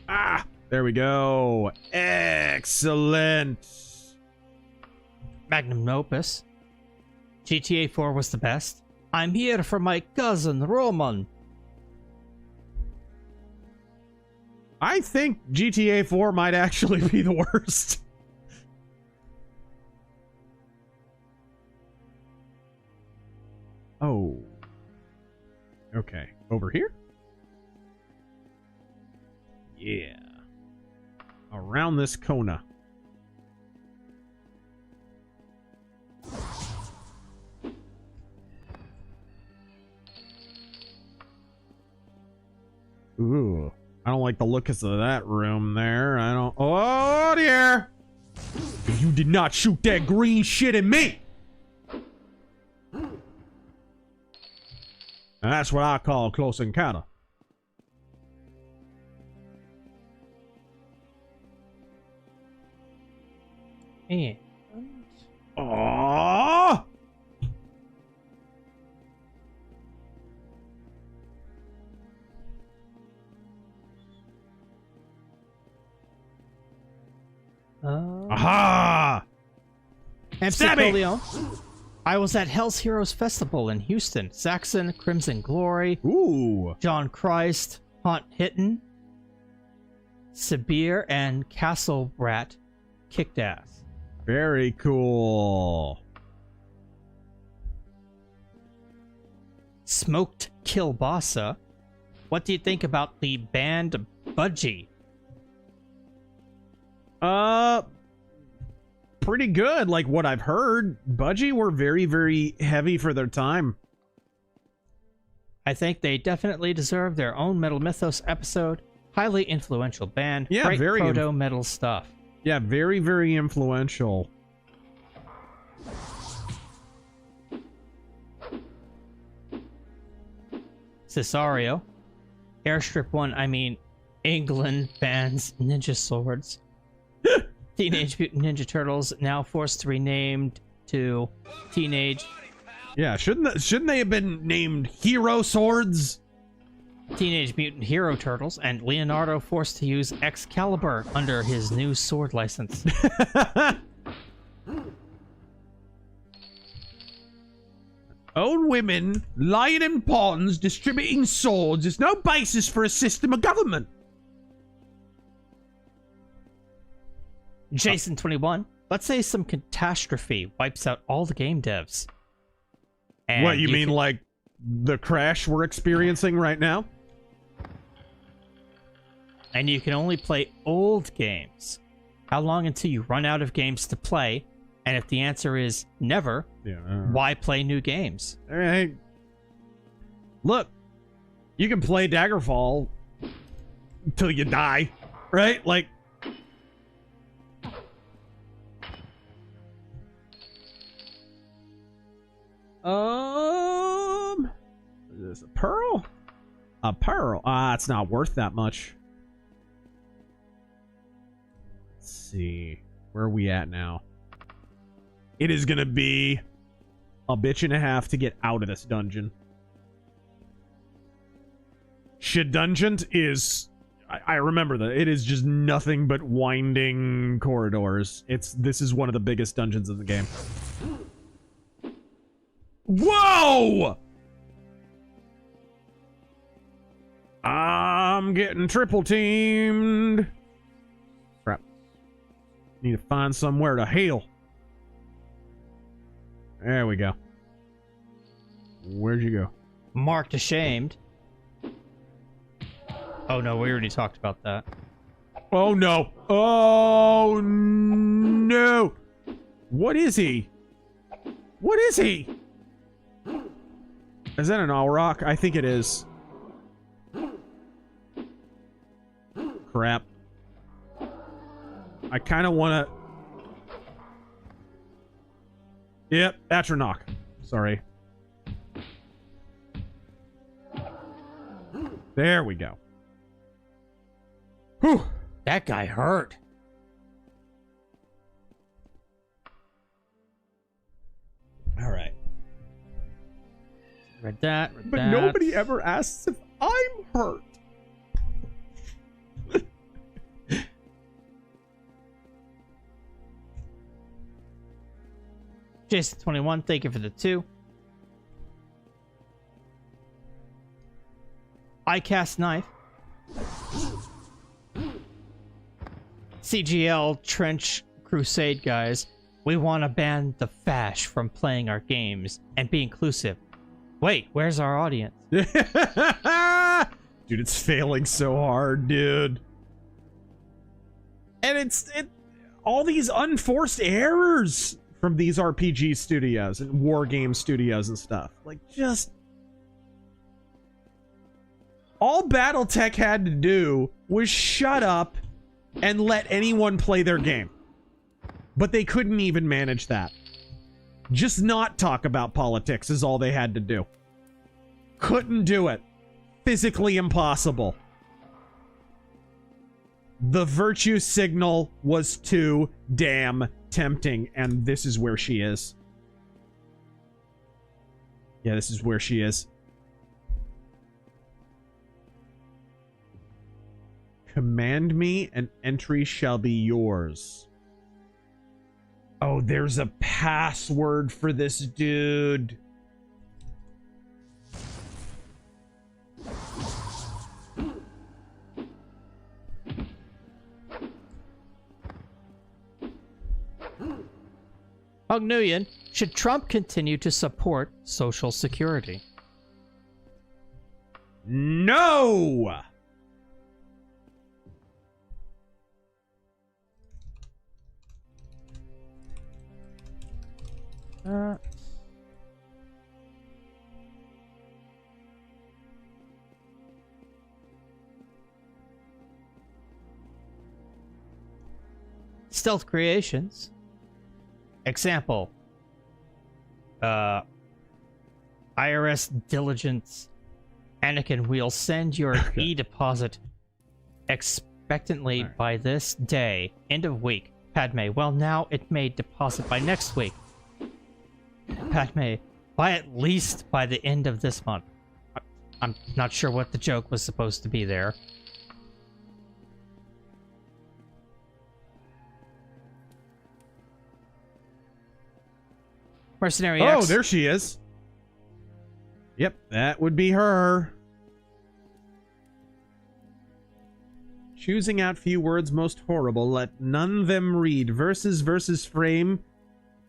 Ah! There we go. Excellent. Magnum opus. GTA 4 was the best. I'm here for my cousin Roman. I think GTA 4 might actually be the worst. Oh. Okay. Over here? Yeah. Around this corner. Ooh. I don't like the looks of that room there. I don't... Oh, dear! You did not shoot that green shit at me! And that's what I call close encounter. And... Oh! Aha! MC Leon. I was at Hell's Heroes Festival in Houston. Saxon, Crimson Glory, Ooh. John Christ, Hunt Hitton, Sabir, and Castle Brat kicked ass. Very cool. Smoked Kielbasa. What do you think about the band Budgie? Pretty good, like what I've heard. Budgie were very, very heavy for their time. I think they definitely deserve their own Metal Mythos episode. Highly influential band. Yeah, great very proto-metal stuff. Yeah, very, very influential. Cesario. Airstrip 1, I mean, England bans ninja swords. Teenage Mutant Ninja Turtles now forced to be renamed to Teenage... Yeah, shouldn't they have been named Hero Swords? Teenage Mutant Hero Turtles, and Leonardo forced to use Excalibur under his new sword license. Old women lying in ponds distributing swords is no basis for a system of government. Jason 21. Let's say some catastrophe wipes out all the game devs. And what, you mean like the crash we're experiencing right now? And you can only play old games. How long until you run out of games to play? And if the answer is never, why play new games? Hey, look, you can play Daggerfall until you die, right? Like, is this a pearl? A pearl? It's not worth that much. Let's see. Where are we at now? It is gonna be a bitch and a half to get out of this dungeon. Shit dungeon is... I remember that. It is just nothing but winding corridors. This is one of the biggest dungeons in the game. Whoa! I'm getting triple teamed. Crap. Need to find somewhere to heal. There we go. Where'd you go? Marked ashamed. Oh no, we already talked about that. Oh no. Oh no. What is he? What is he? Is that an Auroch? I think it is. Crap. I kind of want to... Yep, Atronach. Sorry. There we go. Whew. That guy hurt. All right. Read that. But nobody ever asks if I'm hurt. Jason21, thank you for the 2. I cast knife. CGL Trench Crusade guys, we want to ban the fash from playing our games and be inclusive. Wait, where's our audience? Dude, it's failing so hard, dude. And it's all these unforced errors from these RPG studios and war game studios and stuff. Like, just all BattleTech had to do was shut up and let anyone play their game. But they couldn't even manage that. Just not talk about politics is all they had to do. Couldn't do it. Physically impossible. The virtue signal was too damn tempting, and this is where she is. Yeah, this is where she is. Command me, and entry shall be yours. Oh, there's a password for this dude. Nguyen, should Trump continue to support Social Security? No! Stealth Creations. Example. IRS diligence. Anakin, we'll send your e-deposit expectantly by this day. End of week. Padme, well now it may deposit by next week. Padme, by at least by the end of this month. I'm not sure what the joke was supposed to be there. Mercenary X. Oh, there she is. Yep, that would be her. Choosing out few words most horrible, let none them read. Verses frame,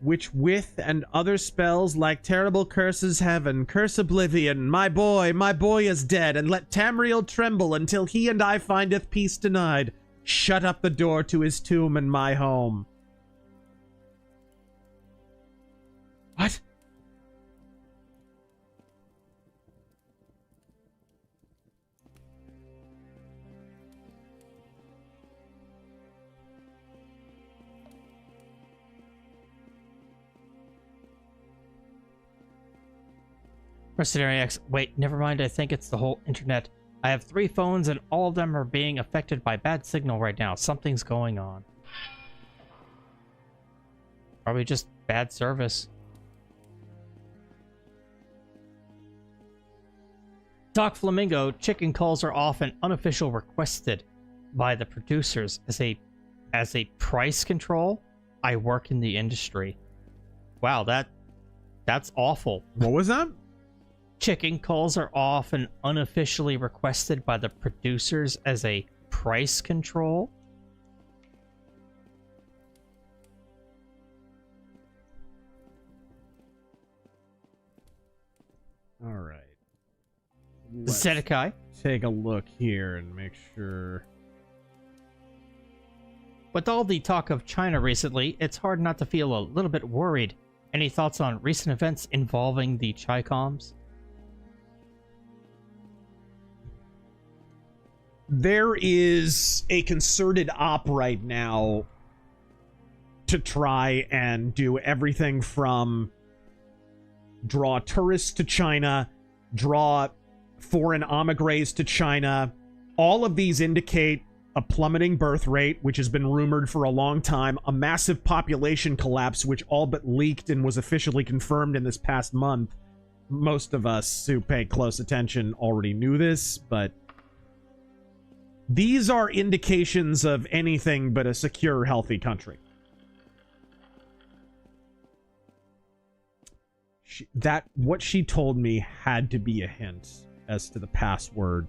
which with and other spells like terrible curses heaven, curse oblivion. My boy is dead, and let Tamriel tremble until he and I findeth peace denied. Shut up the door to his tomb and my home. What? Mercenary X, wait, never mind, I think it's the whole internet. I have 3 phones and all of them are being affected by bad signal right now. Something's going on. Probably just bad service. Doc Flamingo, chicken calls are often unofficial requested by the producers as a price control. I work in the industry. Wow, that's awful. What was that? Chicken calls are often unofficially requested by the producers as a price control. All right. Zedekai. Take a look here and make sure. With all the talk of China recently, it's hard not to feel a little bit worried. Any thoughts on recent events involving the Chi-Coms? There is a concerted op right now to try and do everything from draw tourists to China, draw foreign emigres to China. All of these indicate a plummeting birth rate, which has been rumored for a long time, a massive population collapse, which all but leaked and was officially confirmed in this past month. Most of us who pay close attention already knew this, but these are indications of anything but a secure, healthy country. what she told me had to be a hint as to the password.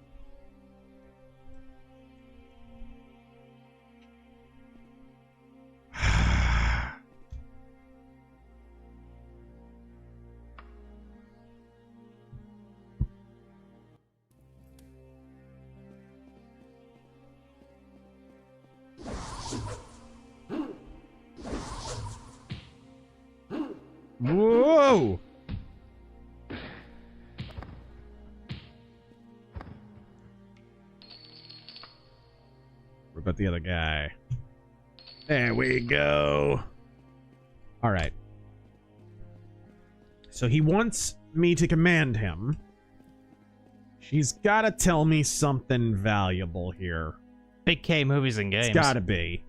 Whoa! What about the other guy? There we go. All right. So he wants me to command him. She's got to tell me something valuable here. Big K Movies and Games. It's got to be.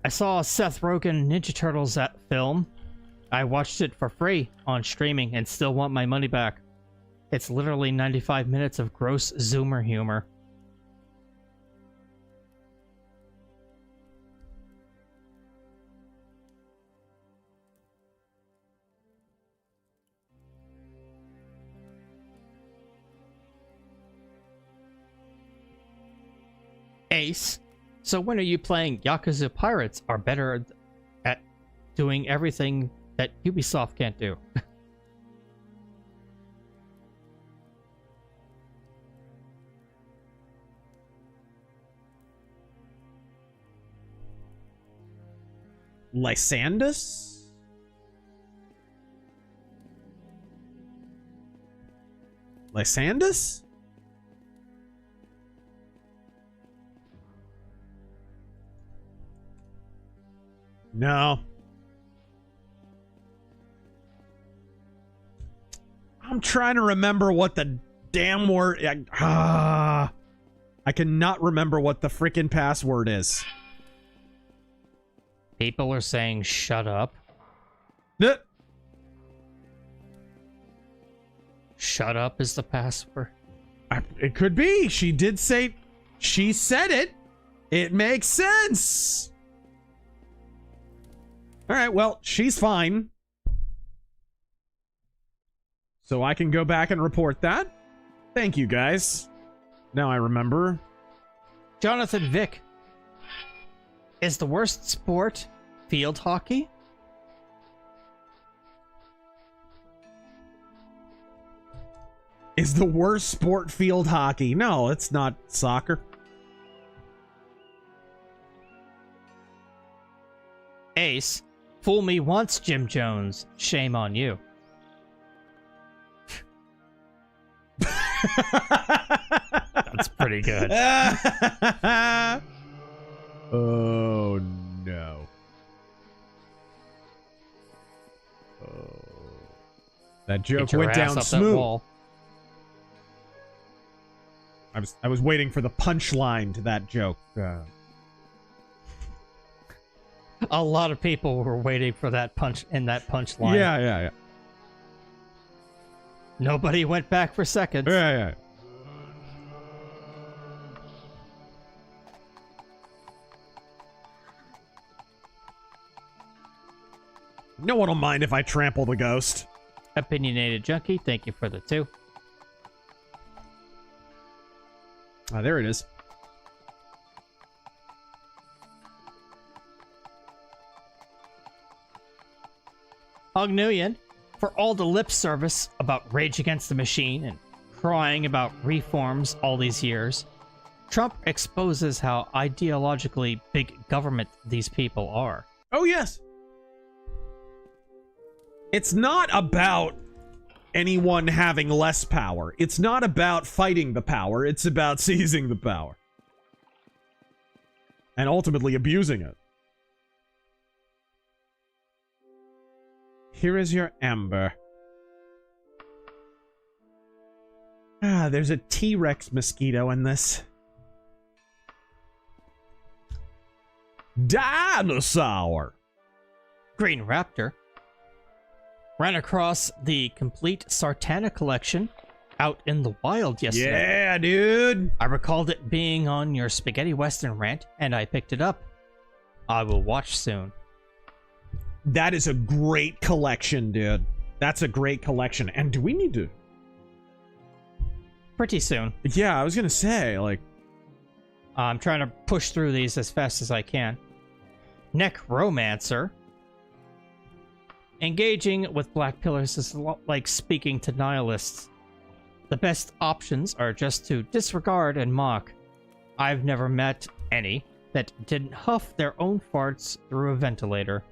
I saw a Seth Rogen Ninja Turtles film. I watched it for free on streaming and still want my money back. It's literally 95 minutes of gross Zoomer humor. Ace. So when are you playing Yakuza Pirates are better at doing everything that Ubisoft can't do? Lysandus? Lysandus? No. I'm trying to remember what the damn word... I cannot remember what the freaking password is. People are saying shut up. Shut up is the password. It could be. She did say... She said it. It makes sense. All right, well, she's fine. So I can go back and report that. Thank you, guys. Now I remember. Jonathan Vick. Is the worst sport field hockey? Is the worst sport field hockey? No, it's not soccer. Ace. Fool me once, Jim Jones. Shame on you. That's pretty good. Oh, no. Oh. That joke went down smooth. I was waiting for the punchline to that joke. A lot of people were waiting for that punchline. Yeah. Nobody went back for seconds. Yeah. No one will mind if I trample the ghost. Opinionated Junkie, thank you for the 2. Ah, there it is. Hog Nguyen, for all the lip service about Rage Against the Machine and crying about reforms all these years, Trump exposes how ideologically big government these people are. Oh, yes. It's not about anyone having less power. It's not about fighting the power. It's about seizing the power. And ultimately abusing it. Here is your amber. Ah, there's a T-Rex mosquito in this. Dinosaur! Green Raptor. Ran across the complete Sartana collection out in the wild yesterday. Yeah, dude! I recalled it being on your Spaghetti Western rant, and I picked it up. I will watch soon. That is a great collection, dude. That's a great collection. And do we need to... Pretty soon. Yeah, I was gonna say, like... I'm trying to push through these as fast as I can. Necromancer. Engaging with Black Pillars is like speaking to nihilists. The best options are just to disregard and mock. I've never met any that didn't huff their own farts through a ventilator.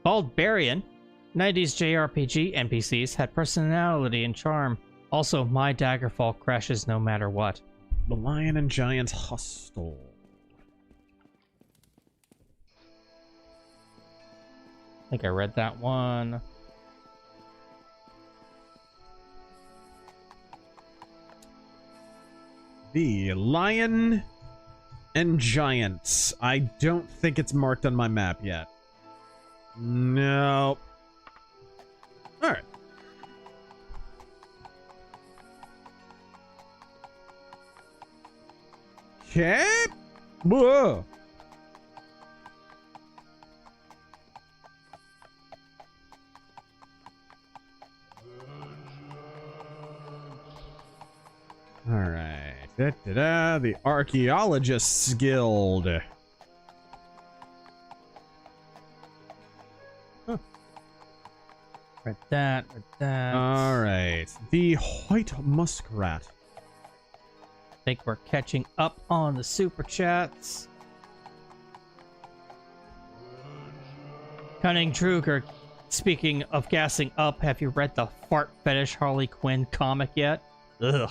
Baldbarian. 90s JRPG NPCs had personality and charm. Also, my Daggerfall crashes no matter what. The Lion and Giant Hostel. I think I read that one. The Lion and Giants. I don't think it's marked on my map yet. No. Alright. Okay. Whoa. Alright. Da-da-da. The Archaeologists Guild. Read that, read that. Alright. The White Muskrat. Think we're catching up on the super chats. Cunning Druger, speaking of gassing up, have you read the Fart Fetish Harley Quinn comic yet? Ugh.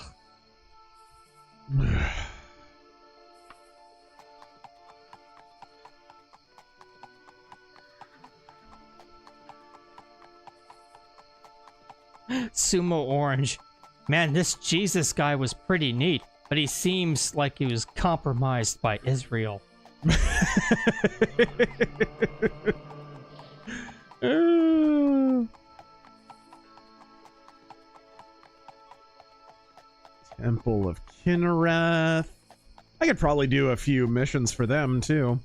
Sumo Orange. Man, this Jesus guy was pretty neat, but he seems like he was compromised by Israel. Temple of Kinnereth. I could probably do a few missions for them, too.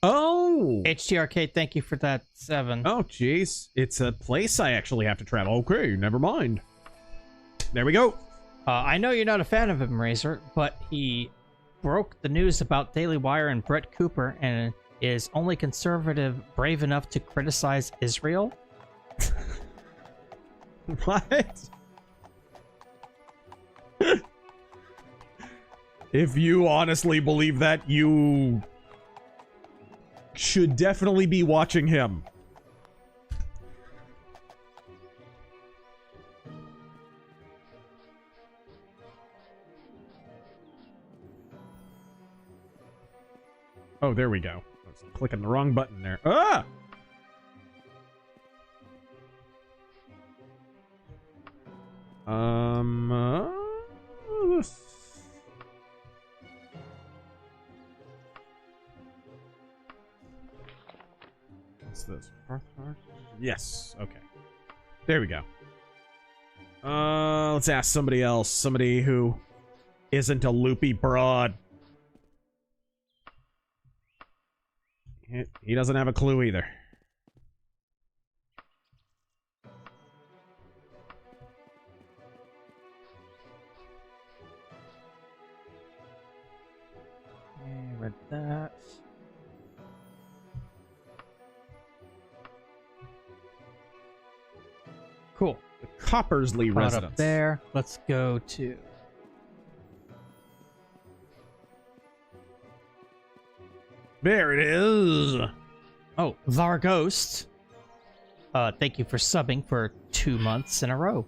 Oh! HT Arcade, thank you for that 7. Oh, jeez. It's a place I actually have to travel. Okay, never mind. There we go. I know you're not a fan of him, Razor, but he broke the news about Daily Wire and Brett Cooper and is only conservative brave enough to criticize Israel? What? If you honestly believe that, you should definitely be watching him. Oh, there we go. I was clicking the wrong button there. Ah! What's this? Yes. Okay. There we go. Let's ask somebody else. Somebody who isn't a loopy broad. He doesn't have a clue either. Read that. Cool. The Coppersley Brought residence. Up there. Let's go to. There it is. Oh, Varghost. Thank you for subbing for 2 months in a row.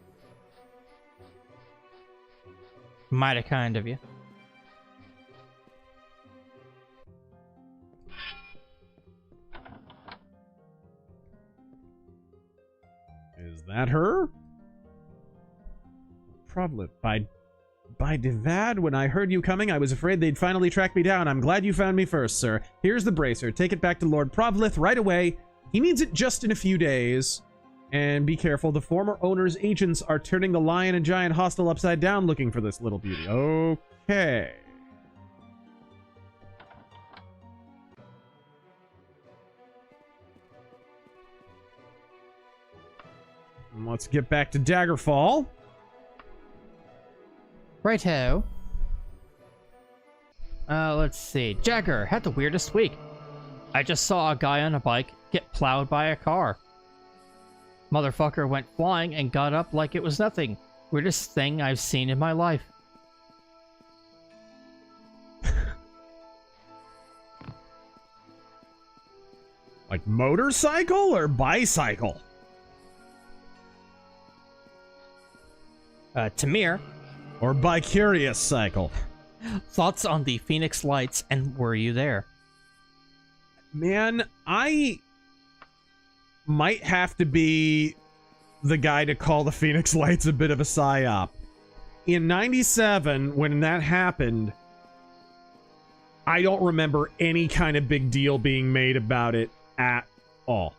Mighty kind of you. Is that her? Probably. By Divad, when I heard you coming, I was afraid they'd finally track me down. I'm glad you found me first, sir. Here's the bracer. Take it back to Lord Provlith right away. He needs it just in a few days. And be careful, the former owner's agents are turning the lion and giant hostel upside down looking for this little beauty. Okay. Let's get back to Daggerfall. Righto. Let's see. Jagger had the weirdest week. I just saw a guy on a bike get plowed by a car. Motherfucker went flying and got up like it was nothing. Weirdest thing I've seen in my life. Like motorcycle or bicycle? Tamir. Or bicurious cycle. Thoughts on the Phoenix Lights, and were you there? Man, I might have to be the guy to call the Phoenix Lights a bit of a psyop. In 97, when that happened, I don't remember any kind of big deal being made about it at all.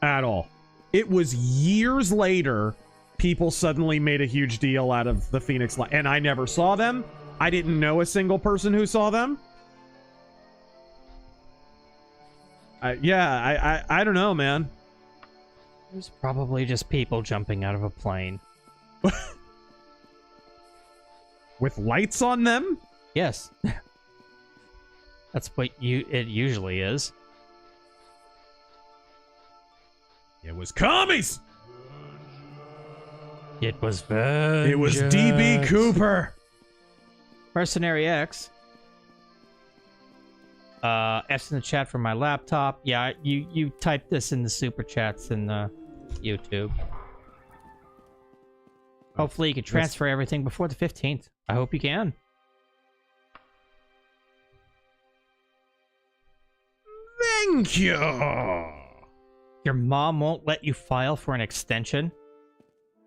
At all. It was years later, people suddenly made a huge deal out of the Phoenix Lights, and I never saw them. I didn't know a single person who saw them. Yeah, I don't know, man. There's probably just people jumping out of a plane. With lights on them? Yes. That's what it usually is. It was commies! It was vengeance. It was DB Cooper. Mercenary X. F's in the chat from my laptop. Yeah, you typed this in the super chats in YouTube. Hopefully you can transfer everything before the 15th. I hope you can. Thank you. Your mom won't let you file for an extension?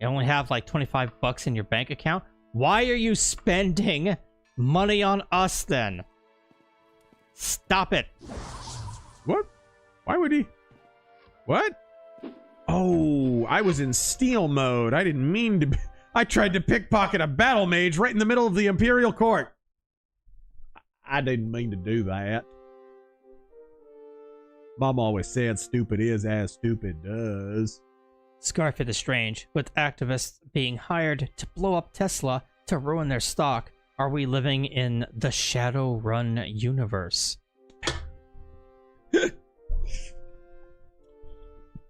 You only have like 25 bucks in your bank account? Why are you spending money on us then? Stop it. What? Why would he? What? Oh, I was in steal mode. I didn't mean to be... I tried to pickpocket a battle mage right in the middle of the Imperial Court. I didn't mean to do that. Mom always said stupid is as stupid does. Scarf is strange. With activists being hired to blow up Tesla to ruin their stock, are we living in the Shadowrun universe?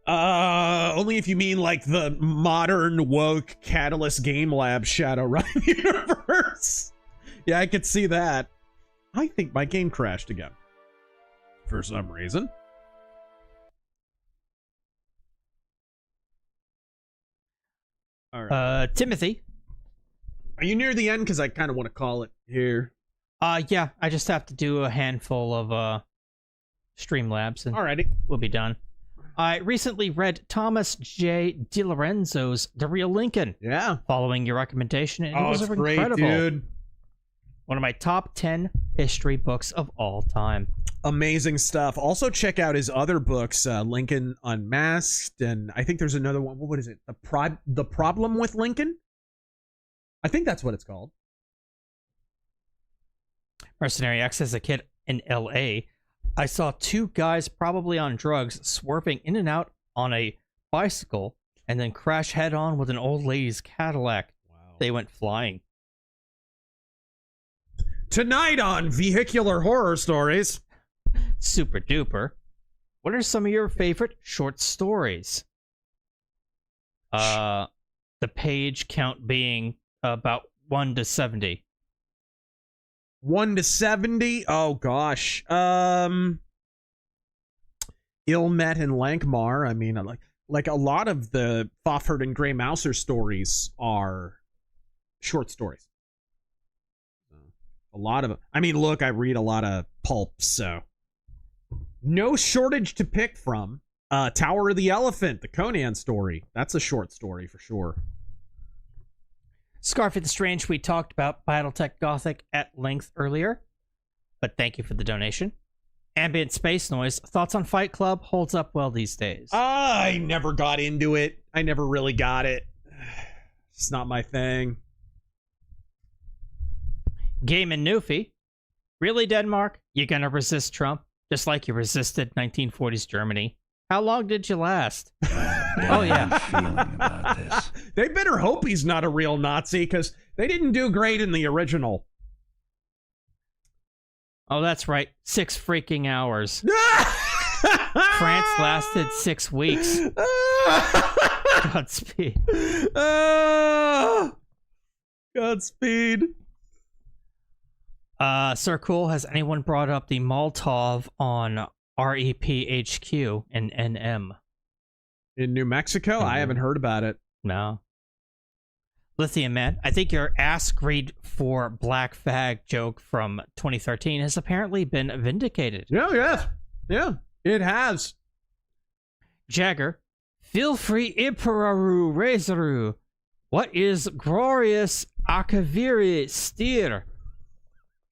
Only if you mean like the modern woke Catalyst Game Lab Shadowrun universe. Yeah, I could see that. I think my game crashed again. For some reason. All right. Timothy. Are you near the end? Because I kind of want to call it here. Yeah, I just have to do a handful of Streamlabs and alrighty, we'll be done. I recently read Thomas J. DiLorenzo's The Real Lincoln. Yeah. Following your recommendation, and it was it's incredible. Great, dude. One of my top 10 history books of all time. Amazing stuff. Also check out his other books, Lincoln Unmasked, and I think there's another one. What is it? The Problem with Lincoln? I think that's what it's called. Mercenary X. As a kid in LA, I saw two guys probably on drugs swerving in and out on a bicycle and then crash head on with an old lady's Cadillac. Wow. They went flying. Tonight on Vehicular Horror Stories. Super duper. What are some of your favorite short stories? The page count being about 1 to 70. 1 to 70? Oh gosh. Ilmet and Lankmar. I mean, like a lot of the Fafherd and Grey Mouser stories are short stories. A lot of them. I mean, look, I read a lot of pulp, so no shortage to pick from. Tower of the Elephant, the Conan story. That's a short story for sure. Scarfit the Strange, we talked about Battletech Gothic at length earlier, but thank you for the donation. Ambient space noise. Thoughts on Fight Club? Holds up well these days. I never got into it. I never really got it. It's not my thing. Game and Newfie. Really, Denmark? You gonna resist Trump? Just like you resisted 1940s Germany. How long did you last? Oh, yeah. Feeling about this. They better hope he's not a real Nazi, because they didn't do great in the original. Oh, that's right. 6 freaking hours. France lasted 6 weeks. Godspeed. Godspeed. Sir Cool, has anyone brought up the Molotov on REPHQ and NM? In New Mexico? I haven't heard about it. No. Lithium Man, I think your ask read for Black Fag joke from 2013 has apparently been vindicated. Yeah, it has. Jagger, feel free Imperaru Razoru. What is glorious Akaviri steer?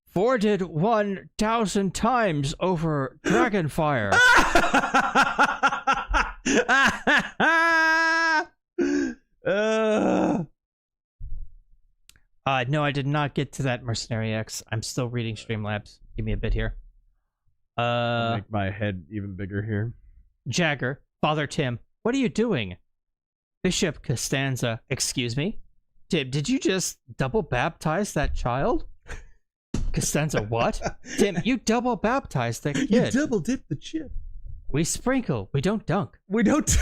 Forded 1,000 times over Dragonfire. No, I did not get to that, Mercenary X. I'm still reading Streamlabs. Give me a bit here. I'll make my head even bigger here. Jagger, Father Tim, what are you doing? Bishop Costanza, excuse me? Tim, did you just double baptize that child? Costanza, what? Tim, you double baptized that kid. You double dip the chip. We sprinkle, we don't dunk. We don't.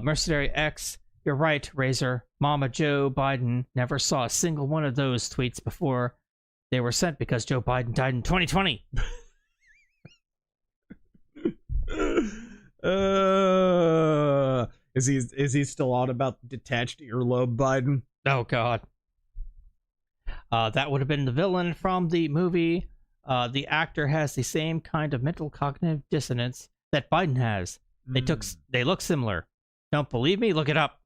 Mercenary X, you're right, Razor. Mama Joe Biden never saw a single one of those tweets before they were sent because Joe Biden died in 2020. Is he still on about the detached earlobe Biden? Oh God. That would have been the villain from the movie. The actor has the same kind of mental cognitive dissonance that Biden has. They look similar. Don't believe me? Look it up.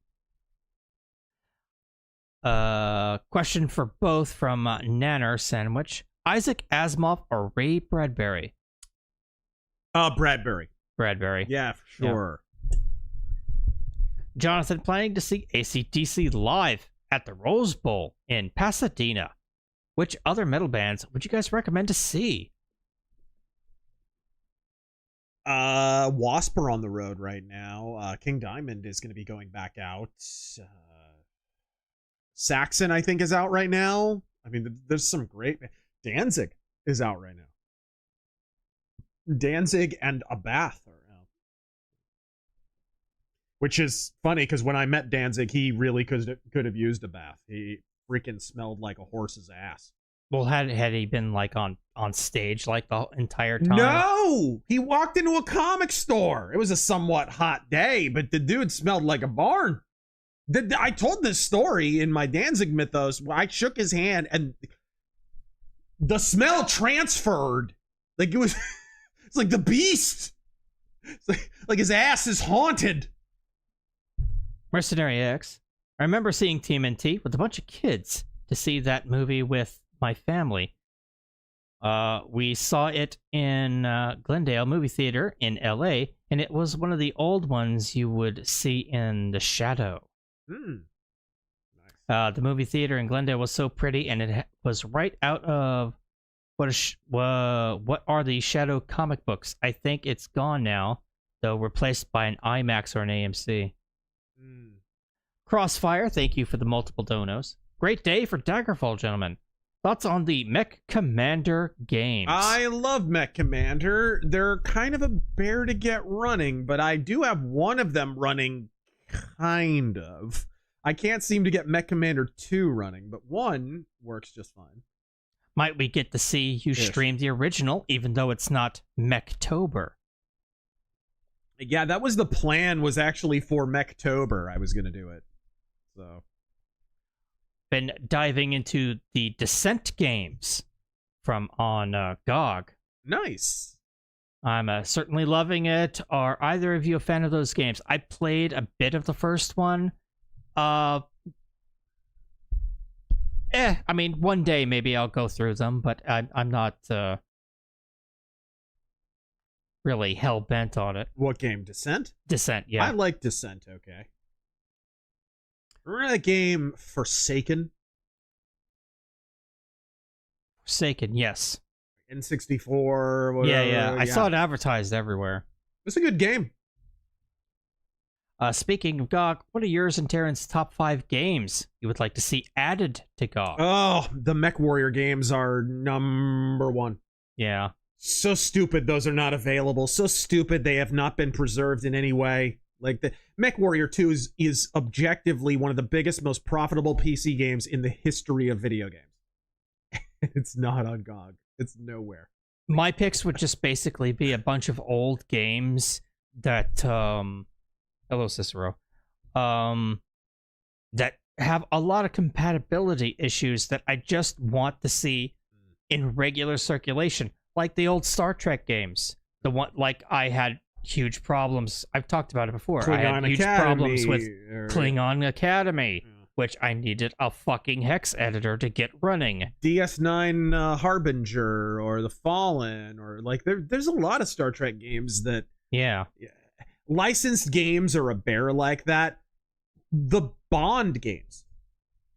Question for both from Nanner Sandwich. Isaac Asimov or Ray Bradbury? Bradbury. Bradbury. Yeah, for sure. Yeah. Jonathan, planning to see AC/DC live at the Rose Bowl in Pasadena. Which other metal bands would you guys recommend to see? Wasp are on the road right now. King Diamond is going to be going back out. Saxon, I think, is out right now. I mean, there's some great... Danzig is out right now. Danzig and Abath are out. Which is funny, because when I met Danzig, he really could have used a bath. He freaking smelled like a horse's ass. Well, had he been like on stage like the entire time? No! He walked into a comic store. It was a somewhat hot day, but the dude smelled like a barn. I told this story in my Danzig mythos. I shook his hand and the smell transferred. Like it was, it's like the beast. It's like his ass is haunted. Mercenary X. I remember seeing TMNT with a bunch of kids to see that movie with my family. We saw it in Glendale Movie Theater in LA, and it was one of the old ones you would see in the shadow. Nice. The movie theater in Glendale was so pretty, and it was right out of what are the Shadow comic books? I think it's gone now, though replaced by an IMAX or an AMC. Crossfire, thank you for the multiple donos. Great day for Daggerfall, gentlemen. Thoughts on the Mech Commander games? I love Mech Commander. They're kind of a bear to get running, but I do have one of them running, kind of. I can't seem to get Mech Commander 2 running, but 1 works just fine. Might we get to see you stream the original, even though it's not Mechtober? Yeah, that was the plan, was actually for Mechtober I was going to do it. So... Been diving into the Descent games from on GOG. Nice. I'm certainly loving it. Are either of you a fan of those games? I played a bit of the first one. I mean, one day maybe I'll go through them, but I'm not really hell-bent on it. What game? Descent? Descent, yeah. I like Descent, okay. Remember that game Forsaken? Forsaken, yes. N64, whatever. Yeah. I saw it advertised everywhere. It's a good game. Speaking of GOG, what are yours and Terran's top 5 games you would like to see added to GOG? Oh, the Mech Warrior games are number 1. Yeah. So stupid those are not available. So stupid they have not been preserved in any way. Like, the Mech Warrior 2 is objectively one of the biggest, most profitable PC games in the history of video games. It's not on GOG. It's nowhere. My picks would just basically be a bunch of old games that, hello, Cicero, that have a lot of compatibility issues that I just want to see in regular circulation. Like the old Star Trek games. The one, like, I had huge problems. I've talked about it before. Klingon I had huge Academy, problems with Klingon Academy, which I needed a fucking hex editor to get running. DS9 Harbinger or The Fallen, or like there's a lot of Star Trek games that licensed games are a bear like that. The Bond games,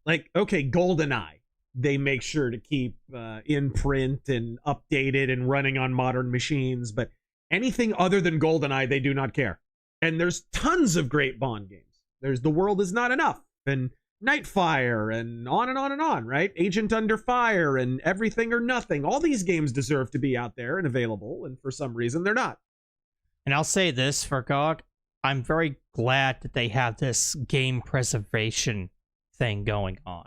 like, okay, GoldenEye, they make sure to keep in print and updated and running on modern machines, but anything other than GoldenEye, they do not care. And there's tons of great Bond games. There's The World Is Not Enough, and Nightfire, and on, right? Agent Under Fire, and Everything or Nothing. All these games deserve to be out there and available, and for some reason they're not. And I'll say this for GOG, I'm very glad that they have this game preservation thing going on.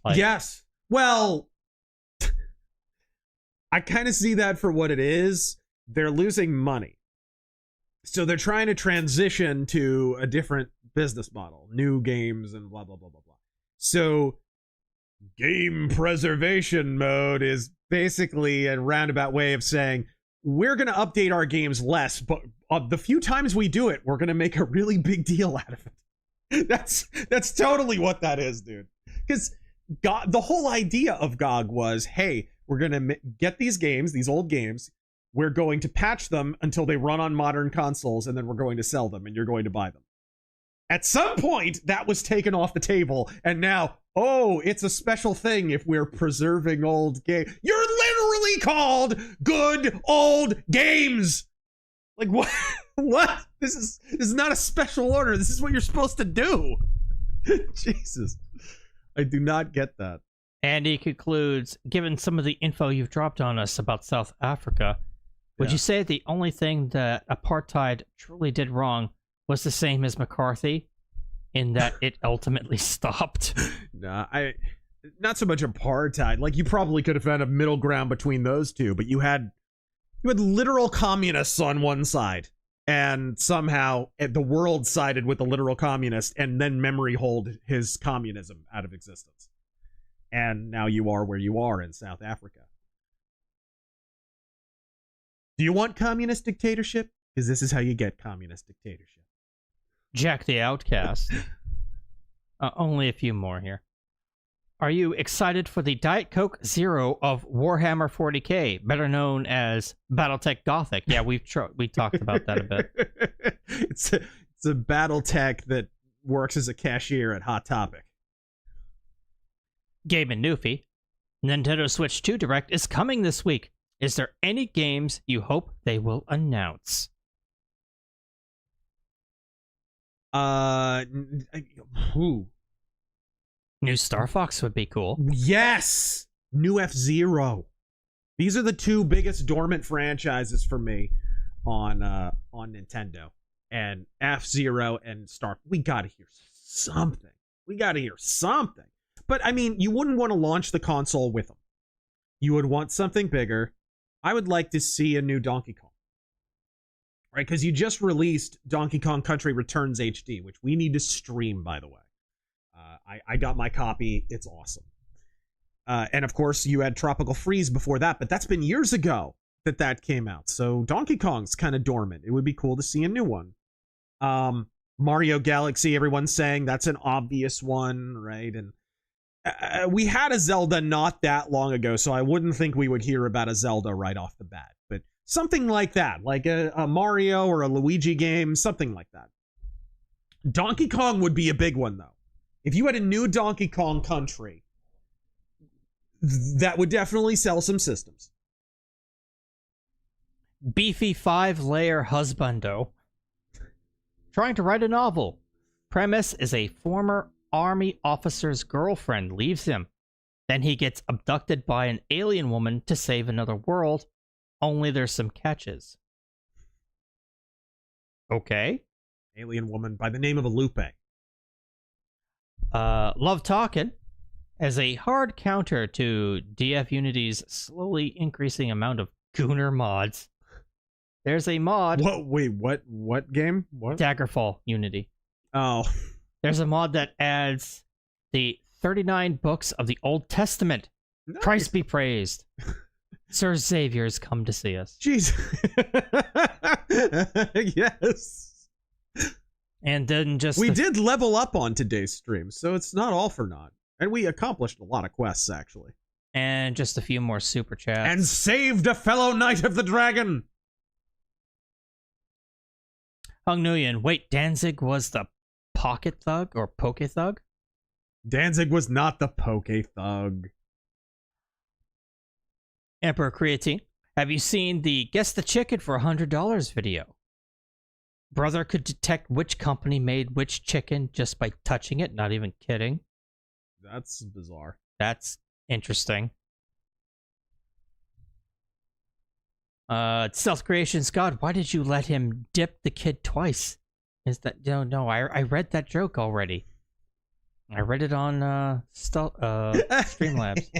Like, yes. Well, I kind of see that for what it is. They're losing money. So they're trying to transition to a different business model, new games and blah, blah, blah, blah, blah. So game preservation mode is basically a roundabout way of saying, we're going to update our games less, but the few times we do it, we're going to make a really big deal out of it. That's totally what that is, dude. Because the whole idea of GOG was, hey, we're going to get these games, these old games, we're going to patch them until they run on modern consoles, and then we're going to sell them, and you're going to buy them. At some point, that was taken off the table, and now, oh, it's a special thing if we're preserving old games. You're literally called Good Old Games! Like, what? What? This is not a special order. This is what you're supposed to do. Jesus. I do not get that. And he concludes, given some of the info you've dropped on us about South Africa, would you say the only thing that apartheid truly did wrong was the same as McCarthy, in that it ultimately stopped? Nah, not so much apartheid. Like, you probably could have found a middle ground between those two, but you had literal communists on one side, and somehow the world sided with the literal communist, and then memory hold his communism out of existence. And now you are where you are in South Africa. Do you want communist dictatorship? Because this is how you get communist dictatorship. Jack the Outcast. Only a few more here. Are you excited for the Diet Coke Zero of Warhammer 40k, better known as BattleTech Gothic? Yeah, we talked about that a bit. It's a BattleTech that works as a cashier at Hot Topic. Gabe and Newfie. Nintendo Switch 2 Direct is coming this week. Is there any games you hope they will announce? Who? New Star Fox would be cool. Yes! New F-Zero. These are the two biggest dormant franchises for me on Nintendo. And F-Zero and Star... We gotta hear something. But, I mean, you wouldn't want to launch the console with them. You would want something bigger. I would like to see a new Donkey Kong. Right? Because you just released Donkey Kong Country Returns HD, which we need to stream, by the way. I got my copy. It's awesome. And of course, you had Tropical Freeze before that, but that's been years ago that came out. So Donkey Kong's kind of dormant. It would be cool to see a new one. Mario Galaxy, everyone's saying that's an obvious one, right? And We had a Zelda not that long ago, so I wouldn't think we would hear about a Zelda right off the bat. But something like that, like a Mario or a Luigi game, something like that. Donkey Kong would be a big one, though. If you had a new Donkey Kong Country, that would definitely sell some systems. Beefy 5-layer husbando. Trying to write a novel. Premise is a former army officer's girlfriend leaves him. Then he gets abducted by an alien woman to save another world. Only there's some catches. Okay. Alien woman by the name of a Lupe. Love Talkin' as a hard counter to DF Unity's slowly increasing amount of Gooner mods. There's a mod. What? Wait, what game? What? Daggerfall Unity. Oh. There's a mod that adds the 39 books of the Old Testament. Nice. Christ be praised. Sir Xavier's come to see us. Jeez. Yes. And then we did level up on today's stream, so it's not all for naught. And we accomplished a lot of quests, actually. And just a few more super chats. And saved a fellow Knight of the Dragon! Hung Nguyen, wait, Danzig was the Pocket Thug or Poke Thug? Danzig was not the Poke Thug. Emperor Creatine, have you seen the Guess the Chicken for $100 video? Brother could detect which company made which chicken just by touching it, not even kidding. That's bizarre. That's interesting. Stealth Creations God, why did you let him dip the kid twice? Is that no, I read that joke already. I read it on Streamlabs.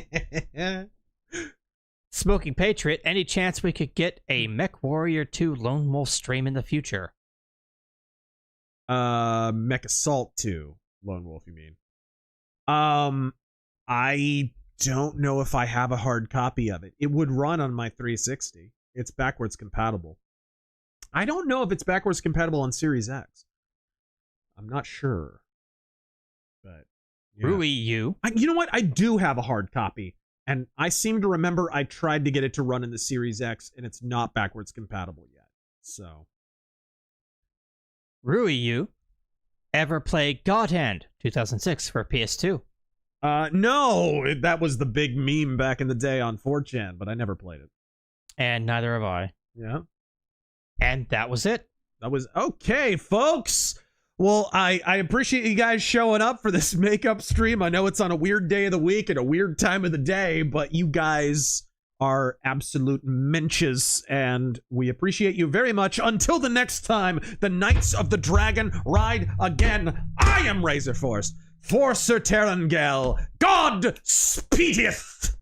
Smoking Patriot, any chance we could get a Mech Warrior 2 Lone Wolf stream in the future? Mech Assault 2 Lone Wolf, you mean? I don't know if I have a hard copy of it. It would run on my 360. It's backwards compatible. I don't know if it's backwards compatible on Series X. I'm not sure. But yeah. Rui you. You know what? I do have a hard copy. And I seem to remember I tried to get it to run in the Series X, and it's not backwards compatible yet. So. Rui you. Ever play God Hand 2006 for PS2? No, that was the big meme back in the day on 4chan, but I never played it. And neither have I. Yeah. And that was it. That was okay, folks. Well, I appreciate you guys showing up for this makeup stream. I know it's on a weird day of the week and a weird time of the day, but you guys are absolute menches, and we appreciate you very much. Until the next time, the Knights of the Dragon ride again. I am RazörForce. For Sir Terrangel, God speedeth!